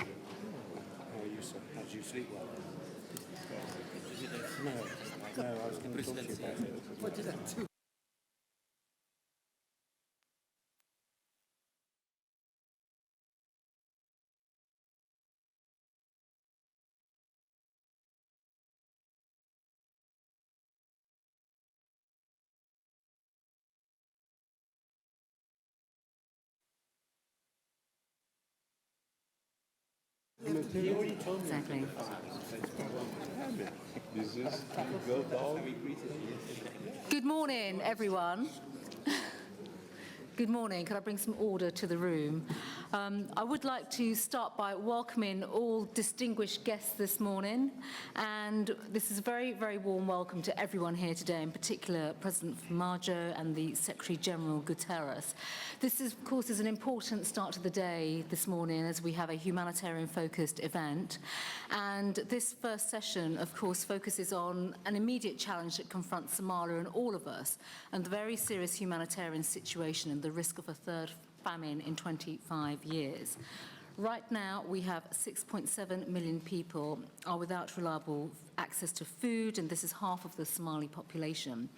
How are you, sir? How did you sleep well? No, I was going to talk to you about it. What did I do? You already told me. Exactly. This is go dog. Good morning, everyone. Good morning. Could I bring some order to the room? I would like to start by welcoming all distinguished guests this morning, and this is a very, very warm welcome to everyone here today, in particular President Formaggio and the Secretary-General Guterres. This, of course, is an important start to the day this morning as we have a humanitarian-focused event, and this first session, of course, focuses on an immediate challenge that confronts Somalia and all of us, and the very serious humanitarian situation and the risk of a third famine in 25 years. Right now, we have 6.7 million people are without reliable access to food, and this is half of the Somali population.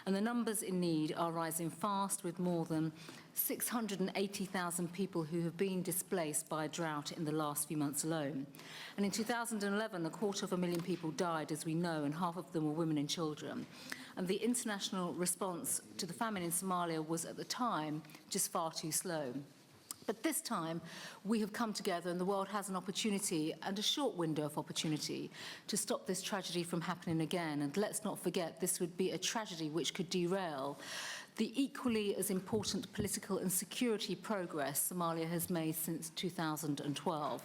And the numbers in need are rising fast, with more than 680,000 people who have been displaced by a drought in the last few months alone. And in 2011, 250,000 people died, as we know, and half of them were women and children. And the international response to the famine in Somalia was, at the time, just far too slow. But this time, we have come together and the world has an opportunity, and a short window of opportunity, to stop this tragedy from happening again. And let's not forget, this would be a tragedy which could derail the equally as important political and security progress Somalia has made since 2012.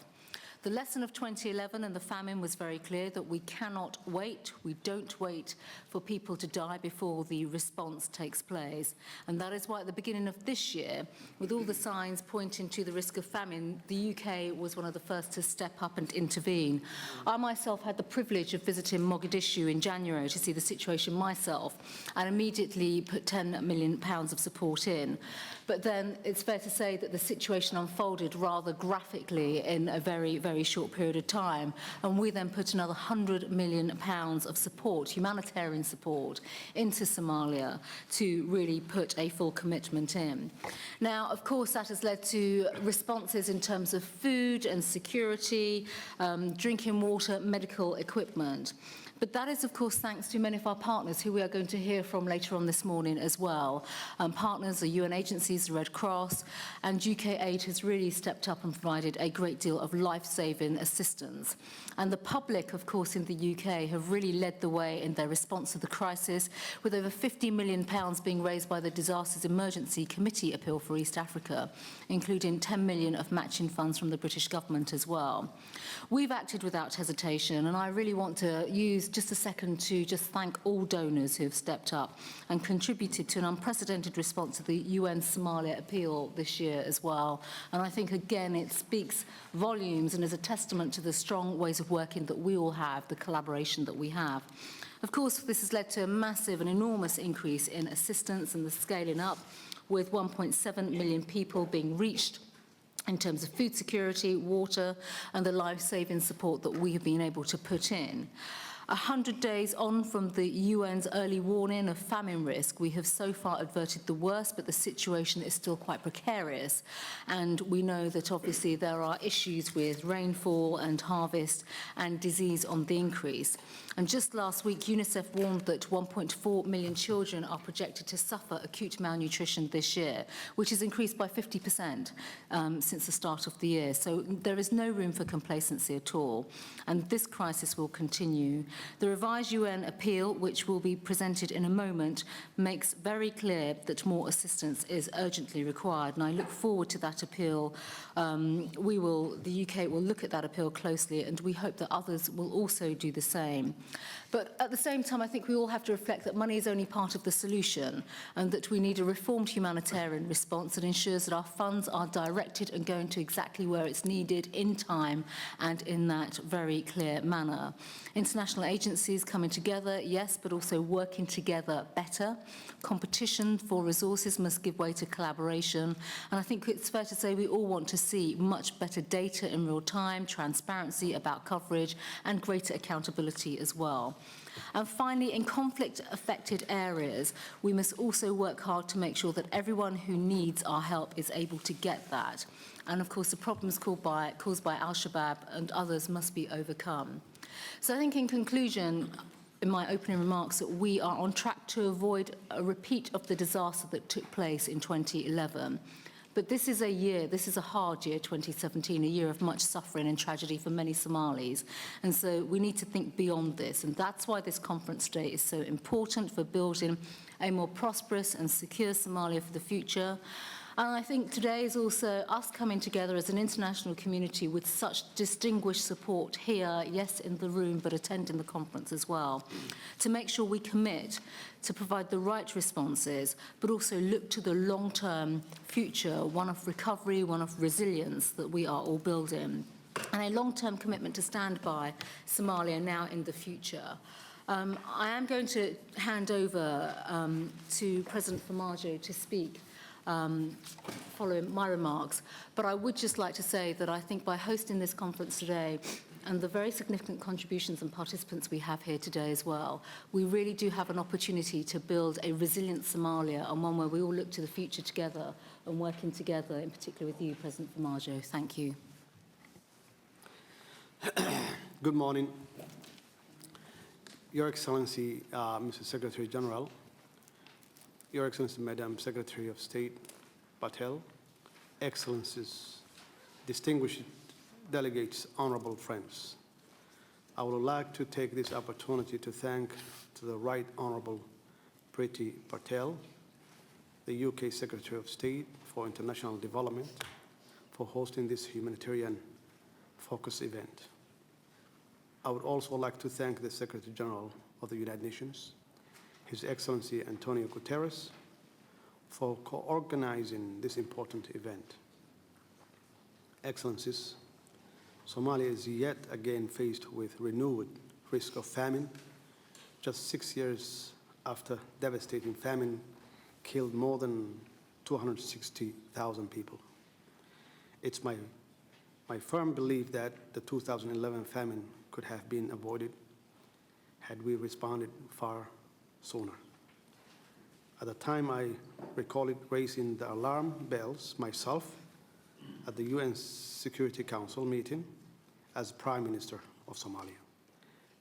The lesson of 2011 and the famine was very clear, that we cannot wait. We don't wait for people to die before the response takes place. And that is why at the beginning of this year, with all the signs pointing to the risk of famine, the UK was one of the first to step up and intervene. I myself had the privilege of visiting Mogadishu in January to see the situation myself, and immediately put £10 million of support in. But then it's fair to say that the situation unfolded rather graphically in a very, very short period of time. And we then put another £100 million of support, humanitarian support, into Somalia to really put a full commitment in. Now, of course, that has led to responses in terms of food and security, drinking water, medical equipment. But that is, of course, thanks to many of our partners who we are going to hear from later on this morning as well. Partners are UN agencies, the Red Cross, and UK Aid has really stepped up and provided a great deal of life-saving assistance. And the public, of course, in the UK have really led the way in their response to the crisis, with over £50 million being raised by the Disasters Emergency Committee Appeal for East Africa, including £10 million of matching funds from the British government as well. We've acted without hesitation, and I really want to use just a second to just thank all donors who have stepped up and contributed to an unprecedented response to the UN Somalia appeal this year as well. And I think, again, it speaks volumes and is a testament to the strong ways of working that we all have, the collaboration that we have. Of course, this has led to a massive and enormous increase in assistance and the scaling up, with 1.7 million people being reached in terms of food security, water, and the life-saving support that we have been able to put in. 100 days on from the UN's early warning of famine risk, we have so far averted the worst, but the situation is still quite precarious. And we know that obviously there are issues with rainfall and harvest and disease on the increase. And just last week, UNICEF warned that 1.4 million children are projected to suffer acute malnutrition this year, which has increased by 50% since the start of the year. So there is no room for complacency at all. And this crisis will continue. The revised UN appeal, which will be presented in a moment, makes very clear that more assistance is urgently required. And I look forward to that appeal. The UK will look at that appeal closely, and we hope that others will also do the same. But at the same time, I think we all have to reflect that money is only part of the solution, and that we need a reformed humanitarian response that ensures that our funds are directed and going to exactly where it's needed in time and in that very clear manner. International international agencies coming together, yes, but also working together better. Competition for resources must give way to collaboration. And I think it's fair to say we all want to see much better data in real time, transparency about coverage, and greater accountability as well. And finally, in conflict-affected areas, we must also work hard to make sure that everyone who needs our help is able to get that. And of course, the problems caused by Al-Shabaab and others must be overcome. So I think in conclusion, in my opening remarks, that we are on track to avoid a repeat of the disaster that took place in 2011. But this is a hard year, 2017, a year of much suffering and tragedy for many Somalis. And so we need to think beyond this. And that's why this conference today is so important for building a more prosperous and secure Somalia for the future. And I think today is also us coming together as an international community with such distinguished support here, yes, in the room, but attending the conference as well, to make sure we commit to provide the right responses, but also look to the long-term future, one of recovery, one of resilience that we are all building, and a long-term commitment to stand by Somalia now in the future. I am going to hand over to President Farmajo to speak following my remarks. But I would just like to say that I think by hosting this conference today and the very significant contributions and participants we have here today as well, we really do have an opportunity to build a resilient Somalia and one where we all look to the future together and working together, in particular with you, President Farmajo. Thank you. Good morning. Your Excellency, Mr. Secretary General, Your Excellency, Madam Secretary of State Patel, Excellencies, distinguished delegates, honorable friends, I would like to take this opportunity to thank the Right Honorable Priti Patel, the UK Secretary of State for International Development, for hosting this humanitarian focus event. I would also like to thank the Secretary General of the United Nations, His Excellency Antonio Guterres, for co-organizing this important event. Excellencies, Somalia is yet again faced with renewed risk of famine, just 6 years after devastating famine killed more than 260,000 people. It's my firm belief that the 2011 famine could have been avoided had we responded far sooner. At the time, I recall it raising the alarm bells myself at the UN Security Council meeting as Prime Minister of Somalia.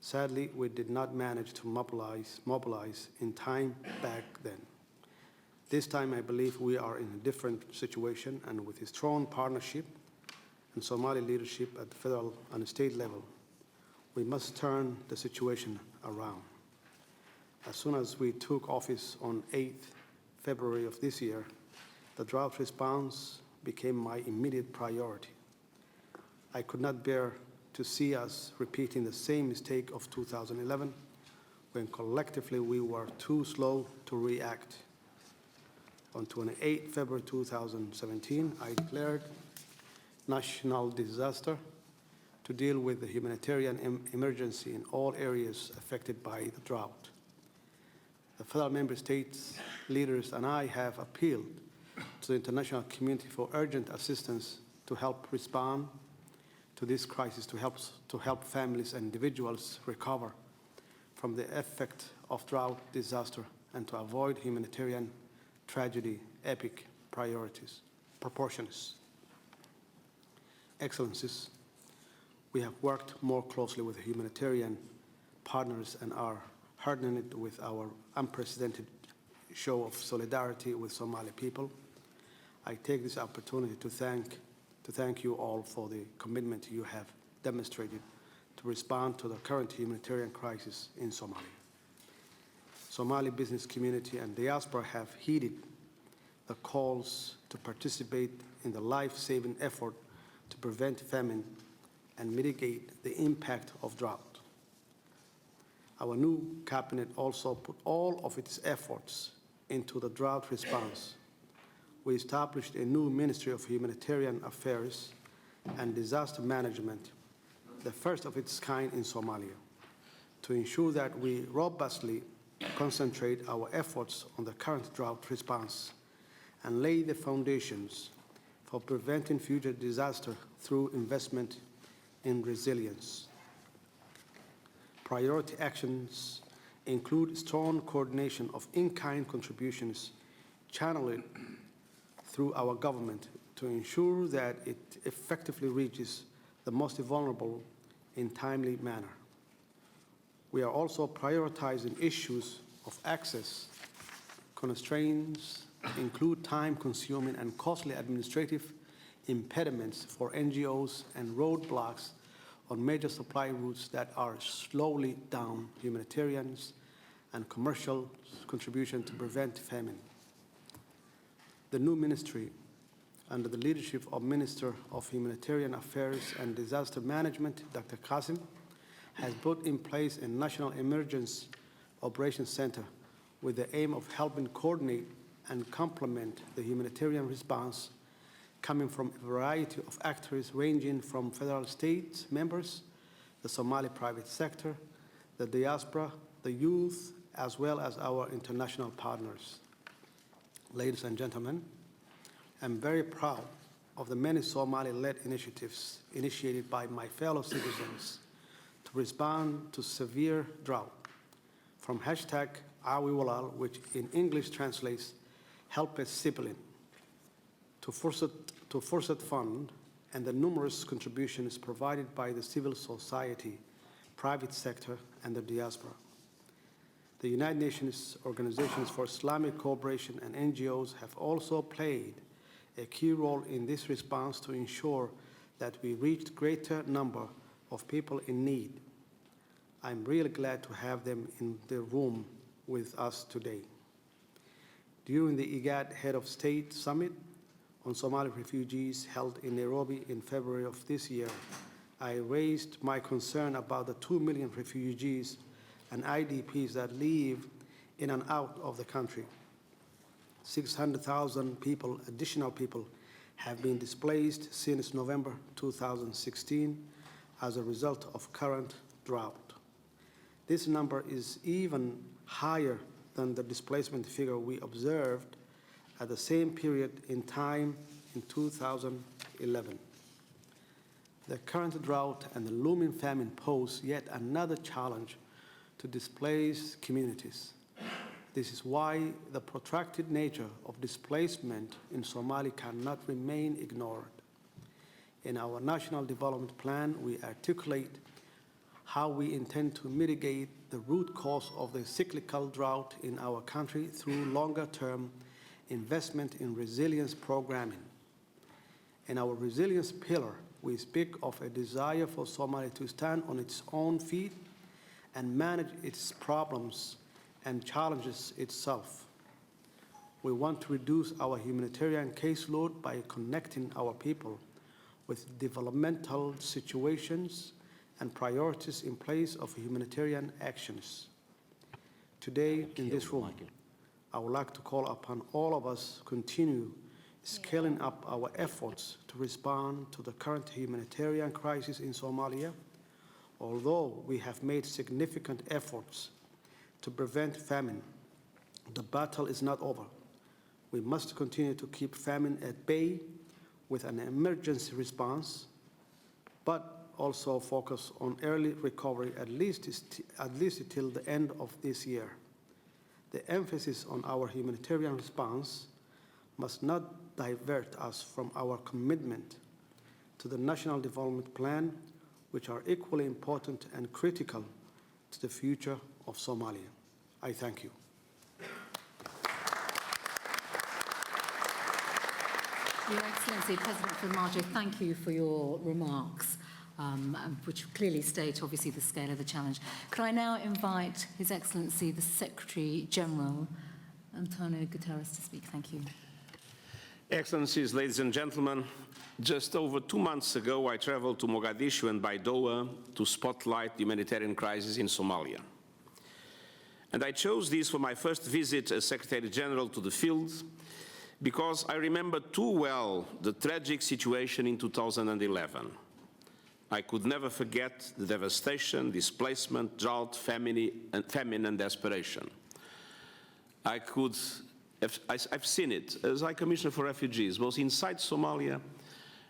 Sadly, we did not manage to mobilize in time back then. This time, I believe we are in a different situation, and with a strong partnership and Somali leadership at the federal and state level, we must turn the situation around. As soon as we took office on 8th February of this year, the drought response became my immediate priority. I could not bear to see us repeating the same mistake of 2011, when collectively we were too slow to react. On 28 February 2017, I declared national disaster to deal with the humanitarian emergency in all areas affected by the drought. The federal member states leaders and I have appealed to the international community for urgent assistance to help respond to this crisis, to help families and individuals recover from the effect of drought disaster and to avoid humanitarian tragedy, epic proportions. Excellencies, we have worked more closely with humanitarian partners and are hardening it with our unprecedented show of solidarity with Somali people. I take this opportunity to thank you all for the commitment you have demonstrated to respond to the current humanitarian crisis in Somalia. Somali business community and diaspora have heeded the calls to participate in the life-saving effort to prevent famine and mitigate the impact of drought. Our new cabinet also put all of its efforts into the drought response. We established a new Ministry of Humanitarian Affairs and Disaster Management, the first of its kind in Somalia. to ensure that we robustly concentrate our efforts on the current drought response and lay the foundations for preventing future disaster through investment in resilience. Priority actions include strong coordination of in-kind contributions channeled through our government to ensure that it effectively reaches the most vulnerable in timely manner. We are also prioritizing issues of access. Constraints include time-consuming and costly administrative impediments for NGOs and roadblocks on major supply routes that are slowly down humanitarians and commercial contribution to prevent famine. The new ministry, under the leadership of Minister of Humanitarian Affairs and Disaster Management, Dr. Qasim, has put in place a National Emergency Operations Center with the aim of helping coordinate and complement the humanitarian response coming from a variety of actors ranging from federal state members, the Somali private sector, the diaspora, the youth, as well as our international partners. Ladies and gentlemen, I'm very proud of the many Somali-led initiatives initiated by my fellow citizens to respond to severe drought, from hashtag #AwiWalal, which in English translates help a sibling, to Forset Fund and the numerous contributions provided by the civil society, private sector, and the diaspora. The United Nations Organizations for Islamic Cooperation and NGOs have also played a key role in this response to ensure that we reached greater number of people in need. I'm really glad to have them in the room with us today. During the IGAD Head of State Summit on Somali refugees held in Nairobi in February of this year, I raised my concern about the 2 million refugees and IDPs that live in and out of the country. 600,000 people, additional people, have been displaced since November 2016 as a result of current drought. This number is even higher than the displacement figure we observed at the same period in time in 2011. The current drought and the looming famine pose yet another challenge to displaced communities. This is why the protracted nature of displacement in Somalia cannot remain ignored. In our National Development Plan, we articulate how we intend to mitigate the root cause of the cyclical drought in our country through longer-term investment in resilience programming. In our resilience pillar, we speak of a desire for Somalia to stand on its own feet and manage its problems and challenges itself. We want to reduce our humanitarian caseload by connecting our people with developmental situations and priorities in place of humanitarian actions. Today, in this room, I would like to call upon all of us to continue scaling up our efforts to respond to the current humanitarian crisis in Somalia. Although we have made significant efforts to prevent famine, the battle is not over. We must continue to keep famine at bay with an emergency response, but also focus on early recovery at least till the end of this year. The emphasis on our humanitarian response must not divert us from our commitment to the National Development Plan, which are equally important and critical to the future of Somalia. I thank you. Your Excellency, President Formaggio, thank you for your remarks, which clearly state, obviously, the scale of the challenge. Could I now invite His Excellency, the Secretary General, Antonio Guterres, to speak? Thank you. Excellencies, ladies and gentlemen, just over 2 months ago, I traveled to Mogadishu and Baidoa to spotlight the humanitarian crisis in Somalia. And I chose this for my first visit as Secretary General to the field because I remember too well the tragic situation in 2011. I could never forget the devastation, displacement, drought, famine and desperation. I've seen it as High Commissioner for Refugees, both inside Somalia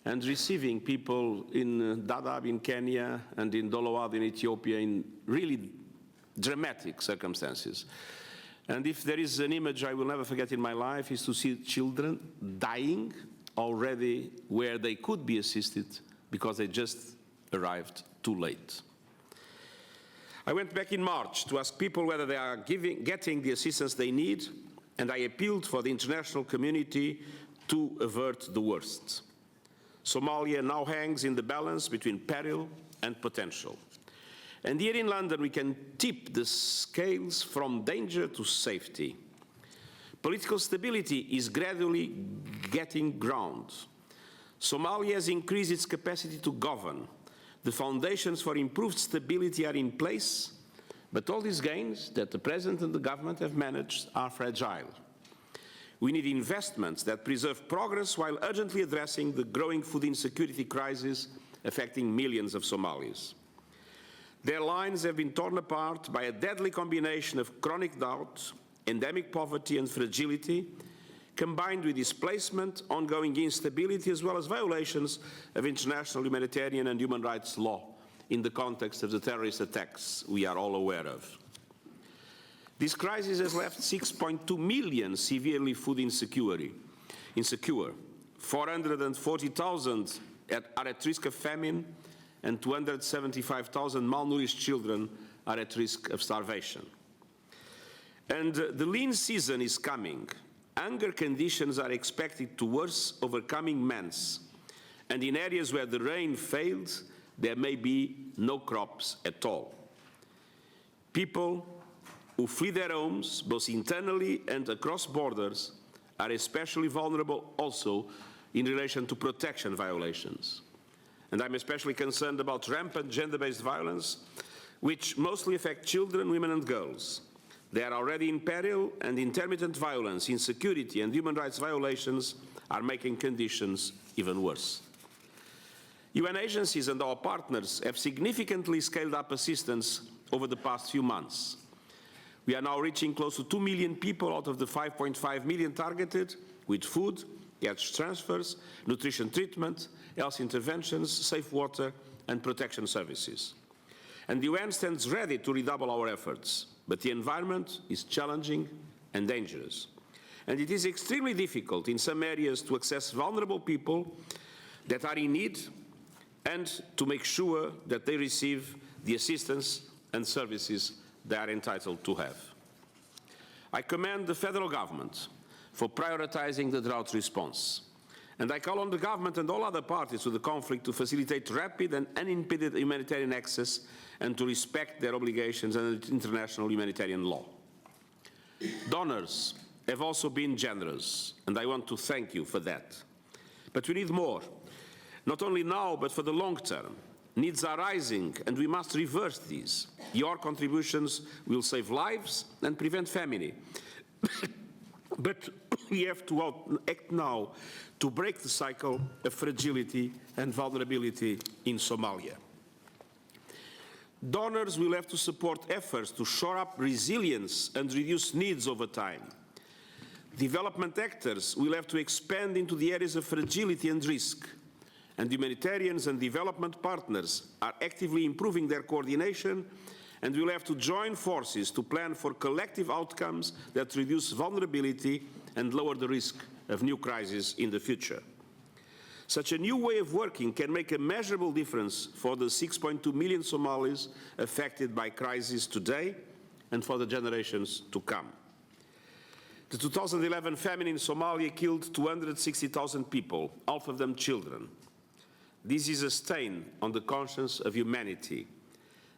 and receiving people in Dadaab in Kenya and in Dolowad in Ethiopia in really dramatic circumstances. And if there is an image I will never forget in my life, is to see children dying already where they could be assisted because they just arrived too late. I went back in March to ask people whether they are getting the assistance they need, and I appealed for the international community to avert the worst. Somalia now hangs in the balance between peril and potential. And here in London, we can tip the scales from danger to safety. Political stability is gradually getting ground. Somalia has increased its capacity to govern. The foundations for improved stability are in place, but all these gains that the President and the government have managed are fragile. We need investments that preserve progress while urgently addressing the growing food insecurity crisis affecting millions of Somalis. Their lives have been torn apart by a deadly combination of chronic doubt, endemic poverty and fragility, combined with displacement, ongoing instability, as well as violations of international humanitarian and human rights law in the context of the terrorist attacks we are all aware of. This crisis has left 6.2 million severely food insecure, 440,000 are at risk of famine, and 275,000 malnourished children are at risk of starvation. And the lean season is coming. Hunger conditions are expected to worsen over coming months, and in areas where the rain failed, there may be no crops at all. People who flee their homes, both internally and across borders, are especially vulnerable also in relation to protection violations. And I'm especially concerned about rampant gender-based violence, which mostly affect children, women and girls. They are already in peril, and intermittent violence, insecurity and human rights violations are making conditions even worse. UN agencies and our partners have significantly scaled up assistance over the past few months. We are now reaching close to 2 million people out of the 5.5 million targeted with food, cash transfers, nutrition treatment, health interventions, safe water and protection services. And the UN stands ready to redouble our efforts, but the environment is challenging and dangerous. And it is extremely difficult in some areas to access vulnerable people that are in need and to make sure that they receive the assistance and services they are entitled to have. I commend the federal government for prioritizing the drought response. And I call on the government and all other parties to the conflict to facilitate rapid and unimpeded humanitarian access and to respect their obligations under international humanitarian law. Donors have also been generous, and I want to thank you for that. But we need more, not only now, but for the long term. Needs are rising, and we must reverse these. Your contributions will save lives and prevent famine. But we have to act now to break the cycle of fragility and vulnerability in Somalia. Donors will have to support efforts to shore up resilience and reduce needs over time. Development actors will have to expand into the areas of fragility and risk, and humanitarians and development partners are actively improving their coordination and will have to join forces to plan for collective outcomes that reduce vulnerability and lower the risk of new crises in the future. Such a new way of working can make a measurable difference for the 6.2 million Somalis affected by crises today and for the generations to come. The 2011 famine in Somalia killed 260,000 people, half of them children. This is a stain on the conscience of humanity.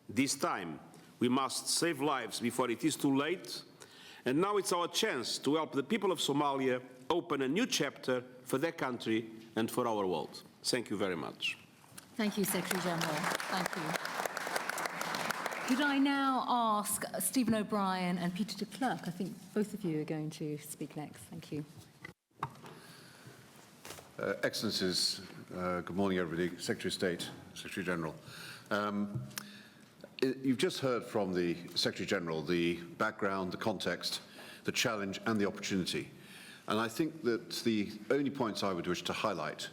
This time, we must save lives before it is too late, and now it's our chance to help the people of Somalia open a new chapter for their country and for our world. Thank you very much. Thank you, Secretary General. Thank you. Could I now ask Stephen O'Brien and Peter de Klerk? I think both of you are going to speak next. Thank you. Excellencies, good morning, everybody. Secretary of State, Secretary General. You've just heard from the Secretary General the background, the context, the challenge and the opportunity. And I think that the only points I would wish to highlight,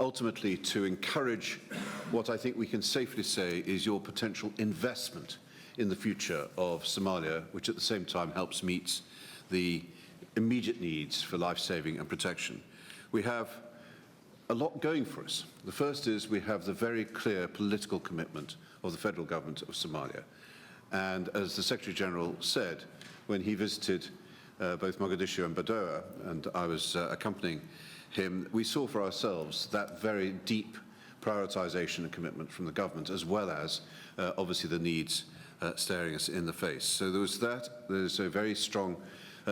ultimately to encourage what I think we can safely say is your potential investment in the future of Somalia, which at the same time helps meet the immediate needs for life-saving and protection. We have a lot going for us. The first is we have the very clear political commitment of the federal government of Somalia. And as the Secretary General said, when he visited both Mogadishu and Badoa, and I was accompanying him, we saw for ourselves that very deep prioritization and commitment from the government, as well as obviously the needs staring us in the face. So there was that. There's a very strong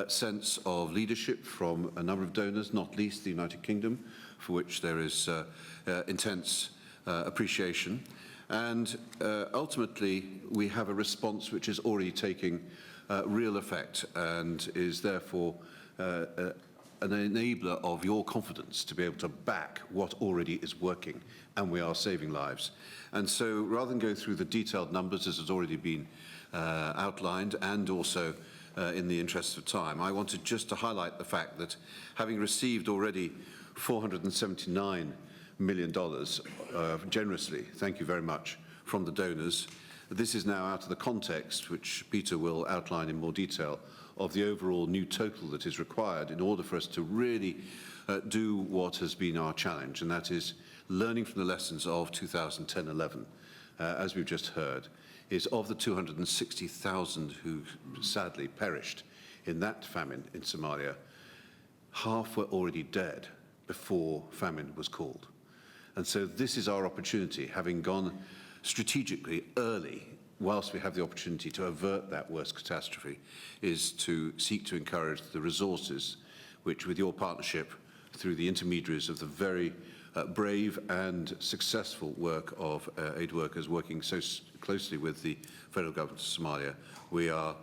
sense of leadership from a number of donors, not least the United Kingdom, for which there is intense appreciation. And ultimately, we have a response which is already taking real effect and is therefore an enabler of your confidence to be able to back what already is working, and we are saving lives. And so rather than go through the detailed numbers as has already been outlined, and also in the interest of time, I wanted just to highlight the fact that having received already $479 million generously, thank you very much, from the donors, this is now out of the context, which Peter will outline in more detail, of the overall new total that is required in order for us to really do what has been our challenge, and that is learning from the lessons of 2010-11, as we've just heard, is of the 260,000 who sadly perished in that famine in Somalia, half were already dead before famine was called. And so this is our opportunity, having gone strategically early, whilst we have the opportunity to avert that worst catastrophe, is to seek to encourage the resources which, with your partnership, through the intermediaries of the very brave and successful work of aid workers working so closely with the federal government of Somalia, we are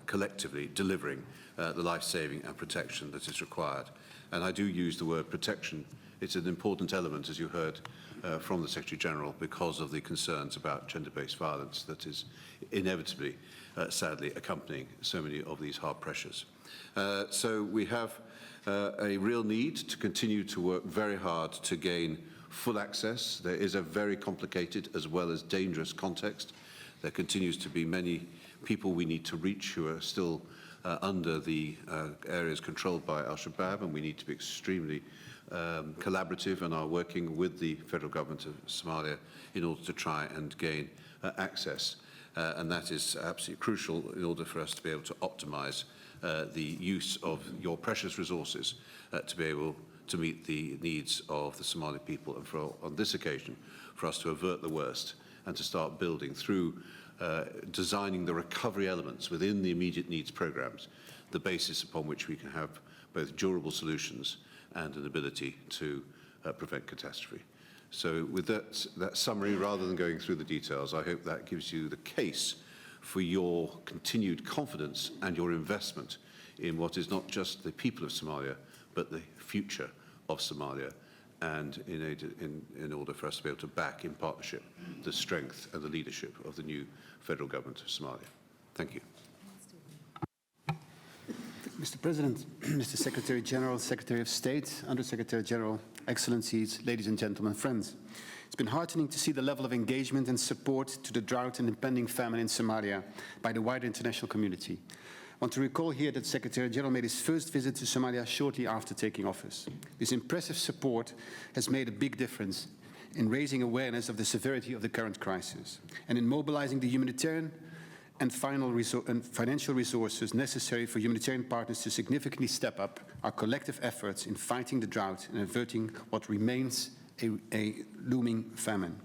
collectively delivering the life-saving and protection that is required. And I do use the word protection. It's an important element, as you heard from the Secretary General, because of the concerns about gender-based violence that is inevitably, sadly, accompanying so many of these hard pressures. So we have a real need to continue to work very hard to gain full access. There is a very complicated as well as dangerous context. There continues to be many people we need to reach who are still under the areas controlled by Al-Shabaab, and we need to be extremely collaborative and are working with the federal government of Somalia in order to try and gain access. And that is absolutely crucial in order for us to be able to optimize the use of your precious resources to be able to meet the needs of the Somali people, and for, on this occasion, for us to avert the worst and to start building through designing the recovery elements within the immediate needs programs, the basis upon which we can have both durable solutions and an ability to prevent catastrophe. So with that summary, rather than going through the details, I hope that gives you the case for your continued confidence and your investment in what is not just the people of Somalia, but the future of Somalia, and in order for us to be able to back in partnership the strength and the leadership of the new federal government of Somalia. Thank you. Mr. President, Mr. Secretary General, Secretary of State, Under-Secretary General, Excellencies, ladies and gentlemen, friends. It's been heartening to see the level of engagement and support to the drought and impending famine in Somalia by the wider international community. I want to recall here that Secretary General made his first visit to Somalia shortly after taking office. This impressive support has made a big difference in raising awareness of the severity of the current crisis and in mobilizing the humanitarian and financial resources necessary for humanitarian partners to significantly step up our collective efforts in fighting the drought and averting what remains a looming famine.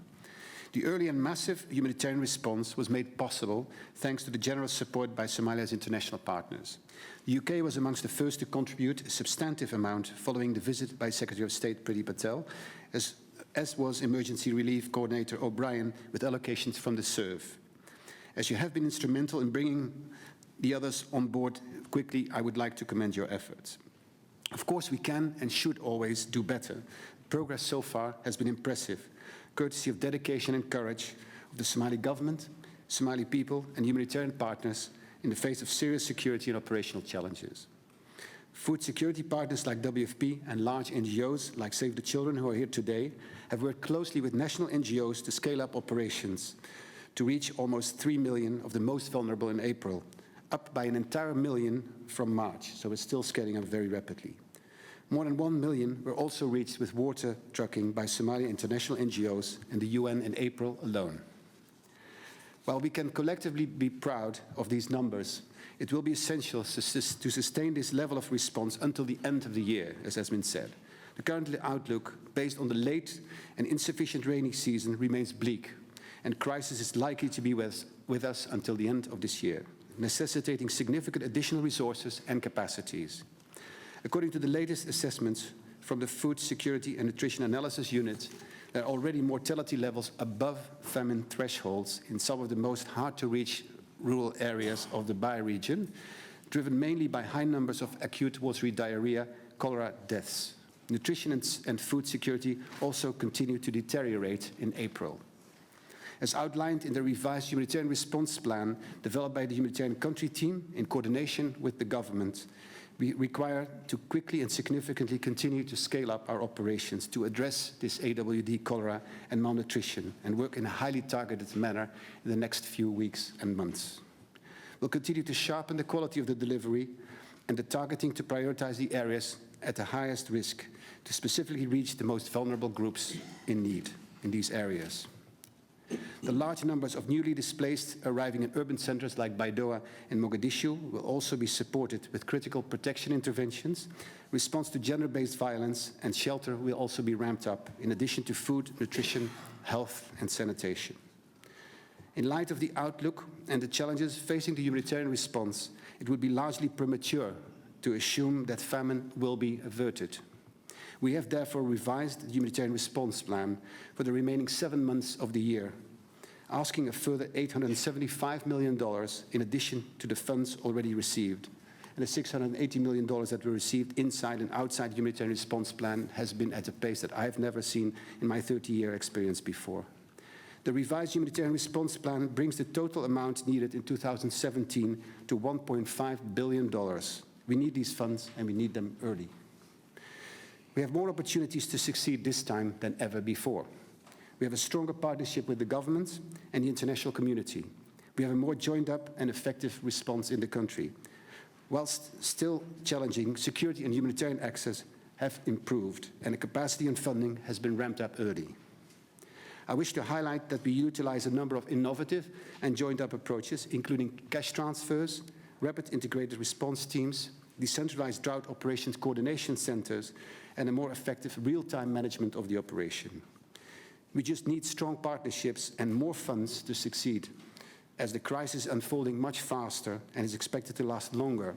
The early and massive humanitarian response was made possible thanks to the generous support by Somalia's international partners. The UK was amongst the first to contribute a substantive amount following the visit by Secretary of State Priti Patel, as was Emergency Relief Coordinator O'Brien with allocations from the SERV. As you have been instrumental in bringing the others on board quickly, I would like to commend your efforts. Of course, we can and should always do better. Progress so far has been impressive, courtesy of dedication and courage of the Somali government, Somali people and humanitarian partners in the face of serious security and operational challenges. Food security partners like WFP and large NGOs like Save the Children, who are here today, have worked closely with national NGOs to scale up operations to reach almost 3 million of the most vulnerable in April, up by an entire million from March, so it's still scaling up very rapidly. More than 1 million were also reached with water trucking by Somali international NGOs and the UN in April alone. While we can collectively be proud of these numbers, it will be essential to sustain this level of response until the end of the year, as has been said. The current outlook, based on the late and insufficient rainy season, remains bleak, and crisis is likely to be with us until the end of this year, necessitating significant additional resources and capacities. According to the latest assessments from the Food Security and Nutrition Analysis Unit, there are already mortality levels above famine thresholds in some of the most hard-to-reach rural areas of the Bai region, driven mainly by high numbers of acute watery diarrhea, cholera deaths. Nutrition and food security also continue to deteriorate in April. As outlined in the revised humanitarian response plan developed by the humanitarian country team in coordination with the government, we require to quickly and significantly continue to scale up our operations to address this AWD, cholera and malnutrition, and work in a highly targeted manner in the next few weeks and months. We'll continue to sharpen the quality of the delivery and the targeting to prioritize the areas at the highest risk to specifically reach the most vulnerable groups in need in these areas. The large numbers of newly displaced arriving in urban centers like Baidoa and Mogadishu will also be supported with critical protection interventions. Response to gender-based violence and shelter will also be ramped up, in addition to food, nutrition, health, and sanitation. In light of the outlook and the challenges facing the humanitarian response, it would be largely premature to assume that famine will be averted. We have therefore revised the humanitarian response plan for the remaining 7 months of the year, asking a further $875 million in addition to the funds already received. And the $680 million that were received inside and outside the humanitarian response plan has been at a pace that I have never seen in my 30-year experience before. The revised humanitarian response plan brings the total amount needed in 2017 to $1.5 billion. We need these funds and we need them early. We have more opportunities to succeed this time than ever before. We have a stronger partnership with the government and the international community. We have a more joined up and effective response in the country. Whilst still challenging, security and humanitarian access have improved, and the capacity and funding has been ramped up early. I wish to highlight that we utilize a number of innovative and joined up approaches, including cash transfers, rapid integrated response teams, decentralized drought operations coordination centers, and a more effective real-time management of the operation. We just need strong partnerships and more funds to succeed, as the crisis is unfolding much faster and is expected to last longer.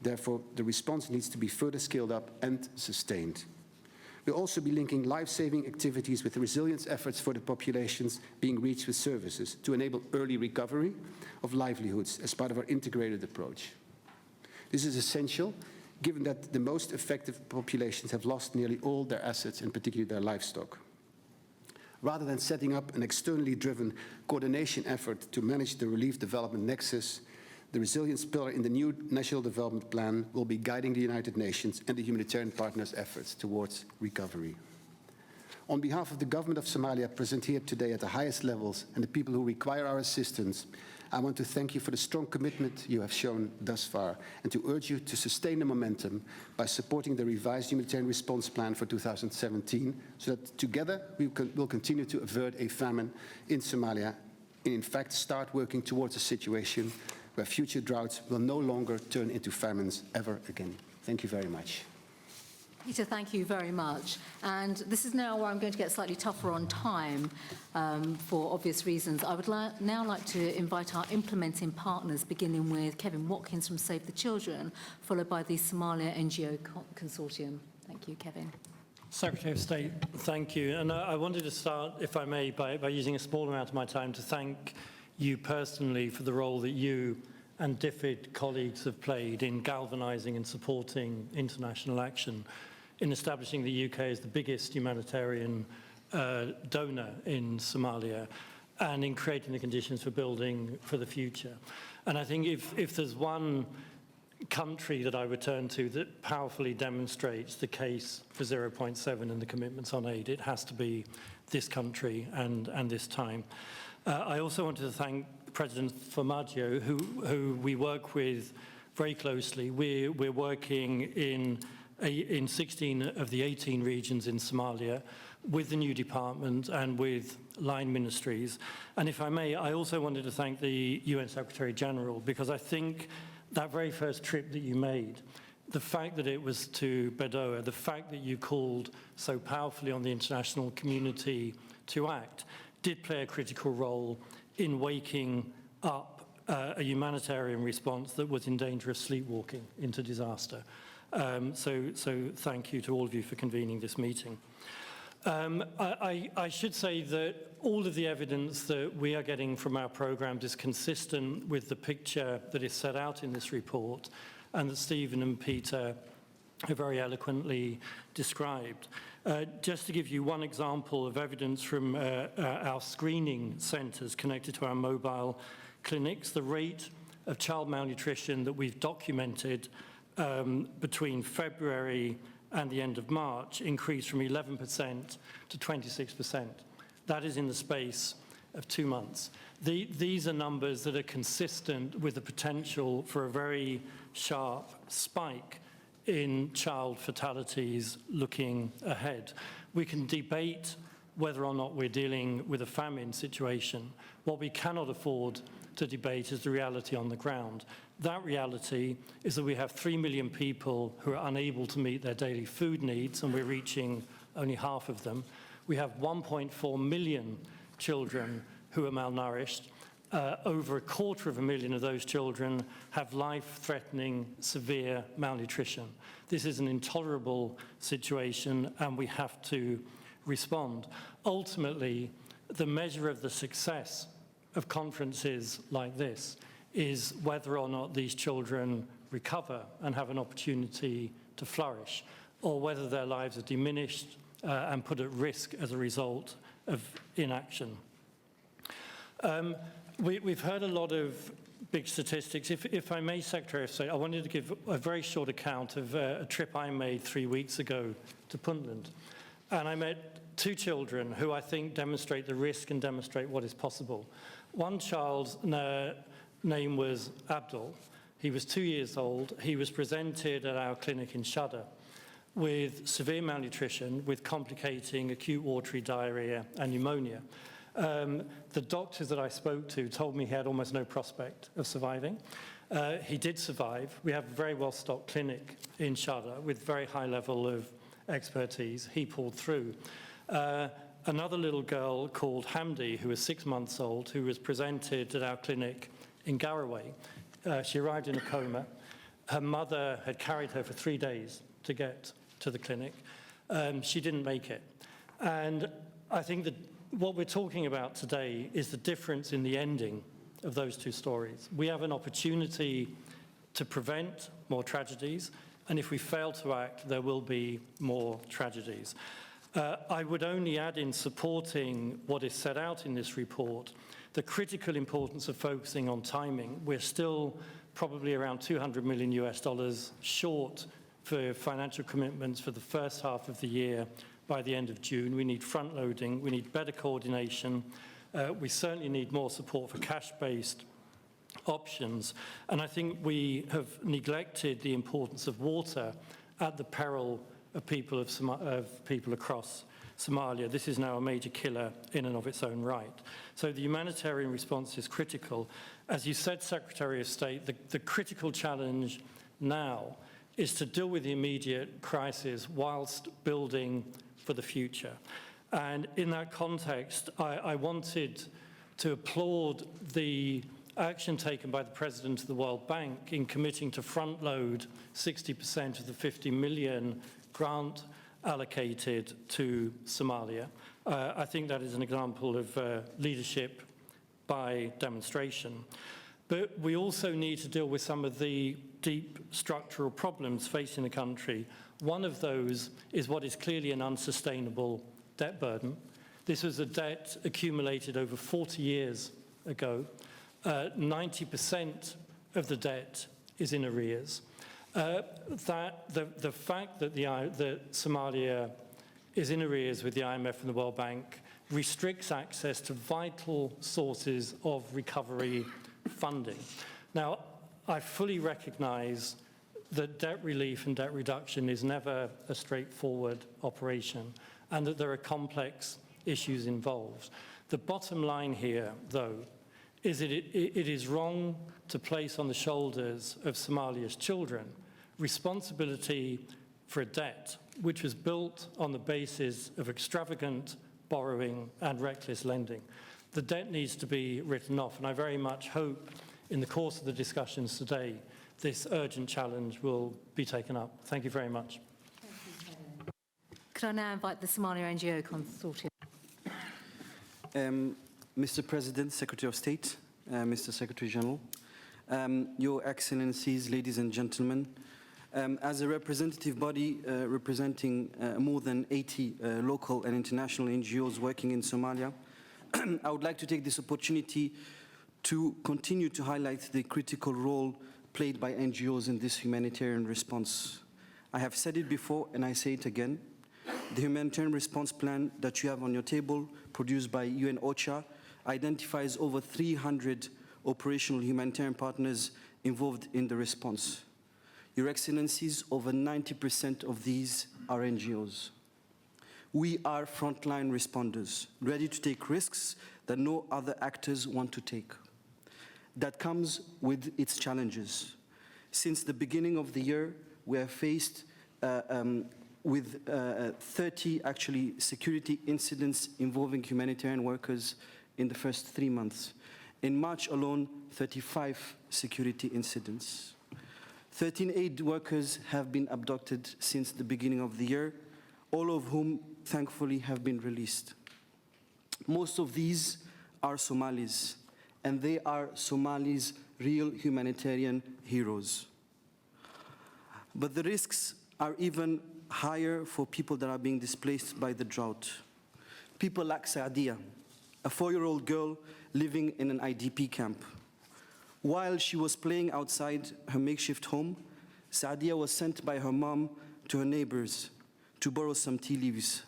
Therefore, the response needs to be further scaled up and sustained. We'll also be linking life-saving activities with resilience efforts for the populations being reached with services to enable early recovery of livelihoods as part of our integrated approach. This is essential, given that the most affected populations have lost nearly all their assets, and particularly their livestock. Rather than setting up an externally driven coordination effort to manage the relief development nexus, the resilience pillar in the new National Development Plan will be guiding the United Nations and the humanitarian partners' efforts towards recovery. On behalf of the government of Somalia present here today at the highest levels and the people who require our assistance, I want to thank you for the strong commitment you have shown thus far and to urge you to sustain the momentum by supporting the revised humanitarian response plan for 2017 so that together we will continue to avert a famine in Somalia and in fact start working towards a situation where future droughts will no longer turn into famines ever again. Thank you very much. Peter, thank you very much. And this is now where I'm going to get slightly tougher on time for obvious reasons. I would now like to invite our implementing partners, beginning with Kevin Watkins from Save the Children, followed by the Somalia NGO Consortium. Thank you, Kevin. Secretary of State, thank you. And I wanted to start, if I may, by using a small amount of my time to thank you personally for the role that you and DFID colleagues have played in galvanizing and supporting international action in establishing the UK as the biggest humanitarian donor in Somalia and in creating the conditions for building for the future. And I think if there's one country that I would turn to that powerfully demonstrates the case for 0.7 and the commitments on aid, it has to be this country and this time. I also wanted to thank President Formaggio, who we work with very closely. We're working in 16 of the 18 regions in Somalia with the new department and with line ministries. And if I may, I also wanted to thank the UN Secretary General, because I think that very first trip that you made, the fact that it was to Bedoya, the fact that you called so powerfully on the international community to act, did play a critical role in waking up a humanitarian response that was in danger of sleepwalking into disaster. So thank you to all of you for convening this meeting. I should say that all of the evidence that we are getting from our programs is consistent with the picture that is set out in this report and that Stephen and Peter have very eloquently described. Just to give you one example of evidence from our screening centres connected to our mobile clinics, the rate of child malnutrition that we've documented between February and the end of March increased from 11% to 26%. That is in the space of 2 months. These are numbers that are consistent with the potential for a very sharp spike in child fatalities looking ahead. We can debate whether or not we're dealing with a famine situation. What we cannot afford to debate is the reality on the ground. That reality is that we have 3 million people who are unable to meet their daily food needs, and we're reaching only half of them. We have 1.4 million children who are malnourished. Over 250,000 of those children have life-threatening, severe malnutrition. This is an intolerable situation, and we have to respond. Ultimately, the measure of the success of conferences like this is whether or not these children recover and have an opportunity to flourish, or whether their lives are diminished and put at risk as a result of inaction. We've heard a lot of big statistics. If I may, Secretary of State, I wanted to give a very short account of a trip I made 3 weeks ago to Puntland. And I met 2 children who I think demonstrate the risk and demonstrate what is possible. One child's name was Abdul. He was 2 years old. He was presented at our clinic in Shudder with severe malnutrition, with complicating acute watery diarrhea and pneumonia. The doctors that I spoke to told me he had almost no prospect of surviving. He did survive. We have a very well-stocked clinic in Shudder with very high level of expertise. He pulled through. Another little girl called Hamdi, who was 6 months old, who was presented at our clinic in Garraway. She arrived in a coma. Her mother had carried her for 3 days to get to the clinic. She didn't make it. And I think that what we're talking about today is the difference in the ending of those 2 stories. We have an opportunity to prevent more tragedies, and if we fail to act, there will be more tragedies. I would only add, in supporting what is set out in this report, the critical importance of focusing on timing. We're still probably around $200 million short for financial commitments for the first half of the year by the end of June. We need front loading, we need better coordination, we certainly need more support for cash-based options, and I think we have neglected the importance of water at the peril of people across Somalia. This is now a major killer in and of its own right. So the humanitarian response is critical. As you said, Secretary of State, the critical challenge now is to deal with the immediate crisis whilst building for the future. And in that context, I wanted to applaud the action taken by the President of the World Bank in committing to front load 60% of the 50 million grant allocated to Somalia. I think that is an example of leadership by demonstration. But we also need to deal with some of the deep structural problems facing the country. One of those is what is clearly an unsustainable debt burden. This was a debt accumulated over 40 years ago. 90% of the debt is in arrears. The fact that that Somalia is in arrears with the IMF and the World Bank restricts access to vital sources of recovery funding. Now, I fully recognize that debt relief and debt reduction is never a straightforward operation, and that there are complex issues involved. The bottom line here, though, is that it is wrong to place on the shoulders of Somalia's children responsibility for a debt which was built on the basis of extravagant borrowing and reckless lending. The debt needs to be written off, and I very much hope in the course of the discussions today this urgent challenge will be taken up. Thank you very much. Could I now invite the Somalia NGO Consortium? Mr. President, Secretary of State, Mr. Secretary General, Your Excellencies, ladies and gentlemen, as a representative body representing more than 80 local and international NGOs working in Somalia, I would like to take this opportunity to continue to highlight the critical role played by NGOs in this humanitarian response. I have said it before and I say it again. The humanitarian response plan that you have on your table, produced by UN OCHA, identifies over 300 operational humanitarian partners involved in the response. Your Excellencies, over 90% of these are NGOs. We are frontline responders, ready to take risks that no other actors want to take. That comes with its challenges. Since the beginning of the year, we are faced with 30 security incidents involving humanitarian workers in the first 3 months. In March alone, 35 security incidents. 13 aid workers have been abducted since the beginning of the year, all of whom thankfully have been released. Most of these are Somalis, and they are Somali's real humanitarian heroes. But the risks are even higher for people that are being displaced by the drought. People like Saadia, a 4-year-old girl living in an IDP camp. While she was playing outside her makeshift home, Saadia was sent by her mom to her neighbors to borrow some tea leaves.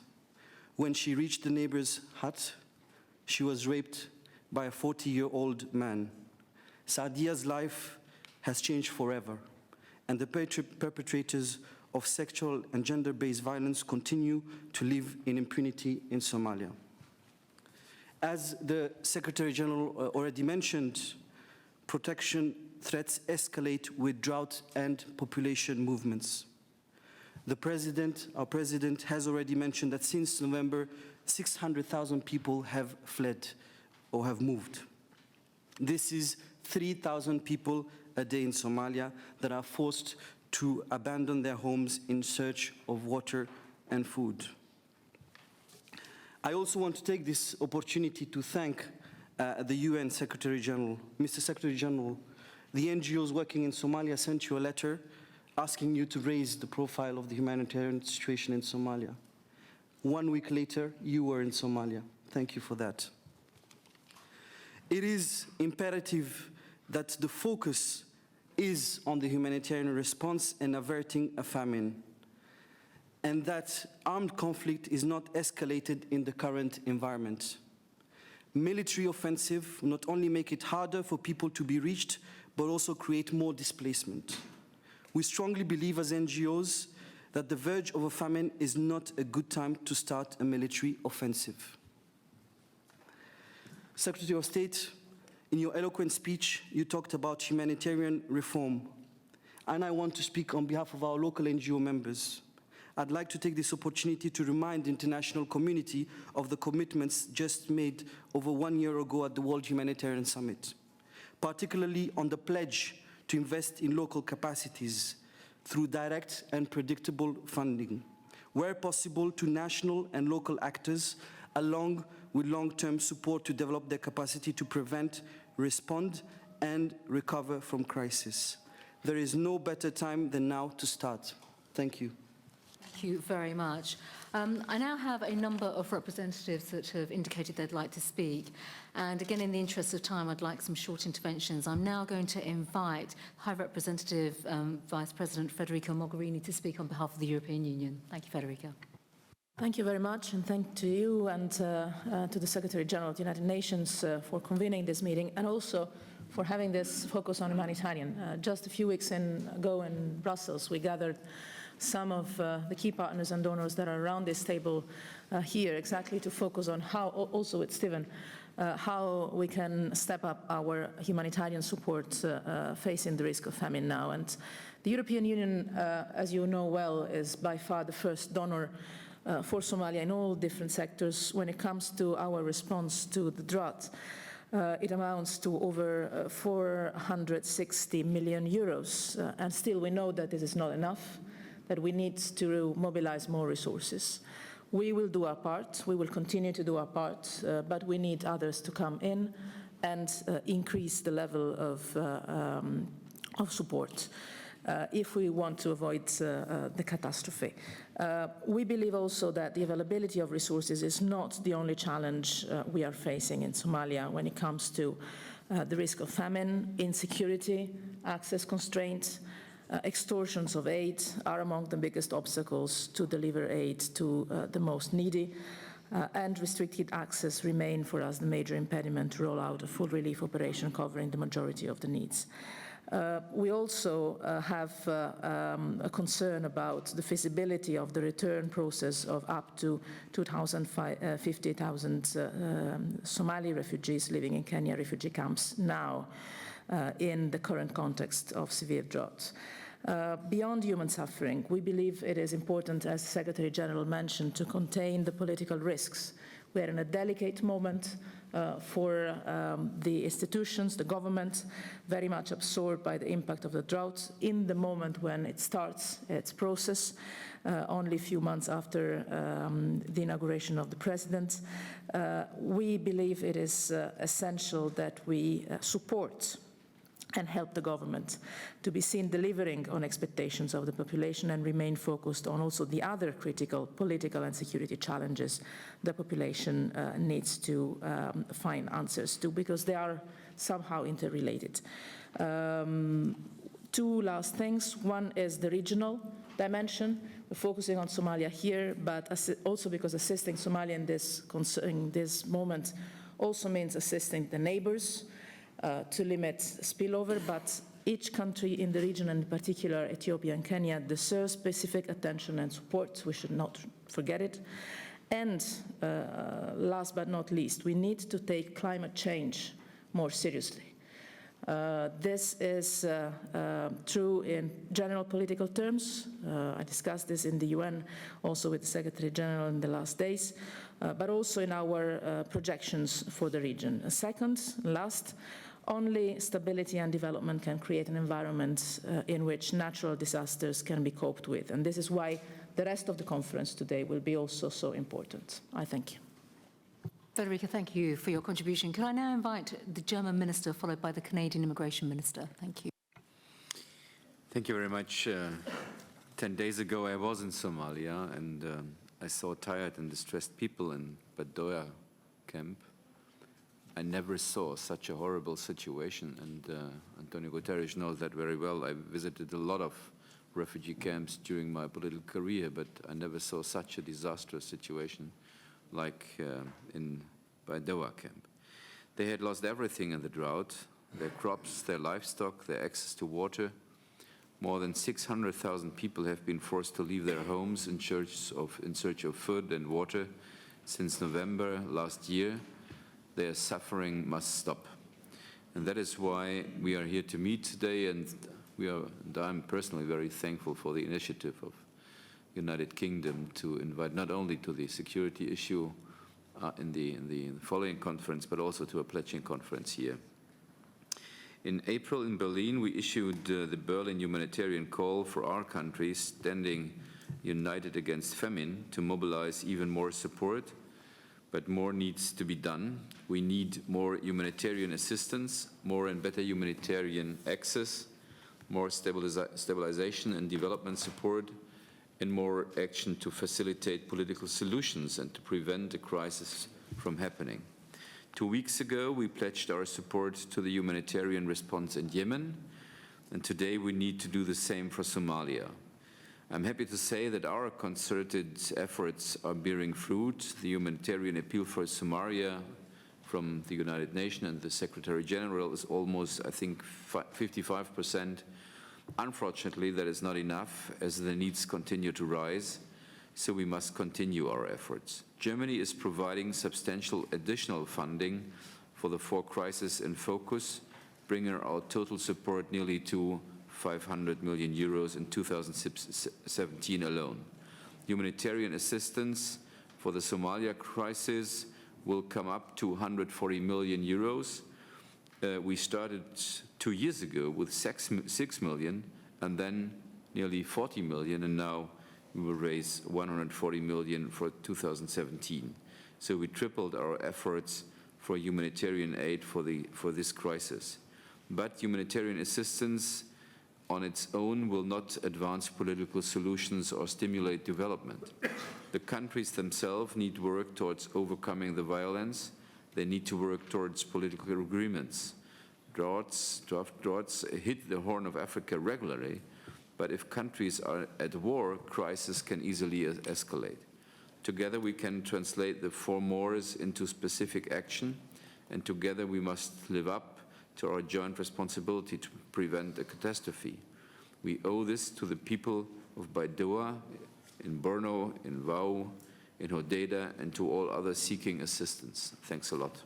When she reached the neighbor's hut, she was raped by a 40-year-old man. Saadia's life has changed forever, and the perpetrators of sexual and gender-based violence continue to live in impunity in Somalia. As the Secretary General already mentioned, protection threats escalate with drought and population movements. Our President has already mentioned that since November, 600,000 people have fled or have moved. This is 3,000 people a day in Somalia that are forced to abandon their homes in search of water and food. I also want to take this opportunity to thank the UN Secretary General. Mr. Secretary General, the NGOs working in Somalia sent you a letter asking you to raise the profile of the humanitarian situation in Somalia. 1 week later, you were in Somalia. Thank you for that. It is imperative that the focus is on the humanitarian response and averting a famine, and that armed conflict is not escalated in the current environment. Military offensive not only make it harder for people to be reached, but also create more displacement. We strongly believe as NGOs that the verge of a famine is not a good time to start a military offensive. Secretary of State, in your eloquent speech, you talked about humanitarian reform, and I want to speak on behalf of our local NGO members. I'd like to take this opportunity to remind the international community of the commitments just made over 1 year ago at the World Humanitarian Summit, particularly on the pledge to invest in local capacities through direct and predictable funding, where possible to national and local actors, along with long-term support to develop their capacity to prevent, respond, and recover from crisis. There is no better time than now to start. Thank you. Thank you very much. I now have a number of representatives that have indicated they'd like to speak. And again, in the interest of time, I'd like some short interventions. I'm now going to invite High Representative Vice President Federica Mogherini to speak on behalf of the European Union. Thank you, Federica. Thank you very much, and thank to you and to the Secretary General of the United Nations for convening this meeting, and also for having this focus on humanitarian. Just a few weeks ago in Brussels, we gathered some of the key partners and donors that are around this table here, exactly to focus on how, also with Stephen, how we can step up our humanitarian support facing the risk of famine now. And the European Union, as you know well, is by far the first donor for Somalia in all different sectors. When it comes to our response to the drought, it amounts to over 460 million euros. And still we know that this is not enough, that we need to mobilize more resources. We will do our part, we will continue to do our part, but we need others to come in and increase the level of support if we want to avoid the catastrophe. We believe also that the availability of resources is not the only challenge we are facing in Somalia when it comes to the risk of famine, insecurity, access constraints. Extortions of aid are among the biggest obstacles to deliver aid to the most needy, and restricted access remain for us the major impediment to roll out a full relief operation covering the majority of the needs. We also have a concern about the feasibility of the return process of up to 50,000 Somali refugees living in Kenya refugee camps now in the current context of severe drought. Beyond human suffering, we believe it is important, as the Secretary General mentioned, to contain the political risks. We are in a delicate moment for the institutions, the government, very much absorbed by the impact of the drought in the moment when it starts its process, only a few months after the inauguration of the President. We believe it is essential that we support and help the government to be seen delivering on expectations of the population and remain focused on also the other critical political and security challenges the population needs to find answers to, because they are somehow interrelated. Two last things. One is the regional dimension. We're focusing on Somalia here, but also because assisting Somalia in this moment also means assisting the neighbors, to limit spillover, but each country in the region, and in particular Ethiopia and Kenya, deserves specific attention and support. We should not forget it. And last but not least, we need to take climate change more seriously. This is true in general political terms. I discussed this in the UN, also with the Secretary General in the last days, but also in our projections for the region. Second, last, only stability and development can create an environment in which natural disasters can be coped with. And this is why the rest of the conference today will be also so important. I thank you. Federica, thank you for your contribution. Can I now invite the German Minister, followed by the Canadian Immigration Minister? Thank you. Thank you very much. 10 days ago, I was in Somalia, and I saw tired and distressed people in Badoya camp. I never saw such a horrible situation, and Antonio Guterres knows that very well. I visited a lot of refugee camps during my political career, but I never saw such a disastrous situation like in Badoya camp. They had lost everything in the drought, their crops, their livestock, their access to water. More than 600,000 people have been forced to leave their homes in search of food and water since November last year. Their suffering must stop. And that is why we are here to meet today, and I'm personally very thankful for the initiative of United Kingdom to invite not only to the security issue in the following conference, but also to a pledging conference here. In April in Berlin, we issued the Berlin humanitarian call for our countries standing united against famine to mobilize even more support. but more needs to be done. We need more humanitarian assistance, more and better humanitarian access, more stabilization and development support, and more action to facilitate political solutions and to prevent the crisis from happening. 2 weeks ago, we pledged our support to the humanitarian response in Yemen, and today we need to do the same for Somalia. I'm happy to say that our concerted efforts are bearing fruit. The humanitarian appeal for Somalia from the United Nations and the Secretary General is almost, I think, 55%. Unfortunately, that is not enough, as the needs continue to rise, so we must continue our efforts. Germany is providing substantial additional funding for the 4 crises in focus, bringing our total support nearly to 500 million euros in 2017 alone. Humanitarian assistance for the Somalia crisis will come up to 140 million euros. We started 2 years ago with 6 million, and then nearly 40 million, and now we will raise 140 million for 2017. So we tripled our efforts for humanitarian aid for this crisis. But humanitarian assistance on its own will not advance political solutions or stimulate development. The countries themselves need to work towards overcoming the violence. They need to work towards political agreements. Droughts hit the Horn of Africa regularly, but if countries are at war, crisis can easily escalate. Together we can translate the 4 mores into specific action, and together we must live up to our joint responsibility to prevent a catastrophe. We owe this to the people of Baidoa, in Borno, in Wau, in Hodeida, and to all others seeking assistance. Thanks a lot.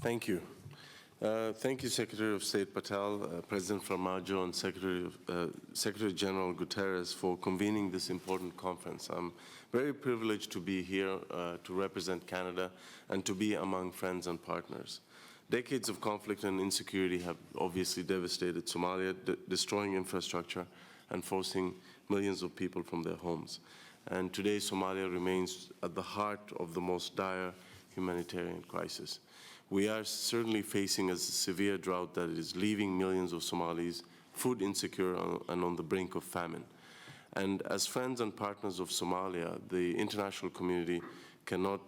Thank you. Thank you, Secretary of State Patel, President Farmajo, and Secretary General Guterres for convening this important conference. I'm very privileged to be here to represent Canada and to be among friends and partners. Decades of conflict and insecurity have obviously devastated Somalia, destroying infrastructure and forcing millions of people from their homes. And today, Somalia remains at the heart of the most dire humanitarian crisis. We are certainly facing a severe drought that is leaving millions of Somalis food insecure and on the brink of famine. And as friends and partners of Somalia, the international community cannot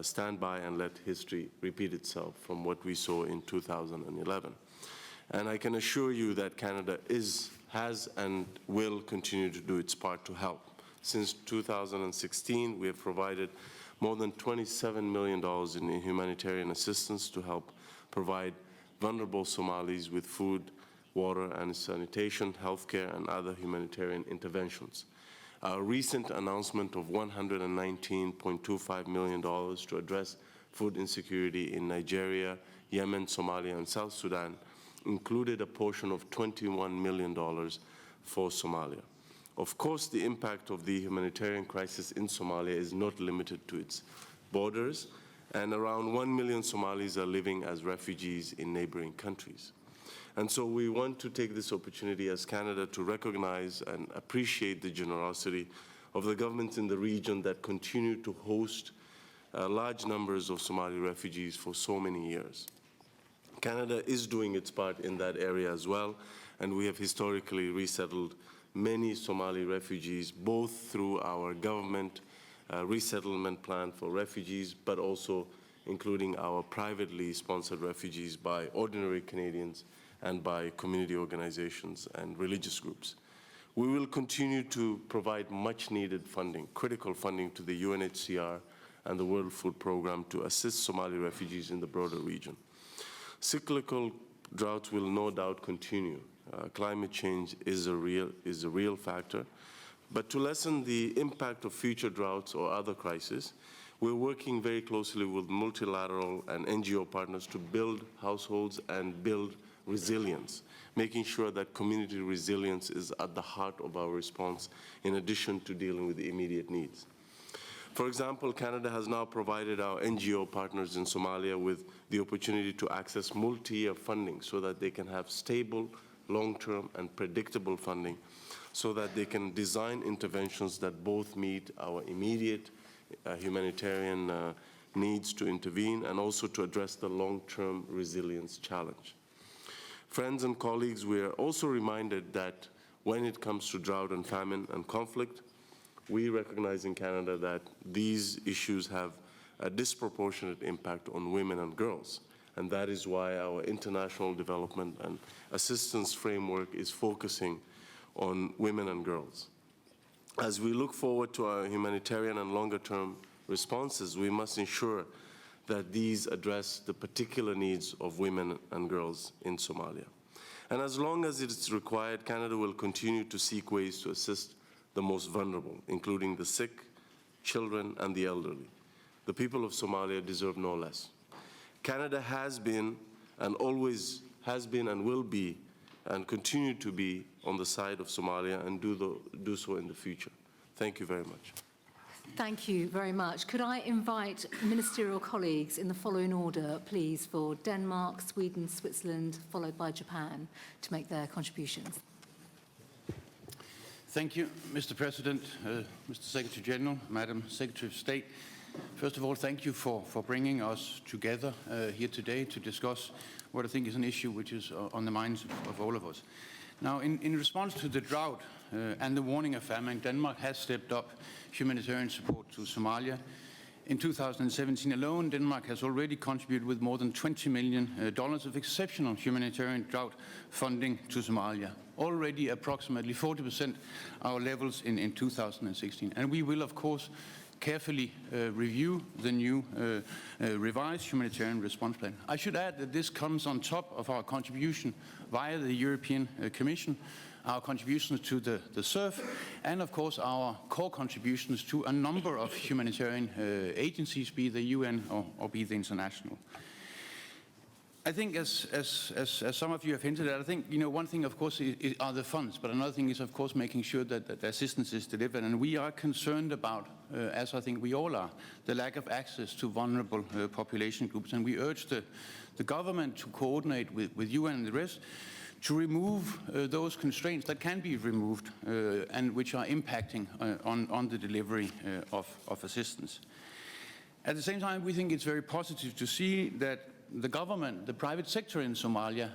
stand by and let history repeat itself from what we saw in 2011. And I can assure you that Canada has and will continue to do its part to help. Since 2016, we have provided more than $27 million in humanitarian assistance to help provide vulnerable Somalis with food, water and sanitation, healthcare, and other humanitarian interventions. Our recent announcement of $119.25 million to address food insecurity in Nigeria, Yemen, Somalia, and South Sudan included a portion of $21 million for Somalia. Of course, the impact of the humanitarian crisis in Somalia is not limited to its borders, and around 1 million Somalis are living as refugees in neighboring countries. And so we want to take this opportunity as Canada to recognize and appreciate the generosity of the governments in the region that continue to host large numbers of Somali refugees for so many years. Canada is doing its part in that area as well, and we have historically resettled many Somali refugees, both through our government resettlement plan for refugees, but also including our privately sponsored refugees by ordinary Canadians and by community organizations and religious groups. We will continue to provide much needed funding, critical funding to the UNHCR and the World Food Programme to assist Somali refugees in the broader region. Cyclical droughts will no doubt continue. Climate change is a real factor. But to lessen the impact of future droughts or other crises, we're working very closely with multilateral and NGO partners to build households and build resilience, making sure that community resilience is at the heart of our response in addition to dealing with the immediate needs. For example, Canada has now provided our NGO partners in Somalia with the opportunity to access multi-year funding so that they can have stable, long-term and predictable funding so that they can design interventions that both meet our immediate humanitarian needs to intervene and also to address the long-term resilience challenge. Friends and colleagues, we are also reminded that when it comes to drought and famine and conflict, we recognize in Canada that these issues have a disproportionate impact on women and girls. And that is why our international development and assistance framework is focusing on women and girls. As we look forward to our humanitarian and longer-term responses, we must ensure that these address the particular needs of women and girls in Somalia. And as long as it is required, Canada will continue to seek ways to assist the most vulnerable, including the sick, children, and the elderly. The people of Somalia deserve no less. Canada has been and always has been and will be and continue to be on the side of Somalia and do so in the future. Thank you very much. Thank you very much. Could I invite ministerial colleagues in the following order, please, for Denmark, Sweden, Switzerland, followed by Japan, to make their contributions. Thank you, Mr. President, Mr. Secretary General, Madam Secretary of State. First of all, thank you for bringing us together here today to discuss what I think is an issue which is on the minds of all of us. Now, in response to the drought and the warning of famine, Denmark has stepped up humanitarian support to Somalia. In 2017 alone, Denmark has already contributed with more than $20 million of exceptional humanitarian drought funding to Somalia, already approximately 40% our levels in 2016. And we will, of course, carefully review the new revised humanitarian response plan. I should add that this comes on top of our contribution via the European Commission, our contributions to the SURF, and of course our core contributions to a number of humanitarian agencies, be the UN or be the international. I think, as some of you have hinted at, I think one thing, of course, are the funds, but another thing is, of course, making sure that the assistance is delivered. And we are concerned about, as I think we all are, the lack of access to vulnerable population groups. And we urge the government to coordinate with UN and the rest to remove those constraints that can be removed and which are impacting on the delivery of assistance. At the same time, we think it's very positive to see that the government, the private sector in Somalia,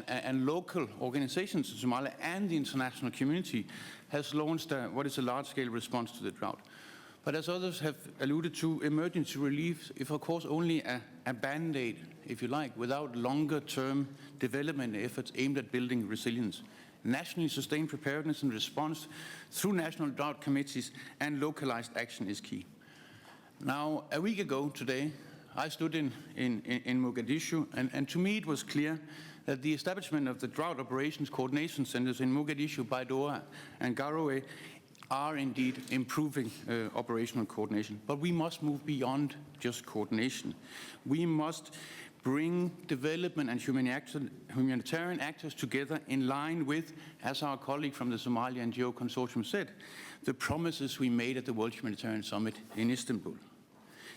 and local organizations in Somalia and the international community has launched what is a large-scale response to the drought. But as others have alluded to, emergency relief is, of course, only a band-aid, if you like, without longer-term development efforts aimed at building resilience. Nationally sustained preparedness and response through national drought committees and localized action is key. Now, a week ago today, I stood in Mogadishu, and to me it was clear that the establishment of the Drought Operations Coordination Centers in Mogadishu, Baidoa, and Garowe are indeed improving operational coordination. But we must move beyond just coordination. We must bring development and humanitarian actors together in line with, as our colleague from the Somalia NGO Consortium said, the promises we made at the World Humanitarian Summit in Istanbul.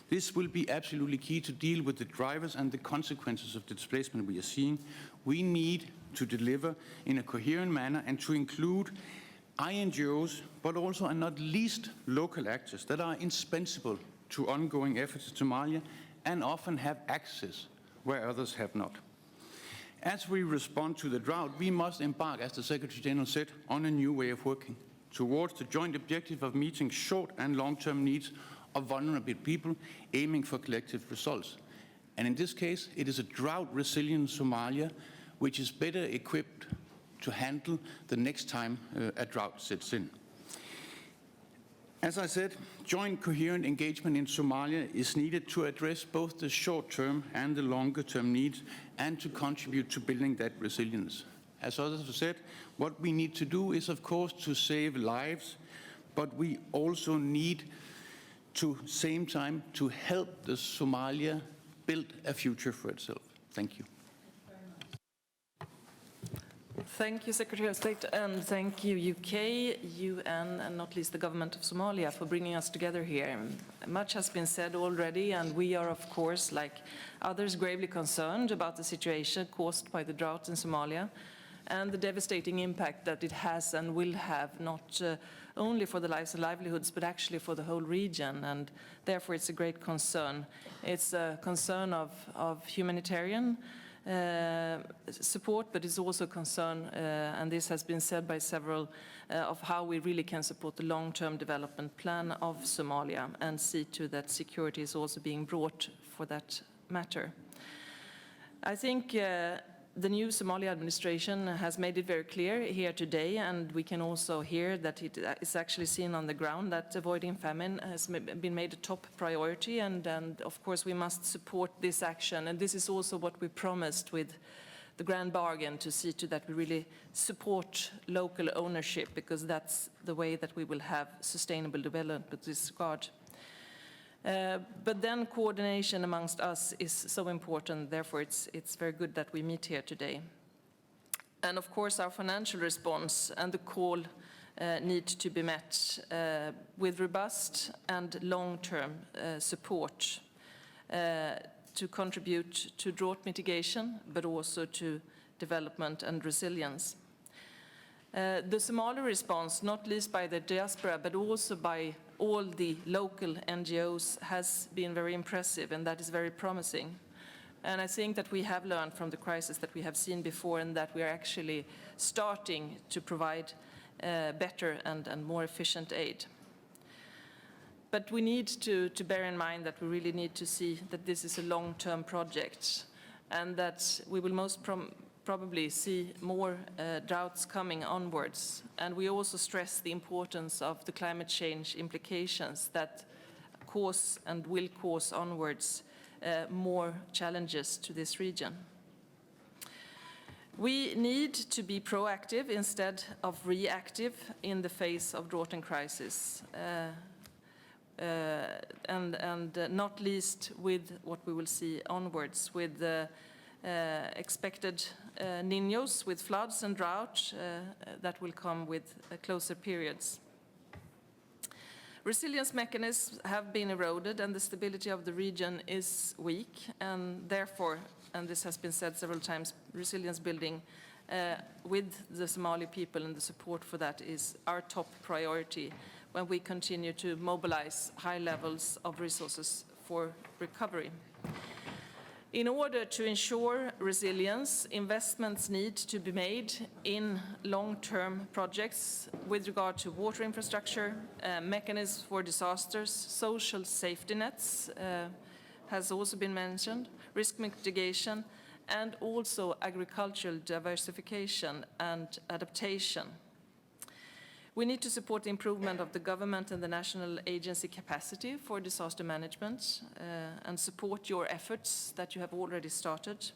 This will be absolutely key to deal with the drivers and the consequences of the displacement we are seeing. We need to deliver in a coherent manner and to include INGOs, but also and not least local actors that are indispensable to ongoing efforts in Somalia and often have access where others have not. As we respond to the drought, we must embark, as the Secretary General said, on a new way of working towards the joint objective of meeting short and long-term needs of vulnerable people, aiming for collective results. And in this case, it is a drought-resilient Somalia which is better equipped to handle the next time a drought sets in. As I said, joint coherent engagement in Somalia is needed to address both the short-term and the longer-term needs and to contribute to building that resilience. As others have said, what we need to do is, of course, to save lives, but we also need to same time to help the Somalia build a future for itself. Thank you. Thank you, Secretary of State, and thank you, UK, UN, and not least the government of Somalia for bringing us together here. Much has been said already, and we are, of course, like others, gravely concerned about the situation caused by the drought in Somalia. and the devastating impact that it has and will have, not only for the lives and livelihoods, but actually for the whole region, and therefore it's a great concern. It's a concern of humanitarian support, but it's also a concern, and this has been said by several, of how we really can support the long-term development plan of Somalia and see to that security is also being brought for that matter. I think the new Somalia administration has made it very clear here today, and we can also hear that it is actually seen on the ground that avoiding famine has been made a top priority, and of course we must support this action. And this is also what we promised with the grand bargain, to see to that we really support local ownership, because that's the way that we will have sustainable development with this regard. But then coordination amongst us is so important, therefore it's very good that we meet here today. And of course our financial response and the call need to be met with robust and long-term support to contribute to drought mitigation, but also to development and resilience. The Somali response, not least by the diaspora, but also by all the local NGOs, has been very impressive, and that is very promising. And I think that we have learned from the crisis that we have seen before, and that we are actually starting to provide better and more efficient aid. But we need to bear in mind that we really need to see that this is a long-term project, and that we will most probably see more droughts coming onwards. And we also stress the importance of the climate change implications that cause and will cause onwards more challenges to this region. We need to be proactive instead of reactive in the face of drought and crisis, and not least with what we will see onwards with the expected Niños, with floods and drought that will come with closer periods. Resilience mechanisms have been eroded, and the stability of the region is weak, and therefore, and this has been said several times, resilience building with the Somali people and the support for that is our top priority when we continue to mobilize high levels of resources for recovery. In order to ensure resilience, investments need to be made in long-term projects with regard to water infrastructure, mechanisms for disasters, social safety nets has also been mentioned, risk mitigation, and also agricultural diversification and adaptation. We need to support the improvement of the government and the national agency capacity for disaster management and support your efforts that you have already started.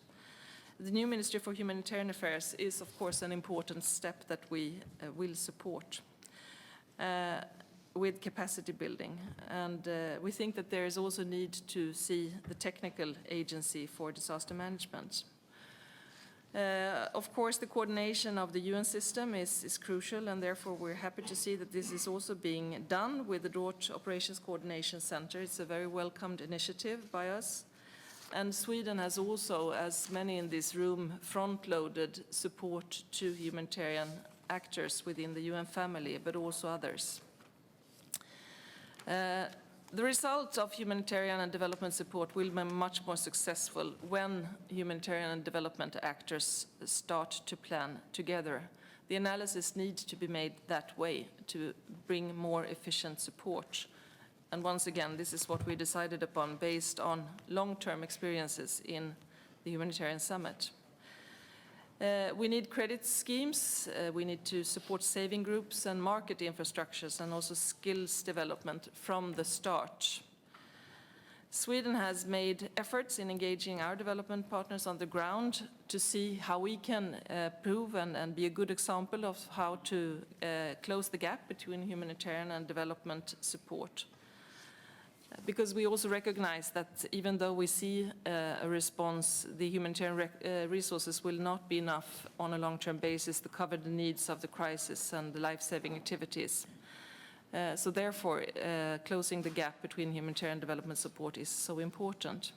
The new Ministry for Humanitarian Affairs is, of course, an important step that we will support with capacity building. And we think that there is also need to see the technical agency for disaster management. Of course, the coordination of the UN system is crucial, and therefore we're happy to see that this is also being done with the Drought Operations Coordination Center. It's a very welcomed initiative by us. And Sweden has also, as many in this room, front-loaded support to humanitarian actors within the UN family, but also others. The result of humanitarian and development support will be much more successful when humanitarian and development actors start to plan together. The analysis needs to be made that way to bring more efficient support. And once again, this is what we decided upon based on long-term experiences in the Humanitarian Summit. We need credit schemes, we need to support saving groups and market infrastructures, and also skills development from the start. Sweden has made efforts in engaging our development partners on the ground to see how we can prove and be a good example of how to close the gap between humanitarian and development support. Because we also recognize that even though we see a response, the humanitarian resources will not be enough on a long-term basis to cover the needs of the crisis and the life-saving activities. So therefore, closing the gap between humanitarian development support is so important.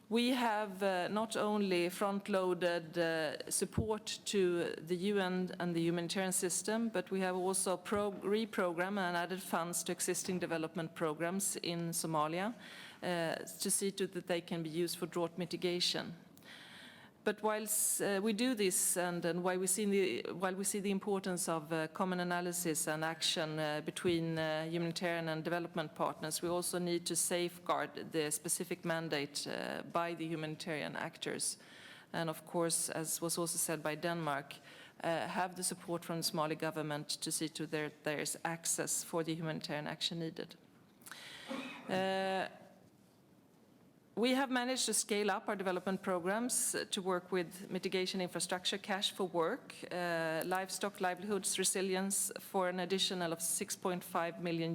We have not only front-loaded support to the UN and the humanitarian system, but we have also reprogrammed and added funds to existing development programs in Somalia to see to that they can be used for drought mitigation. But whilst we do this, and while we see the importance of common analysis and action between humanitarian and development partners, we also need to safeguard the specific mandate by the humanitarian actors. And of course, as was also said by Denmark, have the support from the Somali government to see to there is access for the humanitarian action needed. We have managed to scale up our development programs to work with mitigation infrastructure, cash for work, livestock, livelihoods, resilience for an additional of $6.5 million.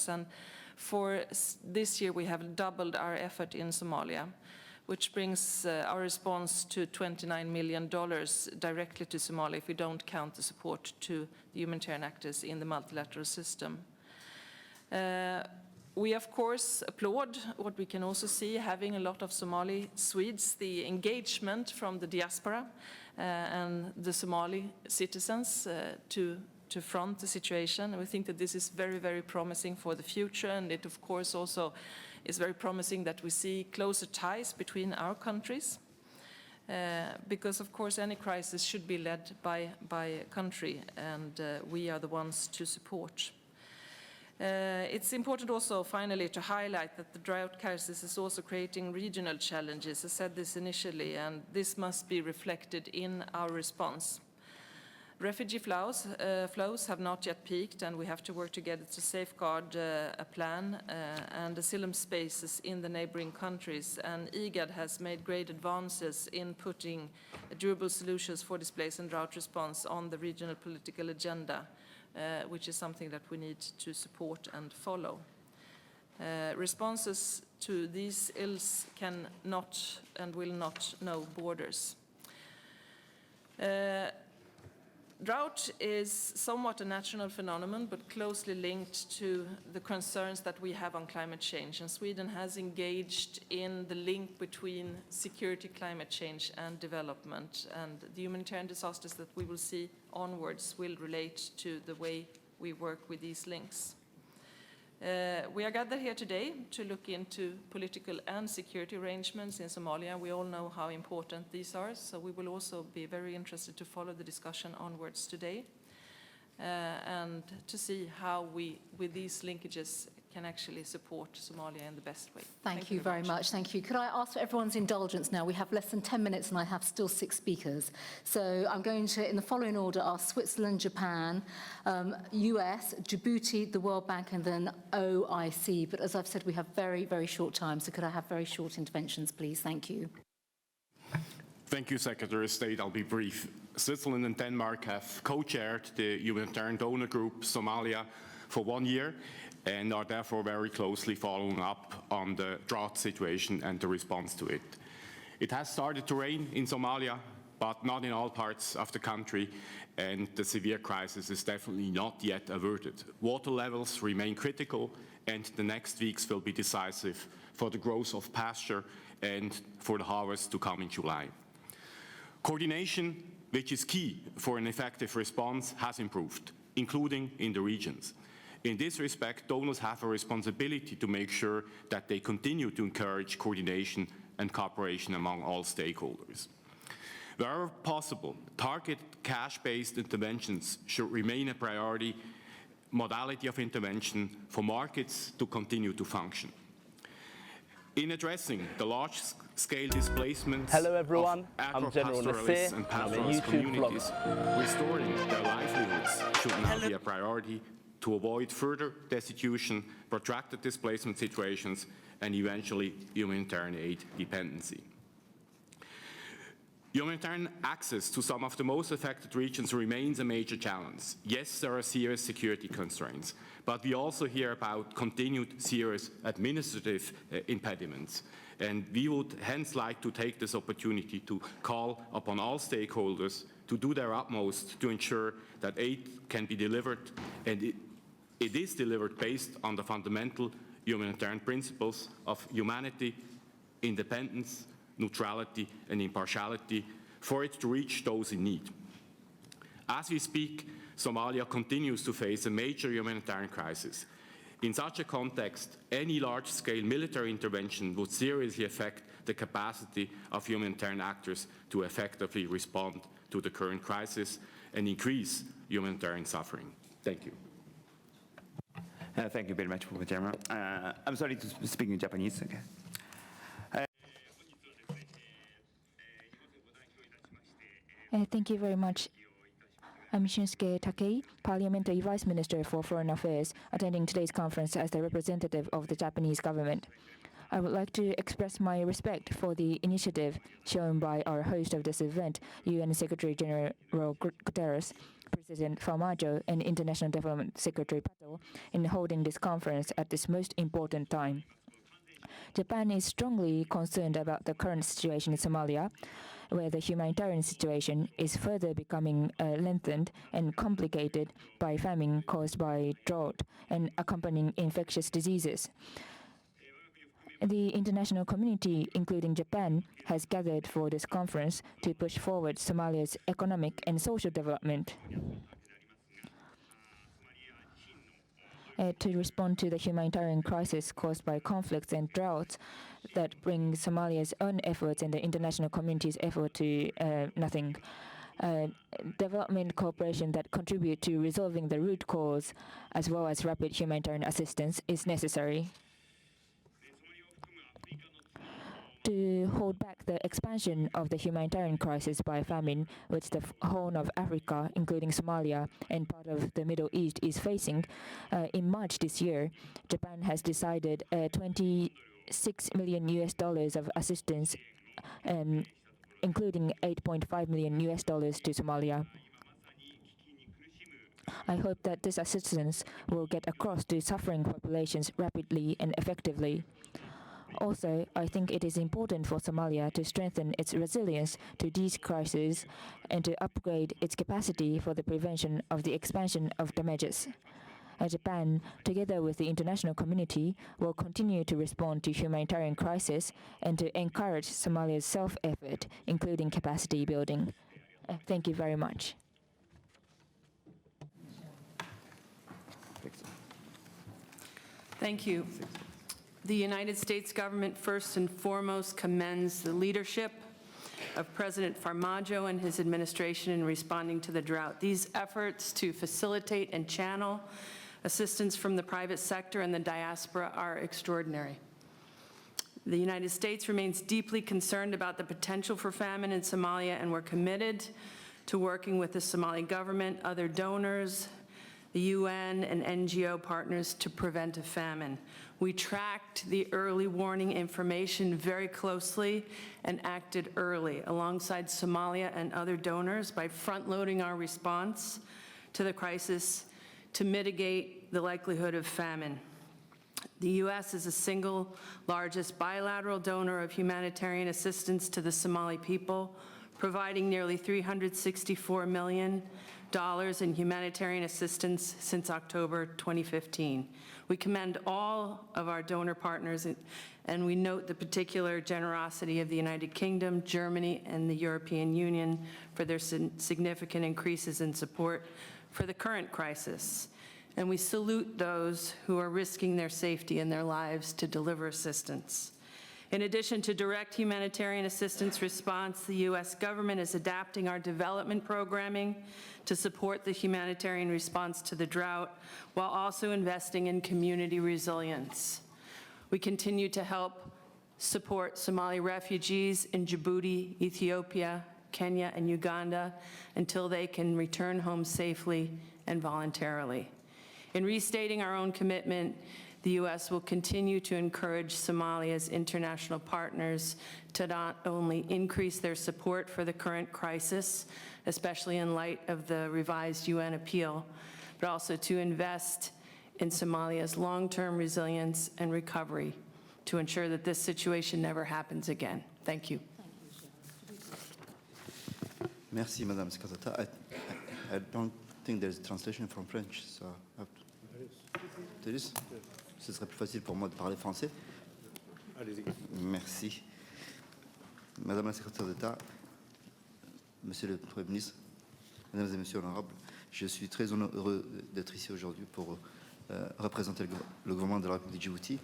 And for this year, we have doubled our effort in Somalia, which brings our response to $29 million directly to Somalia if we don't count the support to the humanitarian actors in the multilateral system. We, of course, applaud what we can also see, having a lot of Somali Swedes, the engagement from the diaspora and the Somali citizens to front the situation. And we think that this is very, very promising for the future, and it, of course, also is very promising that we see closer ties between our countries, because, of course, any crisis should be led by a country, and we are the ones to support. It's important also, finally, to highlight that the drought crisis is also creating regional challenges. I said this initially, and this must be reflected in our response. Refugee flows have not yet peaked, and we have to work together to safeguard a plan and asylum spaces in the neighboring countries. And IGAD has made great advances in putting durable solutions for displaced and drought response on the regional political agenda, which is something that we need to support and follow. Responses to these ills cannot and will not know borders. Drought is somewhat a national phenomenon, but closely linked to the concerns that we have on climate change. And Sweden has engaged in the link between security, climate change, and development. And the humanitarian disasters that we will see onwards will relate to the way we work with these links. We are gathered here today to look into political and security arrangements in Somalia. We all know how important these are, so we will also be very interested to follow the discussion onwards today and to see how we, with these linkages, can actually support Somalia in the best way. Thank you very much. Thank you. Could I ask for everyone's indulgence now? We have less than 10 minutes and I have still 6 speakers. So I'm going to, in the following order, ask Switzerland, Japan, US, Djibouti, the World Bank, and then OIC. But as I've said, we have very, very short time. So could I have very short interventions, please? Thank you. Thank you, Secretary of State. I'll be brief. Switzerland and Denmark have co-chaired the humanitarian donor group Somalia for 1 year and are therefore very closely following up on the drought situation and the response to it. It has started to rain in Somalia, but not in all parts of the country, and the severe crisis is definitely not yet averted. Water levels remain critical, and the next weeks will be decisive for the growth of pasture and for the harvest to come in July. Coordination, which is key for an effective response, has improved, including in the regions. In this respect, donors have a responsibility to make sure that they continue to encourage coordination and cooperation among all stakeholders. Wherever possible, targeted cash-based interventions should remain a priority modality of intervention for markets to continue to function. In addressing the large-scale displacements Hello everyone, of I'm General agro-pastoralists Nasir, and I'm a pastoralist YouTube communities, vlogger. restoring their livelihoods should now be a priority to avoid further destitution, protracted displacement situations, and eventually humanitarian aid dependency. Humanitarian access to some of the most affected regions remains a major challenge. Yes, there are serious security constraints, but we also hear about continued serious administrative impediments. And we would hence like to take this opportunity to call upon all stakeholders to do their utmost to ensure that aid can be delivered, and it is delivered based on the fundamental humanitarian principles of humanity, independence, neutrality, and impartiality for it to reach those in need. As we speak, Somalia continues to face a major humanitarian crisis. In such a context, any large-scale military intervention would seriously affect the capacity of humanitarian actors to effectively respond to the current crisis and increase humanitarian suffering. Thank you. Thank you very much, Chairman. I'm sorry to speak in Japanese. Okay. Thank you very much. I'm Shunsuke Takei, Parliamentary Vice Minister for Foreign Affairs, attending today's conference as the representative of the Japanese government. I would like to express my respect for the initiative shown by our host of this event, UN Secretary General Guterres, President Farmajo, and International Development Secretary Patel, in holding this conference at this most important time. Japan is strongly concerned about the current situation in Somalia, where the humanitarian situation is further becoming lengthened and complicated by famine caused by drought and accompanying infectious diseases. The international community, including Japan, has gathered for this conference to push forward Somalia's economic and social development. To respond to the humanitarian crisis caused by conflicts and droughts that bring Somalia's own efforts and the international community's effort to nothing. Development cooperation that contribute to resolving the root cause, as well as rapid humanitarian assistance, is necessary. To hold back the expansion of the humanitarian crisis by famine, which the Horn of Africa, including Somalia and part of the Middle East, is facing, in March this year, Japan has decided $26 million of assistance, including $8.5 million to Somalia. I hope that this assistance will get across to suffering populations rapidly and effectively. Also, I think it is important for Somalia to strengthen its resilience to these crises and to upgrade its capacity for the prevention of the expansion of damages. Japan, together with the international community, will continue to respond to humanitarian crisis and to encourage Somalia's self-effort, including capacity building. Thank you very much. Thank you. The United States government first and foremost commends the leadership of President Farmajo and his administration in responding to the drought. These efforts to facilitate and channel assistance from the private sector and the diaspora are extraordinary. The United States remains deeply concerned about the potential for famine in Somalia, and we're committed to working with the Somali government, other donors, the UN, and NGO partners to prevent a famine. We tracked the early warning information very closely and acted early alongside Somalia and other donors by front-loading our response to the crisis to mitigate the likelihood of famine. The U.S. is the single largest bilateral donor of humanitarian assistance to the Somali people, providing nearly $364 million in humanitarian assistance since October 2015. We commend all of our donor partners, and we note the particular generosity of the United Kingdom, Germany, and the European Union for their significant increases in support for the current crisis. And we salute those who are risking their safety and their lives to deliver assistance. In addition to direct humanitarian assistance response, the U.S. government is adapting our development programming to support the humanitarian response to the drought, while also investing in community resilience. We continue to help support Somali refugees in Djibouti, Ethiopia, Kenya, and Uganda until they can return home safely and voluntarily. In restating our own commitment, the U.S. will continue to encourage Somalia's international partners to not only increase their support for the current crisis, especially in light of the revised UN appeal, but also to invest in Somalia's long-term resilience and recovery to ensure that this situation never happens again. Thank you. Merci, Madame Secretary. I don't think there's translation from French, so I have to... There is? Ce serait plus facile pour moi de parler français. Allez-y. Merci. Madame la secrétaire d'État, Monsieur le Premier ministre, Mesdames et Messieurs honorables, je suis très heureux d'être ici aujourd'hui pour représenter le gouvernement de la République de Djibouti.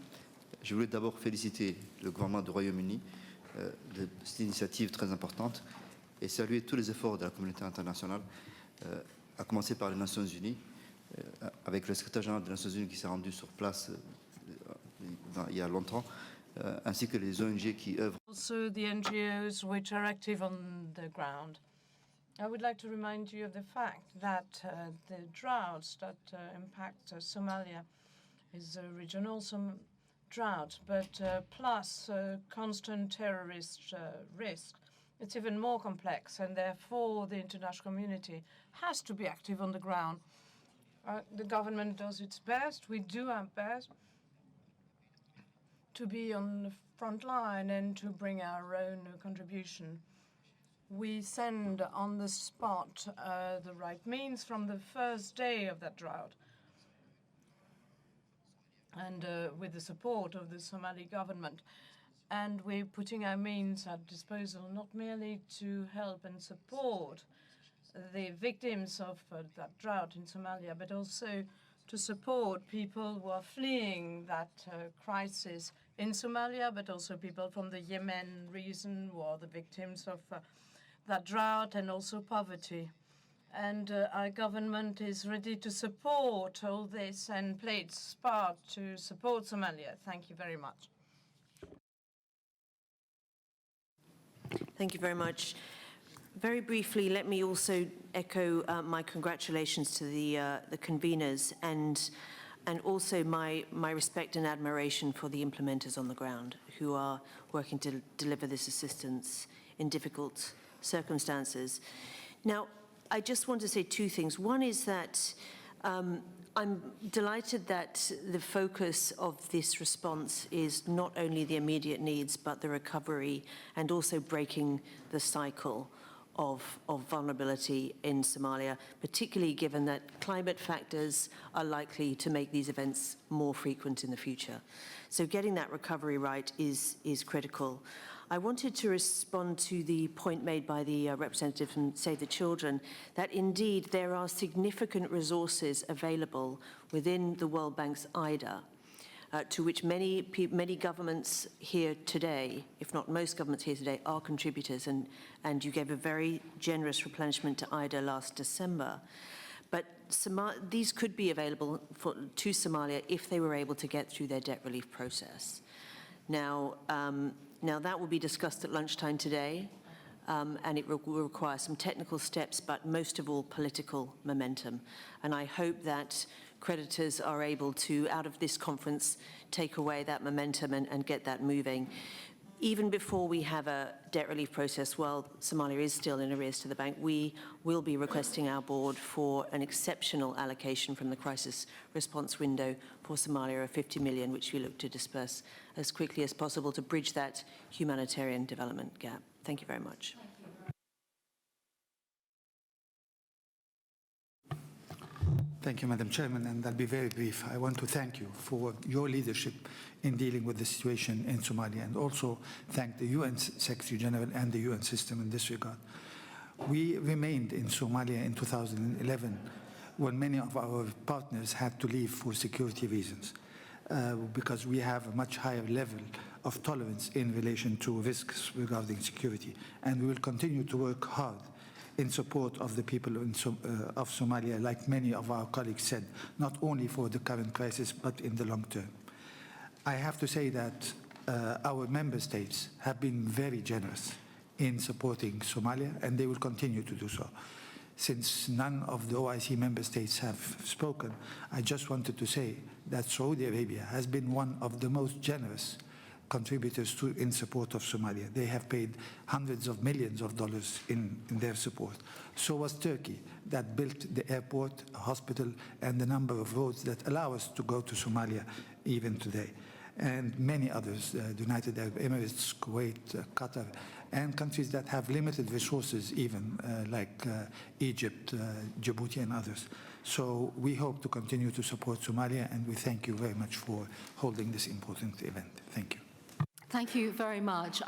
Je voulais d'abord féliciter le gouvernement du Royaume-Uni de cette initiative très importante et saluer tous les efforts de la communauté internationale, à commencer par les Nations Unies, avec le secrétaire général des Nations Unies qui s'est rendu sur place il y a longtemps, ainsi que les ONG qui œuvrent. Also the NGOs which are active on the ground. I would like to remind you of the fact that the droughts that impact Somalia is a regional drought, but plus constant terrorist risk. It's even more complex, and therefore the international community has to be active on the ground. The government does its best, we do our best to be on the front line and to bring our own contribution. We send on the spot the right means from the first day of that drought. And with the support of the Somali government. And we're putting our means at disposal not merely to help and support the victims of that drought in Somalia, but also to support people who are fleeing that crisis in Somalia, but also people from the Yemen region who are the victims of that drought and also poverty. And our government is ready to support all this and play its part to support Somalia. Thank you very much. Thank you very much. Very briefly, let me also echo my congratulations to the conveners and also my respect and admiration for the implementers on the ground who are working to deliver this assistance in difficult circumstances. Now, I just want to say two things. One is that I'm delighted that the focus of this response is not only the immediate needs, but the recovery and also breaking the cycle of vulnerability in Somalia, particularly given that climate factors are likely to make these events more frequent in the future. So getting that recovery right is critical. I wanted to respond to the point made by the representative from Save the Children that indeed there are significant resources available within the World Bank's IDA to which many governments here today, if not most governments here today, are contributors, and you gave a very generous replenishment to IDA last December. But these could be available to Somalia if they were able to get through their debt relief process. Now that will be discussed at lunchtime today, and it will require some technical steps, but most of all, political momentum. And I hope that creditors are able to, out of this conference, take away that momentum and get that moving. Even before we have a debt relief process, while Somalia is still in arrears to the bank, we will be requesting our board for an exceptional allocation from the crisis response window for Somalia of 50 million, which we look to disperse as quickly as possible to bridge that humanitarian development gap. Thank you very much. Thank you, Madam Chairman, and I'll be very brief. I want to thank you for your leadership in dealing with the situation in Somalia, and also thank the UN Secretary General and the UN system in this regard. We remained in Somalia in 2011 when many of our partners had to leave for security reasons, because we have a much higher level of tolerance in relation to risks regarding security, and we will continue to work hard in support of the people of Somalia, like many of our colleagues said, not only for the current crisis, but in the long term. I have to say that our member states have been very generous in supporting Somalia, and they will continue to do so. Since none of the OIC member states have spoken, I just wanted to say that Saudi Arabia has been one of the most generous contributors in support of Somalia. They have paid hundreds of millions of dollars in their support. So was Turkey, that built the airport, a hospital, and a number of roads that allow us to go to Somalia even today. And many others, the United Arab Emirates, Kuwait, Qatar, and countries that have limited resources even, like Egypt, Djibouti, and others. So we hope to continue to support Somalia, and we thank you very much for holding this important event. Thank you. Thank you very much.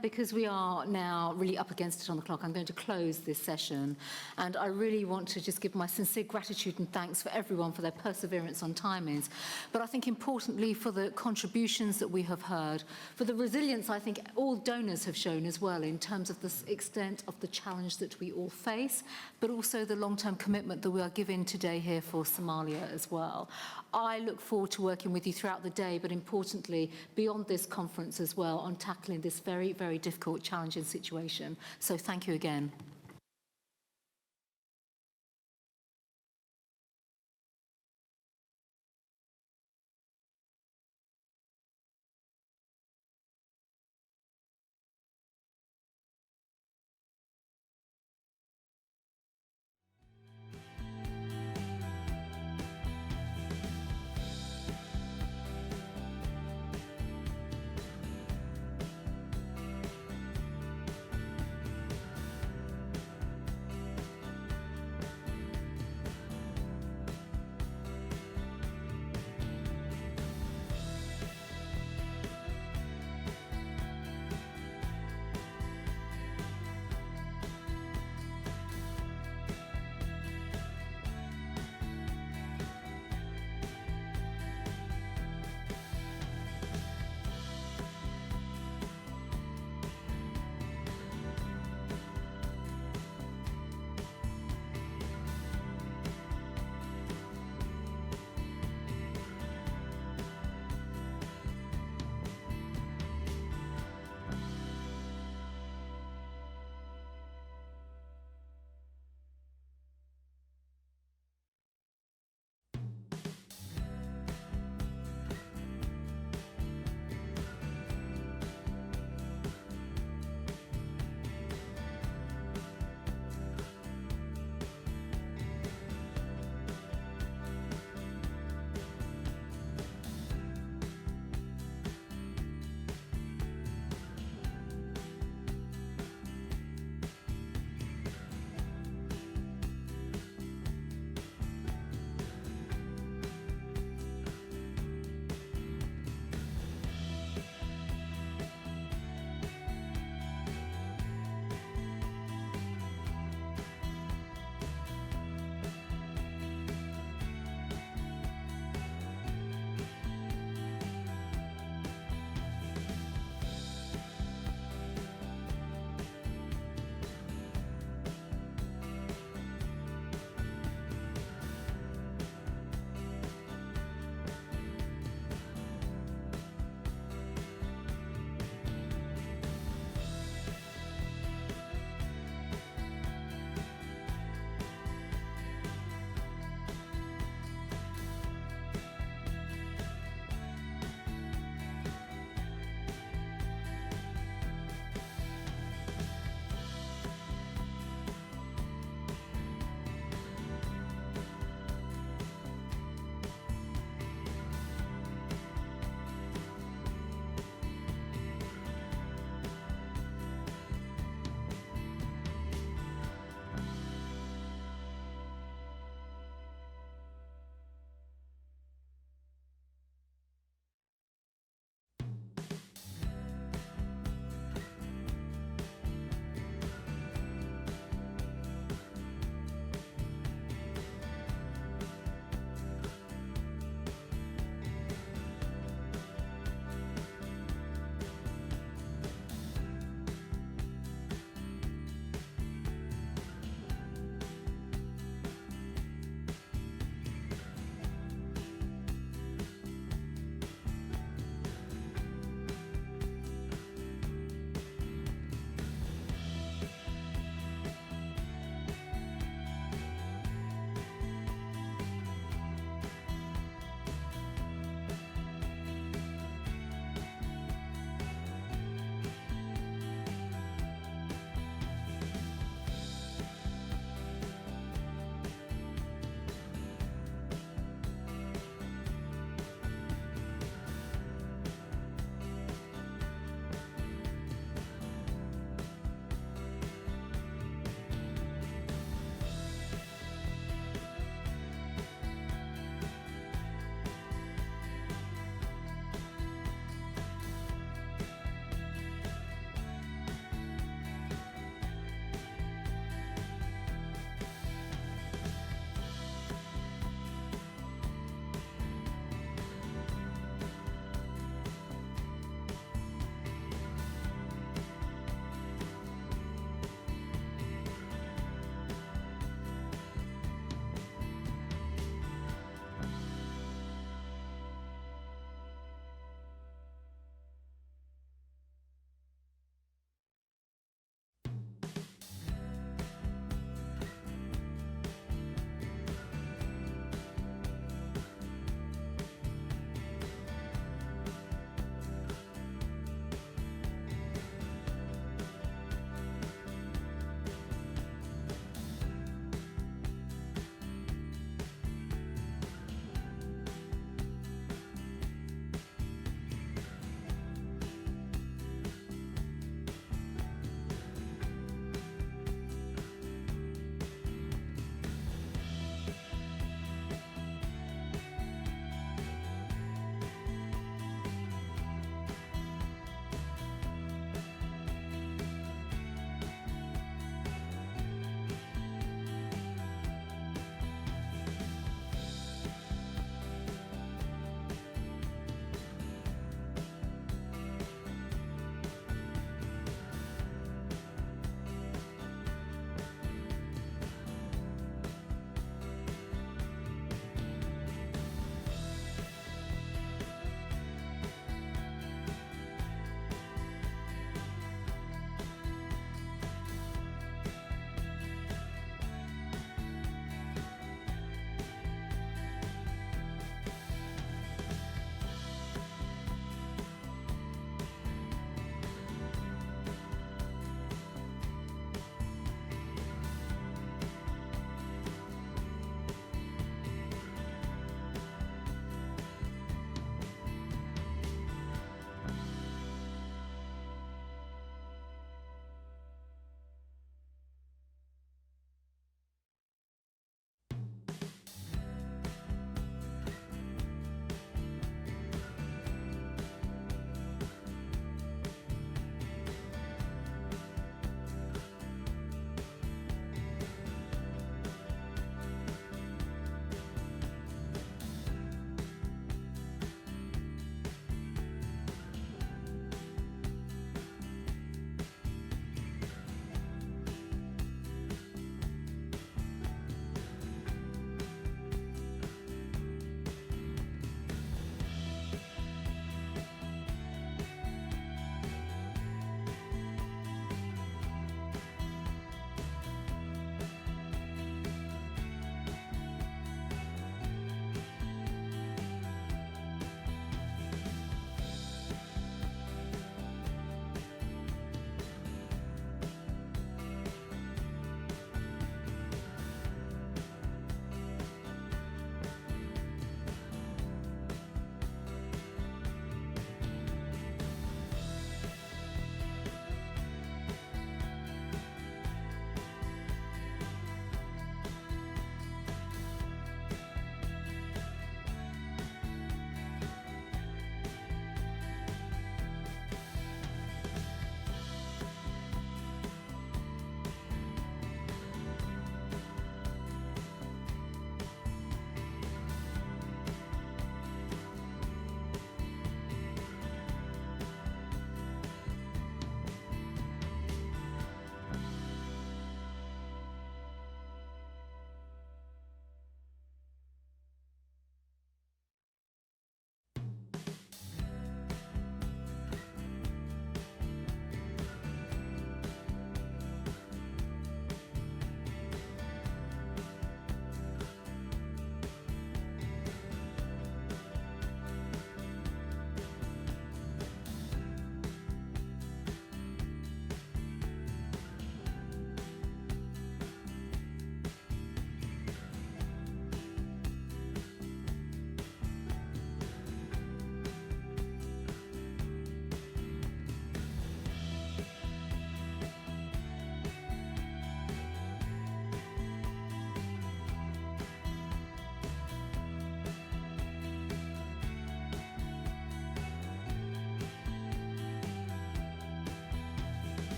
Because we are now really up against it on the clock, I'm going to close this session. And I really want to just give my sincere gratitude and thanks for everyone for their perseverance on timings. But I think importantly for the contributions that we have heard, for the resilience I think all donors have shown as well in terms of the extent of the challenge that we all face, but also the long-term commitment that we are giving today here for Somalia as well. I look forward to working with you throughout the day, but importantly, beyond this conference as well, on tackling this very, very difficult, challenging situation. So thank you again.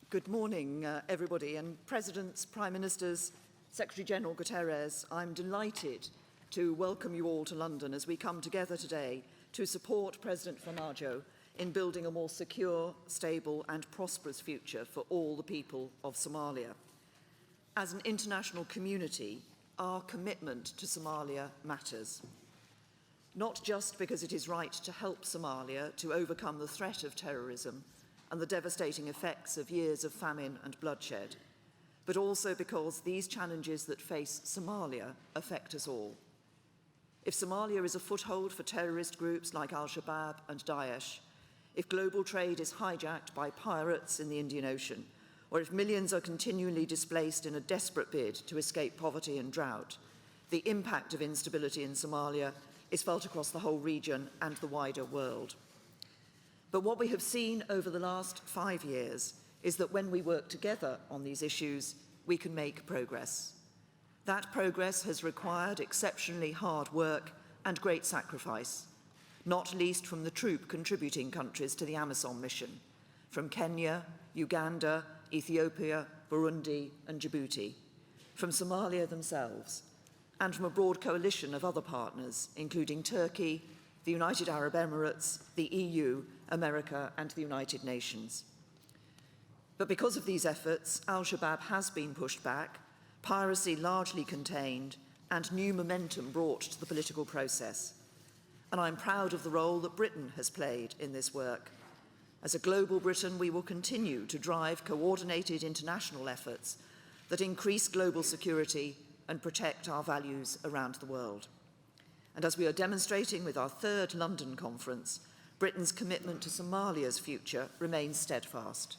Good morning, everybody, and Presidents, Prime Ministers, Secretary-General Guterres, I'm delighted to welcome you all to London as we come together today to support President Farmajo in building a more secure, stable and prosperous future for all the people of Somalia. As an international community, our commitment to Somalia matters. Not just because it is right to help Somalia to overcome the threat of terrorism and the devastating effects of years of famine and bloodshed, but also because these challenges that face Somalia affect us all. If Somalia is a foothold for terrorist groups like Al-Shabaab and Daesh, if global trade is hijacked by pirates in the Indian Ocean, or if millions are continually displaced in a desperate bid to escape poverty and drought, the impact of instability in Somalia is felt across the whole region and the wider world. But what we have seen over the last 5 years is that when we work together on these issues, we can make progress. That progress has required exceptionally hard work and great sacrifice, not least from the troop contributing countries to the AMISOM mission, from Kenya, Uganda, Ethiopia, Burundi and Djibouti, from Somalia themselves, and from a broad coalition of other partners, including Turkey, the United Arab Emirates, the EU, America and the United Nations. But because of these efforts, Al-Shabaab has been pushed back, piracy largely contained, and new momentum brought to the political process. And I'm proud of the role that Britain has played in this work. As a global Britain, we will continue to drive coordinated international efforts that increase global security and protect our values around the world. And as we are demonstrating with our 3rd London conference, Britain's commitment to Somalia's future remains steadfast.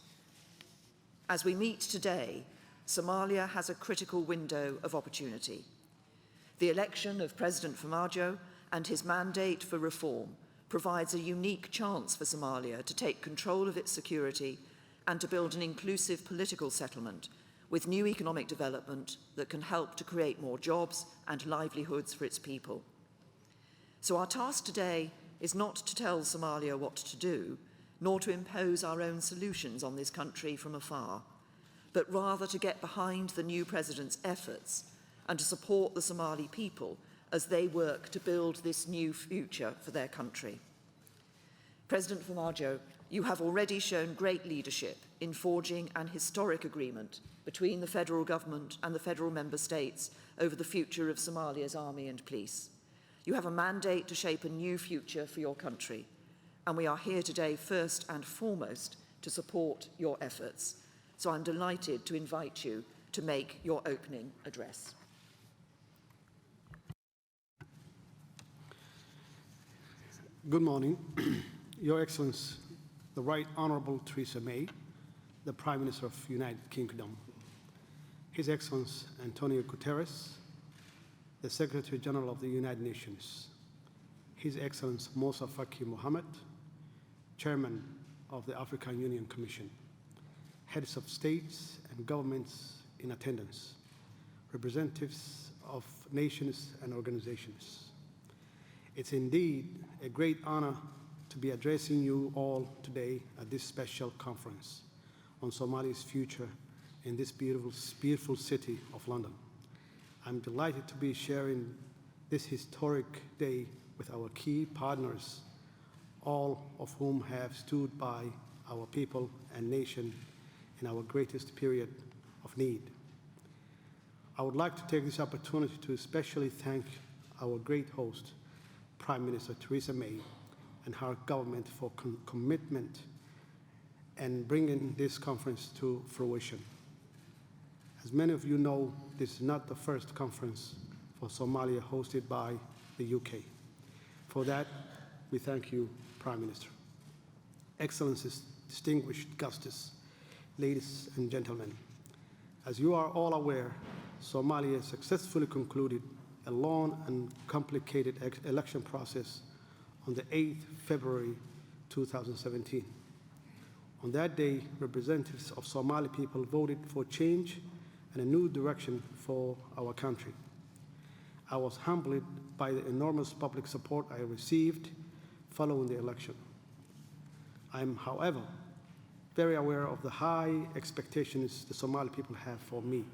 As we meet today, Somalia has a critical window of opportunity. The election of President Farmajo and his mandate for reform provides a unique chance for Somalia to take control of its security and to build an inclusive political settlement with new economic development that can help to create more jobs and livelihoods for its people. So our task today is not to tell Somalia what to do, nor to impose our own solutions on this country from afar, but rather to get behind the new president's efforts and to support the Somali people as they work to build this new future for their country. President Farmajo, you have already shown great leadership in forging an historic agreement between the federal government and the federal member states over the future of Somalia's army and police. You have a mandate to shape a new future for your country, and we are here today first and foremost to support your efforts. So I'm delighted to invite you to make your opening address. Good morning, Your Excellency, the Right Honourable Theresa May, the Prime Minister of the United Kingdom, His Excellency Antonio Guterres, the Secretary General of the United Nations, His Excellency Moussa Faki Mohammed, Chairman of the African Union Commission, heads of states and governments in attendance, representatives of nations and organizations. It's indeed a great honor to be addressing you all today at this special conference on Somalia's future in this beautiful city of London. I'm delighted to be sharing this historic day with our key partners, all of whom have stood by our people and nation in our greatest period of need. I would like to take this opportunity to especially thank our great host, Prime Minister Theresa May, and her government for commitment and bringing this conference to fruition. As many of you know, this is not the first conference for Somalia hosted by the UK. For that, we thank you, Prime Minister. Excellencies, distinguished guests, ladies and gentlemen, as you are all aware, Somalia successfully concluded a long and complicated election process on the 8th February 2017. On that day, representatives of Somali people voted for change and a new direction for our country. I was humbled by the enormous public support I received following the election. I am, however, very aware of the high expectations the Somali people have for me,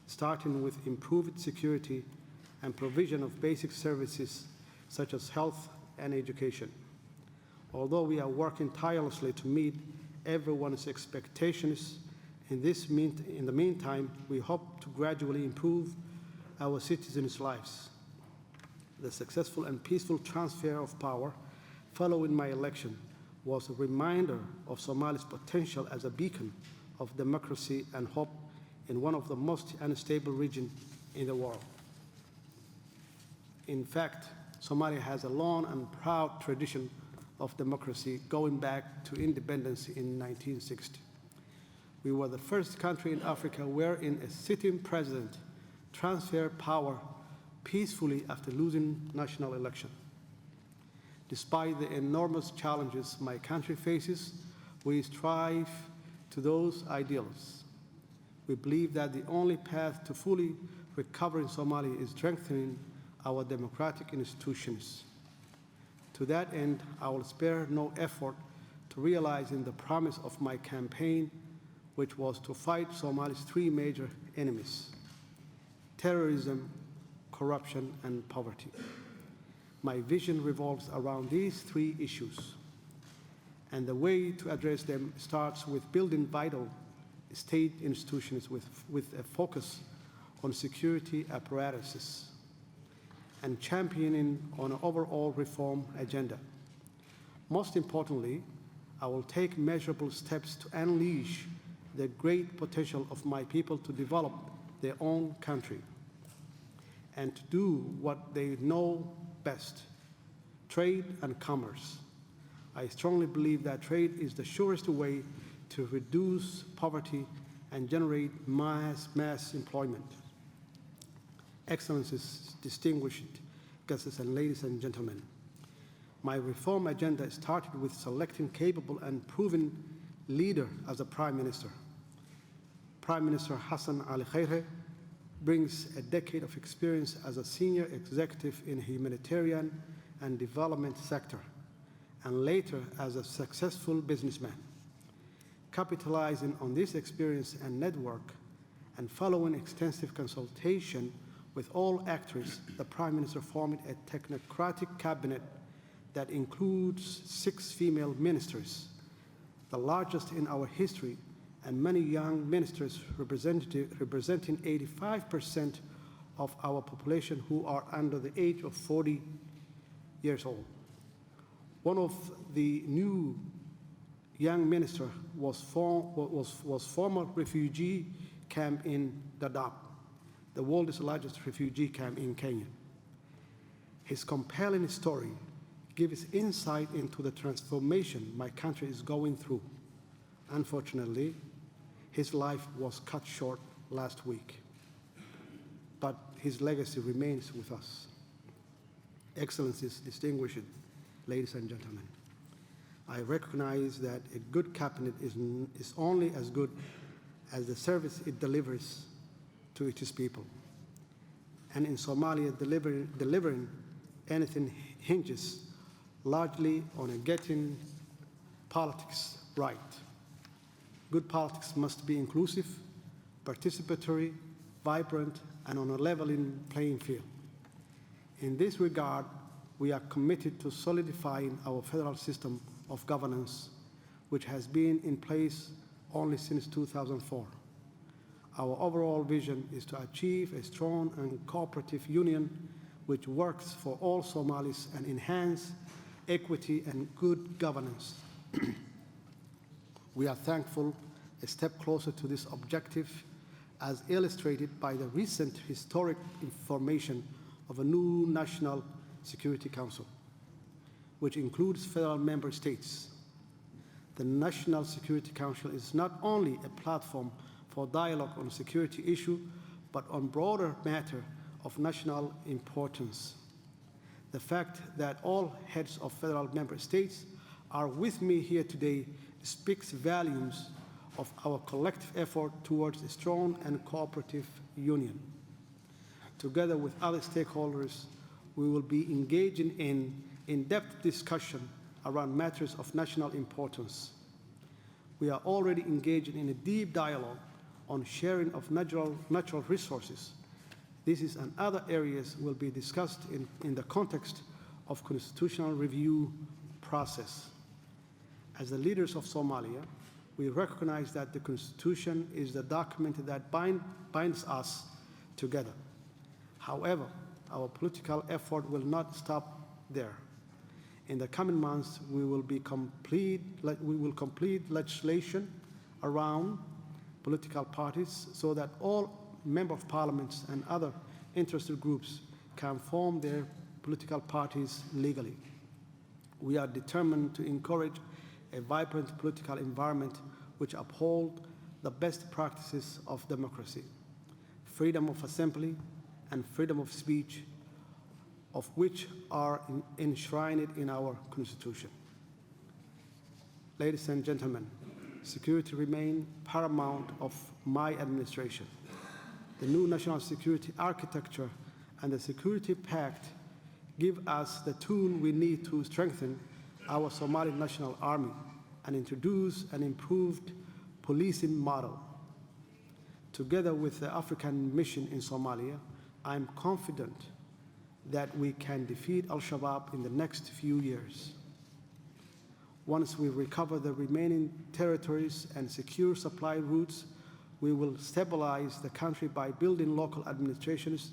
starting with improved security and provision of basic services such as health and education. Although we are working tirelessly to meet everyone's expectations, in the meantime, we hope to gradually improve our citizens' lives. The successful and peaceful transfer of power following my election was a reminder of Somalia's potential as a beacon of democracy and hope in one of the most unstable regions in the world. In fact, Somalia has a long and proud tradition of democracy going back to independence in 1960. We were the first country in Africa wherein a sitting president transferred power peacefully after losing national election. Despite the enormous challenges my country faces, we strive to those ideals. We believe that the only path to fully recovering Somalia is strengthening our democratic institutions. To that end, I will spare no effort to realizing the promise of my campaign, which was to fight Somalia's three major enemies: terrorism, corruption, and poverty. My vision revolves around these three issues, and the way to address them starts with building vital state institutions with a focus on security apparatuses and championing on an overall reform agenda. Most importantly, I will take measurable steps to unleash the great potential of my people to develop their own country and to do what they know best: trade and commerce. I strongly believe that trade is the surest way to reduce poverty and generate mass employment. Excellencies, distinguished guests, and ladies and gentlemen, my reform agenda started with selecting capable and proven leader as a Prime Minister. Prime Minister Hassan Ali Khaire brings a decade of experience as a senior executive in humanitarian and development sector, and later as a successful businessman. Capitalizing on this experience and network, and following extensive consultation with all actors, the Prime Minister formed a technocratic cabinet that includes 6 female ministers, the largest in our history, and many young ministers representing 85% of our population who are under the age of 40 years old. One of the new young ministers was former refugee camp in Dadaab, the world's largest refugee camp in Kenya. His compelling story gives insight into the transformation my country is going through. Unfortunately, his life was cut short last week, but his legacy remains with us. Excellencies, distinguished ladies and gentlemen, I recognize that a good cabinet is only as good as the service it delivers to its people. And in Somalia, delivering anything hinges largely on getting politics right. Good politics must be inclusive, participatory, vibrant, and on a leveling playing field. In this regard, we are committed to solidifying our federal system of governance, which has been in place only since 2004. Our overall vision is to achieve a strong and cooperative union which works for all Somalis and enhance equity and good governance. We are thankful a step closer to this objective, as illustrated by the recent historic formation of a new National Security Council, which includes federal member states. The National Security Council is not only a platform for dialogue on security issues, but on broader matter of national importance. The fact that all heads of federal member states are with me here today speaks volumes of our collective effort towards a strong and cooperative union. Together with other stakeholders, we will be engaging in in-depth discussion around matters of national importance. We are already engaged in a deep dialogue on sharing of natural resources. This is and other areas will be discussed in the context of constitutional review process. As the leaders of Somalia, we recognize that the Constitution is the document that binds us together. However, our political effort will not stop there. In the coming months, we will complete legislation around political parties so that all Member of Parliaments and other interested groups can form their political parties legally. We are determined to encourage a vibrant political environment which uphold the best practices of democracy, freedom of assembly, and freedom of speech, of which are enshrined in our Constitution. Ladies and gentlemen, security remains paramount of my administration. The new national security architecture and the Security Pact give us the tool we need to strengthen our Somali National Army and introduce an improved policing model. Together with the African mission in Somalia, I am confident that we can defeat Al-Shabaab in the next few years. Once we recover the remaining territories and secure supply routes, we will stabilize the country by building local administrations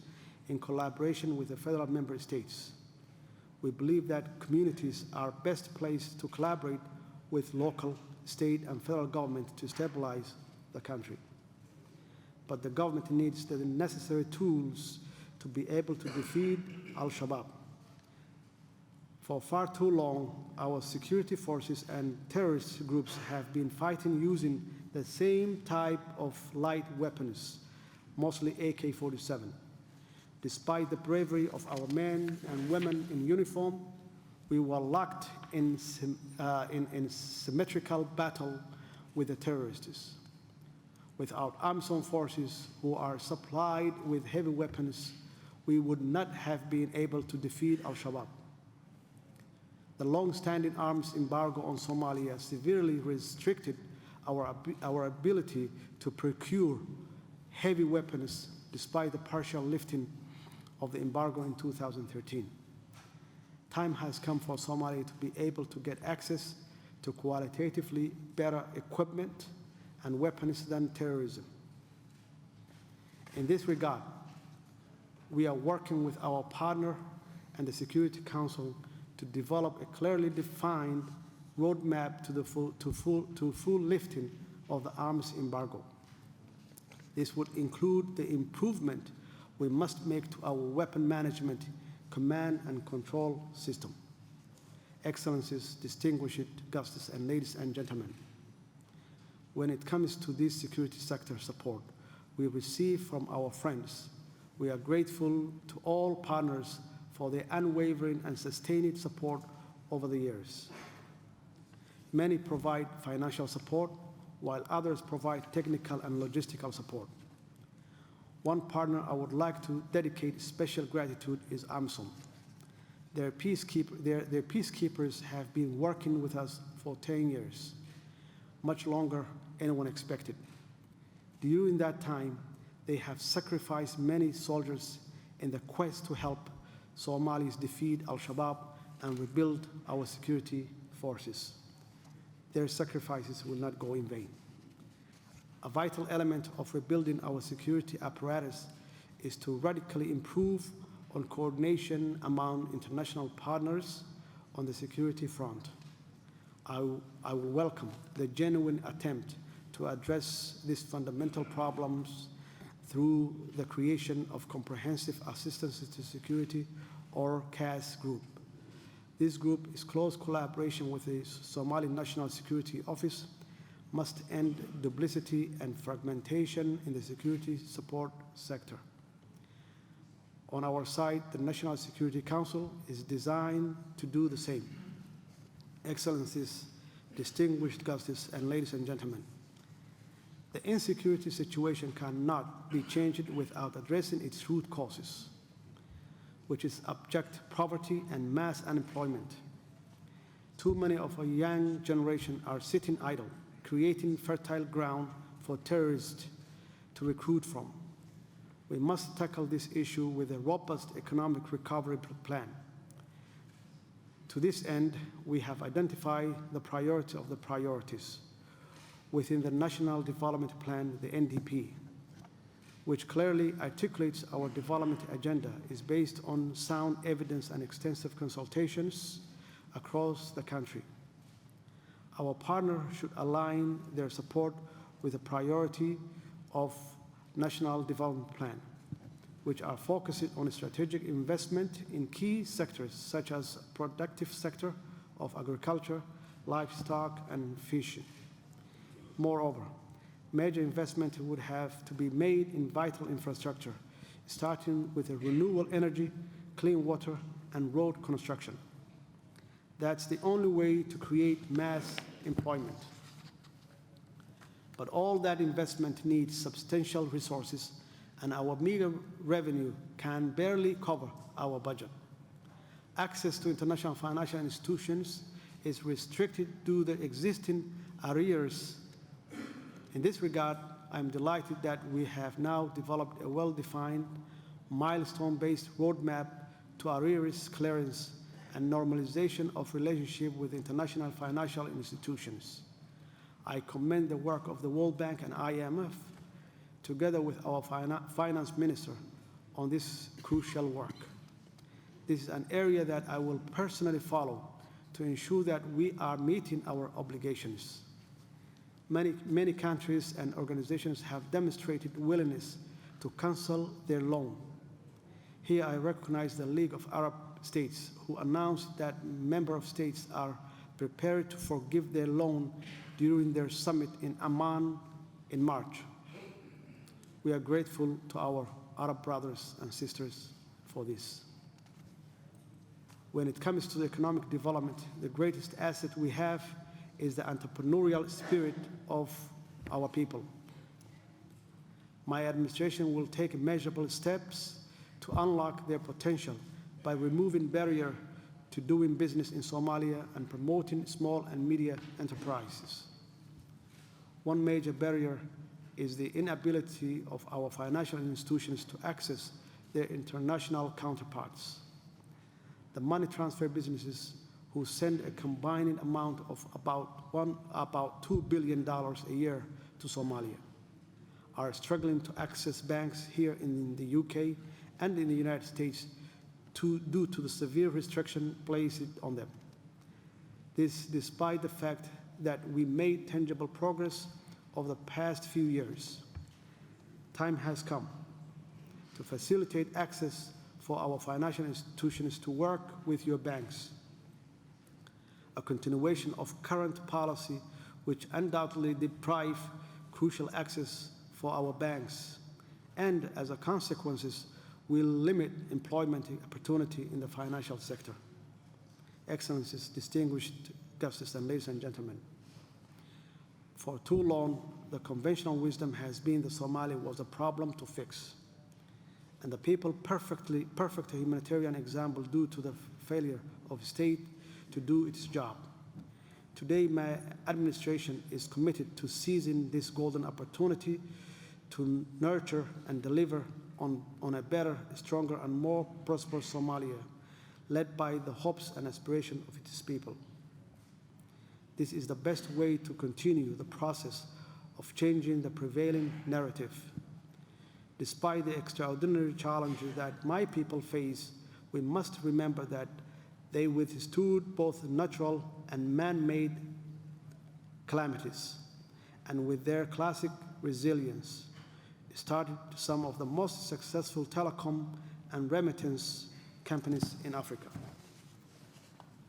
in collaboration with the federal member states. We believe that communities are best placed to collaborate with local, state, and federal government to stabilize the country. But the government needs the necessary tools to be able to defeat Al-Shabaab. For far too long, our security forces and terrorist groups have been fighting using the same type of light weapons, mostly AK-47. Despite the bravery of our men and women in uniform, we were locked in symmetrical battle with the terrorists. Without AMSOM forces who are supplied with heavy weapons, we would not have been able to defeat Al-Shabaab. The long-standing arms embargo on Somalia severely restricted our ability to procure heavy weapons despite the partial lifting of the embargo in 2013. Time has come for Somalia to be able to get access to qualitatively better equipment and weapons than terrorism. In this regard, we are working with our partner and the Security Council to develop a clearly defined roadmap to full lifting of the arms embargo. This would include the improvement we must make to our weapon management, command and control system. Excellencies, distinguished guests, and ladies and gentlemen, when it comes to this security sector support we receive from our friends, we are grateful to all partners for their unwavering and sustained support over the years. Many provide financial support, while others provide technical and logistical support. One partner I would like to dedicate special gratitude is AMSOM. Their peacekeepers have been working with us for 10 years, much longer anyone expected. During that time, they have sacrificed many soldiers in the quest to help Somalis defeat Al-Shabaab and rebuild our security forces. Their sacrifices will not go in vain. A vital element of rebuilding our security apparatus is to radically improve on coordination among international partners on the security front. I will welcome the genuine attempt to address these fundamental problems through the creation of Comprehensive Assistance to Security, or CAS group. This group, is close collaboration with the Somali National Security Office, must end duplicity and fragmentation in the security support sector. On our side, the National Security Council is designed to do the same. Excellencies, distinguished guests, and ladies and gentlemen, the insecurity situation cannot be changed without addressing its root causes, which is abject poverty and mass unemployment. Too many of our young generation are sitting idle, creating fertile ground for terrorists to recruit from. We must tackle this issue with a robust economic recovery plan. To this end, we have identified the priority of the priorities within the National Development Plan, the NDP, which clearly articulates our development agenda, is based on sound evidence and extensive consultations across the country. Our partner should align their support with the priority of National Development Plan, which are focused on strategic investment in key sectors such as productive sector of agriculture, livestock, and fishing. Moreover, major investment would have to be made in vital infrastructure, starting with renewable energy, clean water, and road construction. That's the only way to create mass employment. But all that investment needs substantial resources, and our meager revenue can barely cover our budget. Access to international financial institutions is restricted due to the existing arrears. In this regard, I'm delighted that we have now developed a well-defined, milestone-based roadmap to arrears clearance and normalization of relationship with international financial institutions. I commend the work of the World Bank and IMF, together with our finance minister, on this crucial work. This is an area that I will personally follow to ensure that we are meeting our obligations. Many countries and organizations have demonstrated willingness to cancel their loan. Here I recognize the League of Arab States, who announced that member states are prepared to forgive their loan during their summit in Amman in March. We are grateful to our Arab brothers and sisters for this. When it comes to the economic development, the greatest asset we have is the entrepreneurial spirit of our people. My administration will take measurable steps to unlock their potential by removing barriers to doing business in Somalia and promoting small and medium enterprises. One major barrier is the inability of our financial institutions to access their international counterparts. The money transfer businesses, who send a combined amount of about $2 billion a year to Somalia, are struggling to access banks here in the UK and in the United States due to the severe restriction placed on them. This despite the fact that we made tangible progress over the past few years. Time has come to facilitate access for our financial institutions to work with your banks. A continuation of current policy which undoubtedly deprive crucial access for our banks, and as a consequence will limit employment opportunity in the financial sector. Excellencies, distinguished guests, and ladies and gentlemen, for too long, the conventional wisdom has been that Somalia was a problem to fix, and the people perfect humanitarian example due to the failure of state to do its job. Today, my administration is committed to seizing this golden opportunity to nurture and deliver on a better, stronger, and more prosperous Somalia, led by the hopes and aspirations of its people. This is the best way to continue the process of changing the prevailing narrative. Despite the extraordinary challenges that my people face, we must remember that they withstood both natural and man-made calamities, and with their classic resilience, started some of the most successful telecom and remittance companies in Africa.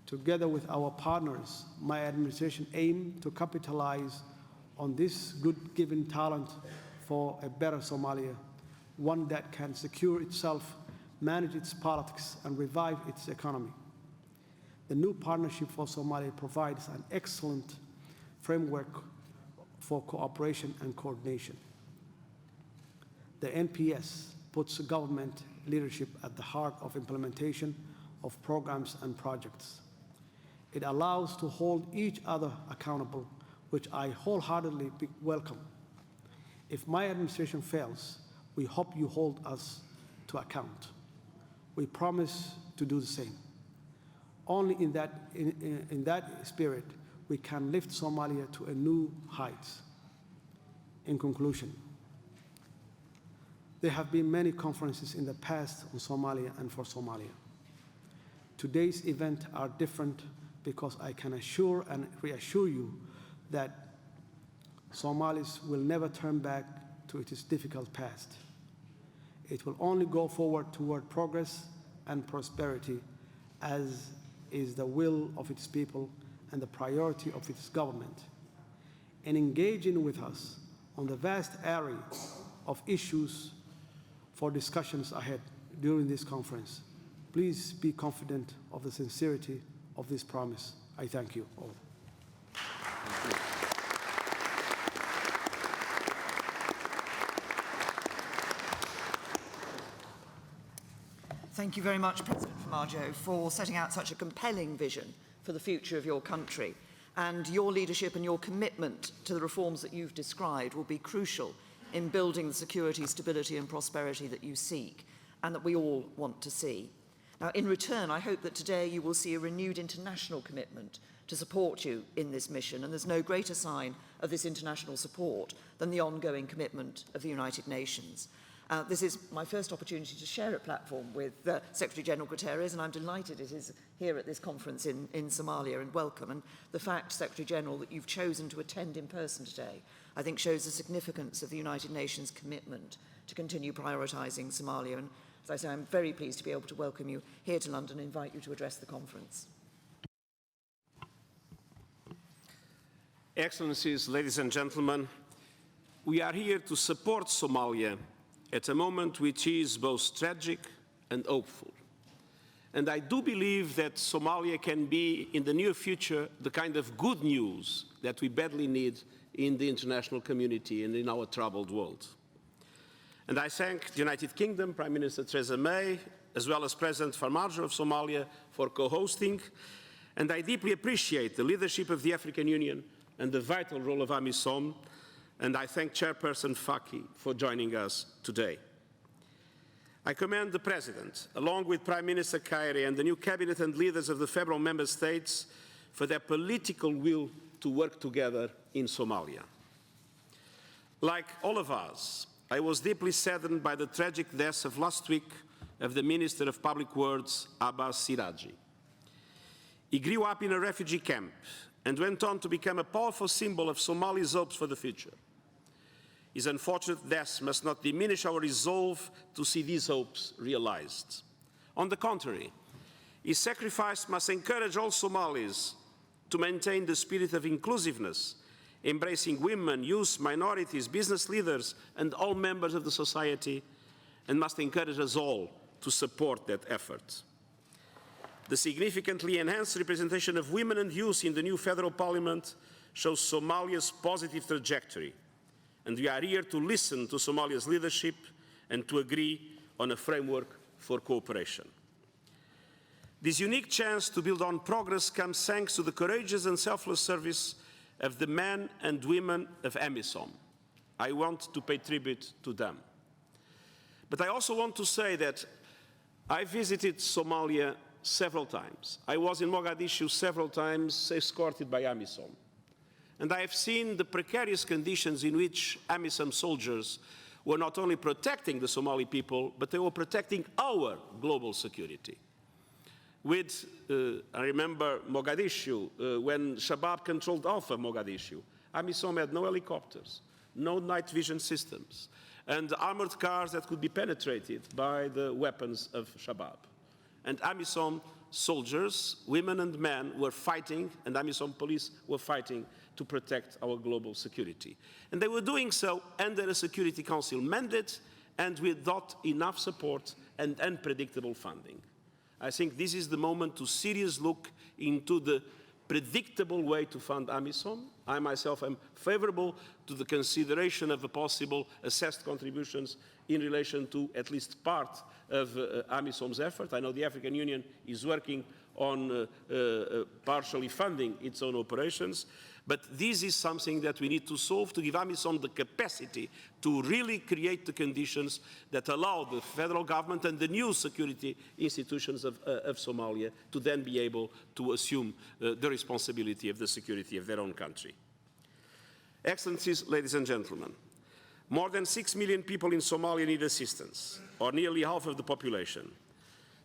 Together with our partners, my administration aims to capitalize on this good-given talent for a better Somalia, one that can secure itself, manage its politics, and revive its economy. The new Partnership for Somalia provides an excellent framework for cooperation and coordination. The NPS puts government leadership at the heart of implementation of programs and projects. It allows to hold each other accountable which I wholeheartedly welcome. If my administration fails, we hope you hold us to account. We promise to do the same. Only in that spirit, we can lift Somalia to a new heights. In conclusion, there have been many conferences in the past on Somalia and for Somalia. Today's event are different because I can assure and reassure you that Somalis will never turn back to its difficult past. It will only go forward toward progress and prosperity, as is the will of its people and the priority of its government. In engaging with us on the vast array of issues for discussions ahead during this conference, please be confident of the sincerity of this promise. I thank you all. Thank you. Thank you very much, President Farmajo, for setting out such a compelling vision for the future of your country. And your leadership and your commitment to the reforms that you've described will be crucial in building the security, stability and prosperity that you seek and that we all want to see. Now, in return, I hope that today you will see a renewed international commitment to support you in this mission, and there's no greater sign of this international support than the ongoing commitment of the United Nations. This is my first opportunity to share a platform with Secretary-General Guterres, and I'm delighted it is here at this conference in Somalia, and welcome. And the fact, Secretary-General, that you've chosen to attend in person today, I think shows the significance of the United Nations' commitment to continue prioritising Somalia. And as I say, I'm very pleased to be able to welcome you here to London and invite you to address the conference. Excellencies, ladies and gentlemen, we are here to support Somalia at a moment which is both tragic and hopeful. And I do believe that Somalia can be, in the near future, the kind of good news that we badly need in the international community and in our troubled world. And I thank the United Kingdom, Prime Minister Theresa May, as well as President Farmajo of Somalia for co-hosting. And I deeply appreciate the leadership of the African Union and the vital role of AMISOM. And I thank Chairperson Faki for joining us today. I commend the President, along with Prime Minister Kairi and the new Cabinet and leaders of the federal member states, for their political will to work together in Somalia. Like all of us, I was deeply saddened by the tragic death of last week of the Minister of Public Works, Abbas Siraji. He grew up in a refugee camp and went on to become a powerful symbol of Somali's hopes for the future. His unfortunate death must not diminish our resolve to see these hopes realized. On the contrary, his sacrifice must encourage all Somalis to maintain the spirit of inclusiveness, embracing women, youth, minorities, business leaders, and all members of the society, and must encourage us all to support that effort. The significantly enhanced representation of women and youth in the new federal parliament shows Somalia's positive trajectory, and we are here to listen to Somalia's leadership and to agree on a framework for cooperation. This unique chance to build on progress comes thanks to the courageous and selfless service of the men and women of AMISOM. I want to pay tribute to them. But I also want to say that I visited Somalia several times. I was in Mogadishu several times, escorted by AMISOM. And I have seen the precarious conditions in which AMISOM soldiers were not only protecting the Somali people, but they were protecting our global security. I remember Mogadishu, when Shabab controlled half of Mogadishu. AMISOM had no helicopters, no night vision systems, and armored cars that could be penetrated by the weapons of Shabab. And AMISOM soldiers, women and men, were fighting, and AMISOM police were fighting to protect our global security. And they were doing so under a Security Council mandate and without enough support and unpredictable funding. I think this is the moment to seriously look into the predictable way to fund AMISOM. I myself am favorable to the consideration of the possible assessed contributions in relation to at least part of AMISOM's effort. I know the African Union is working on partially funding its own operations. But this is something that we need to solve to give AMISOM the capacity to really create the conditions that allow the federal government and the new security institutions of Somalia to then be able to assume the responsibility of the security of their own country. Excellencies, ladies and gentlemen, more than 6 million people in Somalia need assistance, or nearly half of the population.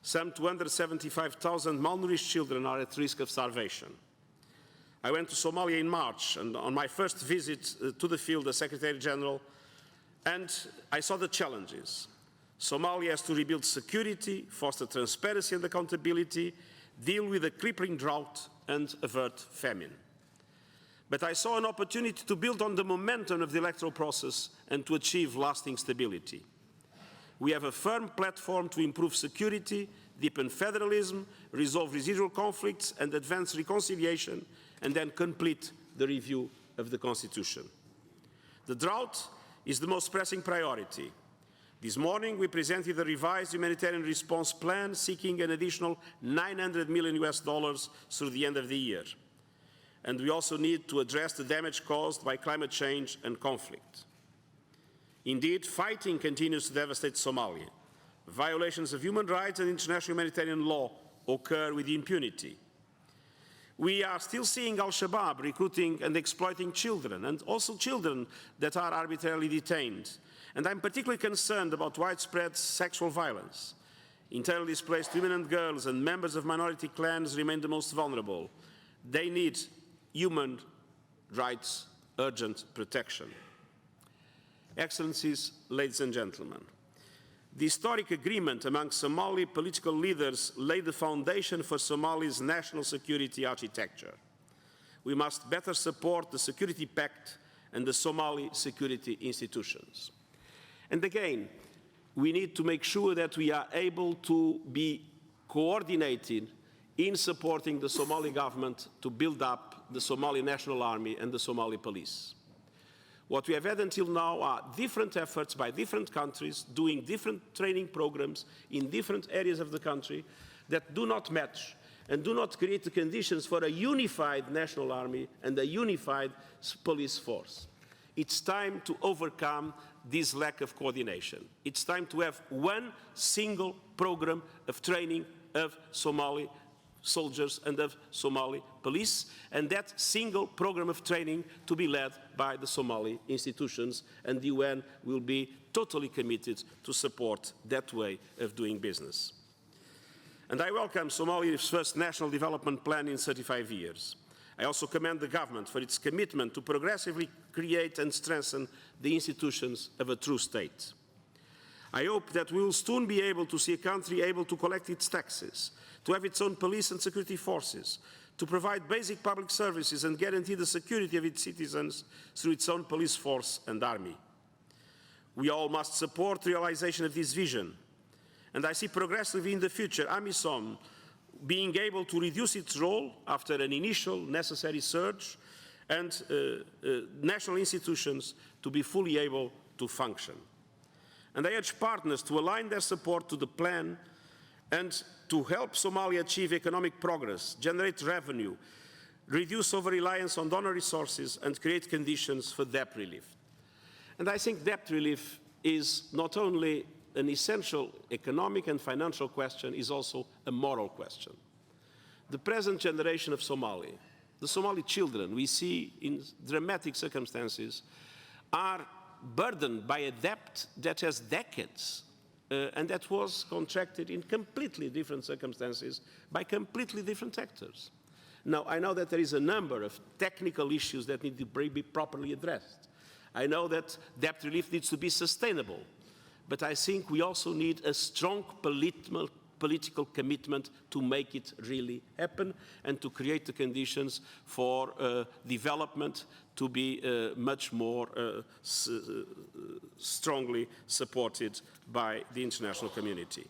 Some 275,000 malnourished children are at risk of starvation. I went to Somalia in March, and on my first visit to the field as Secretary General, and I saw the challenges. Somalia has to rebuild security, foster transparency and accountability, deal with a crippling drought, and avert famine. But I saw an opportunity to build on the momentum of the electoral process and to achieve lasting stability. We have a firm platform to improve security, deepen federalism, resolve residual conflicts, and advance reconciliation, and then complete the review of the Constitution. The drought is the most pressing priority. This morning, we presented a revised humanitarian response plan seeking an additional $900 million through the end of the year. And we also need to address the damage caused by climate change and conflict. Indeed, fighting continues to devastate Somalia. Violations of human rights and international humanitarian law occur with impunity. We are still seeing Al-Shabaab recruiting and exploiting children, and also children that are arbitrarily detained. And I'm particularly concerned about widespread sexual violence. Internally displaced women and girls and members of minority clans remain the most vulnerable. They need human rights urgent protection. Excellencies, ladies and gentlemen, the historic agreement among Somali political leaders laid the foundation for Somalia's national security architecture. We must better support the Security Pact and the Somali security institutions. And again, we need to make sure that we are able to be coordinated in supporting the Somali government to build up the Somali National Army and the Somali police. What we have had until now are different efforts by different countries doing different training programs in different areas of the country that do not match and do not create the conditions for a unified national army and a unified police force. It's time to overcome this lack of coordination. It's time to have one single program of training of Somali soldiers and of Somali police, and that single program of training to be led by the Somali institutions, and the UN will be totally committed to support that way of doing business. And I welcome Somalia's first national development plan in 35 years. I also commend the government for its commitment to progressively create and strengthen the institutions of a true state. I hope that we will soon be able to see a country able to collect its taxes, to have its own police and security forces, to provide basic public services and guarantee the security of its citizens through its own police force and army. We all must support the realization of this vision, and I see progressively in the future AMISOM being able to reduce its role after an initial necessary surge, and national institutions to be fully able to function. And I urge partners to align their support to the plan and to help Somalia achieve economic progress, generate revenue, reduce over-reliance on donor resources, and create conditions for debt relief. And I think debt relief is not only an essential economic and financial question, is also a moral question. The present generation of Somali, the Somali children we see in dramatic circumstances, are burdened by a debt that has decades and that was contracted in completely different circumstances by completely different actors. Now, I know that there is a number of technical issues that need to be properly addressed. I know that debt relief needs to be sustainable, but I think we also need a strong political commitment to make it really happen and to create the conditions for development to be much more strongly supported by the international community.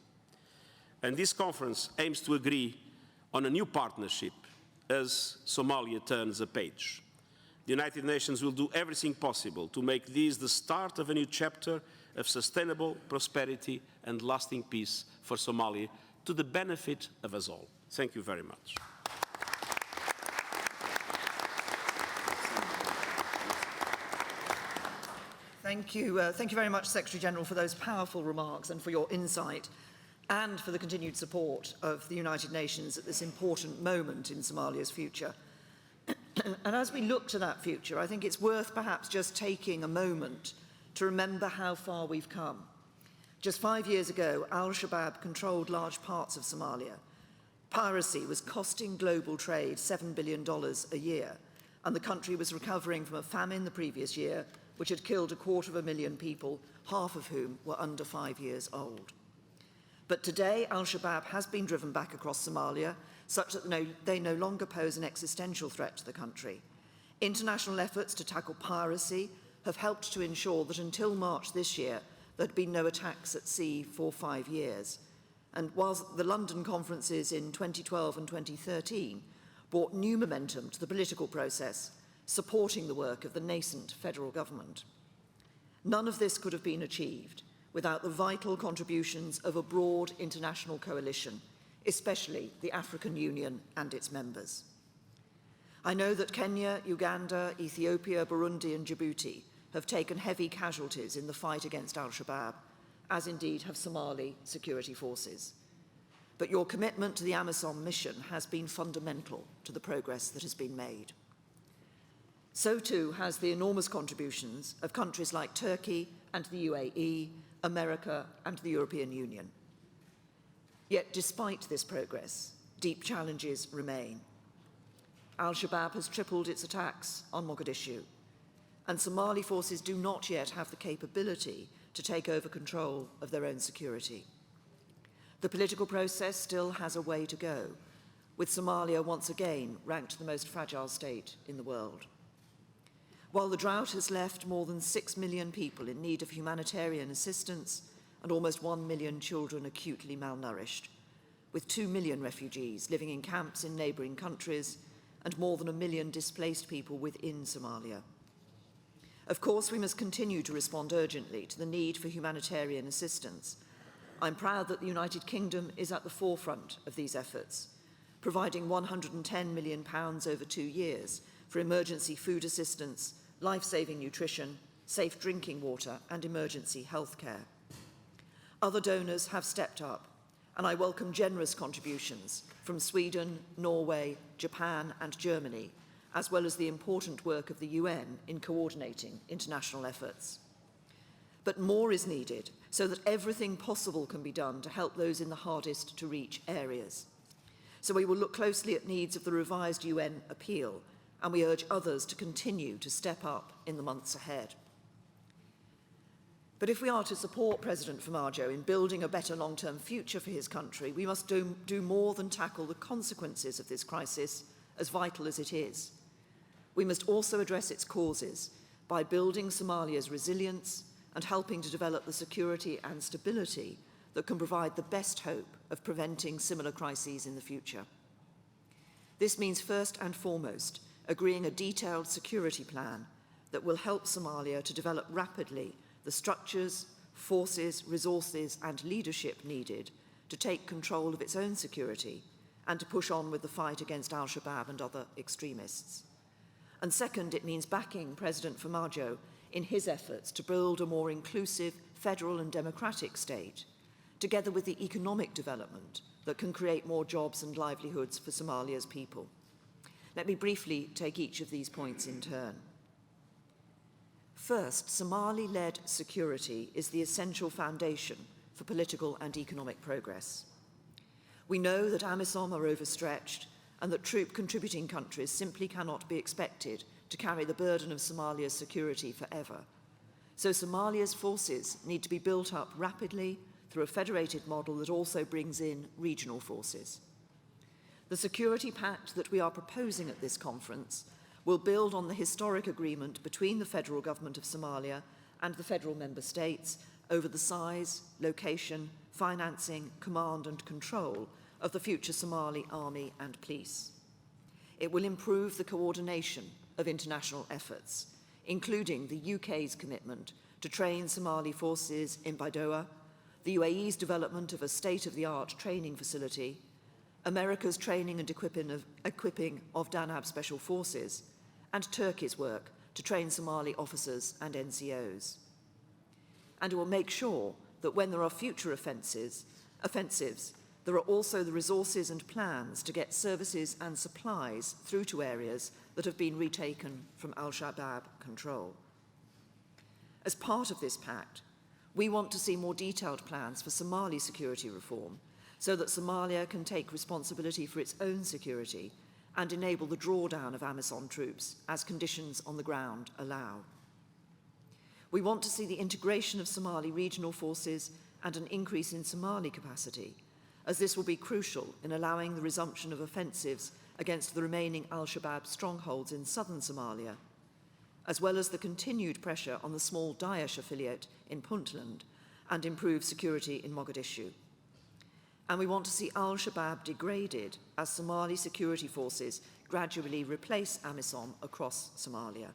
And this conference aims to agree on a new partnership as Somalia turns a page. The United Nations will do everything possible to make this the start of a new chapter of sustainable prosperity and lasting peace for Somalia, to the benefit of us all. Thank you very much. Thank you very much, Secretary General, for those powerful remarks and for your insight and for the continued support of the United Nations at this important moment in Somalia's future. And as we look to that future, I think it's worth perhaps just taking a moment to remember how far we've come. Just 5 years ago, al-Shabaab controlled large parts of Somalia. Piracy was costing global trade $7 billion a year, and the country was recovering from a famine the previous year, which had killed 250,000 people, half of whom were under 5 years old. But today, al-Shabaab has been driven back across Somalia, such that they no longer pose an existential threat to the country. International efforts to tackle piracy have helped to ensure that until March this year, there had been no attacks at sea for 5 years. And whilst the London conferences in 2012 and 2013 brought new momentum to the political process, supporting the work of the nascent federal government. None of this could have been achieved without the vital contributions of a broad international coalition, especially the African Union and its members. I know that Kenya, Uganda, Ethiopia, Burundi and Djibouti have taken heavy casualties in the fight against al-Shabaab, as indeed have Somali security forces. But your commitment to the AMISOM mission has been fundamental to the progress that has been made. So too has the enormous contributions of countries like Turkey and the UAE, America and the European Union. Yet despite this progress, deep challenges remain. Al-Shabaab has tripled its attacks on Mogadishu, and Somali forces do not yet have the capability to take over control of their own security. The political process still has a way to go, with Somalia once again ranked the most fragile state in the world. While the drought has left more than 6 million people in need of humanitarian assistance and almost 1 million children acutely malnourished, with 2 million refugees living in camps in neighbouring countries and more than 1 million displaced people within Somalia. Of course, we must continue to respond urgently to the need for humanitarian assistance. I'm proud that the United Kingdom is at the forefront of these efforts, providing £110 million over 2 years for emergency food assistance, life-saving nutrition, safe drinking water and emergency health care. Other donors have stepped up, and I welcome generous contributions from Sweden, Norway, Japan and Germany, as well as the important work of the UN in coordinating international efforts. But more is needed so that everything possible can be done to help those in the hardest to reach areas. So we will look closely at needs of the revised UN appeal, and we urge others to continue to step up in the months ahead. But if we are to support President Farmajo in building a better long-term future for his country, we must do more than tackle the consequences of this crisis, as vital as it is. We must also address its causes by building Somalia's resilience and helping to develop the security and stability that can provide the best hope of preventing similar crises in the future. This means first and foremost agreeing a detailed security plan that will help Somalia to develop rapidly the structures, forces, resources and leadership needed to take control of its own security and to push on with the fight against al-Shabaab and other extremists. And second, it means backing President Farmajo in his efforts to build a more inclusive, federal and democratic state, together with the economic development that can create more jobs and livelihoods for Somalia's people. Let me briefly take each of these points in turn. First, Somali-led security is the essential foundation for political and economic progress. We know that AMISOM are overstretched and that troop-contributing countries simply cannot be expected to carry the burden of Somalia's security forever. So Somalia's forces need to be built up rapidly through a federated model that also brings in regional forces. The security pact that we are proposing at this conference will build on the historic agreement between the federal government of Somalia and the federal member states over the size, location, financing, command and control of the future Somali army and police. It will improve the coordination of international efforts, including the UK's commitment to train Somali forces in Baidoa, the UAE's development of a state-of-the-art training facility, America's training and equipping of Danab Special Forces, and Turkey's work to train Somali officers and NCOs. And it will make sure that when there are future offensives, there are also the resources and plans to get services and supplies through to areas that have been retaken from al-Shabaab control. As part of this pact, we want to see more detailed plans for Somali security reform so that Somalia can take responsibility for its own security and enable the drawdown of AMISOM troops as conditions on the ground allow. We want to see the integration of Somali regional forces and an increase in Somali capacity, as this will be crucial in allowing the resumption of offensives against the remaining al-Shabaab strongholds in southern Somalia, as well as the continued pressure on the small Daesh affiliate in Puntland and improved security in Mogadishu. And we want to see al-Shabaab degraded as Somali security forces gradually replace AMISOM across Somalia.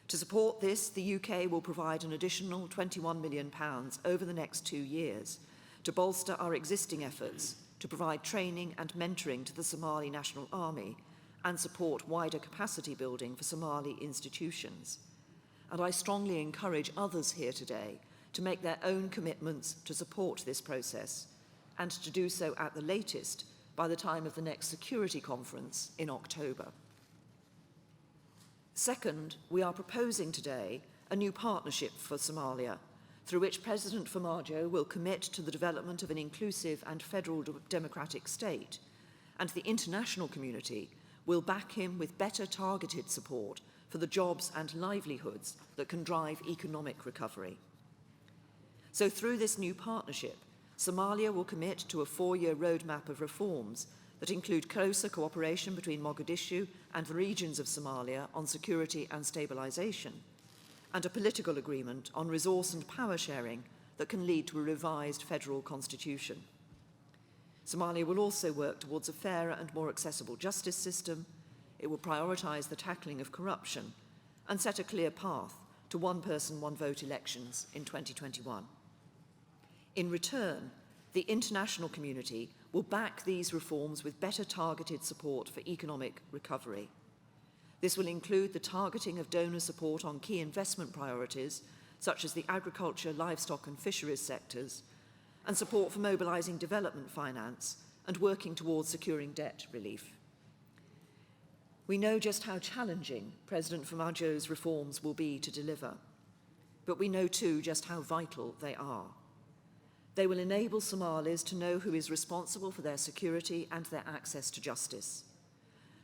To support this, the UK will provide an additional £21 million over the next 2 years to bolster our existing efforts to provide training and mentoring to the Somali National Army and support wider capacity building for Somali institutions. And I strongly encourage others here today to make their own commitments to support this process and to do so at the latest by the time of the next security conference in October. Second, we are proposing today a new partnership for Somalia, through which President Farmajo will commit to the development of an inclusive and federal democratic state, and the international community will back him with better targeted support for the jobs and livelihoods that can drive economic recovery. So through this new partnership, Somalia will commit to a 4-year roadmap of reforms that include closer cooperation between Mogadishu and the regions of Somalia on security and stabilization, and a political agreement on resource and power sharing that can lead to a revised federal constitution. Somalia will also work towards a fairer and more accessible justice system. It will prioritise the tackling of corruption and set a clear path to one person, one vote elections in 2021. In return, the international community will back these reforms with better targeted support for economic recovery. This will include the targeting of donor support on key investment priorities, such as the agriculture, livestock and fisheries sectors, and support for mobilising development finance and working towards securing debt relief. We know just how challenging President Farmajo's reforms will be to deliver, but we know too just how vital they are. They will enable Somalis to know who is responsible for their security and their access to justice.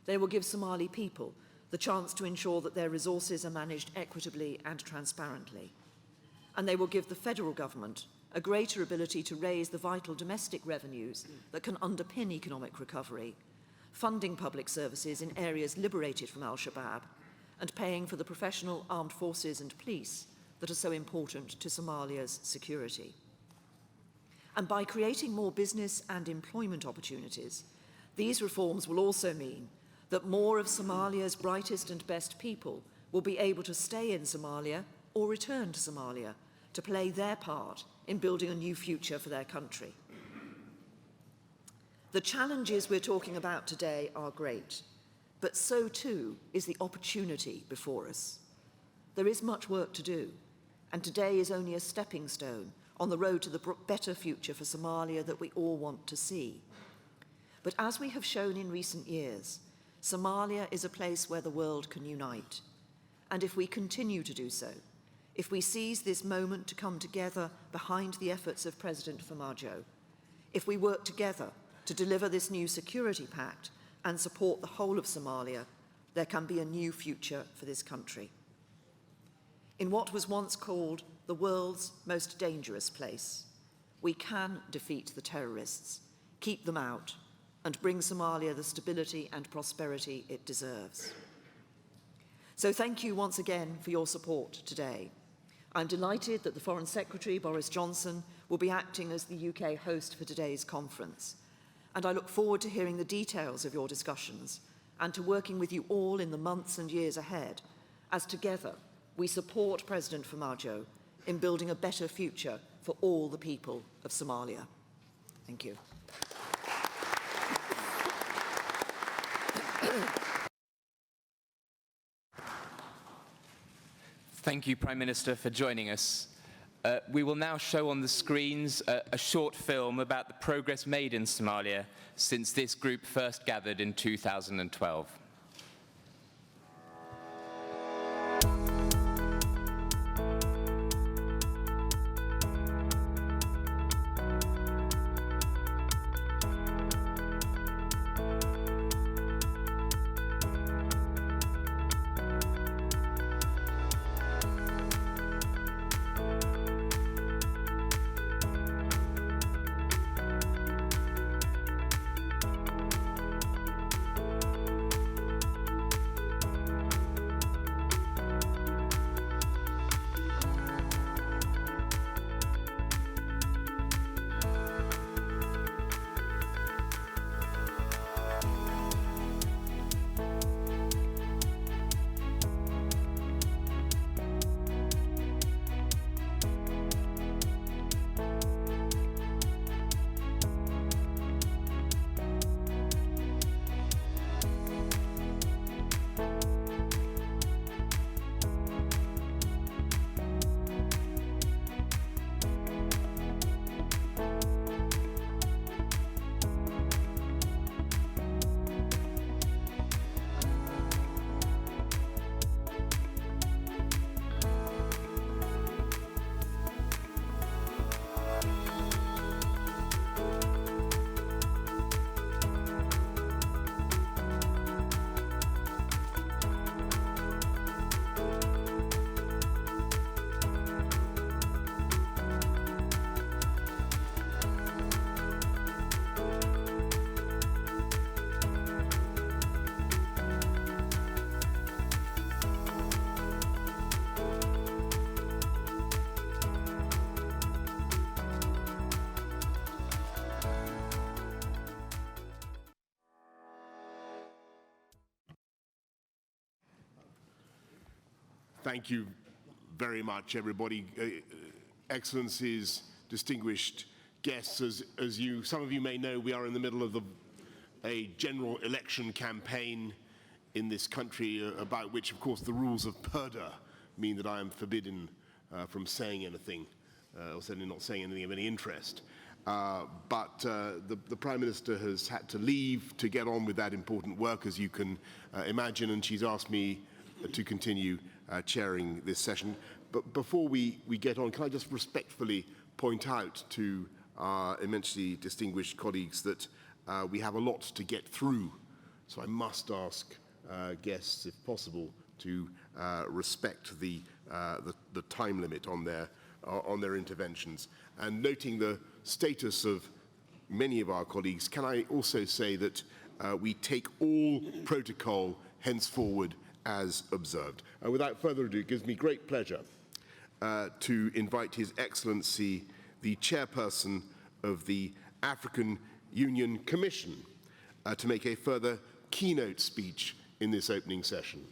They will give Somali people the chance to ensure that their resources are managed equitably and transparently. And they will give the federal government a greater ability to raise the vital domestic revenues that can underpin economic recovery, funding public services in areas liberated from al-Shabaab, and paying for the professional armed forces and police that are so important to Somalia's security. And by creating more business and employment opportunities, these reforms will also mean that more of Somalia's brightest and best people will be able to stay in Somalia or return to Somalia to play their part in building a new future for their country. The challenges we're talking about today are great, but so too is the opportunity before us. There is much work to do, and today is only a stepping stone on the road to the better future for Somalia that we all want to see. But as we have shown in recent years, Somalia is a place where the world can unite. And if we continue to do so, if we seize this moment to come together behind the efforts of President Farmajo, if we work together to deliver this new security pact and support the whole of Somalia, there can be a new future for this country. In what was once called the world's most dangerous place, we can defeat the terrorists, keep them out, and bring Somalia the stability and prosperity it deserves. So thank you once again for your support today. I'm delighted that the Foreign Secretary, Boris Johnson, will be acting as the UK host for today's conference. And I look forward to hearing the details of your discussions and to working with you all in the months and years ahead, as together we support President Farmajo in building a better future for all the people of Somalia. Thank you. Thank you, Prime Minister, for joining us. We will now show on the screens a short film about the progress made in Somalia since this group first gathered in 2012. Thank you very much, everybody. Excellencies, distinguished guests, some of you may know, we are in the middle of a general election campaign in this country, about which, of course, the rules of Purdah mean that I am forbidden from saying anything, or certainly not saying anything of any interest. But the Prime Minister has had to leave to get on with that important work, as you can imagine, and she's asked me to continue chairing this session. But before we get on, can I just respectfully point out to our immensely distinguished colleagues that we have a lot to get through. So I must ask guests, if possible, to respect the time limit on their interventions. And noting the status of many of our colleagues, can I also say that we take all protocol henceforward as observed. Without further ado, it gives me great pleasure to invite His Excellency, the Chairperson of the African Union Commission, to make a further keynote speech in this opening session.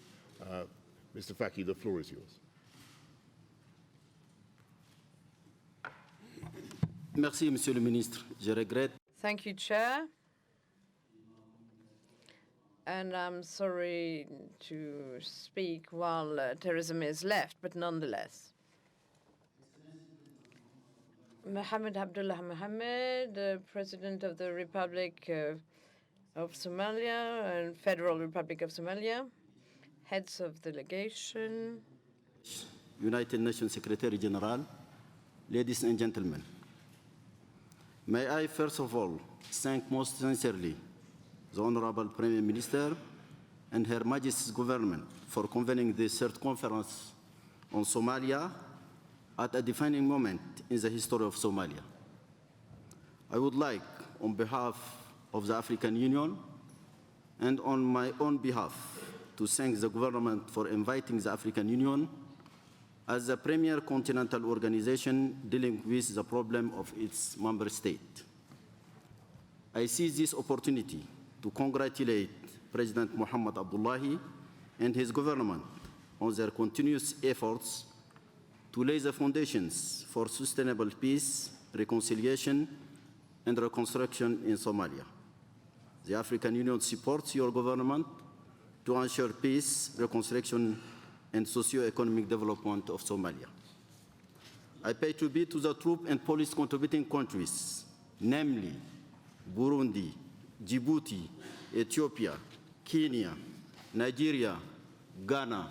Mr. Faki, the floor is yours. Merci, Monsieur le Ministre. Je regrette. Thank you, Chair. And I'm sorry to speak while Theresa May is left, but nonetheless. Mohammed Abdullah Mohammed, the President of the Republic of Somalia and Federal Republic of Somalia, heads of delegation, United Nations Secretary General, ladies and gentlemen. May I first of all thank most sincerely the Honorable Prime Minister and Her Majesty's government for convening this third conference on Somalia at a defining moment in the history of Somalia. I would like, on behalf of the African Union and on my own behalf, to thank the government for inviting the African Union as the premier continental organization dealing with the problem of its member state. I see this opportunity to congratulate President Mohamed Abdullahi and his government on their continuous efforts to lay the foundations for sustainable peace, reconciliation, and reconstruction in Somalia. The African Union supports your government to ensure peace, reconstruction, and socio-economic development of Somalia. I pay tribute to the troop and police contributing countries, namely Burundi, Djibouti, Ethiopia, Kenya, Nigeria, Ghana,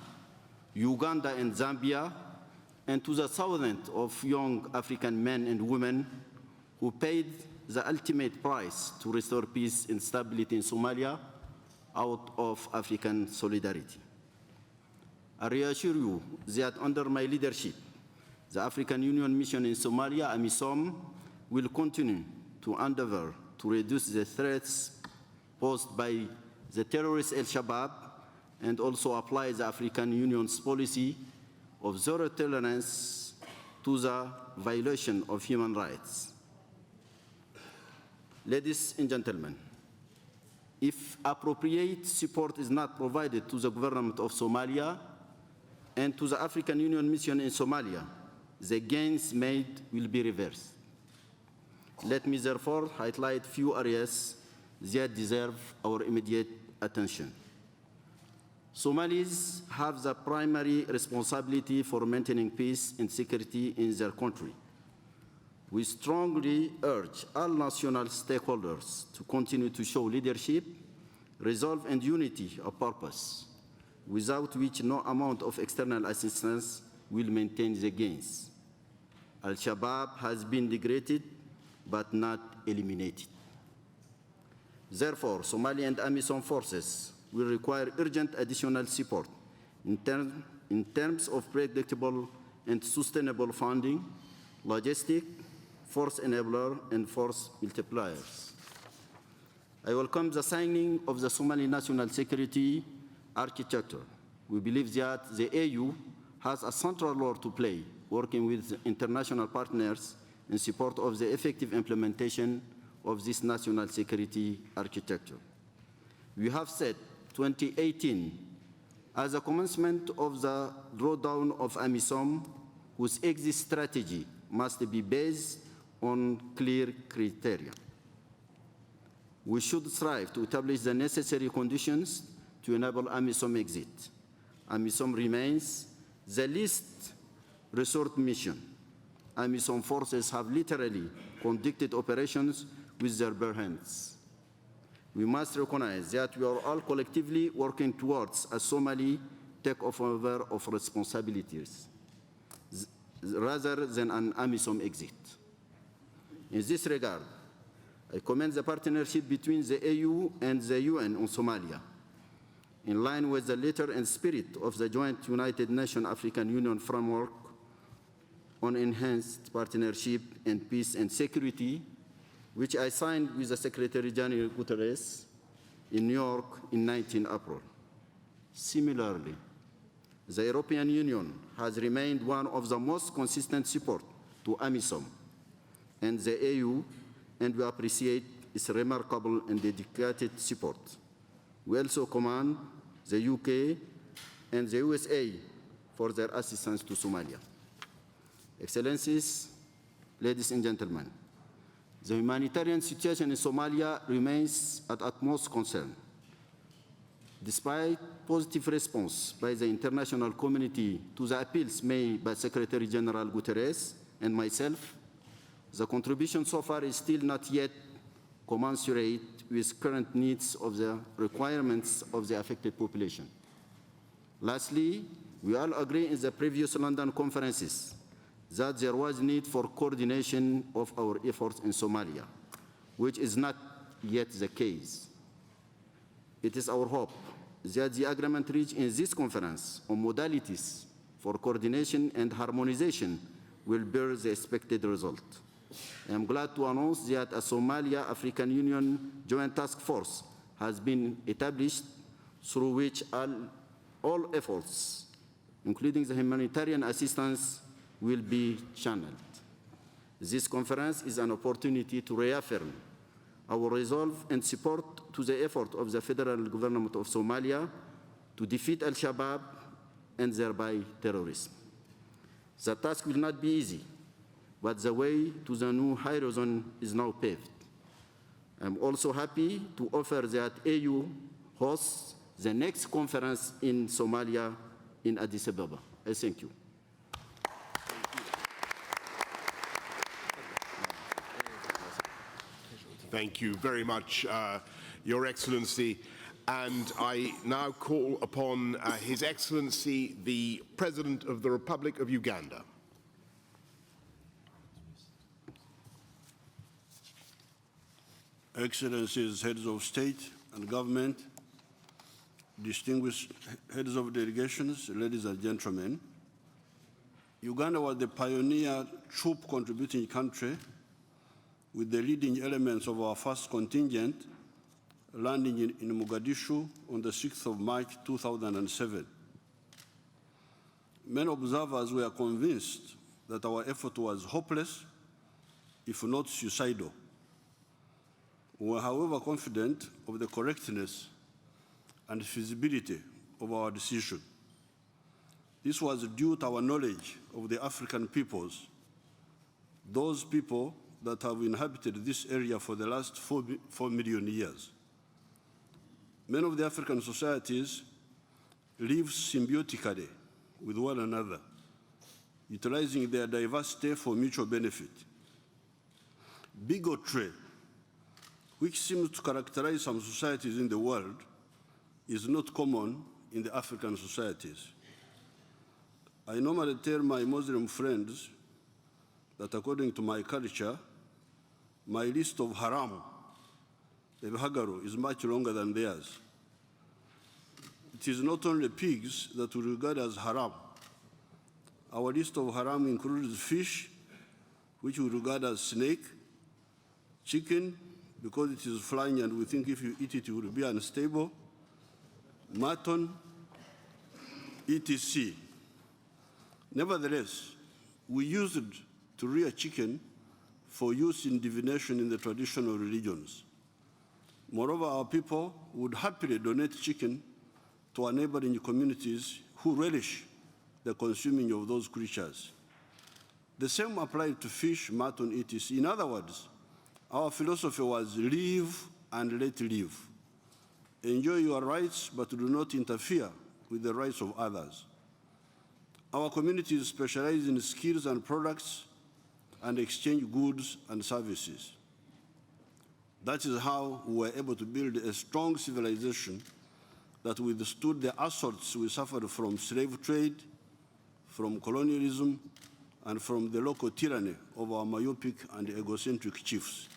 Uganda, and Zambia, and to the thousands of young African men and women who paid the ultimate price to restore peace and stability in Somalia out of African solidarity. I reassure you that under my leadership, the African Union mission in Somalia, AMISOM, will continue to endeavor to reduce the threats posed by the terrorist Al-Shabaab and also apply the African Union's policy of zero tolerance to the violation of human rights. Ladies and gentlemen, if appropriate support is not provided to the government of Somalia and to the African Union mission in Somalia, the gains made will be reversed. Let me therefore highlight few areas that deserve our immediate attention. Somalis have the primary responsibility for maintaining peace and security in their country. We strongly urge all national stakeholders to continue to show leadership, resolve, and unity of purpose, without which no amount of external assistance will maintain the gains. Al-Shabaab has been degraded, but not eliminated. Therefore, Somali and AMISOM forces will require urgent additional support in terms of predictable and sustainable funding, logistic, force enabler, and force multipliers. I welcome the signing of the Somali National Security Architecture. We believe that the AU has a central role to play, working with international partners in support of the effective implementation of this national security architecture. We have set 2018 as a commencement of the drawdown of AMISOM, whose exit strategy must be based on clear criteria. We should strive to establish the necessary conditions to enable AMISOM exit. AMISOM remains the least resort mission. AMISOM forces have literally conducted operations with their bare hands. We must recognize that we are all collectively working towards a Somali takeover of responsibilities, rather than an AMISOM exit. In this regard, I commend the partnership between the AU and the UN on Somalia. In line with the letter and spirit of the joint United Nations African Union framework on enhanced partnership in peace and security, which I signed with the Secretary General Guterres in New York in 19 April. Similarly, the European Union has remained one of the most consistent support to AMISOM and the AU, and we appreciate its remarkable and dedicated support. We also commend the UK and the USA for their assistance to Somalia. Excellencies, ladies and gentlemen, the humanitarian situation in Somalia remains at utmost concern. Despite positive response by the international community to the appeals made by Secretary General Guterres and myself, the contribution so far is still not yet commensurate with current needs of the requirements of the affected population. Lastly, we all agree in the previous London conferences that there was need for coordination of our efforts in Somalia, which is not yet the case. It is our hope that the agreement reached in this conference on modalities for coordination and harmonization will bear the expected result. I am glad to announce that a Somalia African Union Joint Task Force has been established, through which all efforts, including the humanitarian assistance, will be channeled. This conference is an opportunity to reaffirm our resolve and support to the effort of the federal government of Somalia to defeat Al-Shabaab and thereby terrorism. The task will not be easy, but the way to the new horizon is now paved. I'm also happy to offer that AU hosts the next conference in Somalia in Addis Ababa. I thank you. Thank you very much, Your Excellency. And I now call upon His Excellency, the President of the Republic of Uganda. Excellencies, heads of state and government, distinguished heads of delegations, ladies and gentlemen, Uganda was the pioneer troop contributing country with the leading elements of our first contingent landing in Mogadishu on the 6th of March 2007. Many observers were convinced that our effort was hopeless, if not suicidal. We were, however, confident of the correctness and feasibility of our decision. This was due to our knowledge of the African peoples, those people that have inhabited this area for the last 4 million years. Many of the African societies live symbiotically with one another, utilizing their diversity for mutual benefit. Bigotry, which seems to characterize some societies in the world, is not common in the African societies. I normally tell my Muslim friends that according to my culture, my list of haram, Hagaru, is much longer than theirs. It is not only pigs that we regard as haram. Our list of haram includes fish, which we regard as snake, chicken, because it is flying and we think if you eat it, it will be unstable, mutton, etc. Nevertheless, we used to rear chicken for use in divination in the traditional religions. Moreover, our people would happily donate chicken to our neighboring communities who relish the consuming of those creatures. The same applied to fish, mutton, etc. In other words, our philosophy was live and let live. Enjoy your rights, but do not interfere with the rights of others. Our communities specialize in skills and products and exchange goods and services. That is how we were able to build a strong civilization that withstood the assaults we suffered from slave trade, from colonialism, and from the local tyranny of our myopic and egocentric chiefs.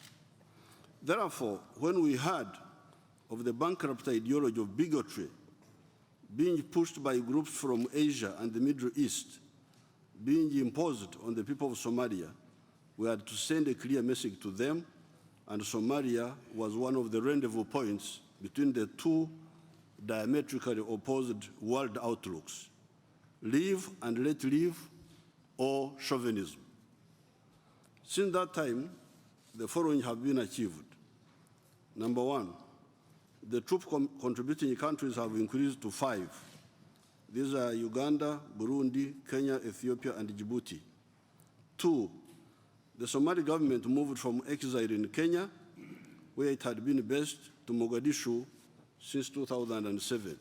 Therefore, when we heard of the bankrupt ideology of bigotry being pushed by groups from Asia and the Middle East, being imposed on the people of Somalia, we had to send a clear message to them, and Somalia was one of the rendezvous points between the two diametrically opposed world outlooks: live and let live, or chauvinism. Since that time, the following have been achieved. Number one, the troop contributing countries have increased to 5. These are Uganda, Burundi, Kenya, Ethiopia, and Djibouti. 2, the Somali government moved from exile in Kenya, where it had been based, to Mogadishu since 2007.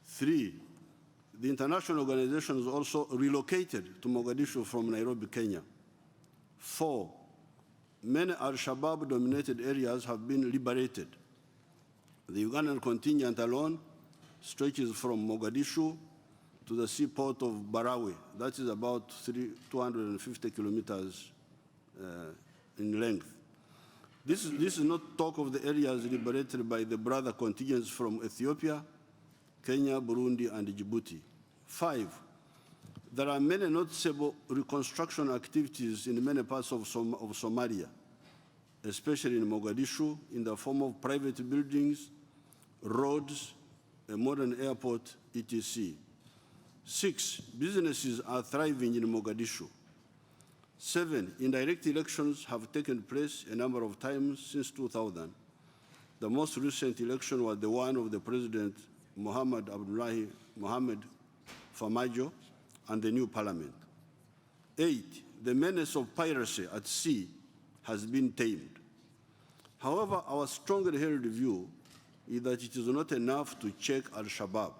3, the international organizations also relocated to Mogadishu from Nairobi, Kenya. 4, many Al-Shabaab-dominated areas have been liberated. The Ugandan contingent alone stretches from Mogadishu to the seaport of Barawe. That is about 250 kilometers in length. This is not talk of the areas liberated by the brother contingents from Ethiopia, Kenya, Burundi, and Djibouti. 5, there are many noticeable reconstruction activities in many parts of Somalia, especially in Mogadishu, in the form of private buildings, roads, a modern airport, etc. 6, businesses are thriving in Mogadishu. 7, indirect elections have taken place a number of times since 2000. The most recent election was the one of the President Mohamed Abdullahi Mohamed Farmajo and the new parliament. 8, the menace of piracy at sea has been tamed. However, our strongly held view is that it is not enough to check Al-Shabaab.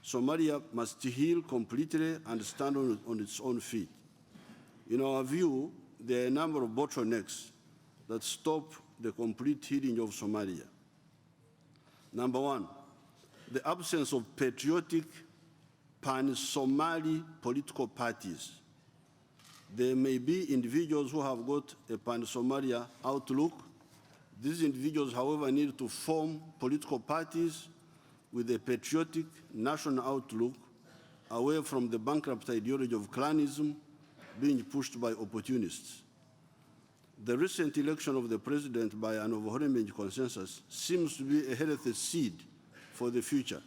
Somalia must heal completely and stand on its own feet. In our view, there are a number of bottlenecks that stop the complete healing of Somalia. Number one, the absence of patriotic pan-Somali political parties. There may be individuals who have got a pan-Somalia outlook. These individuals, however, need to form political parties with a patriotic national outlook, away from the bankrupt ideology of clanism being pushed by opportunists. The recent election of the president by an overwhelming consensus seems to be a healthy seed for the future.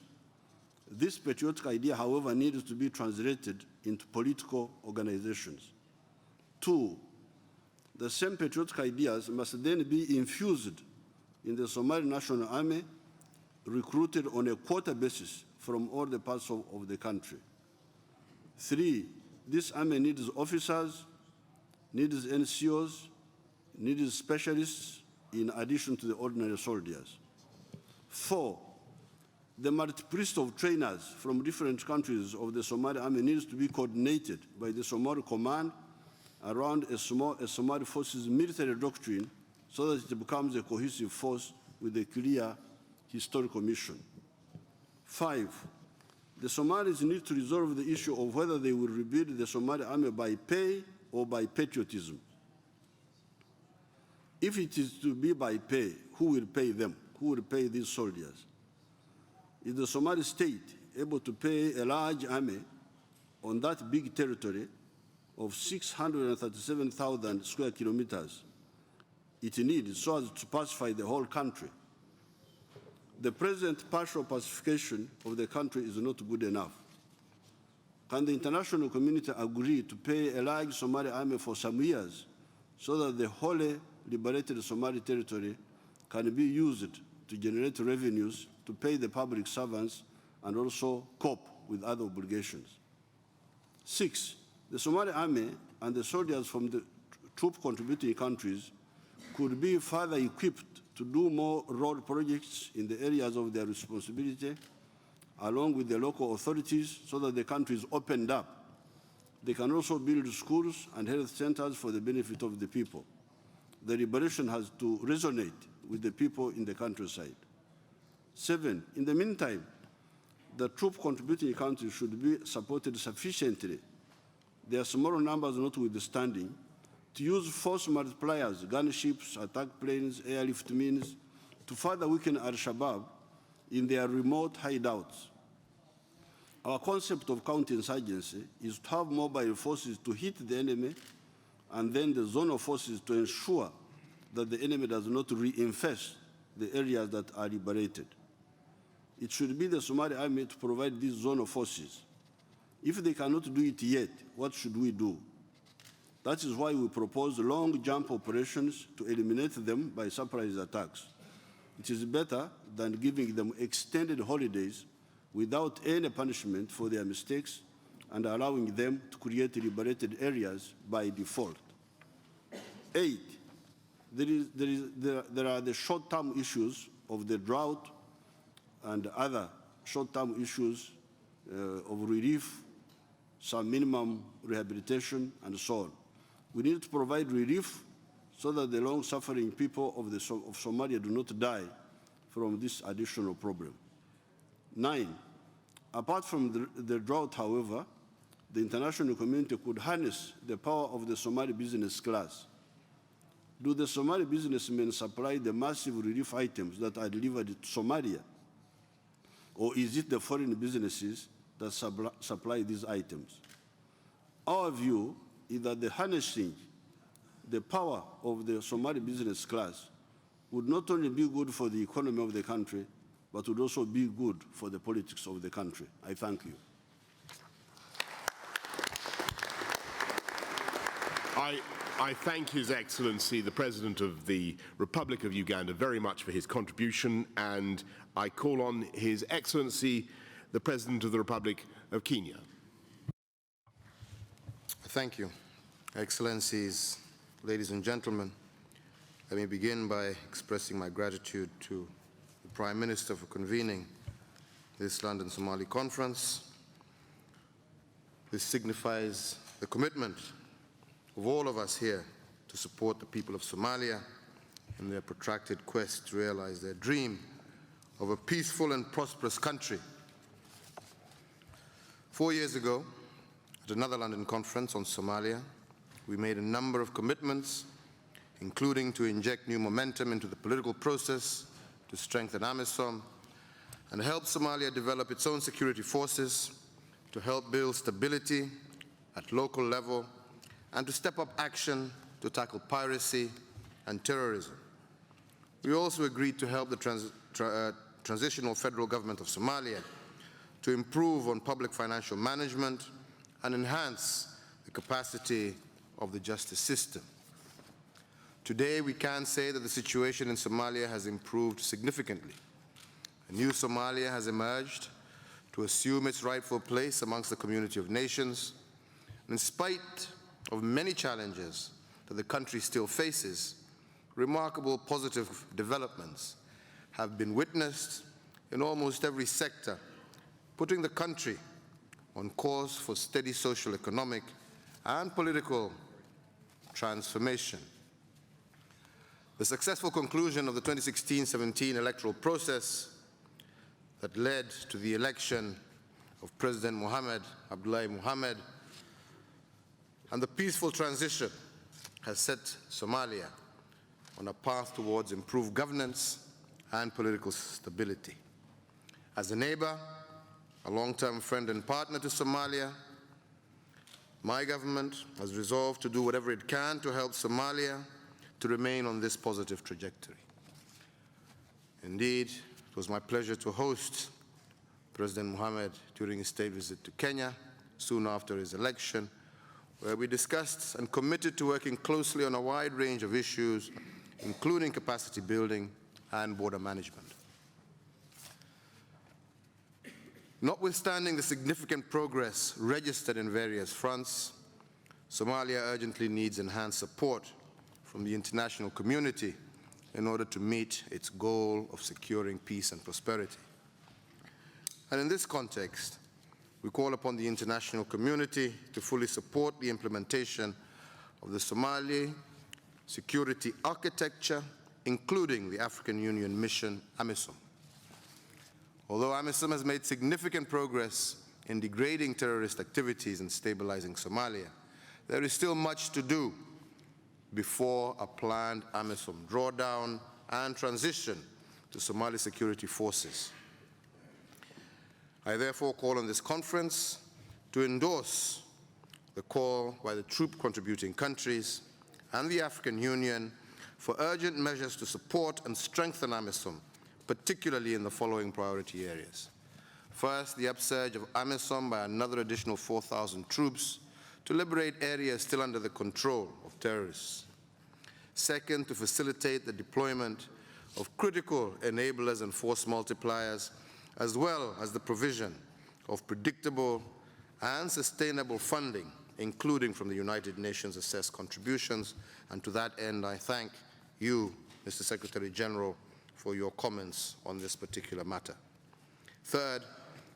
This patriotic idea, however, needs to be translated into political organizations. Two, the same patriotic ideas must then be infused in the Somali National Army, recruited on a quota basis from all the parts of the country. Three, this army needs officers, needs NCOs, needs specialists in addition to the ordinary soldiers. Four, the multiplicity of trainers from different countries of the Somali army needs to be coordinated by the Somali command around a Somali forces military doctrine so that it becomes a cohesive force with a clear historical mission. Five, the Somalis need to resolve the issue of whether they will rebuild the Somali army by pay or by patriotism. If it is to be by pay, who will pay them? Who will pay these soldiers? Is the Somali state able to pay a large army on that big territory of 637,000 square kilometers it needs so as to pacify the whole country? The present partial pacification of the country is not good enough. Can the international community agree to pay a large Somali army for some years so that the wholly liberated Somali territory can be used to generate revenues to pay the public servants and also cope with other obligations? Six, the Somali army and the soldiers from the troop contributing countries could be further equipped to do more road projects in the areas of their responsibility, along with the local authorities, so that the country is opened up. They can also build schools and health centers for the benefit of the people. The liberation has to resonate with the people in the countryside. Seven, in the meantime, the troop contributing countries should be supported sufficiently, their small numbers notwithstanding, to use force multipliers, gunships, attack planes, airlift means, to further weaken Al-Shabaab in their remote hideouts. Our concept of counterinsurgency is to have mobile forces to hit the enemy and then the zonal forces to ensure that the enemy does not reinfest the areas that are liberated. It should be the Somali army to provide these zonal forces. If they cannot do it yet, what should we do? That is why we propose long jump operations to eliminate them by surprise attacks. It is better than giving them extended holidays without any punishment for their mistakes and allowing them to create liberated areas by default. Eight, there are the short-term issues of the drought and other short-term issues of relief, some minimum rehabilitation, and so on. We need to provide relief so that the long-suffering people of Somalia do not die from this additional problem. 9, apart from the drought, however, the international community could harness the power of the Somali business class. Do the Somali businessmen supply the massive relief items that are delivered to Somalia? Or is it the foreign businesses that supply these items? Our view is that the harnessing the power of the Somali business class would not only be good for the economy of the country, but would also be good for the politics of the country. I thank you. I thank His Excellency, the President of the Republic of Uganda, very much for his contribution, and I call on His Excellency, the President of the Republic of Kenya. Thank you. Excellencies, ladies and gentlemen, let me begin by expressing my gratitude to the Prime Minister, for convening this London Somali conference. This signifies the commitment of all of us here to support the people of Somalia in their protracted quest to realize their dream of a peaceful and prosperous country. 4 years ago, at another London conference on Somalia, we made a number of commitments, including to inject new momentum into the political process, to strengthen AMISOM, and help Somalia develop its own security forces, to help build stability at local level, and to step up action to tackle piracy and terrorism. We also agreed to help the transitional federal government of Somalia to improve on public financial management and enhance the capacity of the justice system. Today, we can say that the situation in Somalia has improved significantly. A new Somalia has emerged to assume its rightful place amongst the community of nations. And in spite of many challenges that the country still faces, remarkable positive developments have been witnessed in almost every sector, putting the country on course for steady social, economic, and political transformation. The successful conclusion of the 2016-17 electoral process that led to the election of President Abdullahi Mohammed, and the peaceful transition has set Somalia on a path towards improved governance and political stability. As a neighbor, a long-term friend and partner to Somalia, my government has resolved to do whatever it can to help Somalia to remain on this positive trajectory. Indeed, it was my pleasure to host President Mohammed during his state visit to Kenya soon after his election, where we discussed and committed to working closely on a wide range of issues, including capacity building and border management. Notwithstanding the significant progress registered in various fronts, Somalia urgently needs enhanced support from the international community in order to meet its goal of securing peace and prosperity. And in this context, we call upon the international community to fully support the implementation of the Somali security architecture, including the African Union mission, AMISOM. Although AMISOM has made significant progress in degrading terrorist activities and stabilizing Somalia, there is still much to do before a planned AMISOM drawdown and transition to Somali security forces. I therefore call on this conference to endorse the call by the troop-contributing countries and the African Union for urgent measures to support and strengthen AMISOM, particularly in the following priority areas. First, the upsurge of AMISOM by another additional 4,000 troops to liberate areas still under the control of terrorists. Second, to facilitate the deployment of critical enablers and force multipliers, as well as the provision of predictable and sustainable funding, including from the United Nations assessed contributions. And to that end, I thank you, Mr. Secretary General, for your comments on this particular matter. Third,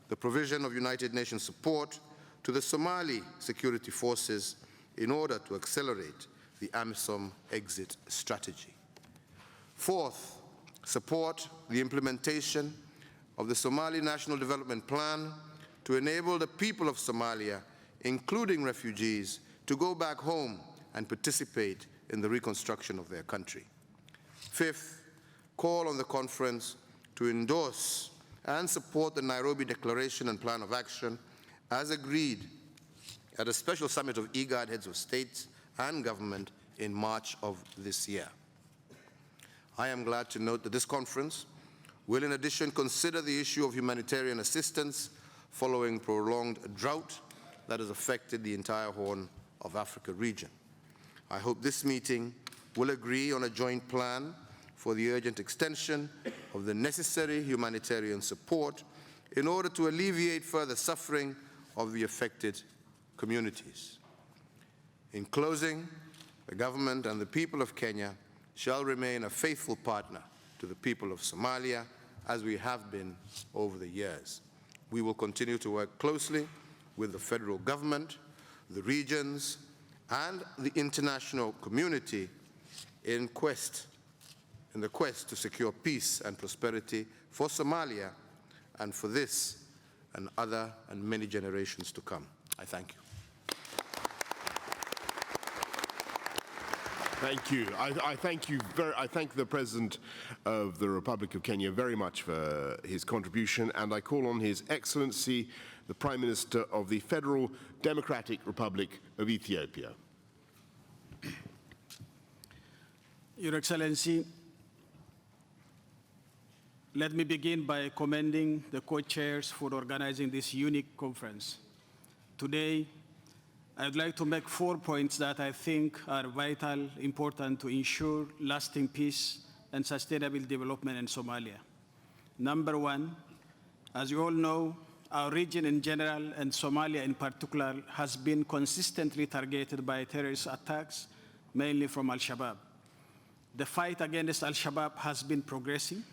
the provision of United Nations support to the Somali security forces in order to accelerate the AMISOM exit strategy. Fourth, support the implementation of the Somali National Development Plan to enable the people of Somalia, including refugees, to go back home and participate in the reconstruction of their country. Fifth, call on the conference to endorse and support the Nairobi Declaration and Plan of Action as agreed at a special summit of IGAD heads of states and government in March of this year. I am glad to note that this conference will in addition consider the issue of humanitarian assistance following prolonged drought that has affected the entire Horn of Africa region. I hope this meeting will agree on a joint plan for the urgent extension of the necessary humanitarian support in order to alleviate further suffering of the affected communities. In closing, the government and the people of Kenya shall remain a faithful partner to the people of Somalia as we have been over the years. We will continue to work closely with the federal government, the regions, and the international community in the quest to secure peace and prosperity for Somalia and for this and other and many generations to come. I thank you. Thank you. I thank you I thank the President of the Republic of Kenya very much for his contribution, and I call on His Excellency, the Prime Minister of the Federal Democratic Republic of Ethiopia. Your Excellency, let me begin by commending the co-chairs for organizing this unique conference. Today, I would like to make 4 points that I think are vital, important to ensure lasting peace and sustainable development in Somalia. Number one, as you all know, our region in general and Somalia in particular has been consistently targeted by terrorist attacks, mainly from Al-Shabaab. The fight against Al-Shabaab has been progressing.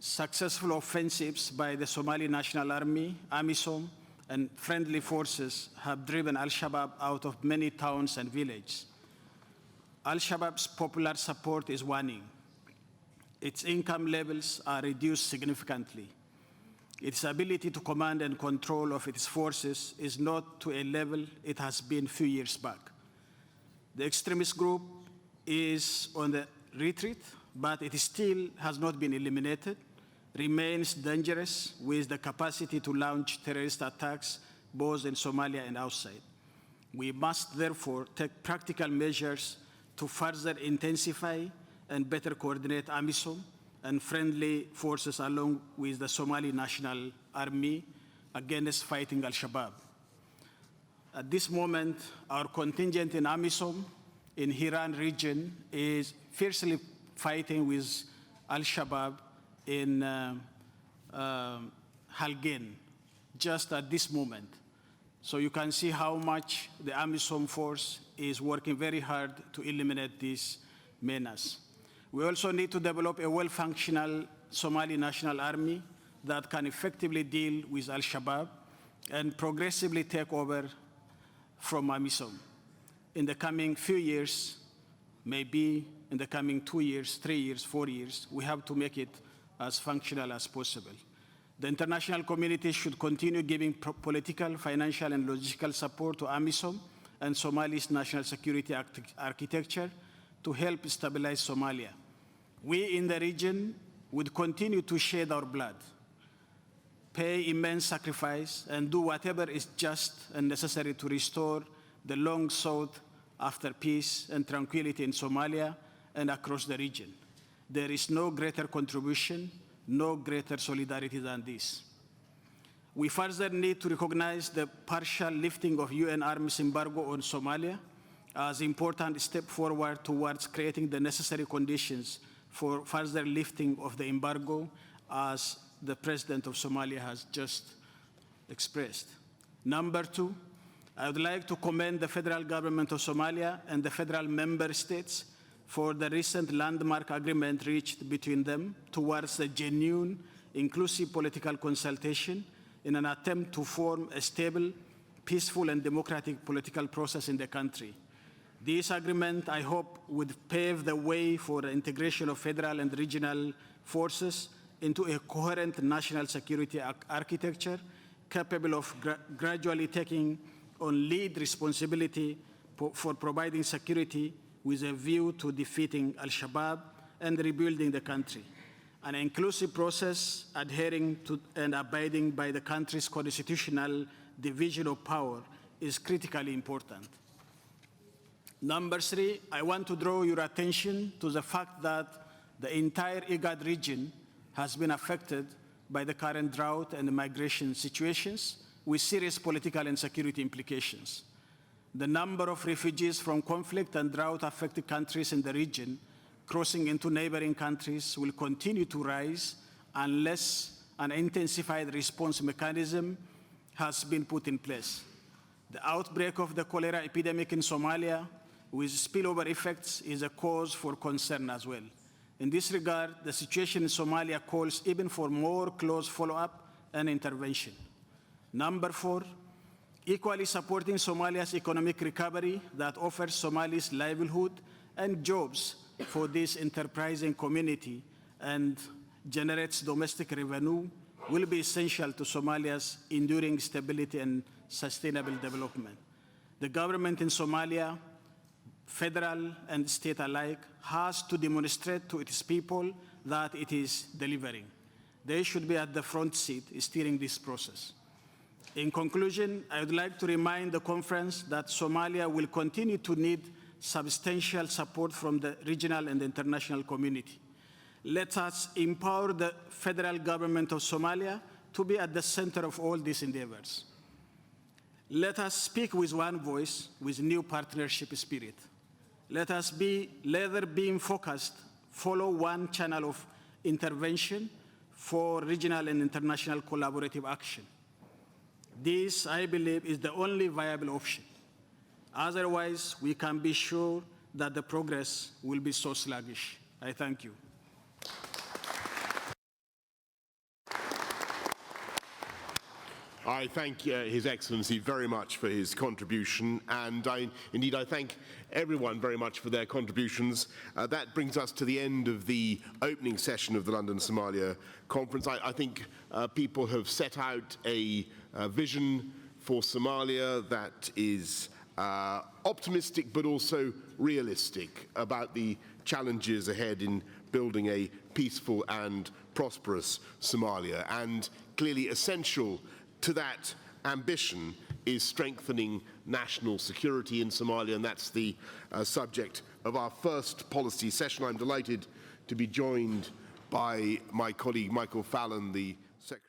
Successful offensives by the Somali National Army, AMISOM, and friendly forces have driven Al-Shabaab out of many towns and villages. Al-Shabaab's popular support is waning. Its income levels are reduced significantly. Its ability to command and control of its forces is not to a level it has been a few years back. The extremist group is on the retreat, but it still has not been eliminated, remains dangerous with the capacity to launch terrorist attacks both in Somalia and outside. We must therefore take practical measures to further intensify and better coordinate AMISOM and friendly forces along with the Somali National Army against fighting Al-Shabaab. At this moment, our contingent in AMISOM in Hiran region is fiercely fighting with Al-Shabaab in Halgen, just at this moment. So you can see how much the AMISOM force is working very hard to eliminate this menace. We also need to develop a well-functional Somali National Army that can effectively deal with Al-Shabaab and progressively take over from AMISOM. In the coming few years, maybe in the coming 2 years, 3 years, 4 years, we have to make it as functional as possible. The international community should continue giving political, financial, and logistical support to AMISOM and Somalia's national security architecture to help stabilize Somalia. We in the region would continue to shed our blood, pay immense sacrifice, and do whatever is just and necessary to restore the long sought after peace and tranquility in Somalia and across the region. There is no greater contribution, no greater solidarity than this. We further need to recognize the partial lifting of UN arms embargo on Somalia as an important step forward towards creating the necessary conditions for further lifting of the embargo, as the President of Somalia has just expressed. Number two, I would like to commend the federal government of Somalia and the federal member states for the recent landmark agreement reached between them towards a genuine, inclusive political consultation in an attempt to form a stable, peaceful, and democratic political process in the country. This agreement, I hope, would pave the way for the integration of federal and regional forces into a coherent national security architecture capable of gradually taking on lead responsibility for providing security with a view to defeating Al-Shabaab and rebuilding the country. An inclusive process adhering to and abiding by the country's constitutional division of power is critically important. Number three, I want to draw your attention to the fact that the entire IGAD region has been affected by the current drought and migration situations with serious political and security implications. The number of refugees from conflict and drought-affected countries in the region crossing into neighboring countries will continue to rise unless an intensified response mechanism has been put in place. The outbreak of the cholera epidemic in Somalia with spillover effects is a cause for concern as well. In this regard, the situation in Somalia calls even for more close follow-up and intervention. Number 4, equally supporting Somalia's economic recovery that offers Somalis livelihood and jobs for this enterprising community and generates domestic revenue will be essential to Somalia's enduring stability and sustainable development. The government in Somalia, federal and state alike, has to demonstrate to its people that it is delivering. They should be at the front seat steering this process. In conclusion, I would like to remind the conference that Somalia will continue to need substantial support from the regional and international community. Let us empower the federal government of Somalia to be at the center of all these endeavors. Let us speak with one voice, with new partnership spirit. Let us be leather beam focused, follow one channel of intervention for regional and international collaborative action. This, I believe, is the only viable option. Otherwise, we can be sure that the progress will be so sluggish. I thank you. I thank His Excellency very much for his contribution, and indeed I thank everyone very much for their contributions. That brings us to the end of the opening session of the London Somalia Conference. I think people have set out a vision for Somalia that is optimistic but also realistic about the challenges ahead in building a peaceful and prosperous Somalia. And clearly essential to that ambition is strengthening national security in Somalia, and that's the subject of our first policy session. I'm delighted to be joined by my colleague Michael Fallon, the Secretary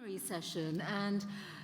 Session, and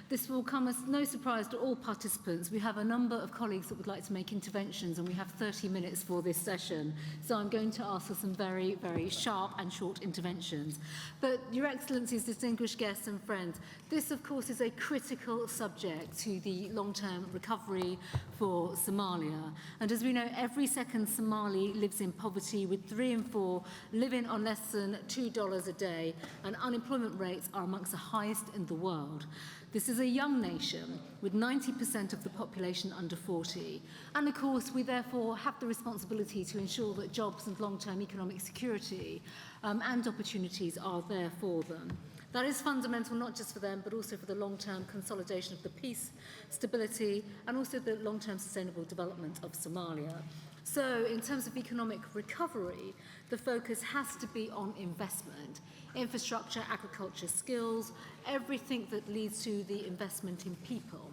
this will come as no surprise to all participants. We have a number of colleagues that would like to make interventions, and we have 30 minutes for this session. So I'm going to ask for some very, very sharp and short interventions. But Your Excellencies, distinguished guests and friends, this of course is a critical subject to the long-term recovery for Somalia. And as we know, every second Somali lives in poverty, with 3 in 4 living on less than $2 a day, and unemployment rates are amongst the highest in the world. This is a young nation with 90% of the population under 40. And of course, we therefore have the responsibility to ensure that jobs and long-term economic security and opportunities are there for them. That is fundamental not just for them, but also for the long-term consolidation of the peace, stability, and also the long-term sustainable development of Somalia. So in terms of economic recovery, the focus has to be on investment, infrastructure, agriculture, skills, everything that leads to the investment in people.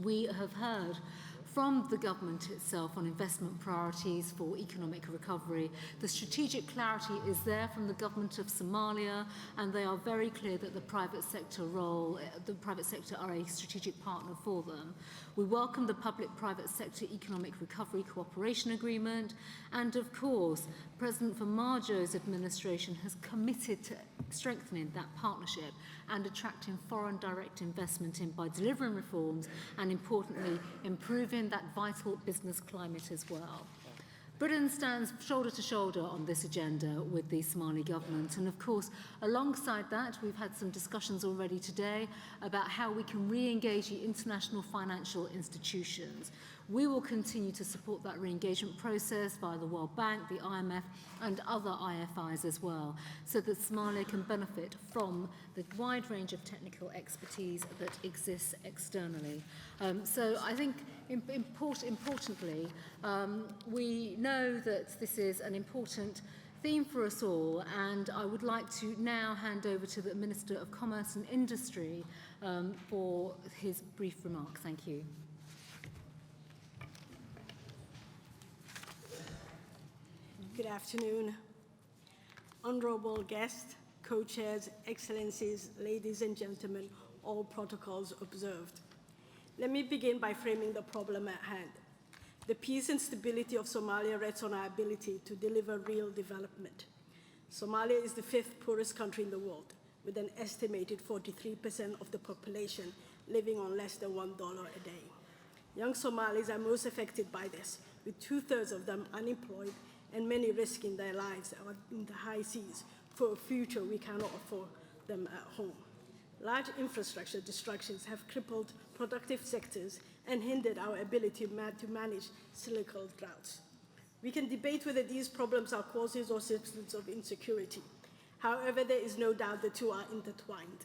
We have heard from the government itself on investment priorities for economic recovery. The strategic clarity is there from the government of Somalia, and they are very clear that the private sector are a strategic partner for them. We welcome the public-private sector economic recovery cooperation agreement, and of course, President Farmajo's administration has committed to strengthening that partnership and attracting foreign direct investment in by delivering reforms and, importantly, improving that vital business climate as well. Britain stands shoulder to shoulder on this agenda with the Somali government, and of course, alongside that, we've had some discussions already today about how we can re-engage the international financial institutions. We will continue to support that re-engagement process via the World Bank, the IMF, and other IFIs as well, so that Somalia can benefit from the wide range of technical expertise that exists externally. So I think importantly, we know that this is an important theme for us all, and I would like to now hand over to the Minister of Commerce and Industry for his brief remarks. Thank you. Good afternoon. Honorable guests, co-chairs, excellencies, ladies and gentlemen, all protocols observed. Let me begin by framing the problem at hand. The peace and stability of Somalia rests on our ability to deliver real development. Somalia is the 5th poorest country in the world, with an estimated 43% of the population living on less than $1 a day. Young Somalis are most affected by this, with 2/3 of them unemployed and many risking their lives in the high seas for a future we cannot afford them at home. Large infrastructure destructions have crippled productive sectors and hindered our ability to manage cyclical droughts. We can debate whether these problems are causes or symptoms of insecurity. However, there is no doubt the two are intertwined.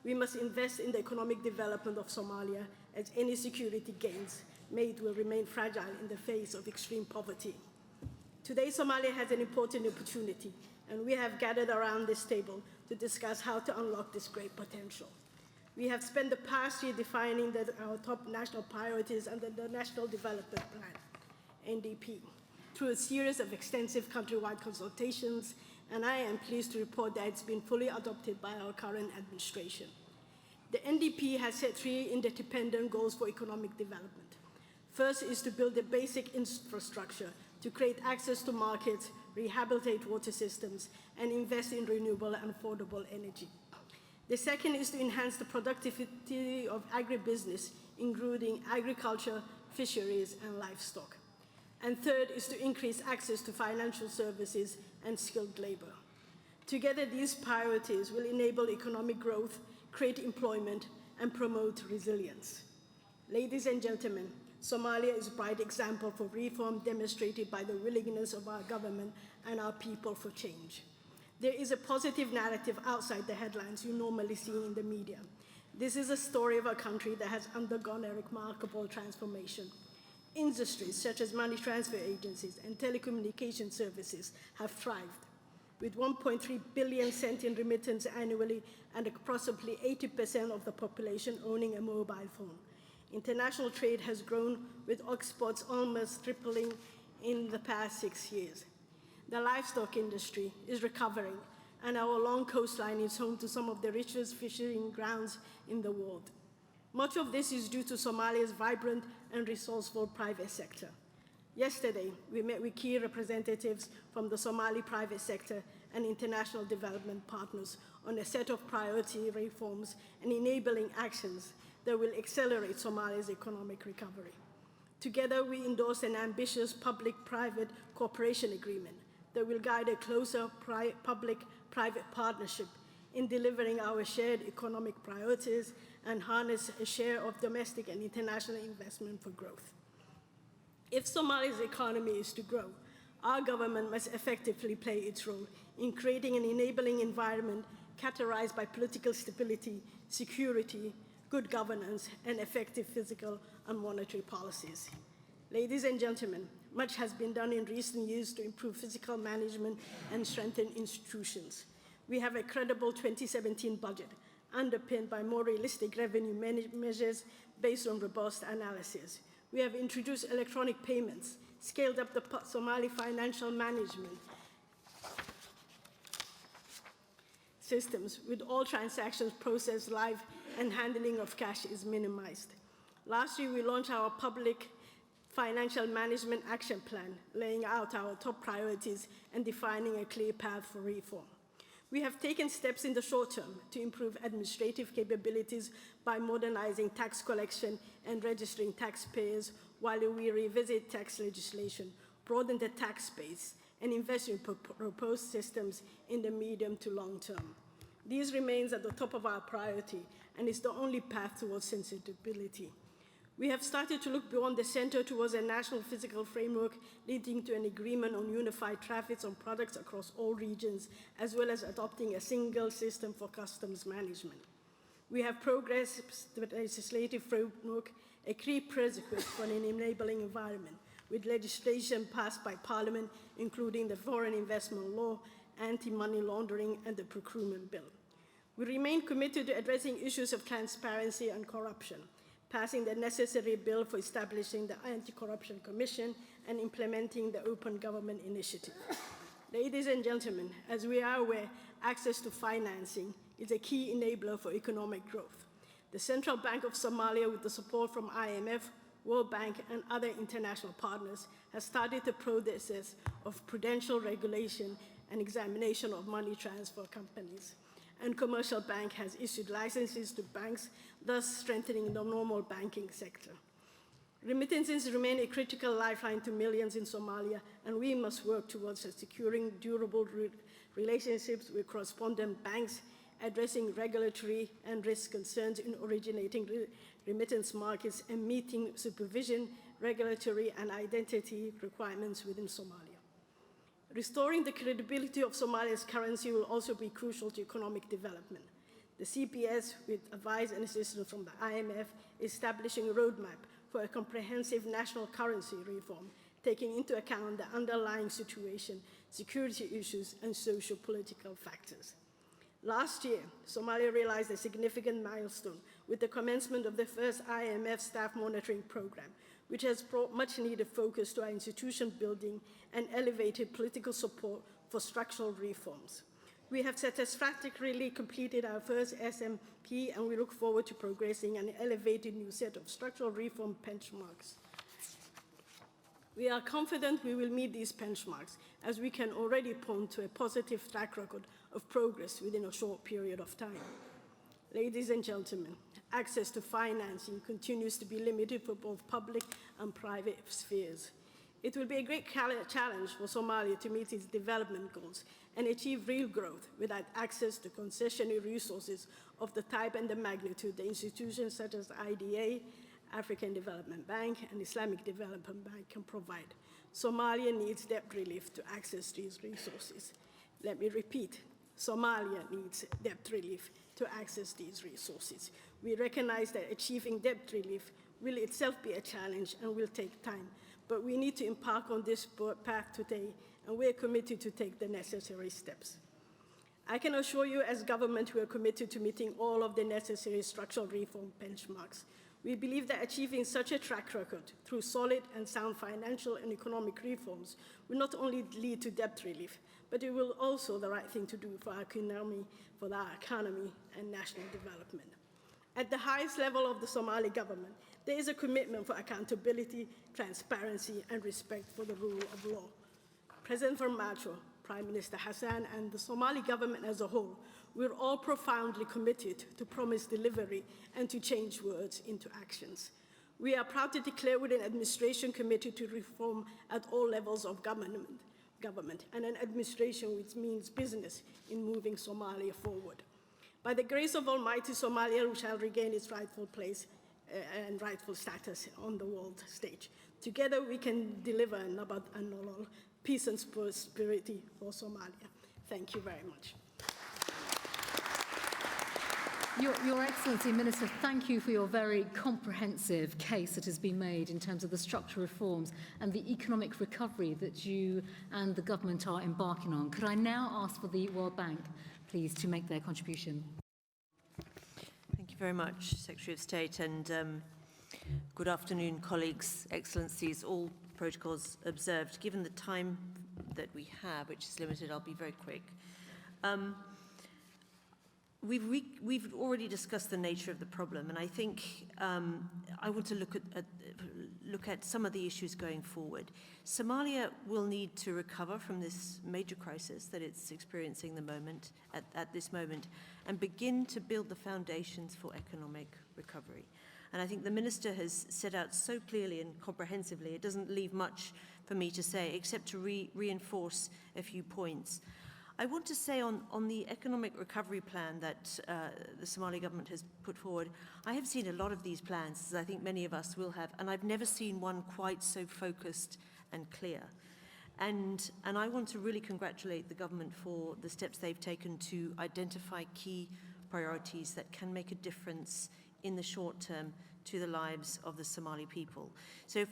We must invest in the economic development of Somalia, as any security gains made will remain fragile in the face of extreme poverty. Today, Somalia has an important opportunity, and we have gathered around this table to discuss how to unlock this great potential. We have spent the past year defining our top national priorities under the National Development Plan, NDP, through a series of extensive countrywide consultations, and I am pleased to report that it's been fully adopted by our current administration. The NDP has set 3 interdependent goals for economic development. First is to build a basic infrastructure to create access to markets, rehabilitate water systems, and invest in renewable and affordable energy. The second is to enhance the productivity of agribusiness, including agriculture, fisheries, and livestock. And third is to increase access to financial services and skilled labor. Together, these priorities will enable economic growth, create employment, and promote resilience. Ladies and gentlemen, Somalia is a bright example for reform demonstrated by the willingness of our government and our people for change. There is a positive narrative outside the headlines you normally see in the media. This is a story of a country that has undergone a remarkable transformation. Industries such as money transfer agencies and telecommunication services have thrived, with 1.3 billion sent in remittance annually and approximately 80% of the population owning a mobile phone. International trade has grown, with exports almost tripling in the past 6 years. The livestock industry is recovering, and our long coastline is home to some of the richest fishing grounds in the world. Much of this is due to Somalia's vibrant and resourceful private sector. Yesterday, we met with key representatives from the Somali private sector and international development partners on a set of priority reforms and enabling actions that will accelerate Somalia's economic recovery. Together, we endorsed an ambitious public-private cooperation agreement that will guide a closer public-private partnership in delivering our shared economic priorities and harness a share of domestic and international investment for growth. If Somalia's economy is to grow, our government must effectively play its role in creating an enabling environment characterized by political stability, security, good governance, and effective fiscal and monetary policies. Ladies and gentlemen, much has been done in recent years to improve fiscal management and strengthen institutions. We have a credible 2017 budget underpinned by more realistic revenue measures based on robust analysis. We have introduced electronic payments, scaled up the Somali financial management systems with all transactions processed live and handling of cash is minimized. Last year, we launched our public financial management action plan, laying out our top priorities and defining a clear path for reform. We have taken steps in the short term to improve administrative capabilities by modernizing tax collection and registering taxpayers while we revisit tax legislation, broaden the tax base, and invest in proposed systems in the medium to long term. These remains at the top of our priority and is the only path towards sensibility. We have started to look beyond the center towards a national fiscal framework leading to an agreement on unified tariffs on products across all regions, as well as adopting a single system for customs management. We have progressed the legislative framework, a key prerequisite for an enabling environment, with legislation passed by Parliament, including the Foreign Investment Law, anti-money laundering, and the Procurement Bill. We remain committed to addressing issues of transparency and corruption, passing the necessary bill for establishing the Anti-Corruption Commission and implementing the Open Government Initiative. Ladies and gentlemen, as we are aware, access to financing is a key enabler for economic growth. The Central Bank of Somalia, with the support from IMF, World Bank, and other international partners, has started the process of prudential regulation and examination of money transfer companies. And Commercial Bank has issued licenses to banks, thus strengthening the normal banking sector. Remittances remain a critical lifeline to millions in Somalia, and we must work towards securing durable relationships with correspondent banks, addressing regulatory and risk concerns in originating remittance markets, and meeting supervision, regulatory, and identity requirements within Somalia. Restoring the credibility of Somalia's currency will also be crucial to economic development. The CPS, with advice and assistance from the IMF, is establishing a roadmap for a comprehensive national currency reform, taking into account the underlying situation, security issues, and socio-political factors. Last year, Somalia realized a significant milestone with the commencement of the first IMF staff monitoring program, which has brought much-needed focus to our institution building and elevated political support for structural reforms. We have satisfactorily completed our first SMP, and we look forward to progressing an elevated new set of structural reform benchmarks. We are confident we will meet these benchmarks, as we can already point to a positive track record of progress within a short period of time. Ladies and gentlemen, access to financing continues to be limited for both public and private spheres. It will be a great challenge for Somalia to meet its development goals and achieve real growth without access to concessionary resources of the type and the magnitude the institutions such as IDA, African Development Bank, and Islamic Development Bank can provide. Somalia needs debt relief to access these resources. Let me repeat, Somalia needs debt relief to access these resources. We recognize that achieving debt relief will itself be a challenge and will take time, but we need to embark on this path today, and we're committed to take the necessary steps. I can assure you as government we are committed to meeting all of the necessary structural reform benchmarks. We believe that achieving such a track record through solid and sound financial and economic reforms will not only lead to debt relief, but it will also the right thing to do for our economy and national development. At the highest level of the Somali government, there is a commitment for accountability, transparency, and respect for the rule of law. President Farmajo, Prime Minister Hassan, and the Somali government as a whole, we're all profoundly committed to promise delivery and to change words into actions. We are proud to declare with an administration committed to reform at all levels of government, and an administration which means business in moving Somalia forward. By the grace of Almighty, Somalia shall regain its rightful place and rightful status on the world stage. Together we can deliver Nabat and Nolol, peace and prosperity for Somalia. Thank you very much. Your Excellency, Minister, thank you for your very comprehensive case that has been made in terms of the structural reforms and the economic recovery that you and the government are embarking on. Could I now ask for the World Bank, please, to make their contribution? Thank you very much, Secretary of State, and good afternoon, colleagues, Excellencies, all protocols observed. Given the time that we have, which is limited, I'll be very quick. We've already discussed the nature of the problem, and I think I want to look at some of the issues going forward. Somalia will need to recover from this major crisis that it's experiencing at this moment and begin to build the foundations for economic recovery. And I think the Minister has set out so clearly and comprehensively, it doesn't leave much for me to say except to reinforce a few points. I want to say on the economic recovery plan that the Somali government has put forward, I have seen a lot of these plans, as I think many of us will have, and I've never seen one quite so focused and clear. And I want to really congratulate the government for the steps they've taken to identify key priorities that can make a difference in the short term to the lives of the Somali people. So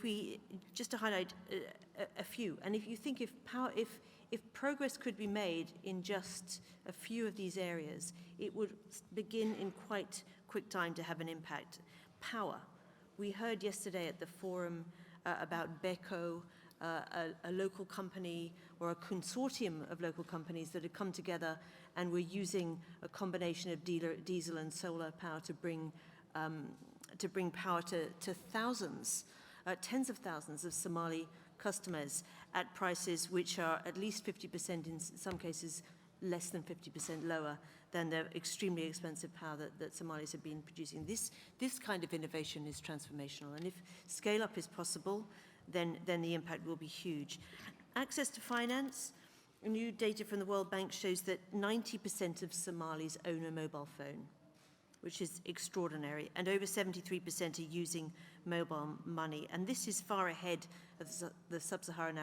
just to highlight a few, and if you think if progress could be made in just a few of these areas, it would begin in quite quick time to have an impact. Power. We heard yesterday at the forum about Beko, a local company or a consortium of local companies that had come together and were using a combination of diesel and solar power to bring power to thousands, tens of thousands of Somali customers at prices which are at least 50%, in some cases less than 50% lower than the extremely expensive power that Somalis have been producing. This kind of innovation is transformational, and if scale-up is possible, then the impact will be huge. Access to finance. New data from the World Bank shows that 90% of Somalis own a mobile phone, which is extraordinary, and over 73% are using mobile money. And this is far ahead of the sub-Saharan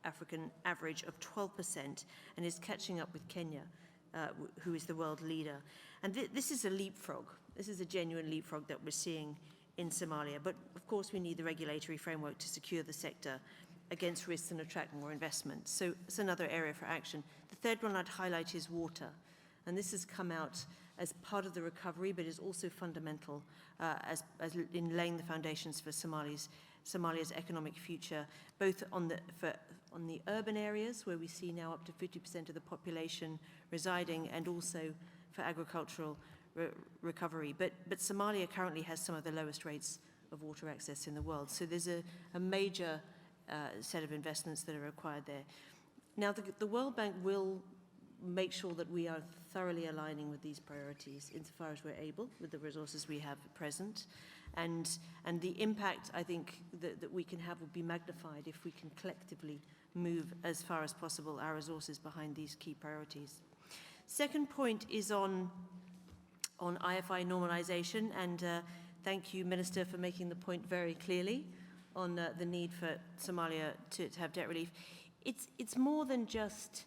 African average of 12% and is catching up with Kenya, who is the world leader. And this is a leapfrog. This is a genuine leapfrog that we're seeing in Somalia. But of course, we need the regulatory framework to secure the sector against risks and attract more investment. So it's another area for action. The third one I'd highlight is water. And this has come out as part of the recovery, but is also fundamental as in laying the foundations for Somalia's economic future, both on the urban areas, where we see now up to 50% of the population residing, and also for agricultural recovery. But Somalia currently has some of the lowest rates of water access in the world. So there's a major set of investments that are required there. Now, the World Bank will make sure that we are thoroughly aligning with these priorities insofar as we're able with the resources we have at present. And the impact, I think, that we can have will be magnified if we can collectively move as far as possible our resources behind these key priorities. Second point is on IFI normalization, and thank you, Minister, for making the point very clearly on the need for Somalia to have debt relief. It's more than just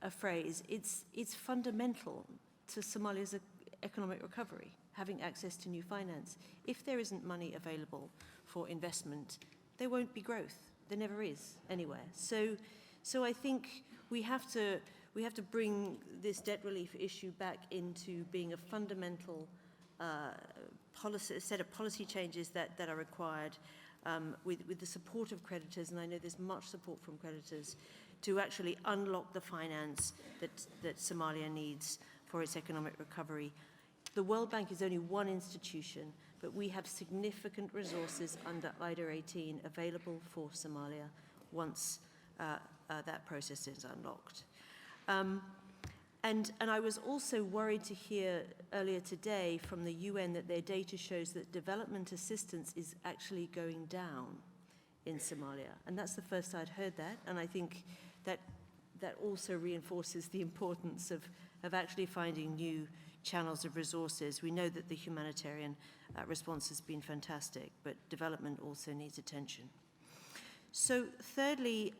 a phrase. It's fundamental to Somalia's economic recovery, having access to new finance. If there isn't money available for investment, there won't be growth. There never is anywhere. So I think we have to bring this debt relief issue back into being a fundamental set of policy changes that are required with the support of creditors, and I know there's much support from creditors, to actually unlock the finance that Somalia needs for its economic recovery. The World Bank is only one institution, but we have significant resources under IDA 18 available for Somalia once that process is unlocked. And I was also worried to hear earlier today from the UN that their data shows that development assistance is actually going down in Somalia. And that's the first I'd heard that, and I think that also reinforces the importance of actually finding new channels of resources. We know that the humanitarian response has been fantastic, but development also needs attention. So thirdly,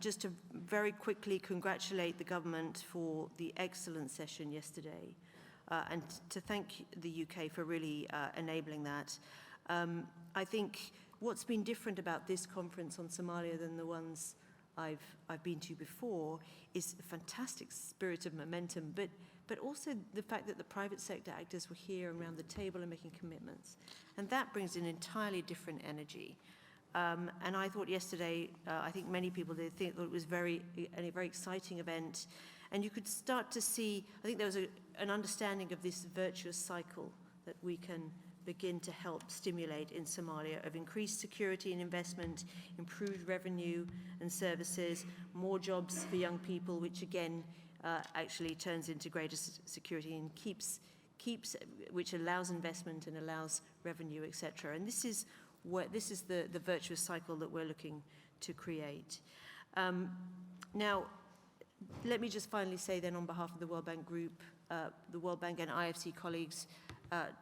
just to very quickly congratulate the government for the excellent session yesterday, and to thank the UK for really enabling that. I think what's been different about this conference on Somalia than the ones I've been to before is a fantastic spirit of momentum, but also the fact that the private sector actors were here around the table and making commitments. And that brings an entirely different energy. And I thought yesterday, I think many people did think that it was a very exciting event. And you could start to see, I think there was an understanding of this virtuous cycle that we can begin to help stimulate in Somalia of increased security and investment, improved revenue and services, more jobs for young people, which again actually turns into greater security and which allows investment and allows revenue, etc. And this is the virtuous cycle that we're looking to create. Now, let me just finally say then on behalf of the World Bank Group, the World Bank and IFC colleagues,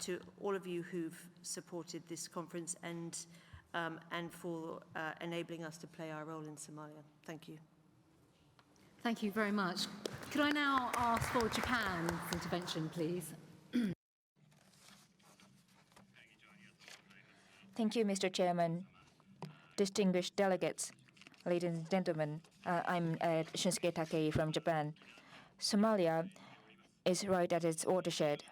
to all of you who've supported this conference and for enabling us to play our role in Somalia. Thank you. Thank you very much. Could I now ask for Japan's intervention, please? Thank you, Mr. Chairman. Distinguished delegates, ladies and gentlemen, I'm Shunsuke Takei from Japan. Somalia is right at its watershed.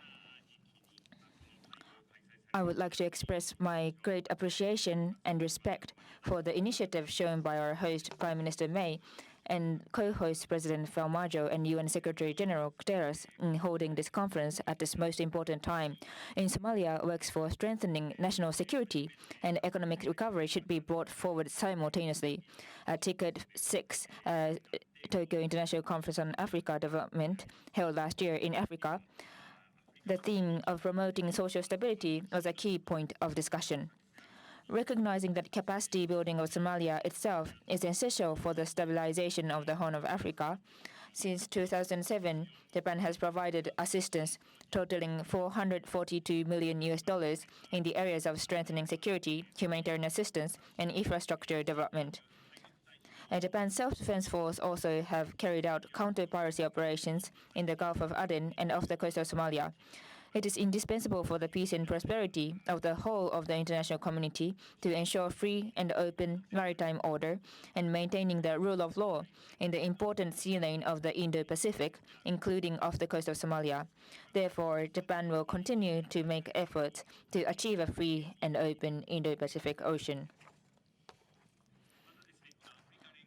I would like to express my great appreciation and respect for the initiative shown by our host, Prime Minister May, and co-host President Farmajo and UN Secretary General Guterres in holding this conference at this most important time. In Somalia, works for strengthening national security and economic recovery should be brought forward simultaneously. Ticket 6, Tokyo International Conference on Africa Development, held last year in Africa, the theme of promoting social stability was a key point of discussion. Recognizing that capacity building of Somalia itself is essential for the stabilization of the Horn of Africa, since 2007, Japan has provided assistance totaling $442 million in the areas of strengthening security, humanitarian assistance, and infrastructure development. Japan's self-defense force also have carried out counter-piracy operations in the Gulf of Aden and off the coast of Somalia. It is indispensable for the peace and prosperity of the whole of the international community to ensure free and open maritime order and maintaining the rule of law in the important sea lane of the Indo-Pacific, including off the coast of Somalia. Therefore, Japan will continue to make efforts to achieve a free and open Indo-Pacific Ocean.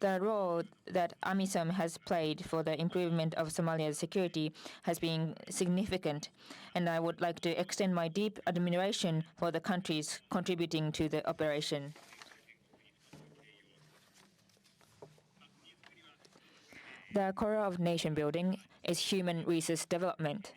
The role that AMISOM has played for the improvement of Somalia's security has been significant, and I would like to extend my deep admiration for the countries contributing to the operation. The core of nation building is human resource development.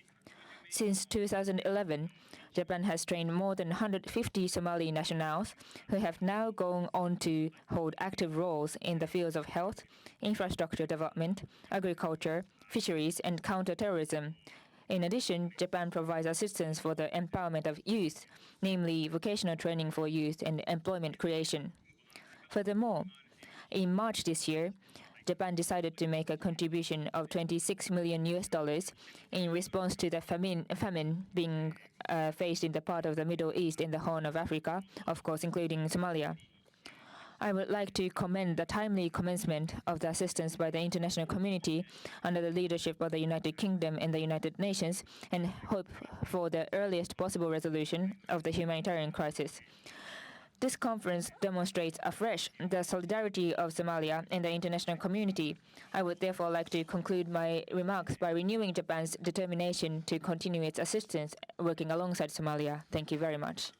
Since 2011, Japan has trained more than 150 Somali nationals who have now gone on to hold active roles in the fields of health, infrastructure development, agriculture, fisheries, and counterterrorism. In addition, Japan provides assistance for the empowerment of youth, namely vocational training for youth and employment creation. Furthermore, in March this year, Japan decided to make a contribution of $26 million in response to the famine being faced in the part of the Middle East in the Horn of Africa, of course, including Somalia. I would like to commend the timely commencement of the assistance by the international community under the leadership of the United Kingdom and the United Nations, and hope for the earliest possible resolution of the humanitarian crisis. This conference demonstrates afresh the solidarity of Somalia and the international community. I would therefore like to conclude my remarks by renewing Japan's determination to continue its assistance working alongside Somalia. Thank you very much.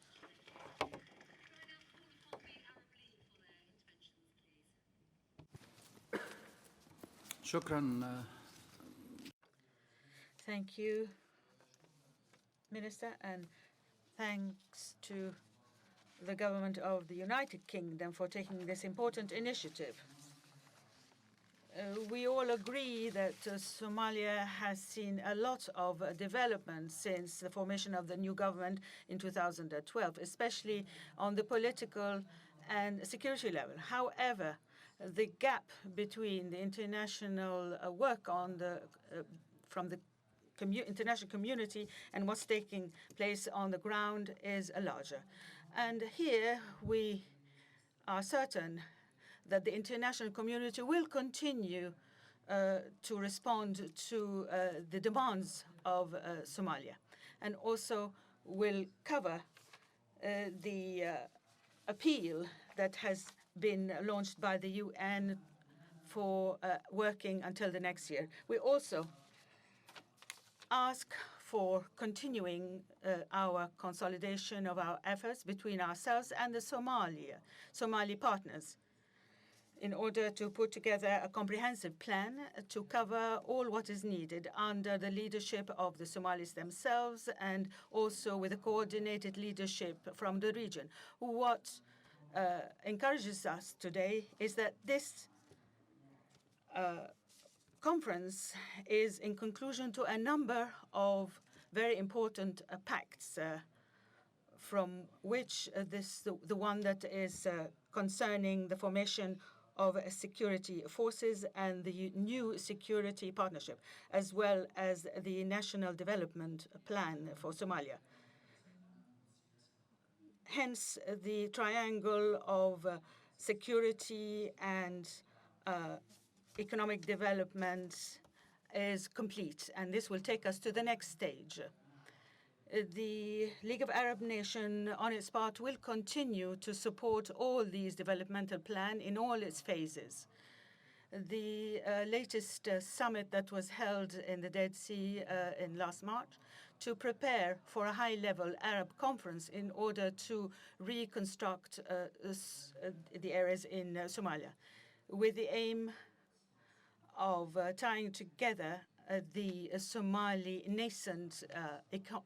Shukran. Thank you, Minister, and thanks to the government of the United Kingdom for taking this important initiative. We all agree that Somalia has seen a lot of development since the formation of the new government in 2012, especially on the political and security level. However, the gap between the international work on the from the international community and what's taking place on the ground is larger. And here we are certain that the international community will continue to respond to the demands of Somalia, and also will cover the appeal that has been launched by the UN for working until the next year. We also ask for continuing our consolidation of our efforts between ourselves and the Somali partners in order to put together a comprehensive plan to cover all what is needed under the leadership of the Somalis themselves and also with a coordinated leadership from the region. What encourages us today is that this conference is in conclusion to a number of very important pacts, from which the one that is concerning the formation of security forces and the new security partnership, as well as the National Development Plan for Somalia. Hence, the triangle of security and economic development is complete, and this will take us to the next stage. The League of Arab Nations, on its part, will continue to support all these developmental plans in all its phases. The latest summit that was held in the Dead Sea in last March to prepare for a high-level Arab conference in order to reconstruct the areas in Somalia, with the aim of tying together the Somali nascent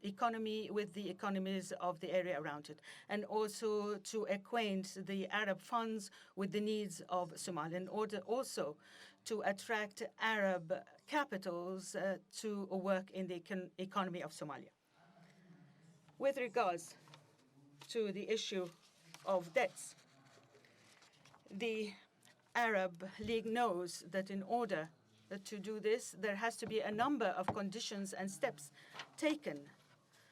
economy with the economies of the area around it, and also to acquaint the Arab funds with the needs of Somalia, in order also to attract Arab capitals to work in the economy of Somalia. With regards to the issue of debts, the Arab League knows that in order to do this, there has to be a number of conditions and steps taken.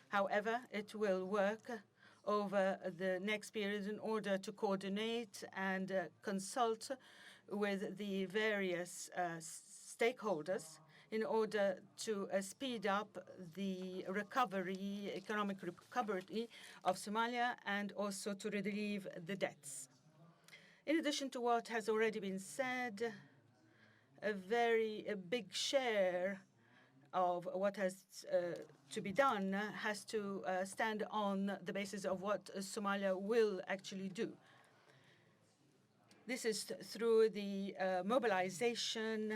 However, it will work over the next period in order to coordinate and consult with the various stakeholders in order to speed up the recovery, economic recovery of Somalia, and also to relieve the debts. In addition to what has already been said, a very big share of what has to be done has to stand on the basis of what Somalia will actually do. This is through the mobilization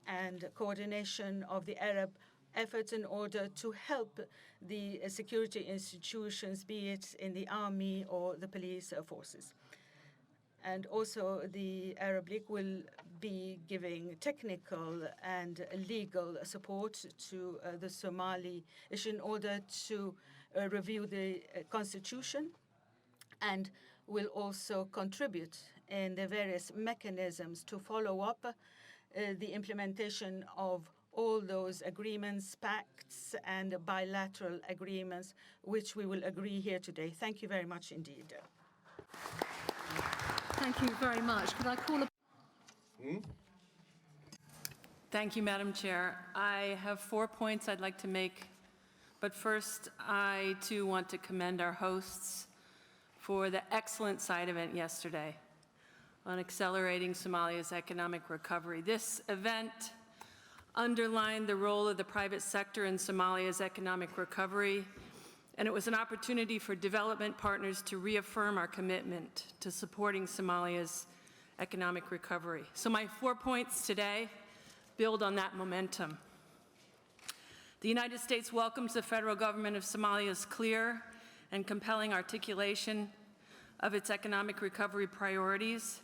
and coordination of the Arab efforts in order to help the security institutions, be it in the army or the police forces. And also the Arab League will be giving technical and legal support to the Somali issue in order to review the constitution, and will also contribute in the various mechanisms to follow up the implementation of all those agreements, pacts, and bilateral agreements, which we will agree here today. Thank you very much indeed. Thank you very much. Could I call a... Thank you, Madam Chair. I have 4 points I'd like to make, but first I too want to commend our hosts for the excellent side event yesterday on accelerating Somalia's economic recovery. This event underlined the role of the private sector in Somalia's economic recovery, and it was an opportunity for development partners to reaffirm our commitment to supporting Somalia's economic recovery. So my 4 points today build on that momentum. The United States welcomes the federal government of Somalia's clear and compelling articulation of its economic recovery priorities,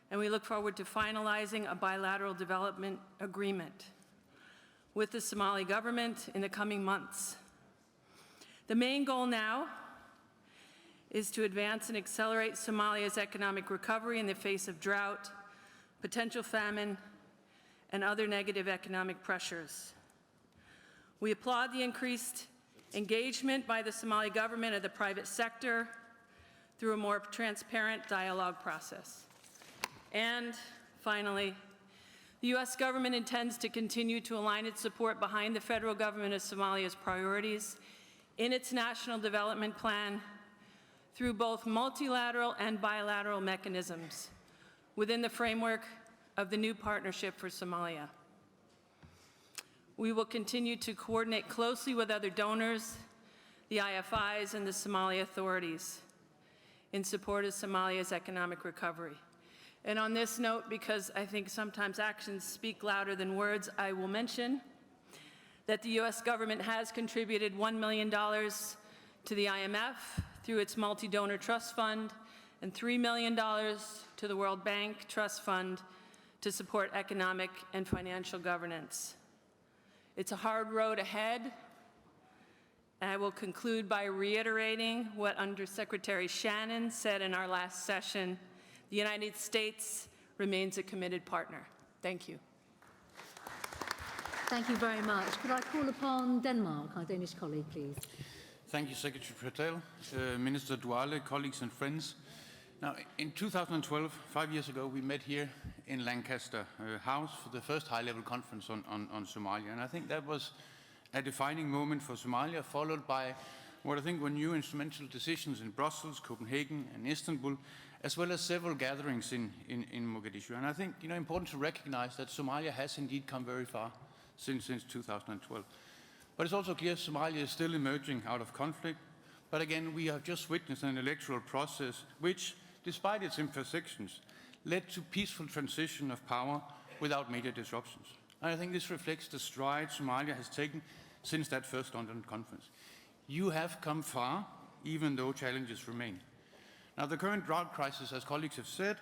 and we look forward to finalizing a bilateral development agreement with the Somali government in the coming months. The main goal now is to advance and accelerate Somalia's economic recovery in the face of drought, potential famine, and other negative economic pressures. We applaud the increased engagement by the Somali government and the private sector through a more transparent dialogue process. And finally, the U.S. government intends to continue to align its support behind the federal government of Somalia's priorities in its national development plan through both multilateral and bilateral mechanisms within the framework of the new Partnership for Somalia. We will continue to coordinate closely with other donors, the IFIs, and the Somali authorities in support of Somalia's economic recovery. And on this note, because I think sometimes actions speak louder than words, I will mention that the U.S. government has contributed $1 million to the IMF through its multi-donor trust fund and $3 million to the World Bank Trust Fund to support economic and financial governance. It's a hard road ahead, and I will conclude by reiterating what Undersecretary Shannon said in our last session: the United States remains a committed partner. Thank you. Thank you very much. Could I call upon Denmark, our Danish colleague, please? Thank you, Secretary Patel, Minister Duale, colleagues and friends. Now, in 2012, 5 years ago, we met here in Lancaster House for the first high-level conference on Somalia, and I think that was a defining moment for Somalia, followed by what I think were new instrumental decisions in Brussels, Copenhagen, and Istanbul, as well as several gatherings in Mogadishu. And I think, important to recognize that Somalia has indeed come very far since 2012. But it's also clear Somalia is still emerging out of conflict. But again, we have just witnessed an electoral process which, despite its imperfections, led to peaceful transition of power without major disruptions. And I think this reflects the stride Somalia has taken since that first London conference. You have come far, even though challenges remain. Now, the current drought crisis, as colleagues have said,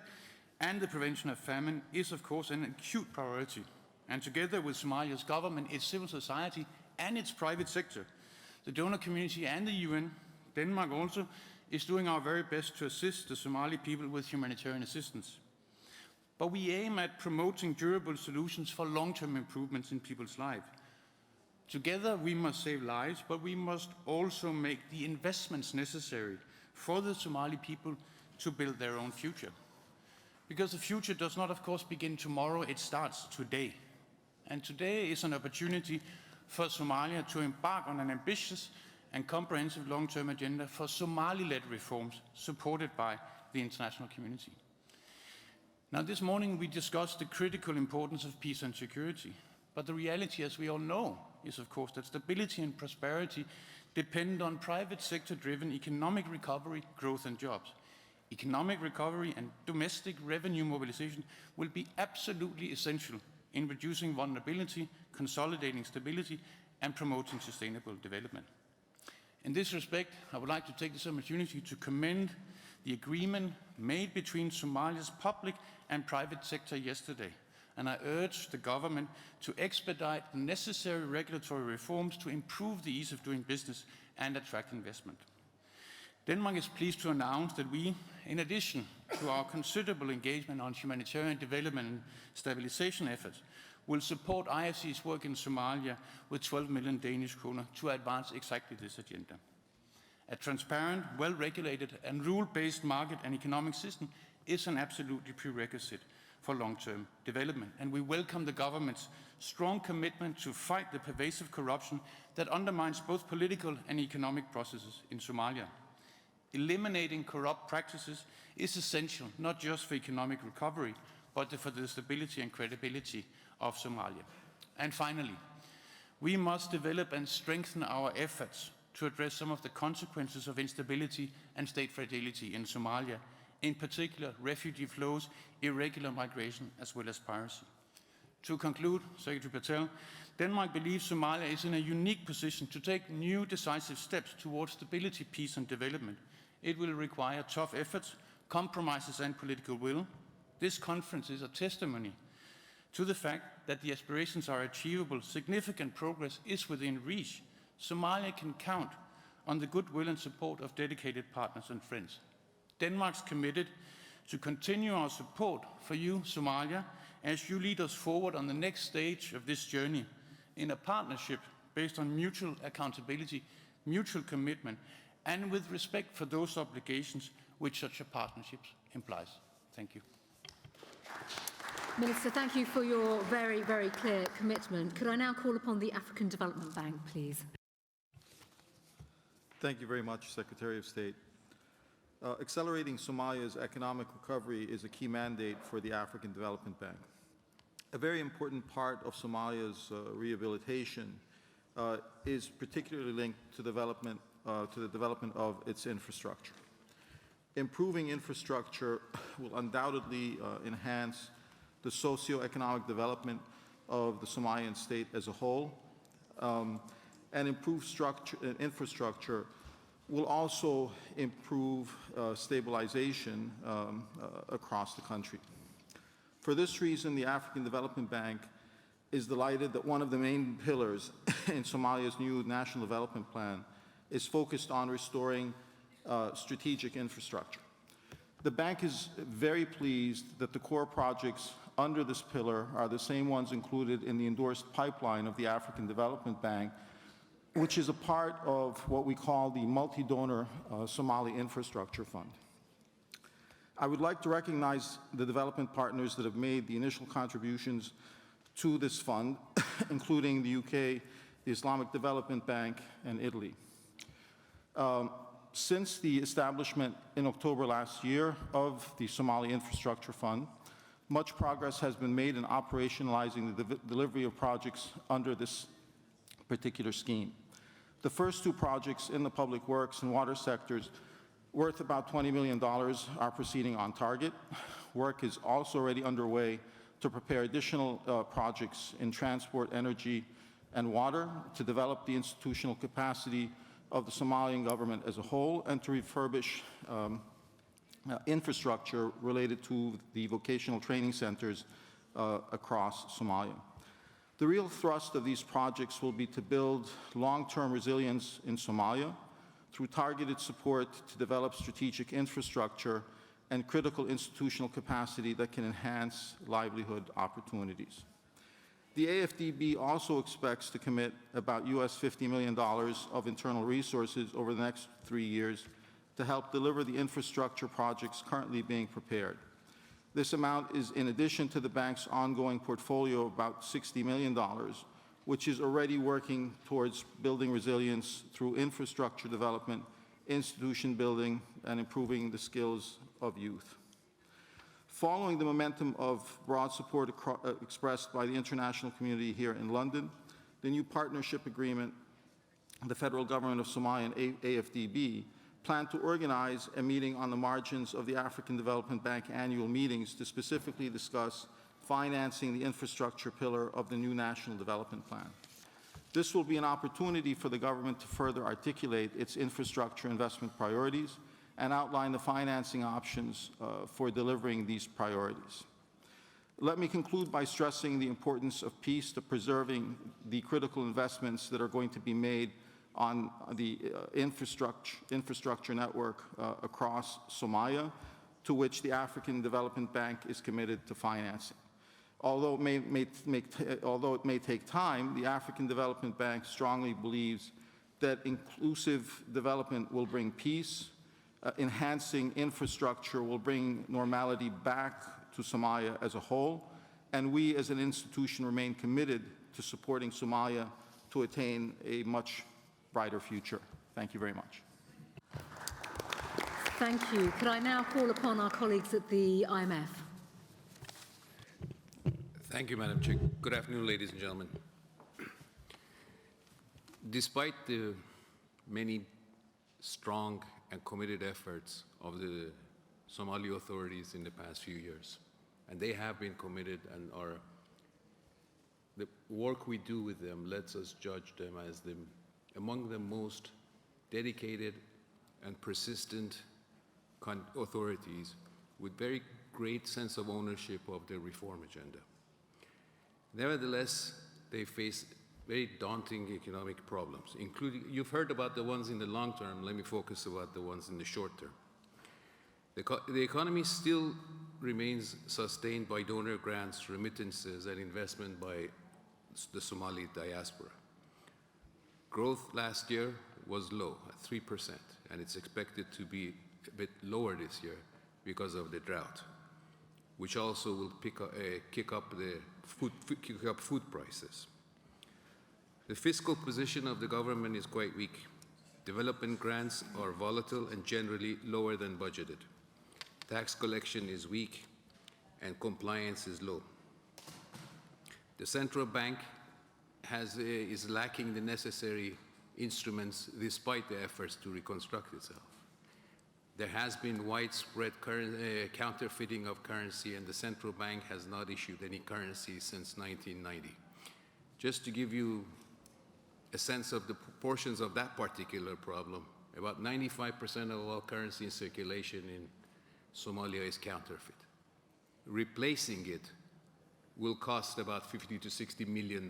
and the prevention of famine is, of course, an acute priority. And together with Somalia's government, its civil society, and its private sector, the donor community and the UN, Denmark also, is doing our very best to assist the Somali people with humanitarian assistance. But we aim at promoting durable solutions for long-term improvements in people's lives. Together, we must save lives, but we must also make the investments necessary for the Somali people to build their own future. Because the future does not, of course, begin tomorrow, it starts today. And today is an opportunity for Somalia to embark on an ambitious and comprehensive long-term agenda for Somali-led reforms supported by the international community. Now, this morning we discussed the critical importance of peace and security. But the reality, as we all know, is, of course, that stability and prosperity depend on private sector-driven economic recovery, growth and jobs. Economic recovery and domestic revenue mobilization will be absolutely essential in reducing vulnerability, consolidating stability, and promoting sustainable development. In this respect, I would like to take this opportunity to commend the agreement made between Somalia's public and private sector yesterday, and I urge the government to expedite the necessary regulatory reforms to improve the ease of doing business and attract investment. Denmark is pleased to announce that we, in addition to our considerable engagement on humanitarian development and stabilization efforts, will support IFC's work in Somalia with 12 million Danish kroner to advance exactly this agenda. A transparent, well-regulated and rule-based market and economic system is an absolutely prerequisite for long-term development, and we welcome the government's strong commitment to fight the pervasive corruption that undermines both political and economic processes in Somalia. Eliminating corrupt practices is essential, not just for economic recovery, but for the stability and credibility of Somalia. And finally, we must develop and strengthen our efforts to address some of the consequences of instability and state fragility in Somalia, in particular refugee flows, irregular migration, as well as piracy. To conclude, Secretary Patel, Denmark believes Somalia is in a unique position to take new decisive steps towards stability, peace and development. It will require tough efforts, compromises and political will. This conference is a testimony to the fact that the aspirations are achievable, significant progress is within reach. Somalia can count on the goodwill and support of dedicated partners and friends. Denmark's committed to continue our support for you, Somalia, as you lead us forward on the next stage of this journey in a partnership based on mutual accountability, mutual commitment, and with respect for those obligations which such a partnership implies. Thank you. Minister, thank you for your very, very clear commitment. Could I now call upon the African Development Bank, please? Thank you very much, Secretary of State. Accelerating Somalia's economic recovery is a key mandate for the African Development Bank. A very important part of Somalia's rehabilitation is particularly linked to the development of its infrastructure. Improving infrastructure will undoubtedly enhance the socio-economic development of the Somalian state as a whole, and improved infrastructure will also improve stabilization across the country. For this reason, the African Development Bank is delighted that one of the main pillars in Somalia's new National Development Plan is focused on restoring strategic infrastructure. The bank is very pleased that the core projects under this pillar are the same ones included in the endorsed pipeline of the African Development Bank, which is a part of what we call the multi-donor Somali Infrastructure Fund. I would like to recognize the development partners that have made the initial contributions to this fund, including the UK, the Islamic Development Bank, and Italy. Since the establishment in October last year of the Somali Infrastructure Fund, much progress has been made in operationalizing the delivery of projects under this particular scheme. The first two projects in the public works and water sectors, worth about $20 million, are proceeding on target. Work is also already underway to prepare additional projects in transport, energy, and water to develop the institutional capacity of the Somalian government as a whole and to refurbish infrastructure related to the vocational training centers across Somalia. The real thrust of these projects will be to build long-term resilience in Somalia through targeted support to develop strategic infrastructure and critical institutional capacity that can enhance livelihood opportunities. The AFDB also expects to commit about $50 million of internal resources over the next 3 years to help deliver the infrastructure projects currently being prepared. This amount is in addition to the bank's ongoing portfolio of about $60 million, which is already working towards building resilience through infrastructure development, institution building, and improving the skills of youth. Following the momentum of broad support expressed by the international community here in London, the new partnership agreement, the federal government of Somalia and AFDB plan to organize a meeting on the margins of the African Development Bank annual meetings to specifically discuss financing the infrastructure pillar of the new National Development Plan. This will be an opportunity for the government to further articulate its infrastructure investment priorities and outline the financing options for delivering these priorities. Let me conclude by stressing the importance of peace to preserving the critical investments that are going to be made on the infrastructure network across Somalia, to which the African Development Bank is committed to financing. Although it may take time, the African Development Bank strongly believes that inclusive development will bring peace, enhancing infrastructure will bring normality back to Somalia as a whole, and we as an institution remain committed to supporting Somalia to attain a much brighter future. Thank you very much. Thank you. Could I now call upon our colleagues at the IMF? Thank you, Madam Chair. Good afternoon, ladies and gentlemen. Despite the many strong and committed efforts of the Somali authorities in the past few years, and they have been committed, and the work we do with them lets us judge them as among the most dedicated and persistent authorities with very great sense of ownership of their reform agenda. Nevertheless, they face very daunting economic problems, including, you've heard about the ones in the long term, let me focus about the ones in the short term. The economy still remains sustained by donor grants, remittances, and investment by the Somali diaspora. Growth last year was low, at 3%, and it's expected to be a bit lower this year because of the drought, which also will kick up food prices. The fiscal position of the government is quite weak. Development grants are volatile and generally lower than budgeted. Tax collection is weak and compliance is low. The central bank is lacking the necessary instruments despite the efforts to reconstruct itself. There has been widespread counterfeiting of currency, and the central bank has not issued any currency since 1990. Just to give you a sense of the proportions of that particular problem, about 95% of all currency in circulation in Somalia is counterfeit. Replacing it will cost about $50 to $60 million.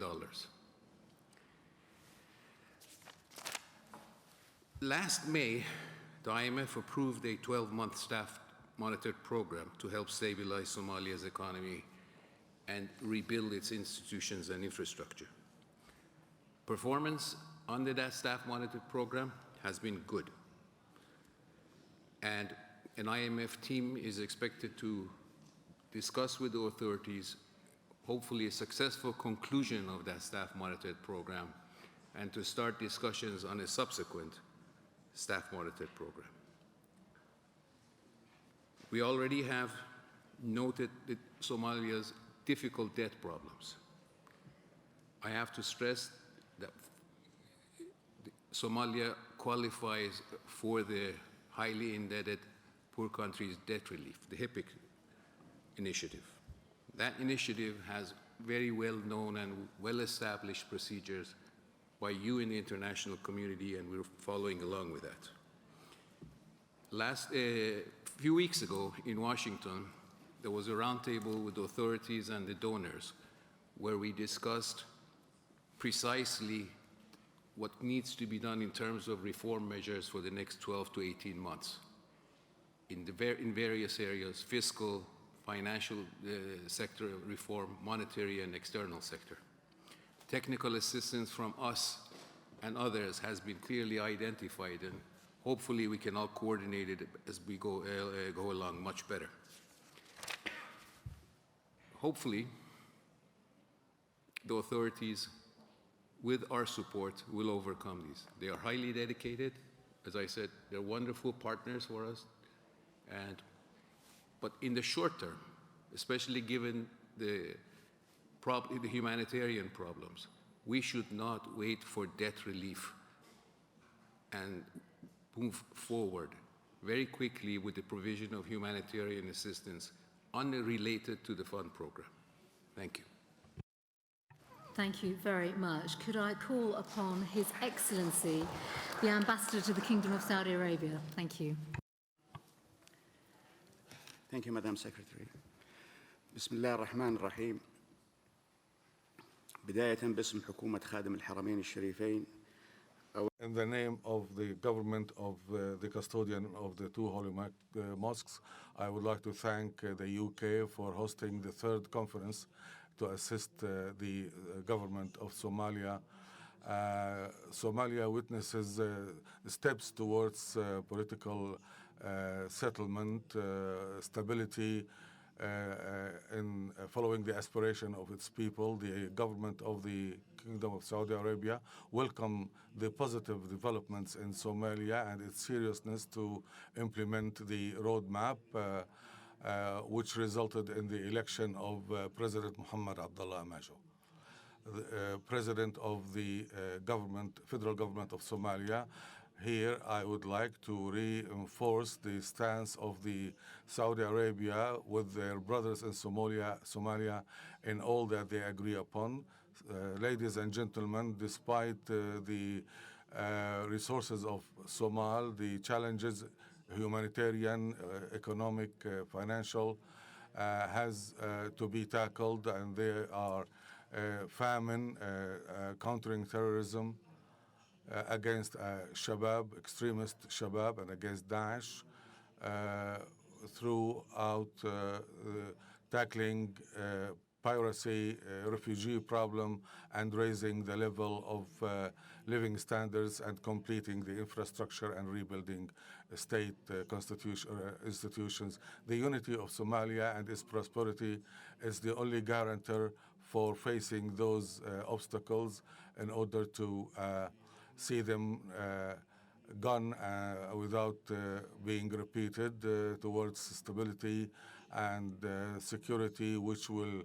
Last May, the IMF approved a 12-month staff-monitored program to help stabilize Somalia's economy and rebuild its institutions and infrastructure. Performance under that staff-monitored program has been good, and an IMF team is expected to discuss with the authorities, hopefully a successful conclusion of that staff-monitored program, and to start discussions on a subsequent staff-monitored program. We already have noted Somalia's difficult debt problems. I have to stress that Somalia qualifies for the highly indebted poor countries debt relief, the HIPC initiative. That initiative has very well-known and well-established procedures by you in the international community, and we're following along with that. A few weeks ago in Washington, there was a roundtable with the authorities and the donors where we discussed precisely what needs to be done in terms of reform measures for the next 12 to 18 months in various areas: fiscal, financial sector reform, monetary and external sector. Technical assistance from us and others has been clearly identified, and hopefully we can all coordinate it as we go along much better. Hopefully, the authorities, with our support, will overcome these. They are highly dedicated. As I said, they're wonderful partners for us. But in the short term, especially given the humanitarian problems, we should not wait for debt relief and move forward very quickly with the provision of humanitarian assistance unrelated to the fund program. Thank you. Thank you very much. Could I call upon His Excellency, the Ambassador to the Kingdom of Saudi Arabia? Thank you. Thank you, Madam Secretary. Bismillah ar-Rahman ar-Rahim. بداية باسم حكومة خادم الحرمين الشريفين. In the name of the government of the custodian of the two holy mosques, I would like to thank the UK for hosting the third conference to assist the government of Somalia. Somalia witnesses steps towards political settlement, stability, in following the aspiration of its people, the government of the Kingdom of Saudi Arabia welcome the positive developments in Somalia and its seriousness to implement the roadmap, which resulted in the election of President Mohammed Abdullah Majo. The President of the federal government of Somalia. Here, I would like to reinforce the stance of the Saudi Arabia with their brothers in Somalia in all that they agree upon. Ladies and gentlemen, despite the resources of Somal, the challenges, humanitarian, economic, financial, has to be tackled, and there are famine, countering terrorism, against Shabab, extremist Shabab, and against Daesh, throughout tackling piracy, refugee problem, and raising the level of living standards and completing the infrastructure and rebuilding state institutions. The unity of Somalia and its prosperity is the only guarantor for facing those obstacles in order to see them gone without being repeated towards stability and security, which will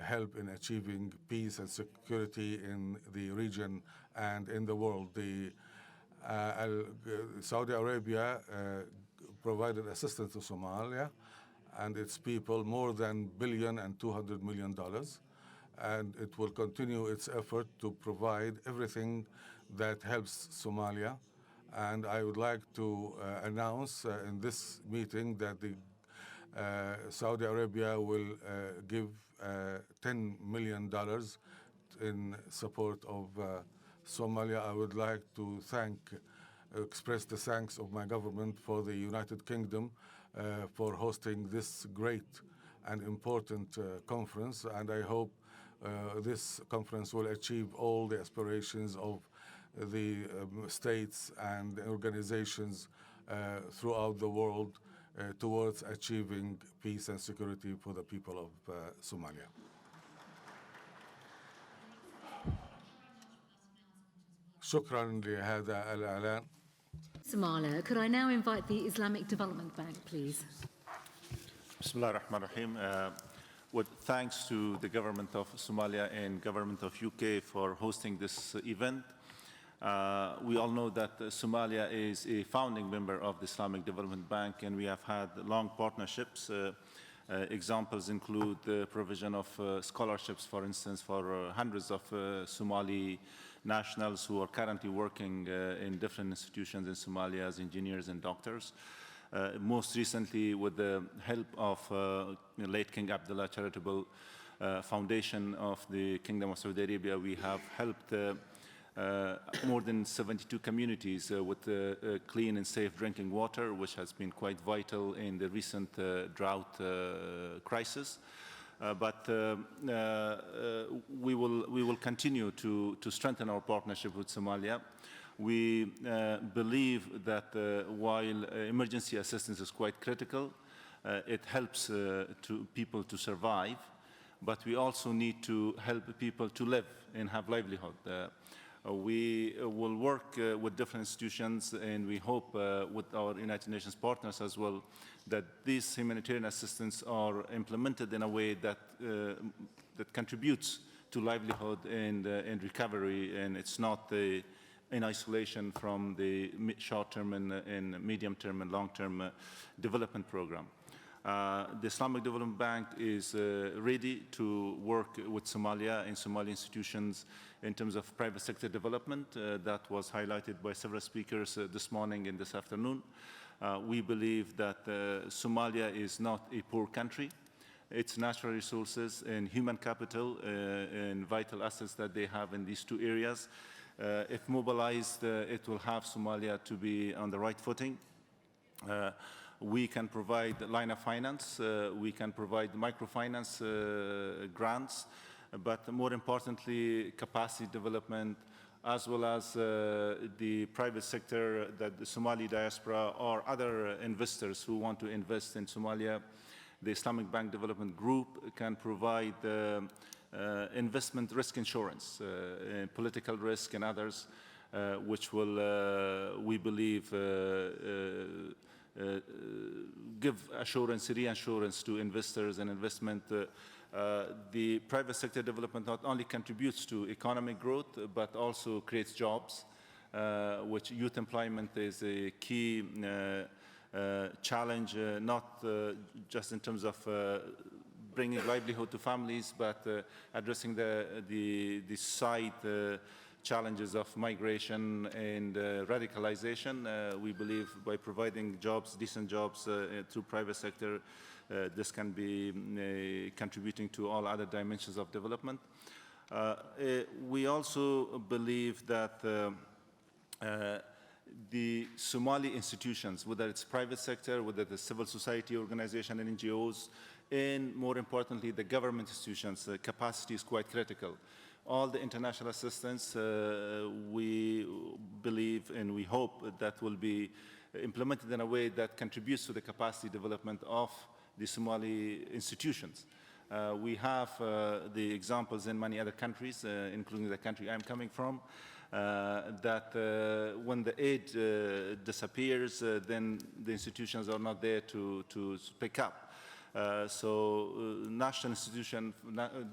help in achieving peace and security in the region and in the world. Saudi Arabia provided assistance to Somalia and its people more than $1.2 billion, and it will continue its effort to provide everything that helps Somalia. And I would like to announce in this meeting that the Saudi Arabia will give $10 million in support of Somalia. I would like to express the thanks of my government for the United Kingdom for hosting this great and important conference, and I hope this conference will achieve all the aspirations of the states and organizations throughout the world towards achieving peace and security for the people of Somalia. شكرا لهذا الإعلان. Somalia, could I now invite the Islamic Development Bank, please? Bismillah ar-Rahman ar-Rahim. With thanks to the government of Somalia and government of UK for hosting this event. We all know that Somalia is a founding member of the Islamic Development Bank, and we have had long partnerships. Examples include the provision of scholarships, for instance, for hundreds of Somali nationals who are currently working in different institutions in Somalia as engineers and doctors. Most recently, with the help of late King Abdullah Charitable Foundation of the Kingdom of Saudi Arabia, we have helped more than 72 communities with clean and safe drinking water, which has been quite vital in the recent drought crisis. But we will continue to strengthen our partnership with Somalia. We believe that while emergency assistance is quite critical, it helps people to survive, but we also need to help people to live and have livelihood. We will work with different institutions, and we hope with our United Nations partners as well, that these humanitarian assistance are implemented in a way that that contributes to livelihood and recovery, and it's not in isolation from the short-term and medium-term and long-term development program. The Islamic Development Bank is ready to work with Somalia and Somali institutions in terms of private sector development. That was highlighted by several speakers this morning and this afternoon. We believe that Somalia is not a poor country. Its natural resources and human capital and vital assets that they have in these two areas, if mobilized, it will have Somalia to be on the right footing. We can provide line of finance, we can provide microfinance grants, but more importantly, capacity development, as well as the private sector, that the Somali diaspora or other investors who want to invest in Somalia. the Islamic Bank Development Group can provide investment risk insurance, political risk and others, which will, we believe, give assurance, reassurance to investors and investment. The private sector development not only contributes to economic growth, but also creates jobs, which youth employment is a key challenge, not just in terms of bringing livelihood to families, but addressing the side challenges of migration and radicalization. We believe by providing jobs, decent jobs through private sector, this can be contributing to all other dimensions of development. We also believe that the Somali institutions, whether it's private sector, whether it's civil society organization and NGOs, and more importantly, the government institutions, capacity is quite critical. All the international assistance, we believe and we hope that will be implemented in a way that contributes to the capacity development of the Somali institutions. We have the examples in many other countries, including the country I'm coming from, that when the aid disappears, then the institutions are not there to pick up. National institution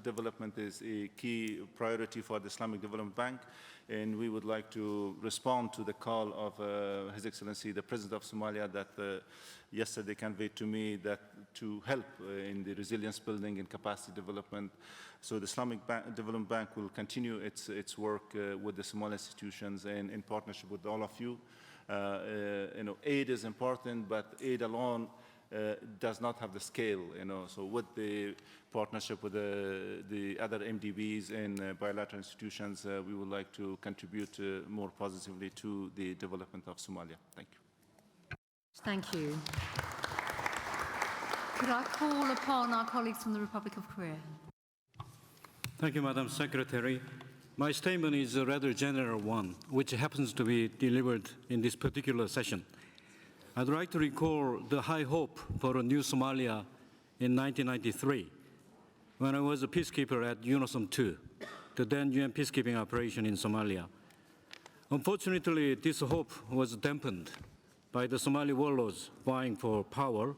development is a key priority for the Islamic Development Bank, and we would like to respond to the call of His Excellency, the President of Somalia, that yesterday conveyed to me that to help in the resilience building and capacity development. So the Islamic Development Bank will continue its work with the Somali institutions and in partnership with all of you. Aid is important, but aid alone does not have the scale, So with the partnership with the other MDBs and bilateral institutions, we would like to contribute more positively to the development of Somalia. Thank you. Thank you. Could I call upon our colleagues from the Republic of Korea? Thank you, Madam Secretary. My statement is a rather general one, which happens to be delivered in this particular session. I'd like to recall the high hope for a new Somalia in 1993, when I was a peacekeeper at UNOSOM II, the then UN peacekeeping operation in Somalia. Unfortunately, this hope was dampened by the Somali warlords vying for power,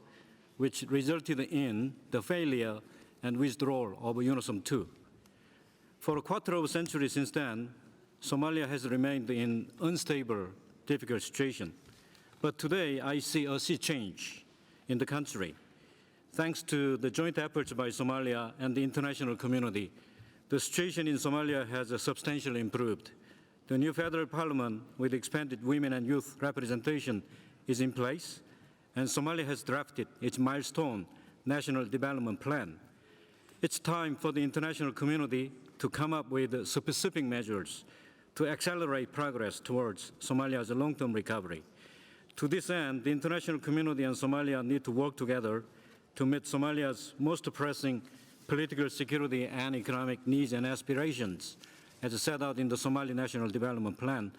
which resulted in the failure and withdrawal of UNOSOM II. For a quarter of a century since then, Somalia has remained in unstable, difficult situation. But today, I see a sea change in the country. Thanks to the joint efforts by Somalia and the international community, the situation in Somalia has substantially improved. The new federal parliament with expanded women and youth representation is in place, and Somalia has drafted its milestone national development plan. It's time for the international community to come up with specific measures to accelerate progress towards Somalia's long-term recovery. To this end, the international community and Somalia need to work together to meet Somalia's most pressing political, security, and economic needs and aspirations, as set out in the Somali National Development Plan.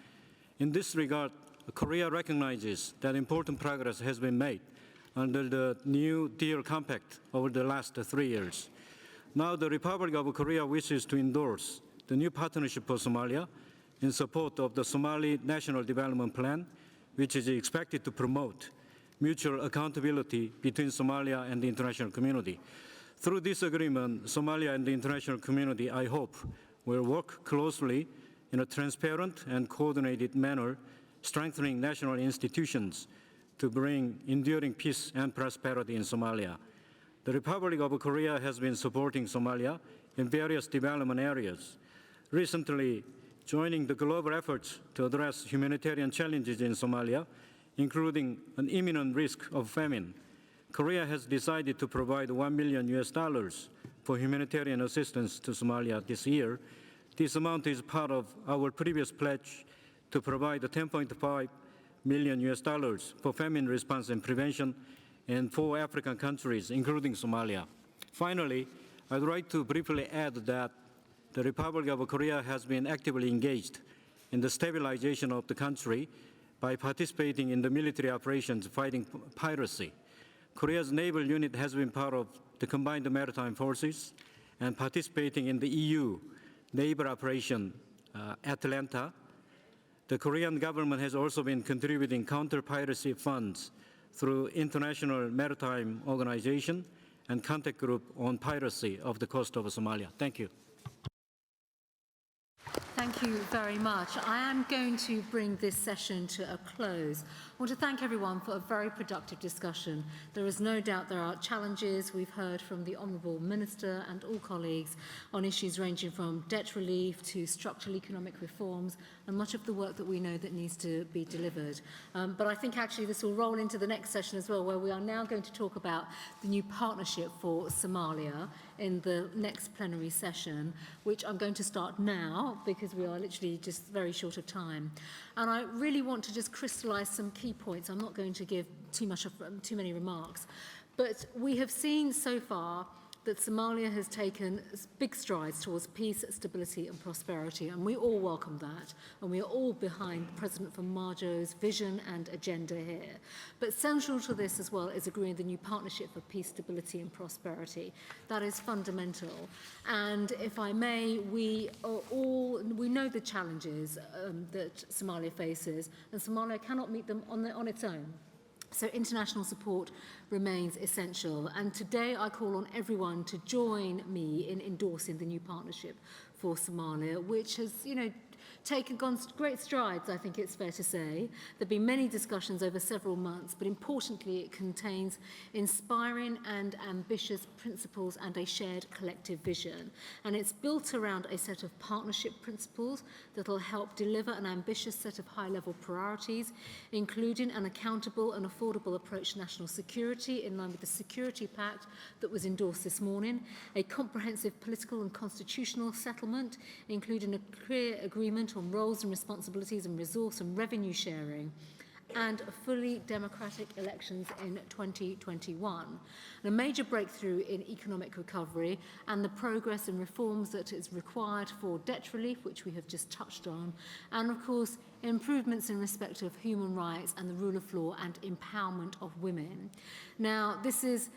In this regard, Korea recognizes that important progress has been made under the New Deal Compact over the last 3 years. Now, the Republic of Korea wishes to endorse the new partnership for Somalia in support of the Somali National Development Plan, which is expected to promote mutual accountability between Somalia and the international community. Through this agreement, Somalia and the international community, I hope, will work closely in a transparent and coordinated manner, strengthening national institutions to bring enduring peace and prosperity in Somalia. The Republic of Korea has been supporting Somalia in various development areas. Recently, joining the global efforts to address humanitarian challenges in Somalia, including an imminent risk of famine, Korea has decided to provide $1 million for humanitarian assistance to Somalia this year. This amount is part of our previous pledge to provide $10.5 million for famine response and prevention in 4 African countries, including Somalia. Finally, I'd like to briefly add that the Republic of Korea has been actively engaged in the stabilization of the country by participating in the military operations fighting piracy. Korea's naval unit has been part of the combined maritime forces and participating in the EU naval operation Atalanta. The Korean government has also been contributing counter-piracy funds through International Maritime Organization and Contact Group on Piracy of the coast of Somalia. Thank you. Thank you very much. I am going to bring this session to a close. I want to thank everyone for a very productive discussion. There is no doubt there are challenges. We've heard from the Honourable Minister and all colleagues on issues ranging from debt relief to structural economic reforms and much of the work that we know that needs to be delivered. But I think actually this will roll into the next session as well, where we are now going to talk about the new partnership for Somalia in the next plenary session, which I'm going to start now because we are literally just very short of time. And I really want to just crystallise some key points. I'm not going to give too many remarks, but we have seen so far that Somalia has taken big strides towards peace, stability and prosperity, and we all welcome that, and we are all behind President Farmajo's vision and agenda here. But central to this as well is agreeing the new partnership for peace, stability and prosperity. That is fundamental. And if I may, we know the challenges that Somalia faces, and Somalia cannot meet them on its own. So international support remains essential. And today I call on everyone to join me in endorsing the new partnership for Somalia, which has, gone great strides, I think it's fair to say. There have been many discussions over several months, but importantly, it contains inspiring and ambitious principles and a shared collective vision. And it's built around a set of partnership principles that will help deliver an ambitious set of high-level priorities, including an accountable and affordable approach to national security in line with the Security Pact that was endorsed this morning, a comprehensive political and constitutional settlement, including a clear agreement on roles and responsibilities and resource and revenue sharing, and fully democratic elections in 2021. And a major breakthrough in economic recovery and the progress and reforms that is required for debt relief, which we have just touched on, and of course, improvements in respect of human rights and the rule of law and empowerment of women. Now, this is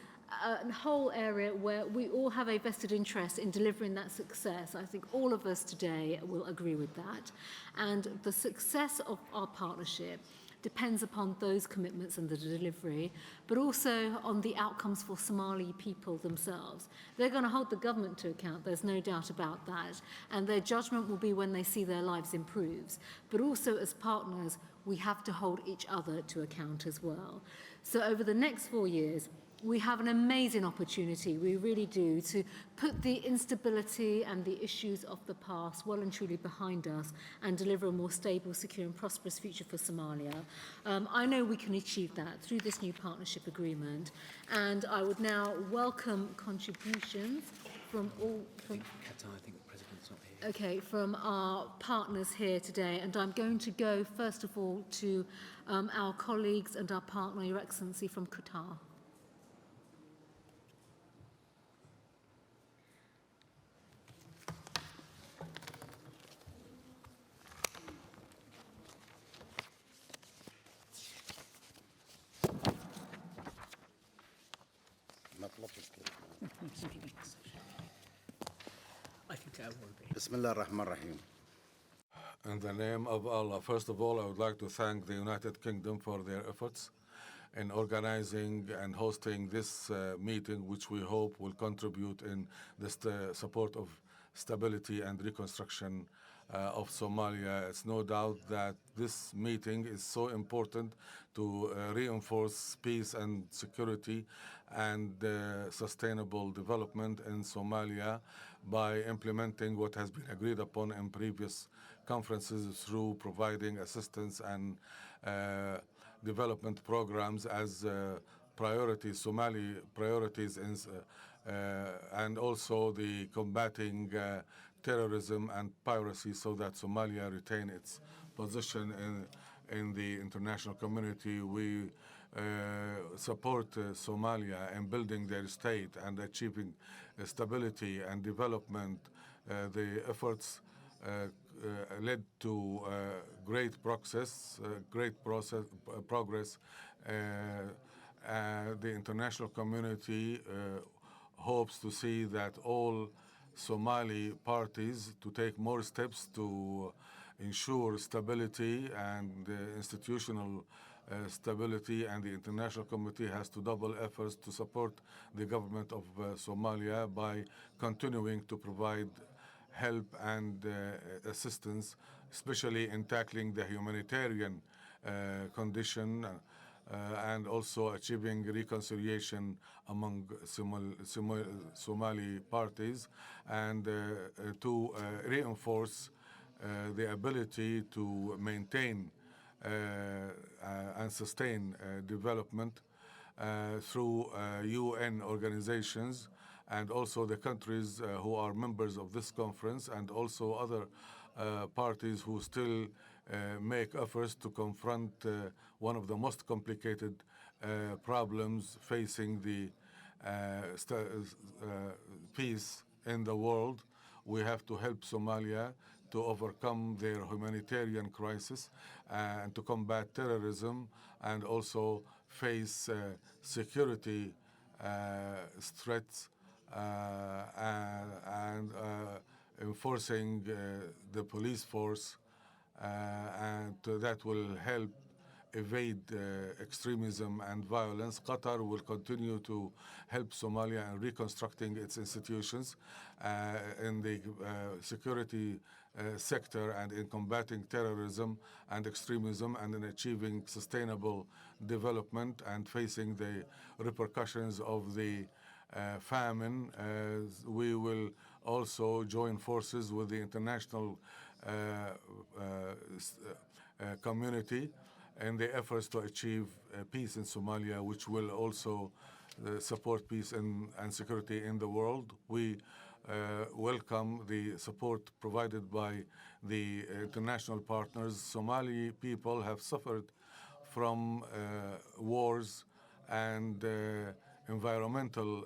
a whole area where we all have a vested interest in delivering that success. I think all of us today will agree with that. And the success of our partnership depends upon those commitments and the delivery, but also on the outcomes for Somali people themselves. They're going to hold the government to account, there's no doubt about that, and their judgment will be when they see their lives improve. But also as partners, we have to hold each other to account as well. So over the next 4 years, we have an amazing opportunity, we really do, to put the instability and the issues of the past well and truly behind us and deliver a more stable, secure and prosperous future for Somalia. I know we can achieve that through this new partnership agreement, and I would now welcome contributions from all... I think the President's not here. Okay, from our partners here today, and I'm going to go first of all to our colleagues and our partner, Your Excellency, from Qatar. Bismillah ar-Rahman ar-Rahim. In the name of Allah, first of all, I would like to thank the United Kingdom for their efforts in organizing and hosting this meeting, which we hope will contribute in the support of stability and reconstruction of Somalia. It's no doubt that this meeting is so important to reinforce peace and security and sustainable development in Somalia by implementing what has been agreed upon in previous conferences through providing assistance and development programs as priorities, Somali priorities, and also the combating terrorism and piracy so that Somalia retain its position in the international community. We support Somalia in building their state and achieving stability and development. The efforts led to great progress The international community hopes to see that all Somali parties to take more steps to ensure stability and institutional stability, and the international community has to double efforts to support the government of Somalia by continuing to provide help and assistance, especially in tackling the humanitarian condition and also achieving reconciliation among Somali parties, and to reinforce the ability to maintain and sustain development through UN organizations, and also the countries who are members of this conference, and also other parties who still make efforts to confront one of the most complicated problems facing the peace in the world. We have to help Somalia to overcome their humanitarian crisis and to combat terrorism, and also face security threats and enforcing the police force, and that will help evade extremism and violence. Qatar will continue to help Somalia in reconstructing its institutions in the security sector, and in combating terrorism and extremism, and in achieving sustainable development and facing the repercussions of the famine. We will also join forces with the international community in the efforts to achieve peace in Somalia, which will also support peace and security in the world. We welcome the support provided by the international partners. Somali people have suffered from wars and environmental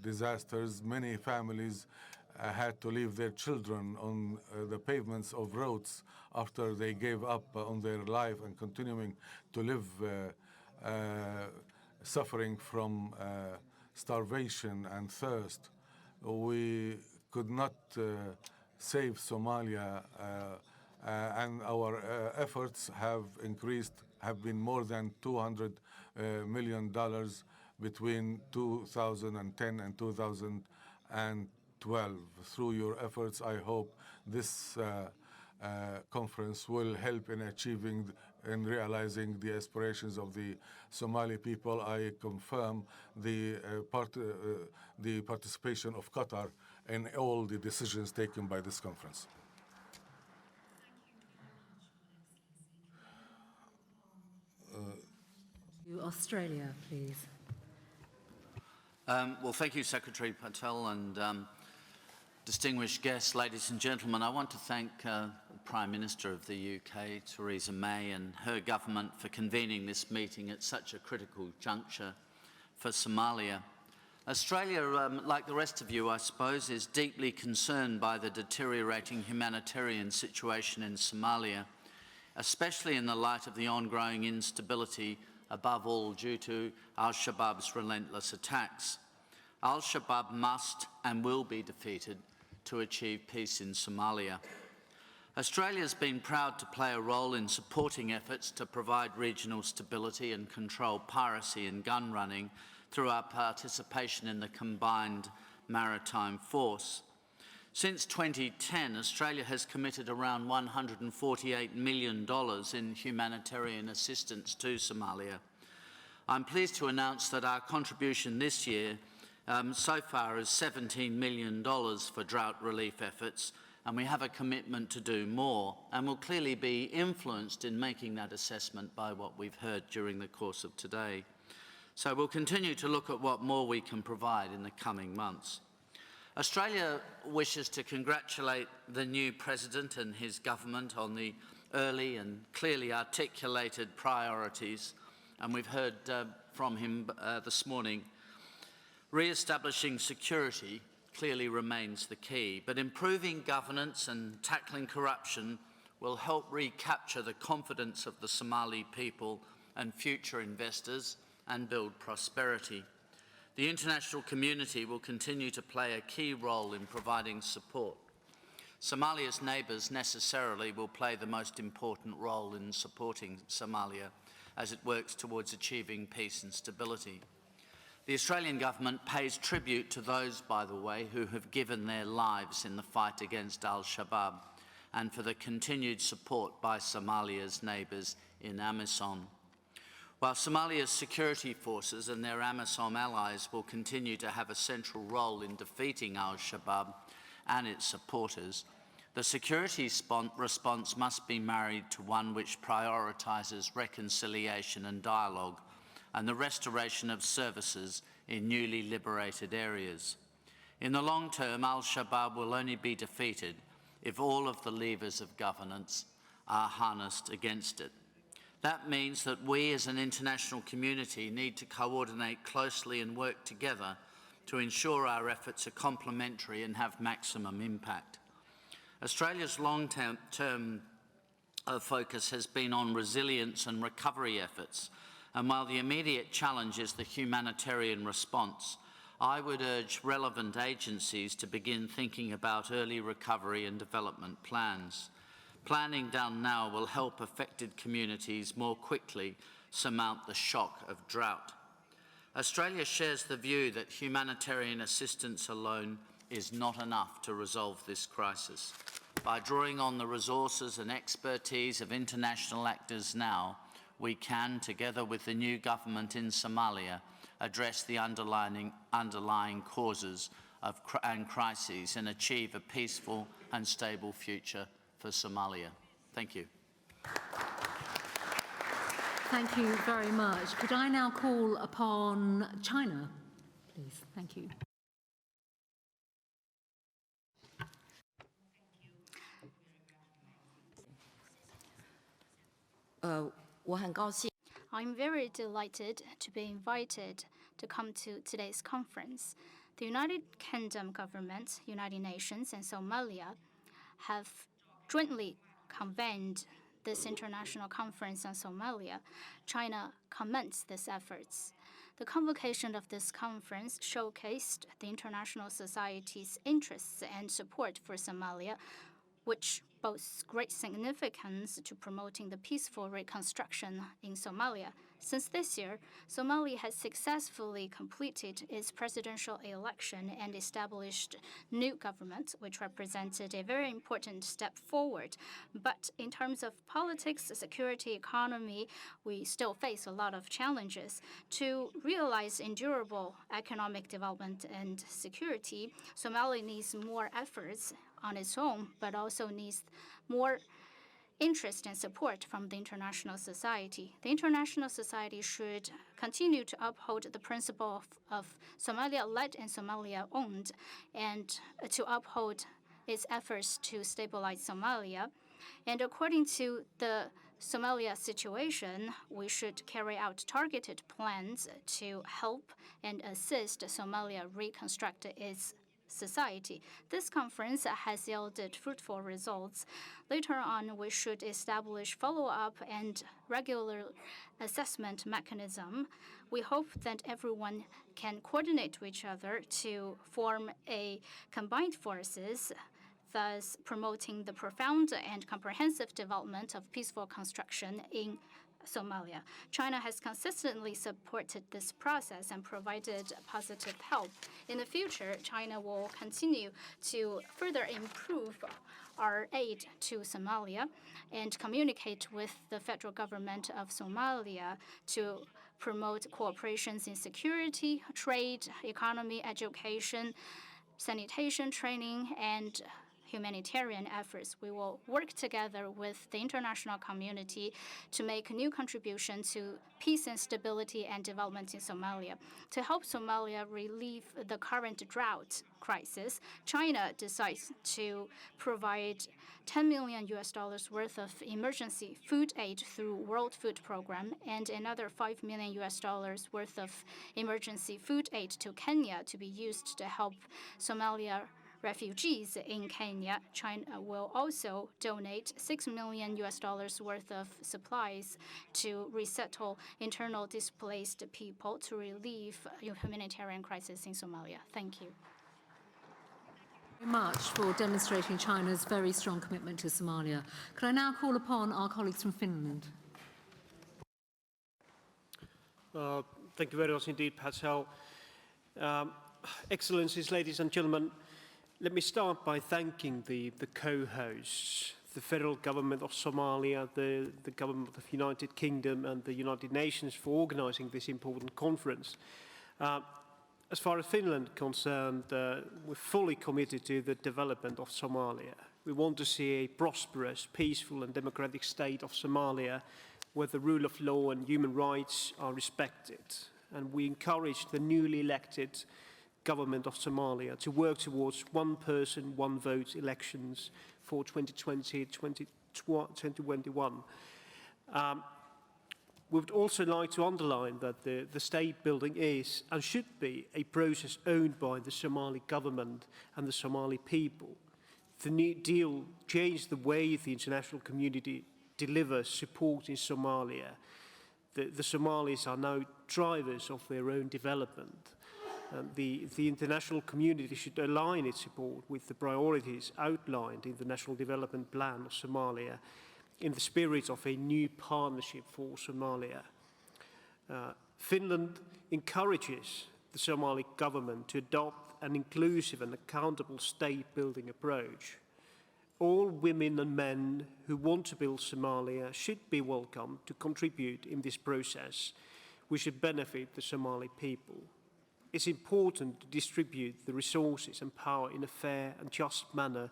disasters. Many families had to leave their children on the pavements of roads after they gave up on their life, and continuing to live suffering from starvation and thirst. We could not save Somalia, and our efforts have been more than $200 million between 2010 and 2012. Through your efforts, I hope this conference will help in achieving and realizing the aspirations of the Somali people. I confirm the participation of Qatar in all the decisions taken by this conference. Australia, please. Well, thank you, Secretary Patel, and distinguished guests, ladies and gentlemen. I want to thank the Prime Minister of the UK, Theresa May, and her government for convening this meeting at such a critical juncture for Somalia. Australia, like the rest of you, I suppose, is deeply concerned by the deteriorating humanitarian situation in Somalia, especially in the light of the ongoing instability, above all due to al-Shabaab's relentless attacks. Al-Shabaab must and will be defeated to achieve peace in Somalia. Australia has been proud to play a role in supporting efforts to provide regional stability and control piracy and gun running through our participation in the Combined Maritime Force. Since 2010, Australia has committed around $148 million in humanitarian assistance to Somalia. I'm pleased to announce that our contribution this year so far is $17 million for drought relief efforts, and we have a commitment to do more, and will clearly be influenced in making that assessment by what we've heard during the course of today. So we'll continue to look at what more we can provide in the coming months. Australia wishes to congratulate the new President and his government on the early and clearly articulated priorities, and we've heard from him this morning. Re-establishing security clearly remains the key, but improving governance and tackling corruption will help recapture the confidence of the Somali people and future investors and build prosperity. The international community will continue to play a key role in providing support. Somalia's neighbours necessarily will play the most important role in supporting Somalia as it works towards achieving peace and stability. The Australian government pays tribute to those, by the way, who have given their lives in the fight against Al-Shabaab and for the continued support by Somalia's neighbours in AMISOM. While Somalia's security forces and their AMISOM allies will continue to have a central role in defeating Al-Shabaab and its supporters, the security response must be married to one which prioritises reconciliation and dialogue and the restoration of services in newly liberated areas. In the long term, Al-Shabaab will only be defeated if all of the levers of governance are harnessed against it. That means that we as an international community need to coordinate closely and work together to ensure our efforts are complementary and have maximum impact. Australia's long-term focus has been on resilience and recovery efforts, and while the immediate challenge is the humanitarian response, I would urge relevant agencies to begin thinking about early recovery and development plans. Planning done now will help affected communities more quickly surmount the shock of drought. Australia shares the view that humanitarian assistance alone is not enough to resolve this crisis. By drawing on the resources and expertise of international actors now, we can, together with the new government in Somalia, address the underlying causes and crises and achieve a peaceful and stable future for Somalia. Thank you. Thank you very much. Could I now call upon China, please? Thank you. I'm very delighted to be invited to come to today's conference. The United Kingdom government, United Nations, and Somalia have jointly convened this international conference on Somalia. China commends these efforts. The convocation of this conference showcased the international society's interests and support for Somalia, which boasts great significance to promoting the peaceful reconstruction in Somalia. Since this year, Somalia has successfully completed its presidential election and established new government, which represented a very important step forward. But in terms of politics, security, economy, we still face a lot of challenges. To realize endurable economic development and security, Somalia needs more efforts on its own, but also needs more interest and support from the international society. The international society should continue to uphold the principle of Somalia-led and Somalia-owned, and to uphold its efforts to stabilize Somalia. And according to the Somalia situation, we should carry out targeted plans to help and assist Somalia reconstruct its society. This conference has yielded fruitful results. Later on, we should establish follow-up and regular assessment mechanism. We hope that everyone can coordinate with each other to form a combined forces, thus promoting the profound and comprehensive development of peaceful construction in Somalia. China has consistently supported this process and provided positive help. In the future, China will continue to further improve our aid to Somalia and communicate with the federal government of Somalia to promote cooperations in security, trade, economy, education, sanitation, training, and humanitarian efforts. We will work together with the international community to make a new contribution to peace and stability and development in Somalia. To help Somalia relieve the current drought crisis, China decides to provide $10 million worth of emergency food aid through World Food Program and another $5 million worth of emergency food aid to Kenya to be used to help Somalia refugees in Kenya. China will also donate $6 million worth of supplies to resettle internal displaced people to relieve humanitarian crisis in Somalia. Thank you. Very much for demonstrating China's very strong commitment to Somalia. Could I now call upon our colleagues from Finland? Thank you very much indeed, Patel. Excellencies, ladies and gentlemen, let me start by thanking the co-hosts, the federal government of Somalia, the government of the United Kingdom and the United Nations for organizing this important conference. As far as Finland is concerned, we're fully committed to the development of Somalia. We want to see a prosperous, peaceful and democratic state of Somalia where the rule of law and human rights are respected. And we encourage the newly elected government of Somalia to work towards one person, one vote elections for 2020-2021. We would also like to underline that the state building is and should be a process owned by the Somali government and the Somali people. The new deal changed the way the international community delivers support in Somalia. The Somalis are now drivers of their own development. The international community should align its support with the priorities outlined in the National Development Plan of Somalia in the spirit of a new partnership for Somalia. Finland encourages the Somali government to adopt an inclusive and accountable state-building approach. All women and men who want to build Somalia should be welcome to contribute in this process, which should benefit the Somali people. It's important to distribute the resources and power in a fair and just manner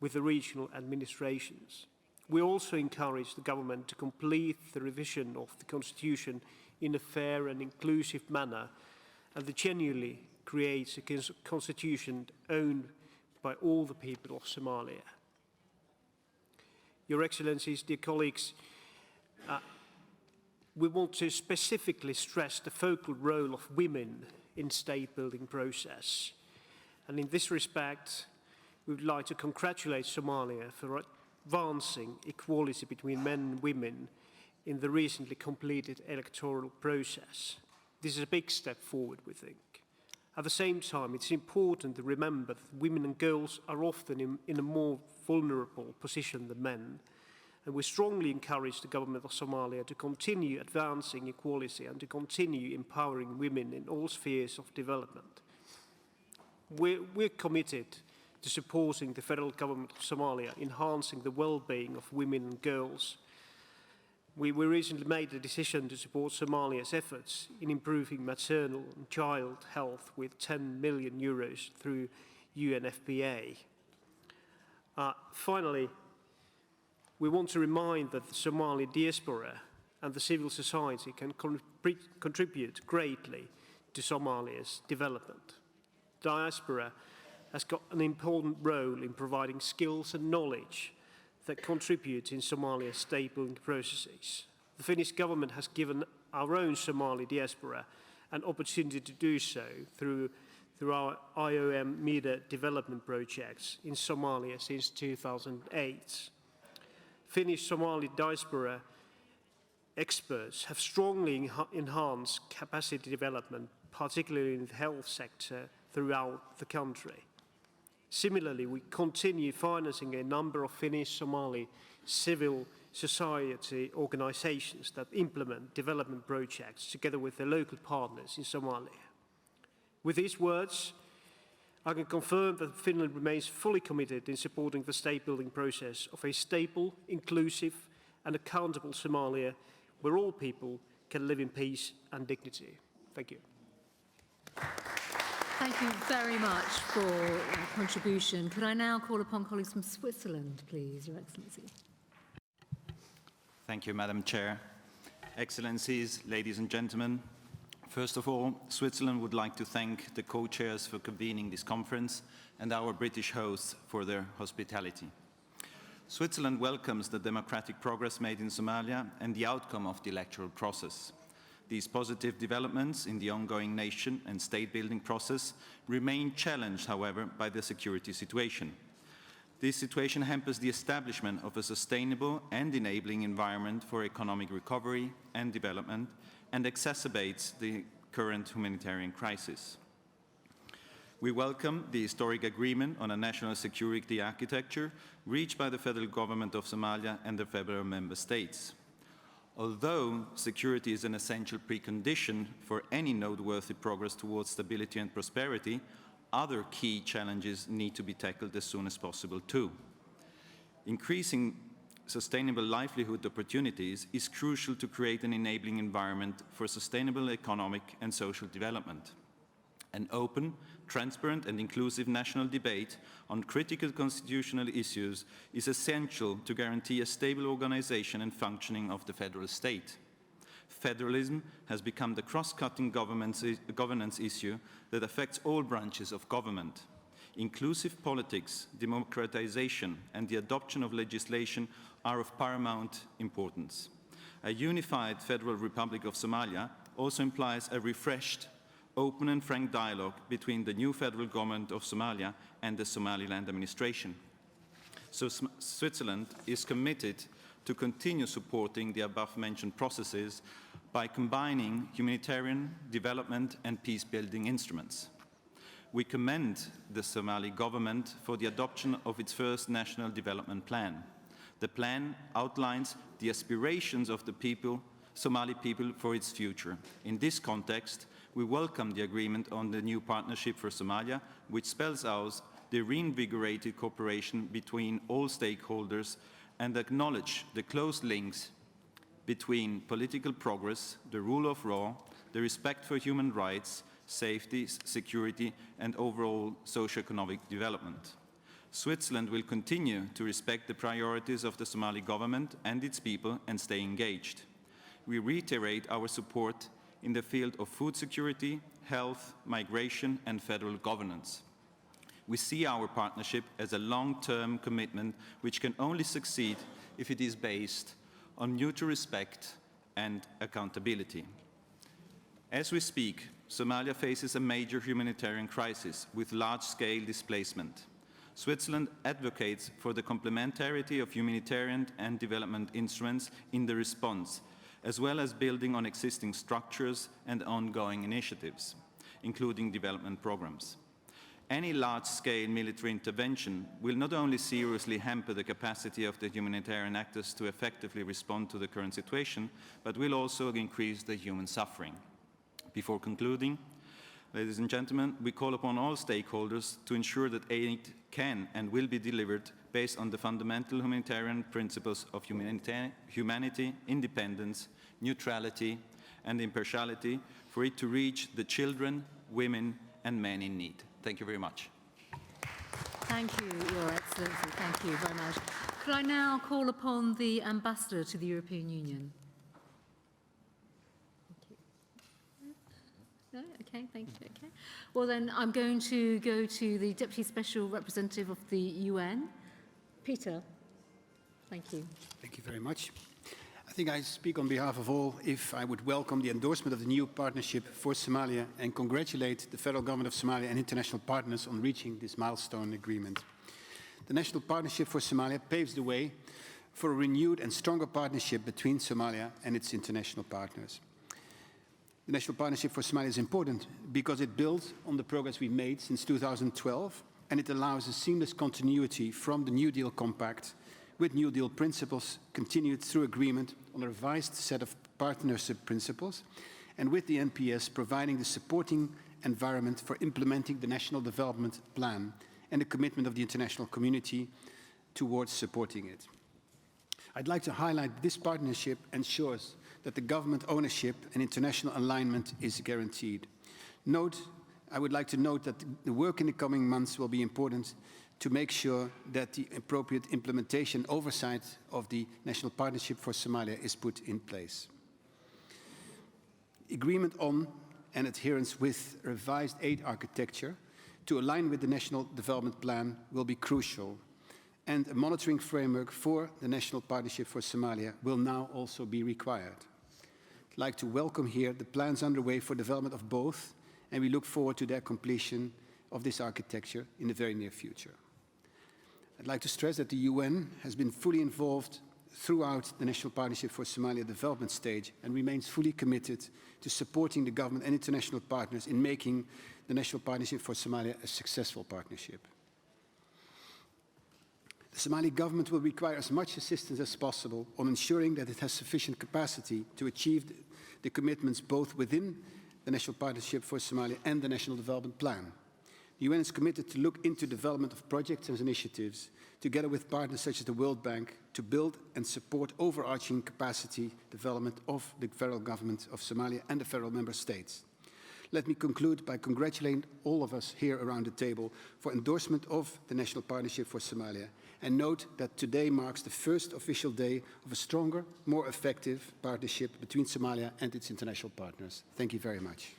with the regional administrations. We also encourage the government to complete the revision of the constitution in a fair and inclusive manner and to genuinely create a constitution owned by all the people of Somalia. Your Excellencies, dear colleagues, we want to specifically stress the focal role of women in state-building process. And in this respect, we would like to congratulate Somalia for advancing equality between men and women in the recently completed electoral process. This is a big step forward, we think. At the same time, it's important to remember that women and girls are often in a more vulnerable position than men, and we strongly encourage the government of Somalia to continue advancing equality and to continue empowering women in all spheres of development. We're committed to supporting the federal government of Somalia, enhancing the well-being of women and girls. We recently made a decision to support Somalia's efforts in improving maternal and child health with €10 million through UNFPA. Finally, we want to remind that the Somali diaspora and the civil society can contribute greatly to Somalia's development. Diaspora has got an important role in providing skills and knowledge that contribute in Somalia's state-building processes. The Finnish government has given our own Somali diaspora an opportunity to do so through our IOM MEDA development projects in Somalia since 2008. Finnish Somali diaspora experts have strongly enhanced capacity development, particularly in the health sector, throughout the country. Similarly, we continue financing a number of Finnish Somali civil society organizations that implement development projects together with their local partners in Somalia. With these words, I can confirm that Finland remains fully committed in supporting the state-building process of a stable, inclusive and accountable Somalia where all people can live in peace and dignity. Thank you. Thank you very much for your contribution. Could I now call upon colleagues from Switzerland, please, Your Excellency? Thank you, Madam Chair. Excellencies, ladies and gentlemen, first of all, Switzerland would like to thank the co-chairs for convening this conference and our British hosts for their hospitality. Switzerland welcomes the democratic progress made in Somalia and the outcome of the electoral process. These positive developments in the ongoing nation and state-building process remain challenged, however, by the security situation. This situation hampers the establishment of a sustainable and enabling environment for economic recovery and development and exacerbates the current humanitarian crisis. We welcome the historic agreement on a national security architecture reached by the federal government of Somalia and the federal member states. Although security is an essential precondition for any noteworthy progress towards stability and prosperity, other key challenges need to be tackled as soon as possible too. Increasing sustainable livelihood opportunities is crucial to create an enabling environment for sustainable economic and social development. An open, transparent and inclusive national debate on critical constitutional issues is essential to guarantee a stable organization and functioning of the federal state. Federalism has become the cross-cutting governance issue that affects all branches of government. Inclusive politics, democratization, and the adoption of legislation are of paramount importance. A unified Federal Republic of Somalia also implies a refreshed, open and frank dialogue between the new federal government of Somalia and the Somaliland administration. So Switzerland is committed to continue supporting the above-mentioned processes by combining humanitarian, development and peace-building instruments. We commend the Somali government for the adoption of its first national development plan. The plan outlines the aspirations of the Somali people for its future. In this context, we welcome the agreement on the new Partnership for Somalia, which spells out the reinvigorated cooperation between all stakeholders and acknowledge the close links between political progress, the rule of law, the respect for human rights, safety, security, and overall socio-economic development. Switzerland will continue to respect the priorities of the Somali government and its people and stay engaged. We reiterate our support in the field of food security, health, migration, and federal governance. We see our partnership as a long-term commitment which can only succeed if it is based on mutual respect and accountability. As we speak, Somalia faces a major humanitarian crisis with large-scale displacement. Switzerland advocates for the complementarity of humanitarian and development instruments in the response, as well as building on existing structures and ongoing initiatives, including development programs. Any large-scale military intervention will not only seriously hamper the capacity of the humanitarian actors to effectively respond to the current situation, but will also increase the human suffering. Before concluding, ladies and gentlemen, we call upon all stakeholders to ensure that aid can and will be delivered based on the fundamental humanitarian principles of humanity, independence, neutrality, and impartiality for it to reach the children, women, and men in need. Thank you very much. Thank you, Your Excellency. Thank you very much. Could I now call upon the Ambassador to the European Union? No? Okay, thank you. Okay. Well, then I'm going to go to the Deputy Special Representative of the UN, Peter. Thank you. Thank you very much. I think I speak on behalf of all if I would welcome the endorsement of the new Partnership for Somalia and congratulate the Federal Government of Somalia and international partners on reaching this milestone agreement. The National Partnership for Somalia paves the way for a renewed and stronger partnership between Somalia and its international partners. The National Partnership for Somalia is important because it builds on the progress we've made since 2012, and it allows a seamless continuity from the New Deal Compact with New Deal principles continued through agreement on a revised set of partnership principles, and with the NPS providing the supporting environment for implementing the National Development Plan and the commitment of the international community towards supporting it. I'd like to highlight that this partnership ensures that the government ownership and international alignment is guaranteed. I would like to note that the work in the coming months will be important to make sure that the appropriate implementation oversight of the National Partnership for Somalia is put in place. Agreement on and adherence with revised aid architecture to align with the National Development Plan will be crucial, and a monitoring framework for the National Partnership for Somalia will now also be required. like to welcome here the plans underway for development of both, and we look forward to their completion of this architecture in the very near future. I'd like to stress that the UN has been fully involved throughout the National Partnership for Somalia development stage and remains fully committed to supporting the government and international partners in making the National Partnership for Somalia a successful partnership. The Somali government will require as much assistance as possible on ensuring that it has sufficient capacity to achieve the commitments both within the National Partnership for Somalia and the National Development Plan. The UN is committed to look into development of projects and initiatives, together with partners such as the World Bank, to build and support overarching capacity development of the federal government of Somalia and the federal member states. Let me conclude by congratulating all of us here around the table for endorsement of the National Partnership for Somalia, and note that today marks the first official day of a stronger, more effective partnership between Somalia and its international partners. Thank you very much.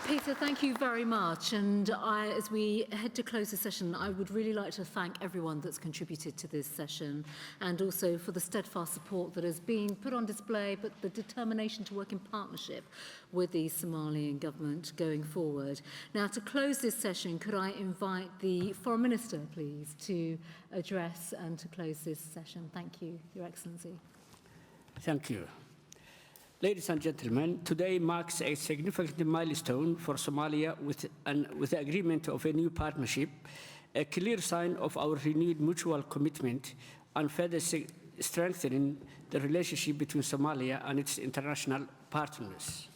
Peter, thank you very much. And as we head to close the session, I would really like to thank everyone that's contributed to this session, and also for the steadfast support that has been put on display, but the determination to work in partnership with the Somalian government going forward. Now, to close this session, could I invite the Foreign Minister, please, to address and to close this session? Thank you, Your Excellency. Thank you. Ladies and gentlemen, today marks a significant milestone for Somalia with the agreement of a new partnership, a clear sign of our renewed mutual commitment and further strengthening the relationship between Somalia and its international partners.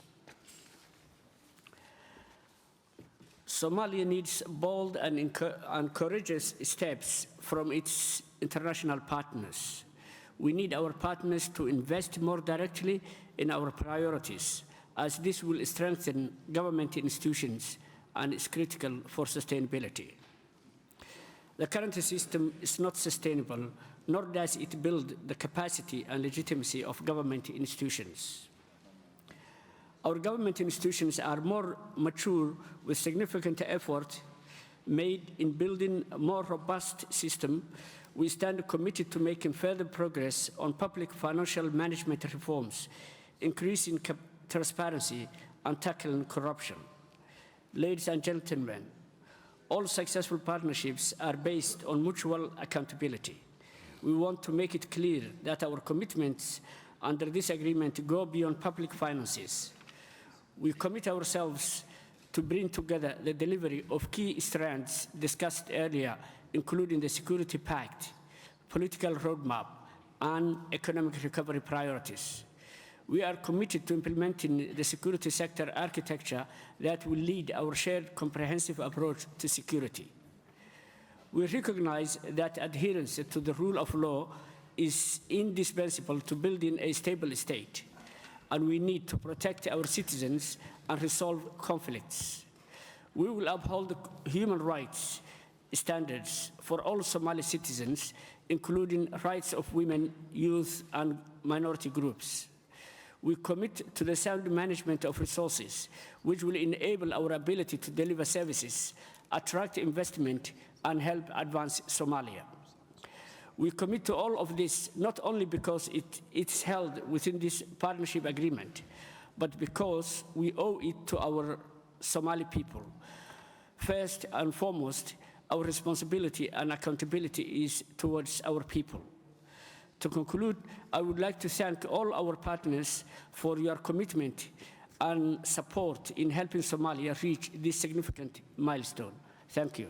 Somalia needs bold and courageous steps from its international partners. We need our partners to invest more directly in our priorities, as this will strengthen government institutions and is critical for sustainability. The current system is not sustainable, nor does it build the capacity and legitimacy of government institutions. Our government institutions are more mature, with significant effort made in building a more robust system. We stand committed to making further progress on public financial management reforms, increasing transparency, and tackling corruption. Ladies and gentlemen, all successful partnerships are based on mutual accountability. We want to make it clear that our commitments under this agreement go beyond public finances. We commit ourselves to bring together the delivery of key strands discussed earlier, including the Security Pact, political roadmap, and economic recovery priorities. We are committed to implementing the security sector architecture that will lead our shared comprehensive approach to security. We recognize that adherence to the rule of law is indispensable to building a stable state, and we need to protect our citizens and resolve conflicts. We will uphold human rights standards for all Somali citizens, including rights of women, youth, and minority groups. We commit to the sound management of resources, which will enable our ability to deliver services, attract investment, and help advance Somalia. We commit to all of this not only because it's held within this partnership agreement, but because we owe it to our Somali people. First and foremost, our responsibility and accountability is towards our people. To conclude, I would like to thank all our partners for your commitment and support in helping Somalia reach this significant milestone. Thank you.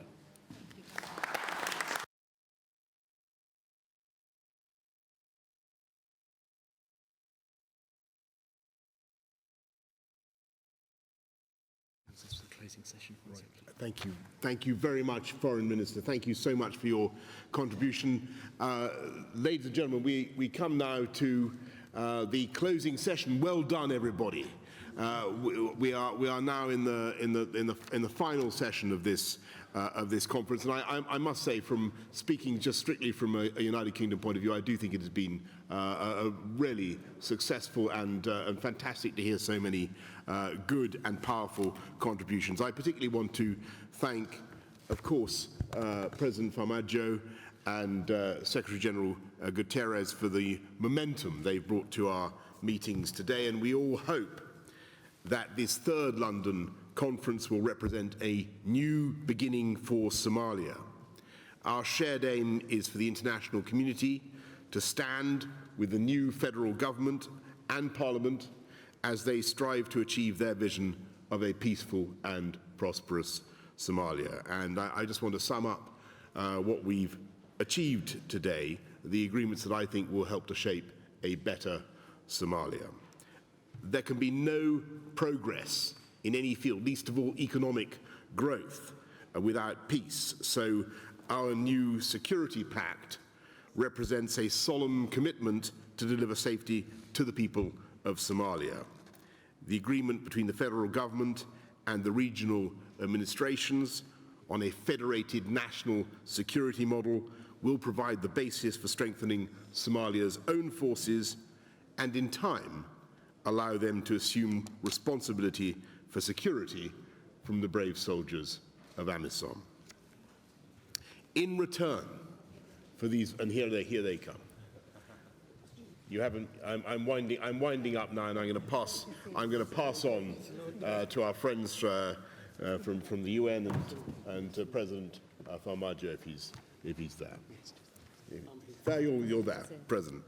Session. Right. Thank you. Thank you very much, Foreign Minister. Thank you so much for your contribution. Ladies and gentlemen, we come now to the closing session. Well done, everybody. We are now in the final session of this conference, and I must say, from speaking just strictly from a United Kingdom point of view, I do think it has been a really successful and fantastic to hear so many good and powerful contributions. I particularly want to thank, of course, President Farmajo and Secretary General Guterres for the momentum they've brought to our meetings today, and we all hope that this third London conference will represent a new beginning for Somalia. Our shared aim is for the international community to stand with the new federal government and parliament as they strive to achieve their vision of a peaceful and prosperous Somalia. And I just want to sum up what we've achieved today, the agreements that I think will help to shape a better Somalia. There can be no progress in any field, least of all economic growth, without peace. So our new security pact represents a solemn commitment to deliver safety to the people of Somalia. The agreement between the federal government and the regional administrations on a federated national security model will provide the basis for strengthening Somalia's own forces and, in time, allow them to assume responsibility for security from the brave soldiers of AMISOM. In return for these, and here they come. You haven't. I'm winding up now, and I'm going to pass on to our friends from the UN and President Farmajo if he's there. You're there, President.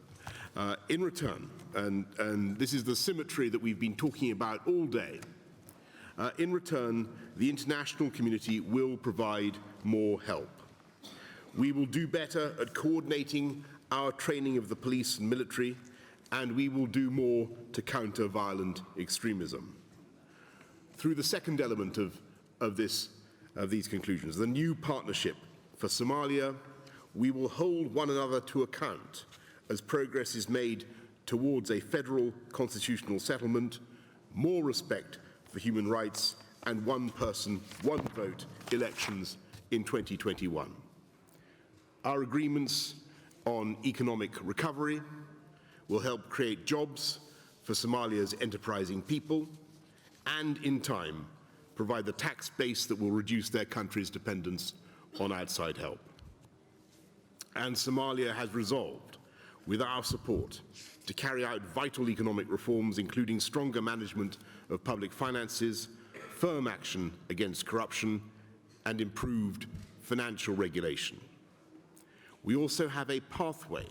In return, and this is the symmetry that we've been talking about all day. In return, the international community will provide more help. We will do better at coordinating our training of the police and military, and we will do more to counter violent extremism. Through the second element of these conclusions, the new partnership for Somalia, we will hold one another to account as progress is made towards a federal constitutional settlement, more respect for human rights, and one person, one vote elections in 2021. Our agreements on economic recovery will help create jobs for Somalia's enterprising people and, in time, provide the tax base that will reduce their country's dependence on outside help. And Somalia has resolved, with our support, to carry out vital economic reforms, including stronger management of public finances, firm action against corruption, and improved financial regulation. We also have a pathway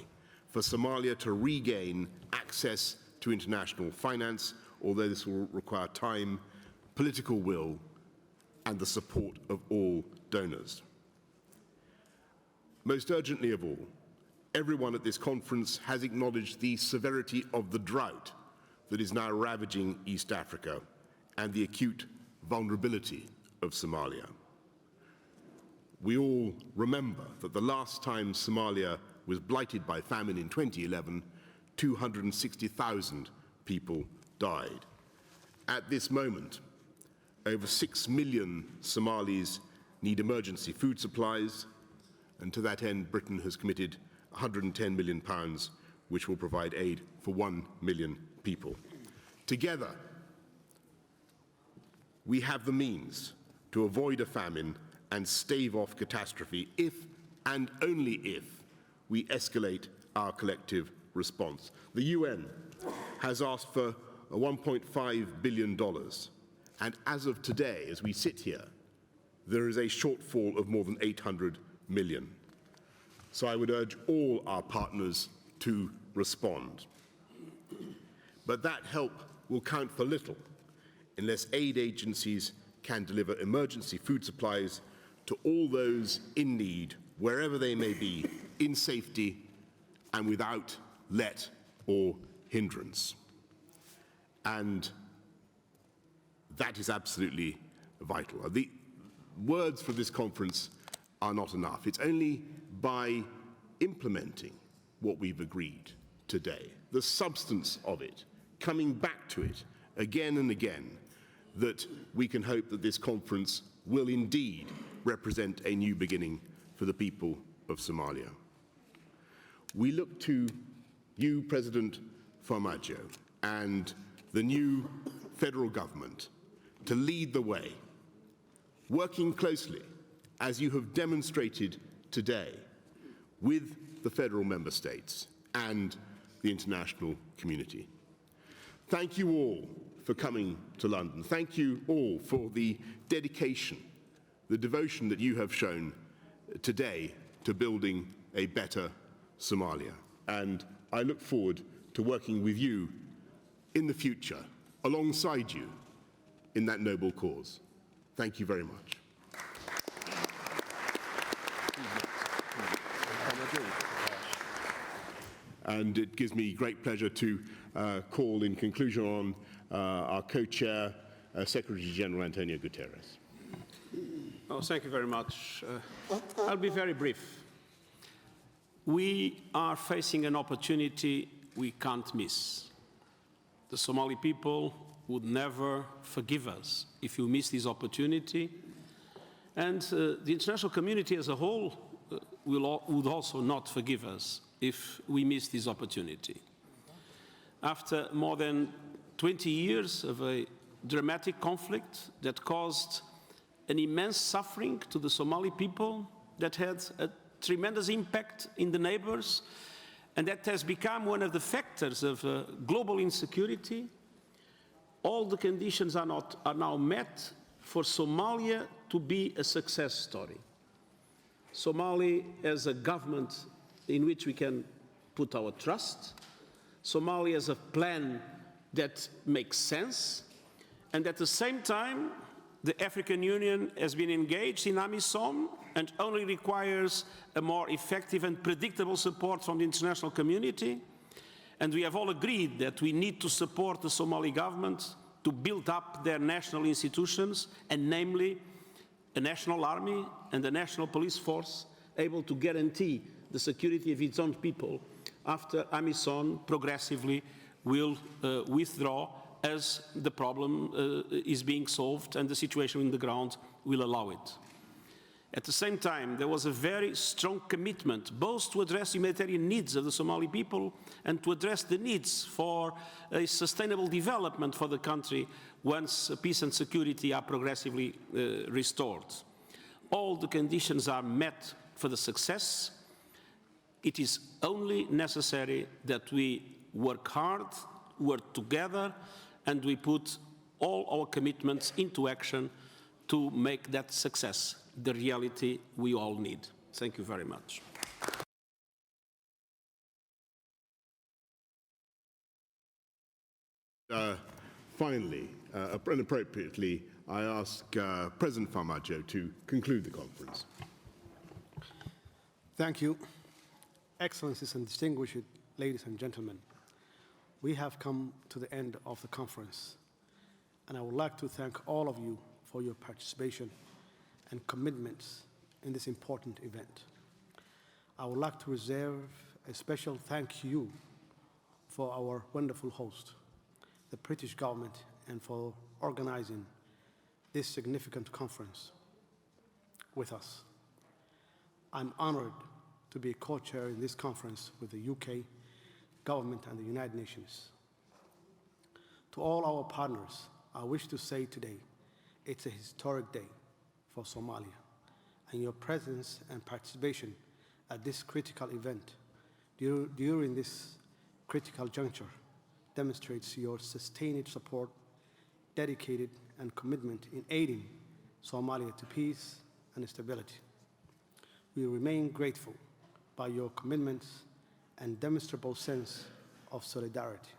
for Somalia to regain access to international finance, although this will require time, political will, and the support of all donors. Most urgently of all, everyone at this conference has acknowledged the severity of the drought that is now ravaging East Africa and the acute vulnerability of Somalia. We all remember that the last time Somalia was blighted by famine in 2011, 260,000 people died. At this moment, over 6 million Somalis need emergency food supplies, and to that end, Britain has committed £110 million, which will provide aid for 1 million people. Together, we have the means to avoid a famine and stave off catastrophe if and only if we escalate our collective response. The UN has asked for $1.5 billion, and as of today, as we sit here, there is a shortfall of more than 800 million. So I would urge all our partners to respond. But that help will count for little unless aid agencies can deliver emergency food supplies to all those in need, wherever they may be, in safety and without let or hindrance. And that is absolutely vital. The words for this conference are not enough. It's only by implementing what we've agreed today, the substance of it, coming back to it again and again, that we can hope that this conference will indeed represent a new beginning for the people of Somalia. We look to you, President Farmajo, and the new federal government to lead the way, working closely, as you have demonstrated today, with the federal member states and the international community. Thank you all for coming to London. Thank you all for the dedication, the devotion that you have shown today to building a better Somalia. And I look forward to working with you in the future, alongside you, in that noble cause. Thank you very much. And it gives me great pleasure to call in conclusion on our co-chair, Secretary General Antonio Guterres. Oh, thank you very much. I'll be very brief. We are facing an opportunity we can't miss. The Somali people would never forgive us if we miss this opportunity. And the international community as a whole would also not forgive us if we miss this opportunity. After more than 20 years of a dramatic conflict that caused an immense suffering to the Somali people, that had a tremendous impact in the neighbors, and that has become one of the factors of global insecurity, all the conditions are now met for Somalia to be a success story. Somalia as a government in which we can put our trust, Somalia as a plan that makes sense, and at the same time, the African Union has been engaged in AMISOM and only requires a more effective and predictable support from the international community. And we have all agreed that we need to support the Somali government to build up their national institutions, and namely a national army and a national police force able to guarantee the security of its own people after AMISOM progressively will withdraw as the problem is being solved and the situation on the ground will allow it. At the same time, there was a very strong commitment both to address humanitarian needs of the Somali people and to address the needs for a sustainable development for the country once peace and security are progressively restored. All the conditions are met for the success. It is only necessary that we work hard, work together, and we put all our commitments into action to make that success the reality we all need. Thank you very much. Finally, and appropriately, I ask President Farmajo to conclude the conference. Thank you. Excellencies and distinguished ladies and gentlemen, we have come to the end of the conference, and I would like to thank all of you for your participation and commitments in this important event. I would like to reserve a special thank you for our wonderful host, the British government, and for organizing this significant conference with us. I'm honored to be co-chair in this conference with the UK government and the United Nations. To all our partners, I wish to say today, it's a historic day for Somalia, and your presence and participation at this critical event during this critical juncture demonstrates your sustained support, dedicated and commitment in aiding Somalia to peace and stability. We remain grateful by your commitments and demonstrable sense of solidarity.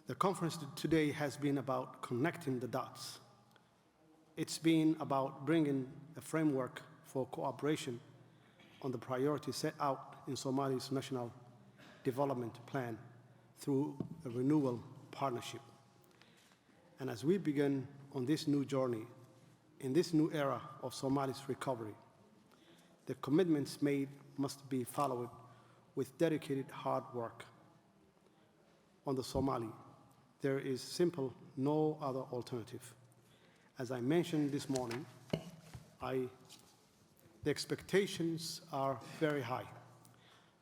The conference today has been about connecting the dots. It's been about bringing a framework for cooperation on the priorities set out in Somalia's National Development Plan through a renewal partnership. And as we begin on this new journey, in this new era of Somalia's recovery, the commitments made must be followed with dedicated hard work. On the Somali, there is simple no other alternative. As I mentioned this morning, the expectations are very high,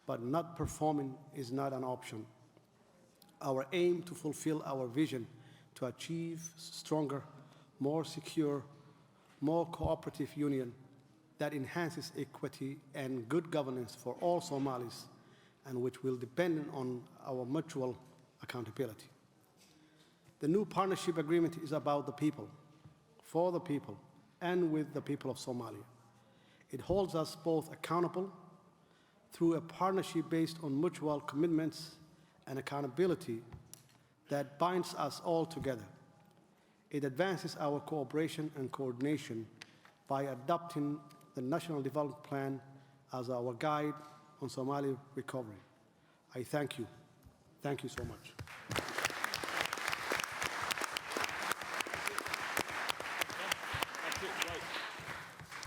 but not performing is not an option. Our aim to fulfill our vision to achieve stronger, more secure, more cooperative union that enhances equity and good governance for all Somalis and which will depend on our mutual accountability. The new partnership agreement is about the people, for the people, and with the people of Somalia. It holds us both accountable through a partnership based on mutual commitments and accountability that binds us all together. It advances our cooperation and coordination by adopting the National Development Plan as our guide on Somali recovery. I thank you. Thank you so much.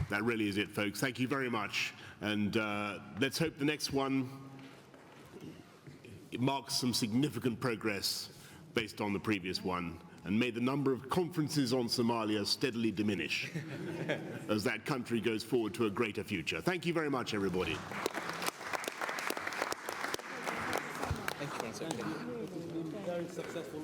That really is it, folks. Thank you very much. And let's hope the next one marks some significant progress based on the previous one. And may the number of conferences on Somalia steadily diminish as that country goes forward to a greater future. Thank you very much, everybody. Thank you. Very successful.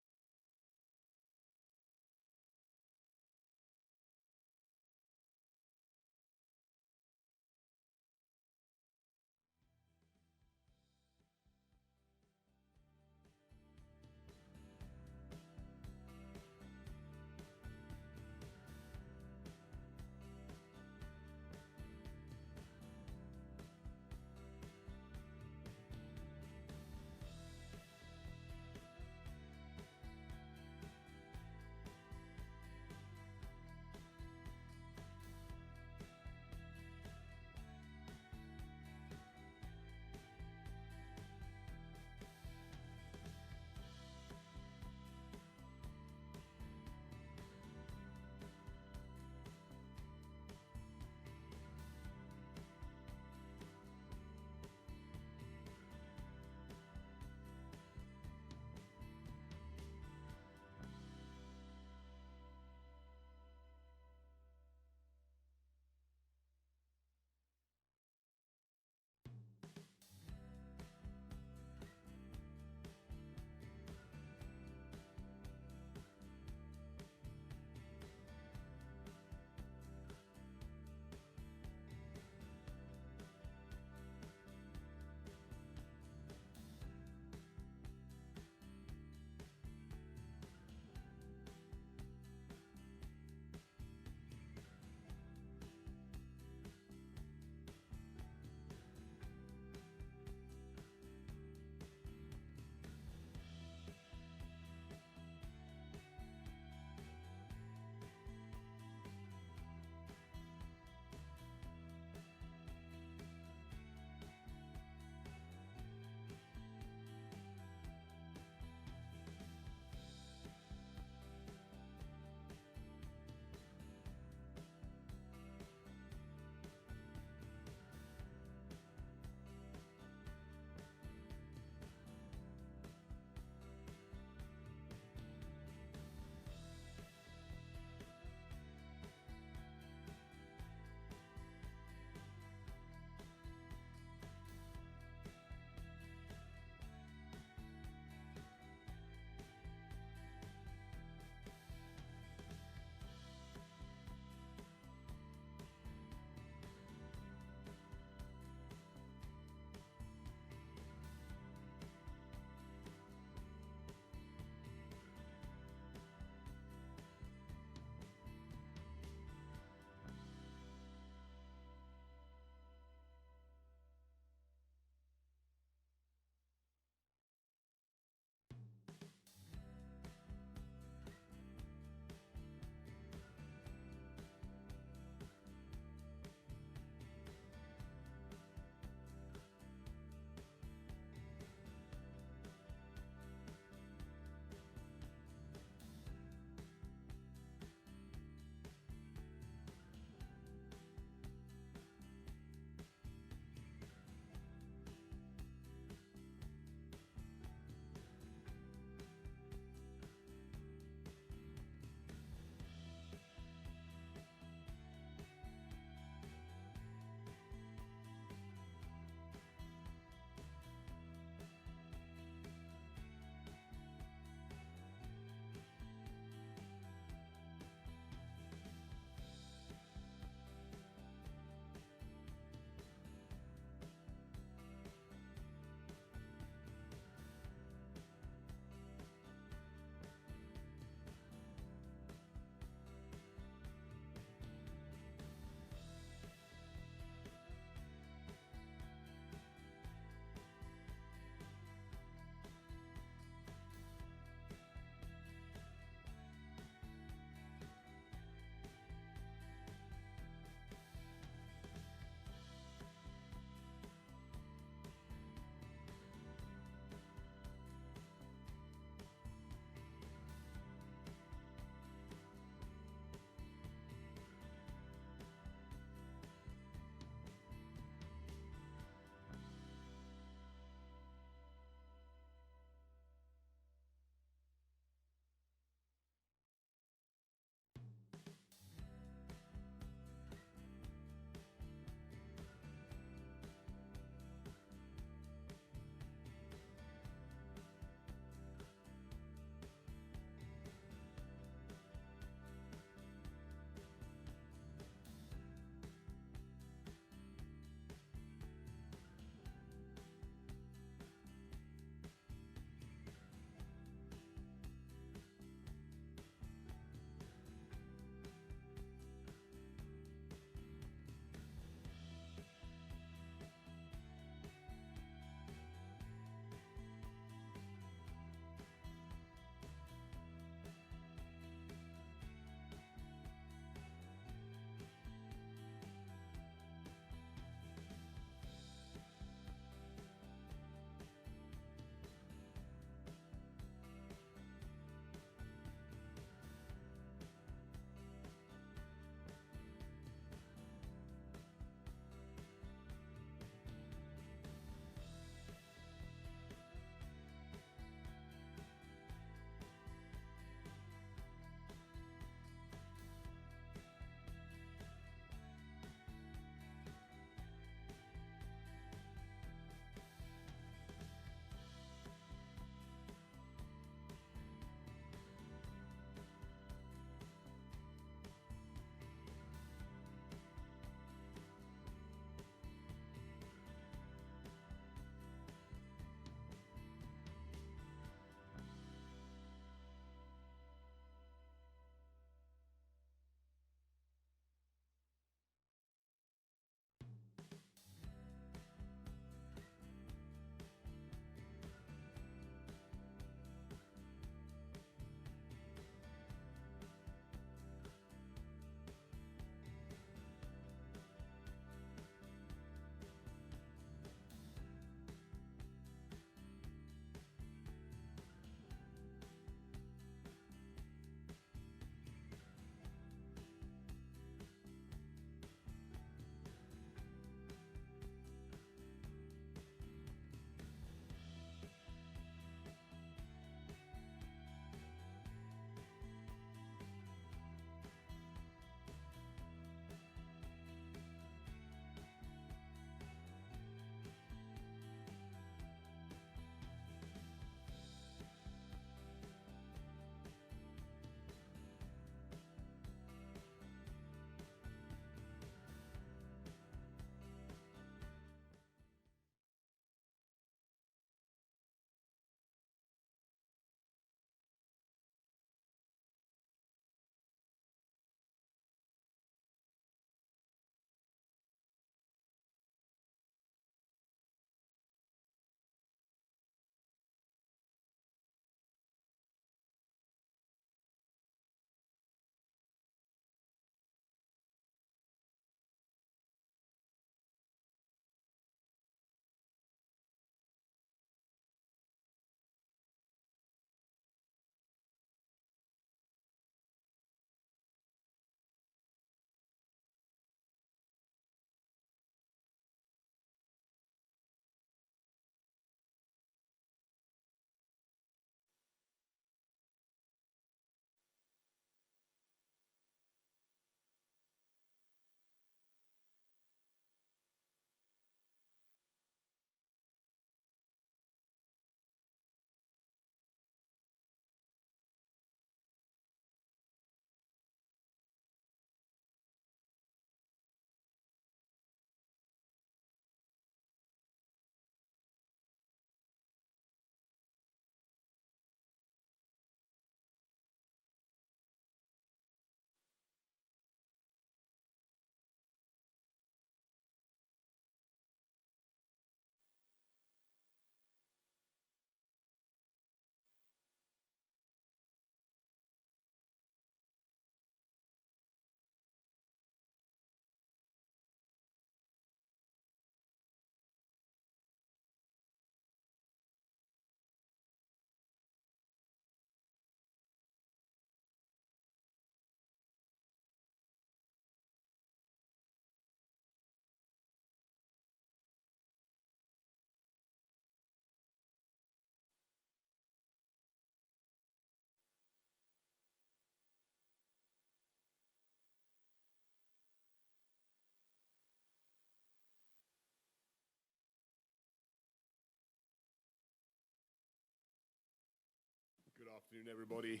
afternoon, everybody.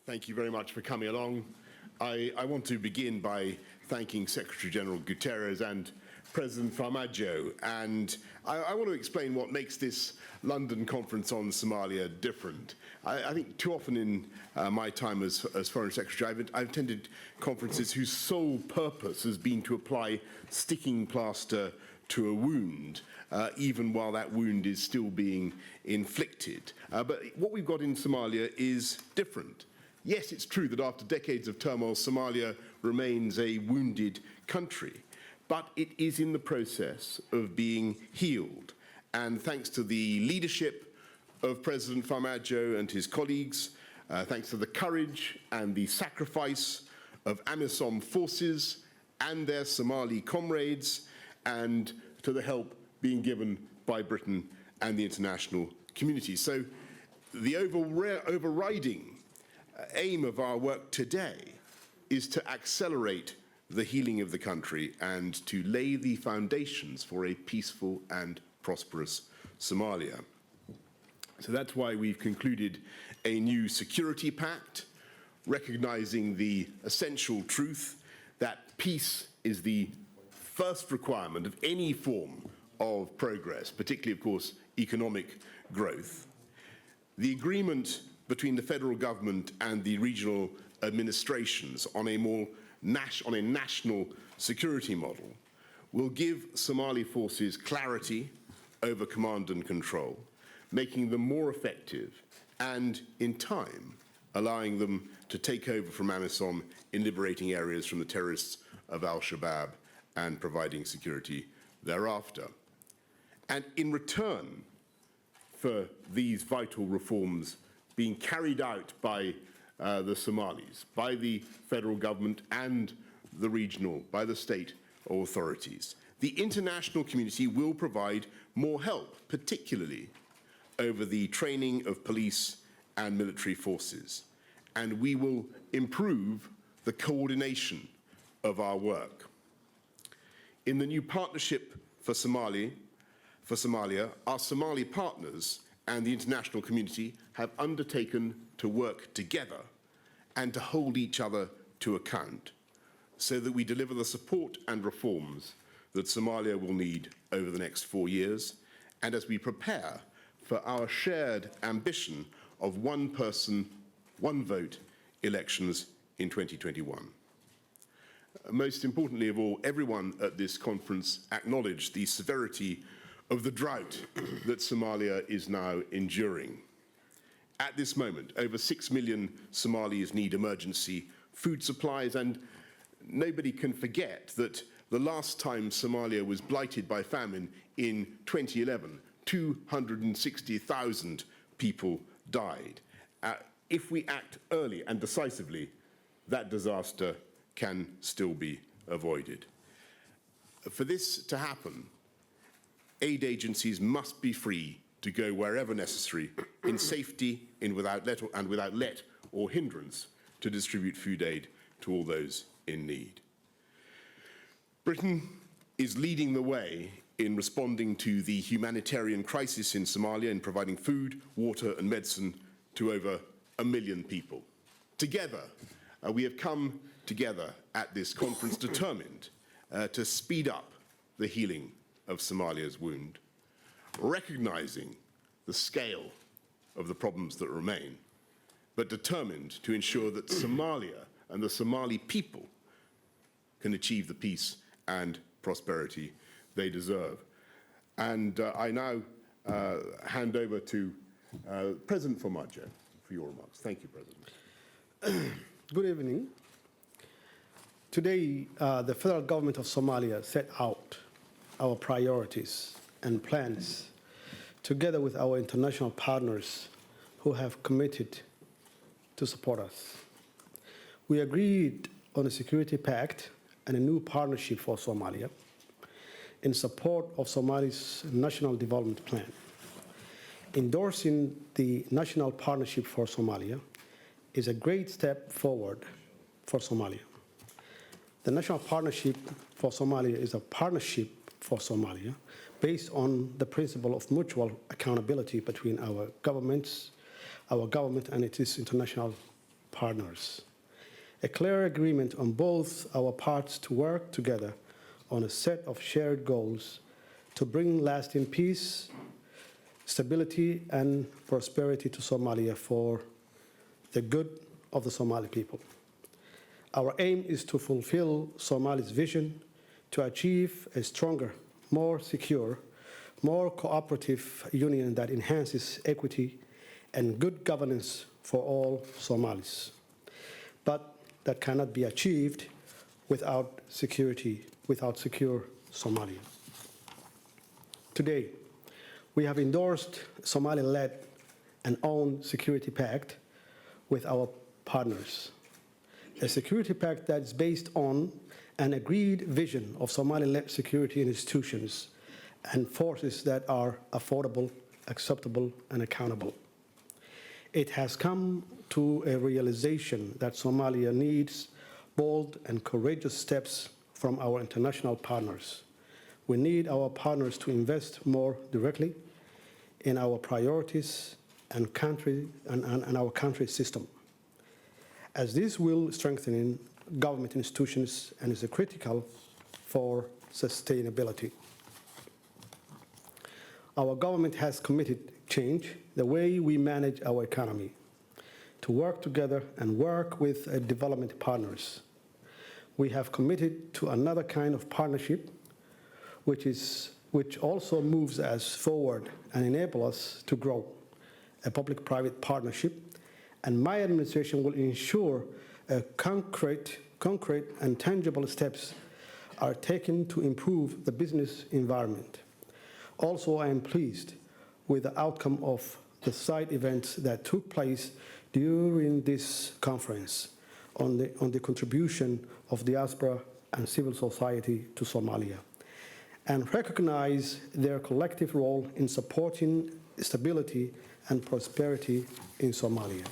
Thank you very much for coming along. I want to begin by thanking Secretary General Guterres and President Farmajo, and I want to explain what makes this London conference on Somalia different. I think too often in my time as Foreign Secretary, I've attended conferences whose sole purpose has been to apply sticking plaster to a wound, even while that wound is still being inflicted. But what we've got in Somalia is different. Yes, it's true that after decades of turmoil, Somalia remains a wounded country, but it is in the process of being healed. And thanks to the leadership of President Farmajo and his colleagues, thanks to the courage and the sacrifice of AMISOM forces and their Somali comrades, and to the help being given by Britain and the international community. So the overriding aim of our work today is to accelerate the healing of the country and to lay the foundations for a peaceful and prosperous Somalia. So that's why we've concluded a new security pact, recognizing the essential truth that peace is the first requirement of any form of progress, particularly, of course, economic growth. The agreement between the federal government and the regional administrations on a national security model will give Somali forces clarity over command and control, making them more effective and, in time, allowing them to take over from AMISOM in liberating areas from the terrorists of al-Shabaab and providing security thereafter. And in return for these vital reforms being carried out by the Somalis, by the federal government and the regional, by the state authorities, the international community will provide more help, particularly over the training of police and military forces. And we will improve the coordination of our work. In the new partnership for Somalia, our Somali partners and the international community have undertaken to work together and to hold each other to account so that we deliver the support and reforms that Somalia will need over the next 4 years, and as we prepare for our shared ambition of one person, one vote elections in 2021. Most importantly of all, everyone at this conference acknowledged the severity of the drought that Somalia is now enduring. At this moment, over 6 million Somalis need emergency food supplies, and nobody can forget that the last time Somalia was blighted by famine in 2011, 260,000 people died. If we act early and decisively, that disaster can still be avoided. For this to happen, aid agencies must be free to go wherever necessary in safety and without let or hindrance to distribute food aid to all those in need. Britain is leading the way in responding to the humanitarian crisis in Somalia and providing food, water and medicine to over 1 million people. Together, we have come together at this conference determined to speed up the healing of Somalia's wound, recognizing the scale of the problems that remain, but determined to ensure that Somalia and the Somali people can achieve the peace and prosperity they deserve. And I now hand over to President Farmajo for your remarks. Thank you, President. Good evening. Today, the federal government of Somalia set out our priorities and plans together with our international partners who have committed to support us. We agreed on a security pact and a new partnership for Somalia in support of Somalia's national development plan. Endorsing the National Partnership for Somalia is a great step forward for Somalia. The National Partnership for Somalia is a partnership for Somalia based on the principle of mutual accountability between our governments, our government and its international partners. A clear agreement on both our parts to work together on a set of shared goals to bring lasting peace, stability, and prosperity to Somalia for the good of the Somali people. Our aim is to fulfill Somalia's vision to achieve a stronger, more secure, more cooperative union that enhances equity and good governance for all Somalis. But that cannot be achieved without secure Somalia. Today, we have endorsed Somali-led and owned security pact with our partners. A security pact that is based on an agreed vision of Somali-led security institutions and forces that are affordable, acceptable, and accountable. It has come to a realization that Somalia needs bold and courageous steps from our international partners. We need our partners to invest more directly in our priorities and our country system, as this will strengthen government institutions and is critical for sustainability. Our government has committed change the way we manage our economy, to work together and work with development partners. We have committed to another kind of partnership which also moves us forward and enables us to grow, a public-private partnership, and my administration will ensure concrete and tangible steps are taken to improve the business environment. Also, I am pleased with the outcome of the side events that took place during this conference on the contribution of diaspora and civil society to Somalia, and recognize their collective role in supporting stability and prosperity in Somalia.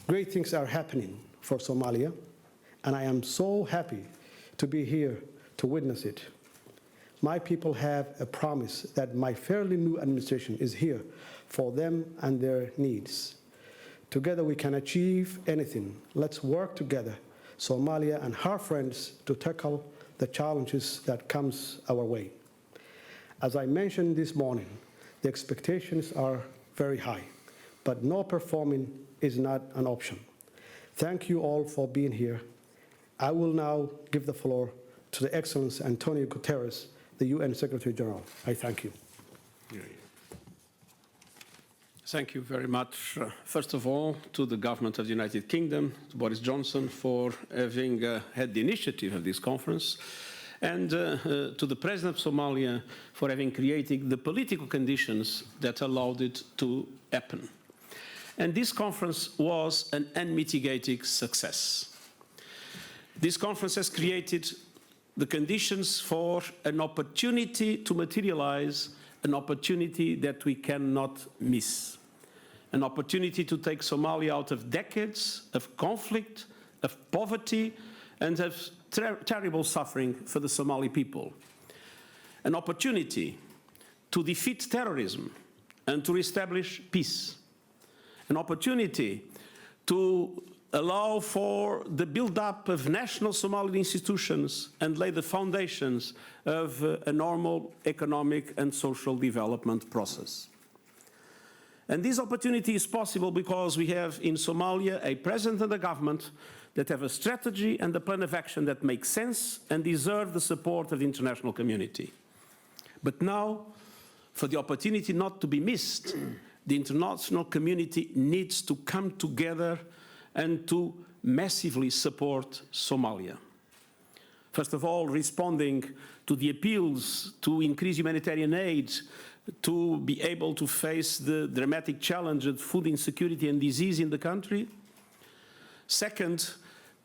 Great things are happening for Somalia, and I am so happy to be here to witness it. My people have a promise that my fairly new administration is here for them and their needs. Together we can achieve anything. Let's work together, Somalia and her friends, to tackle the challenges that comes our way. As I mentioned this morning, the expectations are very high, but no performing is not an option. Thank you all for being here. I will now give the floor to the Excellency Antonio Guterres, the UN Secretary General. I thank you. Thank you very much. First of all, to the government of the United Kingdom, to Boris Johnson, for having had the initiative of this conference, and to the President of Somalia for having created the political conditions that allowed it to happen. And this conference was an unmitigated success. This conference has created the conditions for an opportunity to materialize, an opportunity that we cannot miss. An opportunity to take Somalia out of decades of conflict, of poverty, and of terrible suffering for the Somali people. An opportunity to defeat terrorism and to reestablish peace. An opportunity to allow for the build-up of national Somali institutions and lay the foundations of a normal economic and social development process. And this opportunity is possible because we have in Somalia a president and a government that have a strategy and a plan of action that makes sense and deserve the support of the international community. But now, for the opportunity not to be missed, the international community needs to come together and to massively support Somalia. First of all, responding to the appeals to increase humanitarian aid, to be able to face the dramatic challenge of food insecurity and disease in the country. Second,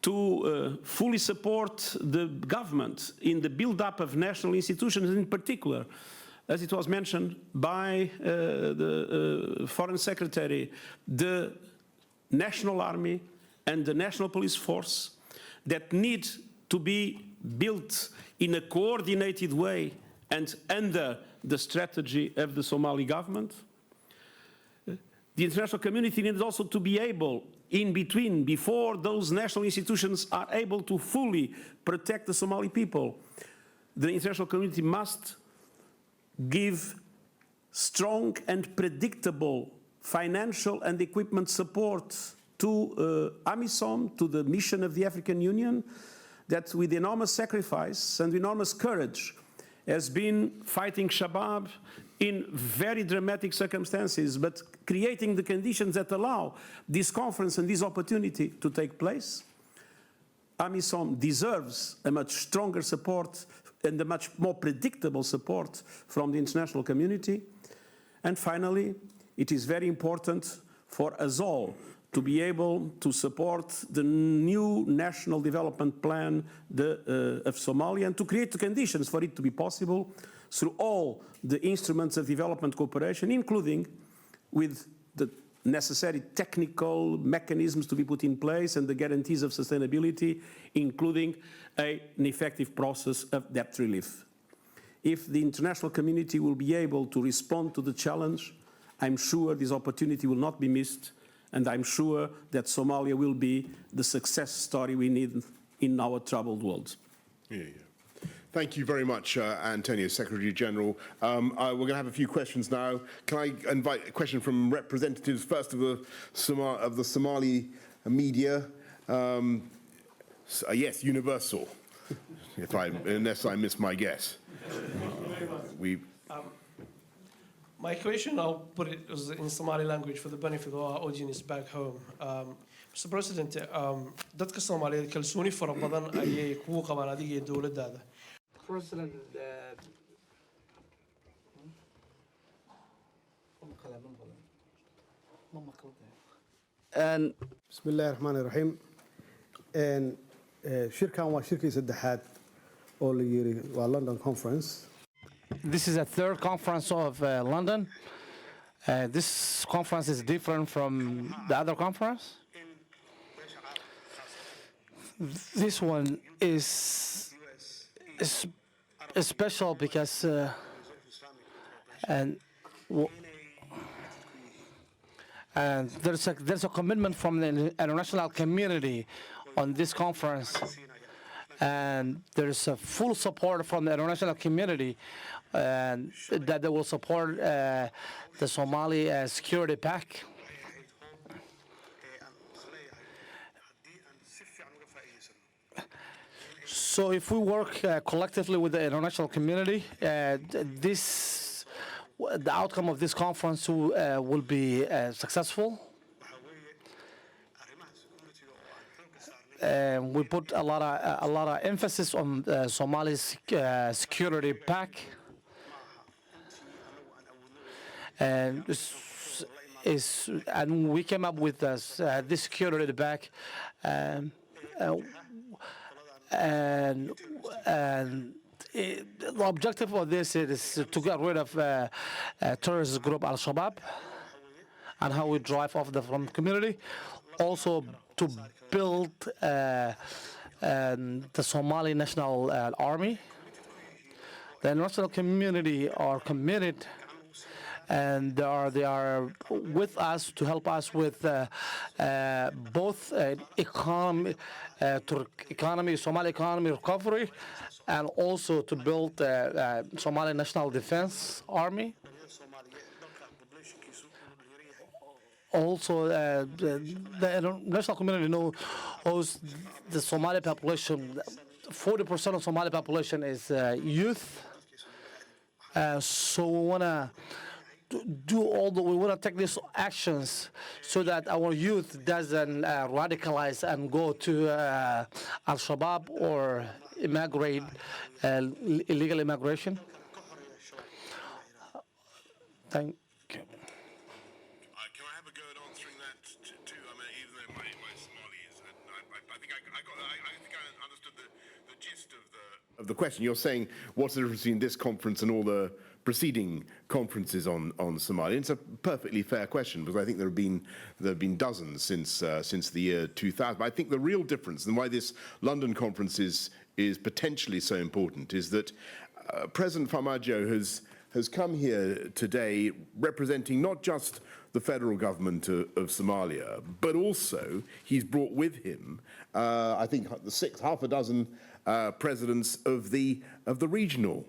to fully support the government in the build-up of national institutions, in particular, as it was mentioned by the Foreign Secretary, the National Army and the National Police Force that need to be built in a coordinated way and under the strategy of the Somali government. the international community needs also to be able, in between, before those national institutions are able to fully protect the Somali people, the international community must give strong and predictable financial and equipment support to AMISOM, to the mission of the African Union, that with enormous sacrifice and enormous courage has been fighting Shabab in very dramatic circumstances, but creating the conditions that allow this conference and this opportunity to take place. AMISOM deserves a much stronger support and a much more predictable support from the international community. And finally, it is very important for us all to be able to support the new national development plan of Somalia and to create the conditions for it to be possible through all the instruments of development cooperation, including with the necessary technical mechanisms to be put in place and the guarantees of sustainability, including an effective process of debt relief. If the international community will be able to respond to the challenge, I'm sure this opportunity will not be missed, and I'm sure that Somalia will be the success story we need in our troubled world. Yeah. Thank you very much, Antonio, Secretary General. We're going to have a few questions now. Can I invite a question from representatives, first of the Somali media? Yes, Universal, unless I miss my guess. My question, I'll put it in Somali language for the benefit of our audience back home. Mr. President, dadka Soomaaliyeed kalsooni fara badan ayay kugu qabaan adiga iyo dowladdaada. President, Bismillaahi Rahmaani Rahiim. Shirkan waa shirkii saddexaad oo la yiri waa London Conference. This is a third conference of London. This conference is different from the other conference. This one is special because and there's a commitment from the international community on this conference, and there's a full support from the international community and that they will support the Somali security pact. So if we work collectively with the international community, the outcome of this conference will be successful. We put a lot of emphasis on Somali's security pact, and we came up with this security pact, and the objective of this is to get rid of terrorist group Al-Shabaab and how we drive off from the community. Also to build the Somali National Army. The international community are committed, and they are with us to help us with both Somali economy recovery, and also to build Somali National Defense Army. Also, the international community knows the Somali population, 40% of Somali population is youth. So we want to we want to take these actions so that our youth doesn't radicalize and go to Al-Shabaab or immigrate, illegal immigration. Thank you. Can I have a go at answering that too? I mean, even though my Somali is, I think I understood the gist of the question. You're saying what's the difference between this conference and all the preceding conferences on Somalia? It's a perfectly fair question, because I think there have been dozens since the year 2000. But I think the real difference, and why this London conference is potentially so important, is that President Farmajo has come here today representing not just the federal government of Somalia, but also he's brought with him, I think, half a dozen presidents of the regional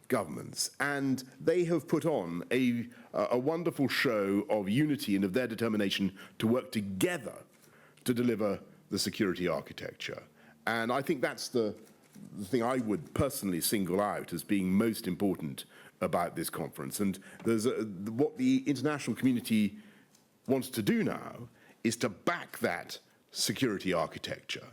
governments, and they have put on a wonderful show of unity and of their determination to work together to deliver the security architecture. And I think that's the thing I would personally single out as being most important about this conference. And what the international community wants to do now is to back that security architecture.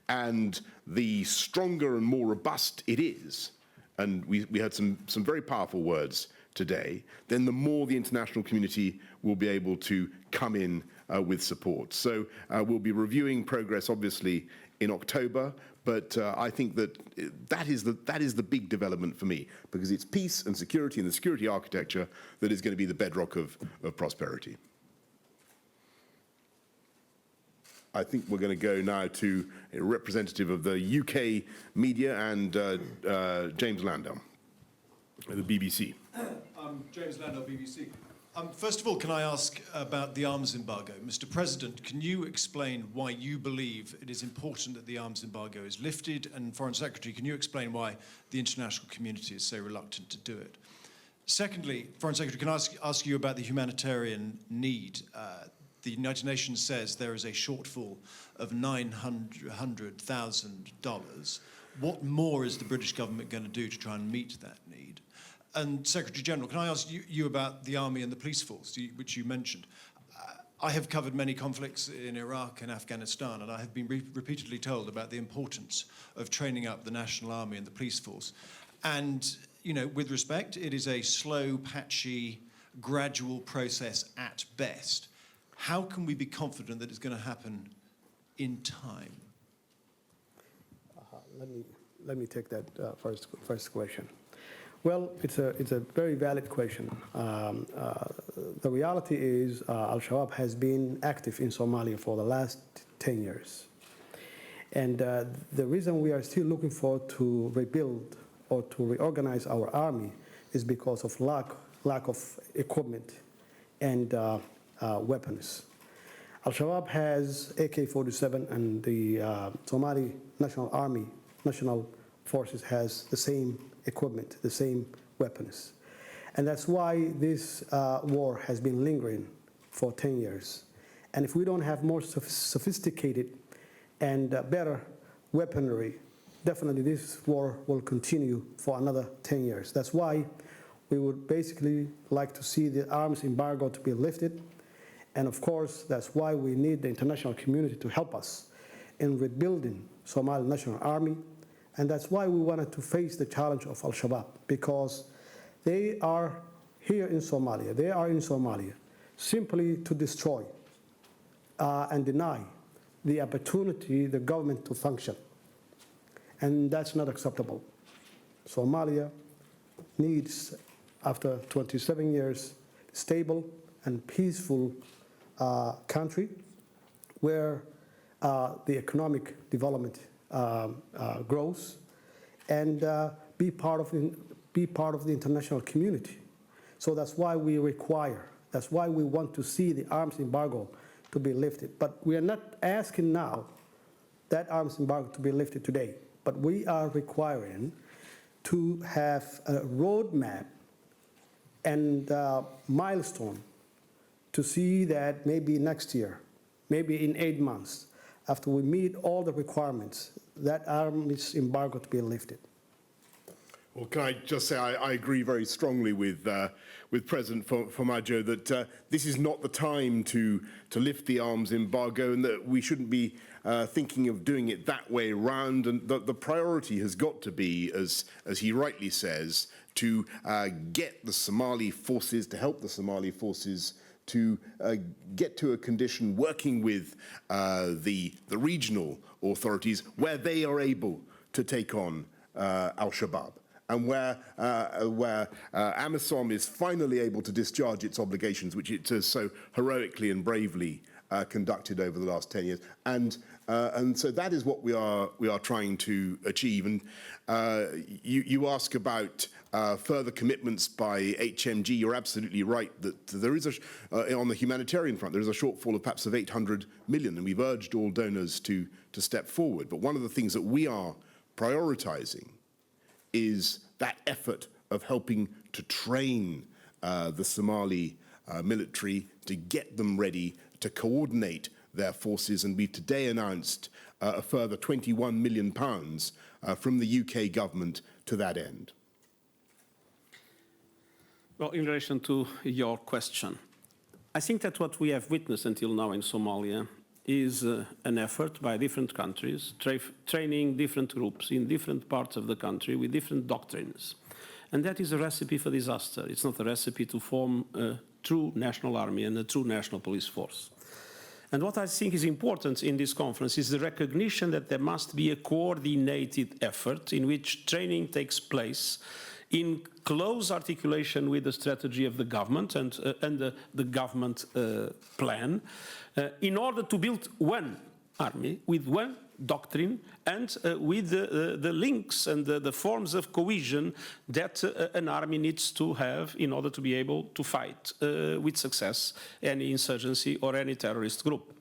And the stronger and more robust it is, and we heard some very powerful words today, then the more the international community will be able to come in with support. So we'll be reviewing progress, obviously, in October, but I think that is the big development for me, because it's peace and security and the security architecture that is going to be the bedrock of prosperity. I think we're going to go now to a representative of the UK media and James Landau, the BBC. James Landau, BBC. First of all, can I ask about the arms embargo? Mr. President, can you explain why you believe it is important that the arms embargo is lifted? And Foreign Secretary, can you explain why the international community is so reluctant to do it? Secondly, Foreign Secretary, can I ask you about the humanitarian need? The United Nations says there is a shortfall of $900,000. What more is the British government going to do to try and meet that need? And Secretary General, can I ask you about the army and the police force, which you mentioned? I have covered many conflicts in Iraq and Afghanistan, and I have been repeatedly told about the importance of training up the national army and the police force. And, you know, with respect, it is a slow, patchy, gradual process at best. How can we be confident that it's going to happen in time? Let me take that first question. Well, it's a very valid question. The reality is Al-Shabaab has been active in Somalia for the last 10 years. And the reason we are still looking forward to rebuild or to reorganize our army is because of lack of equipment and weapons. Al-Shabaab has AK-47, and the Somali National Army, National Forces has the same equipment, the same weapons. And that's why this war has been lingering for 10 years. And if we don't have more sophisticated and better weaponry, definitely this war will continue for another 10 years. That's why we would basically like to see the arms embargo to be lifted. And of course, that's why we need the international community to help us in rebuilding Somali National Army. And that's why we wanted to face the challenge of Al-Shabaab, because they are here in Somalia, they are in Somalia simply to destroy and deny the opportunity, the government to function. And that's not acceptable. Somalia needs, after 27 years, stable and peaceful country where the economic development grows and be part of the international community. So that's why we that's why we want to see the arms embargo to be lifted. But we are not asking now that arms embargo to be lifted today, but we are requiring to have a roadmap and milestone to see that maybe next year, maybe in 8 months, after we meet all the requirements, that arms embargo to be lifted. Well, can I just say I agree very strongly with President Formaggio that this is not the time to lift the arms embargo, and that we shouldn't be thinking of doing it that way round. And the priority has got to be, as he rightly says, to get the Somali forces, to help the Somali forces to get to a condition working with the regional authorities where they are able to take on Al-Shabaab, and where AMISOM is finally able to discharge its obligations, which it has so heroically and bravely conducted over the last 10 years, and And so that is what we are trying to achieve. And you ask about further commitments by HMG. You're absolutely right that there is on the humanitarian front, there is a shortfall of perhaps of 800 million, and we've urged all donors to step forward. But one of the things that we are prioritizing is that effort of helping to train the Somali military, to get them ready, to coordinate their forces, and we've today announced a further £21 million from the UK government to that end. Well, in relation to your question, I think that what we have witnessed until now in Somalia is an effort by different countries, training different groups in different parts of the country with different doctrines. And that is a recipe for disaster. It's not a recipe to form a true national army and a true national police force. And what I think is important in this conference is the recognition that there must be a coordinated effort in which training takes place in close articulation with the strategy of the government and the government plan in order to build one army with one doctrine and with the links and the forms of cohesion that an army needs to have in order to be able to fight with success any insurgency or any terrorist group.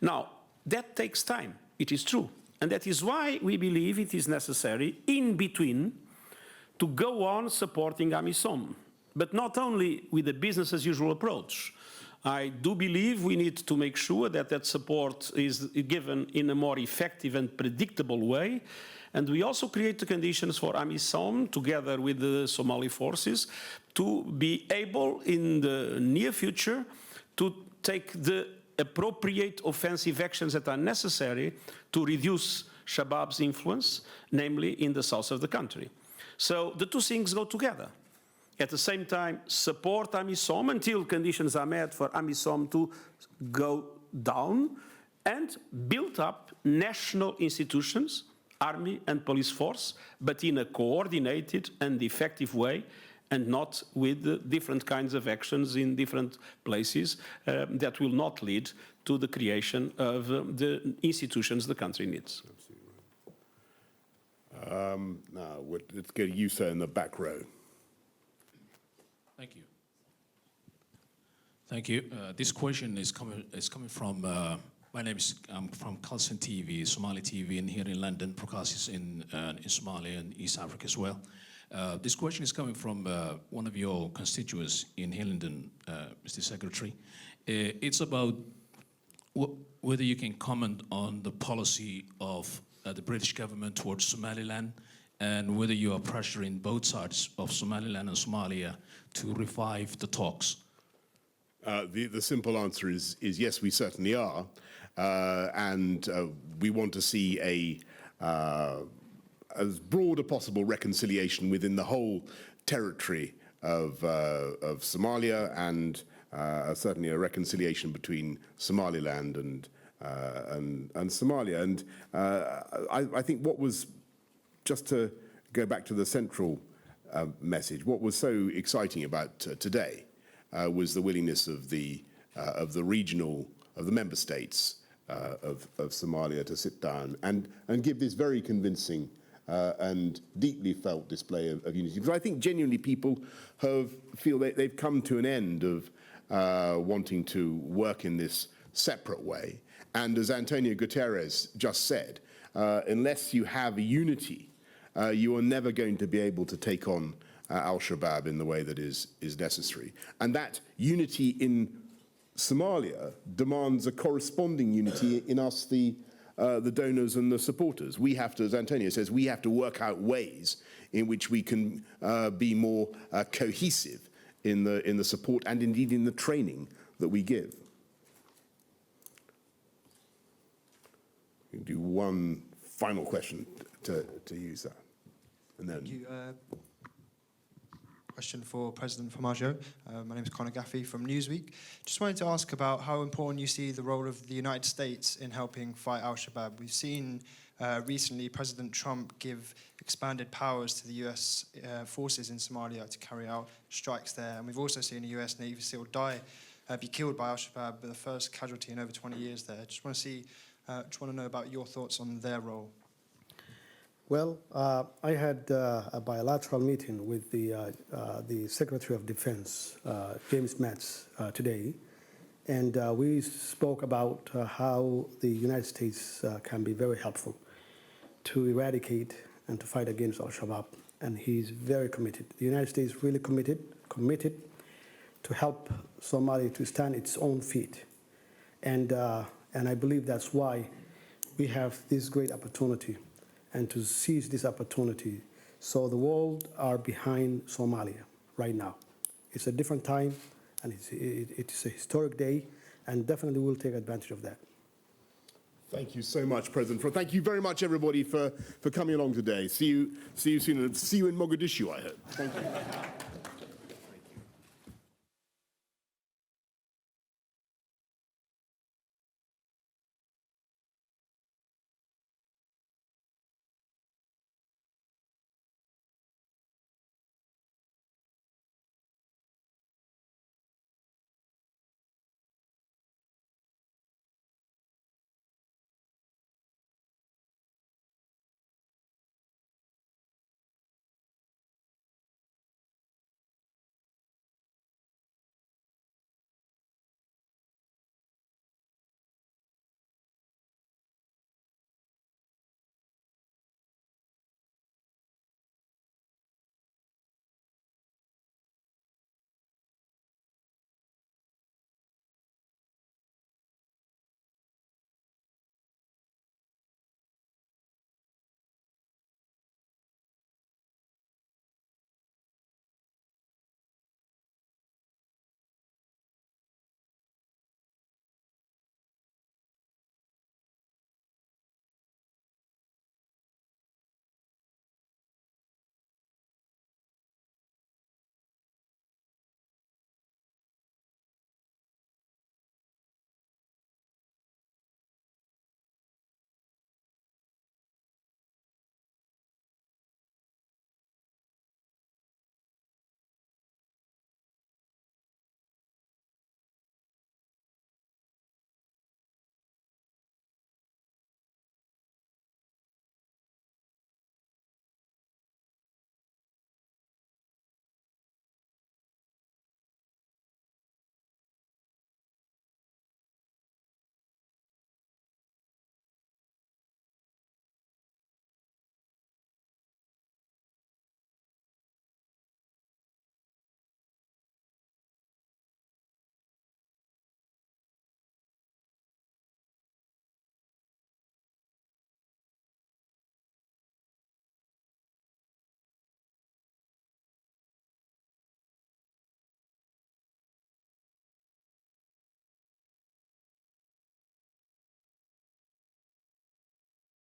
Now, that takes time, it is true, and that is why we believe it is necessary in between to go on supporting AMISOM, but not only with a business as usual approach. I do believe we need to make sure that that support is given in a more effective and predictable way. And we also create the conditions for AMISOM, together with the Somali forces, to be able in the near future to take the appropriate offensive actions that are necessary to reduce Shabab's influence, namely in the south of the country. So the two things go together. At the same time, support AMISOM until conditions are met for AMISOM to go down, and build up national institutions, army and police force, but in a coordinated and effective way, and not with different kinds of actions in different places that will not lead to the creation of the institutions the country needs. Now, let's go to you, sir, in the back row. Thank you. Thank you. This question is coming from, my name is, I'm from Carlson TV, Somali TV, and here in London, broadcasts in Somalia and East Africa as well. This question is coming from one of your constituents in Hillingdon, Mr. Secretary. It's about whether you can comment on the policy of the British government towards Somaliland, and whether you are pressuring both sides of Somaliland and Somalia to revive the talks. The simple answer is yes, we certainly are. And we want to see as broad a possible reconciliation within the whole territory of Somalia, and certainly a reconciliation between Somaliland and Somalia. And I think what was, just to go back to the central message, what was so exciting about today was the willingness of the member states of Somalia to sit down and give this very convincing and deeply felt display of unity. Because I think genuinely people feel that they've come to an end of wanting to work in this separate way. And as Antonio Guterres just said, unless you have unity, you are never going to be able to take on al-Shabaab in the way that is necessary. And that unity in Somalia demands a corresponding unity in us, the donors and the supporters. We have to, as Antonio says, we have to work out ways in which we can be more cohesive in the support and indeed in the training that we give. We can do one final question to use that. And then. Thank you. Question for President Formaggio. My name is Conor Gaffey from Newsweek. Just wanted to ask about how important you see the role of the United States in helping fight al-Shabaab. We've seen recently President Trump give expanded powers to the US forces in Somalia to carry out strikes there. And we've also seen a US Navy SEAL be killed by al-Shabaab, the first casualty in over 20 years there. Just want to see Just want to know about your thoughts on their role. Well, I had a bilateral meeting with the Secretary of Defense, James Mattis, today, and we spoke about how the United States can be very helpful to eradicate and to fight against al-Shabaab, and he's very committed. The United States is really committed to help Somalia to stand its own feet, and I believe that's why we have this great opportunity, and to seize this opportunity. So the world are behind Somalia right now. It's a different time, and it's a historic day, and definitely we'll take advantage of that. Thank you so much, President Ford. Thank you very much, everybody, for coming along today. See you soon, and see you in Mogadishu, I hope. Thank you.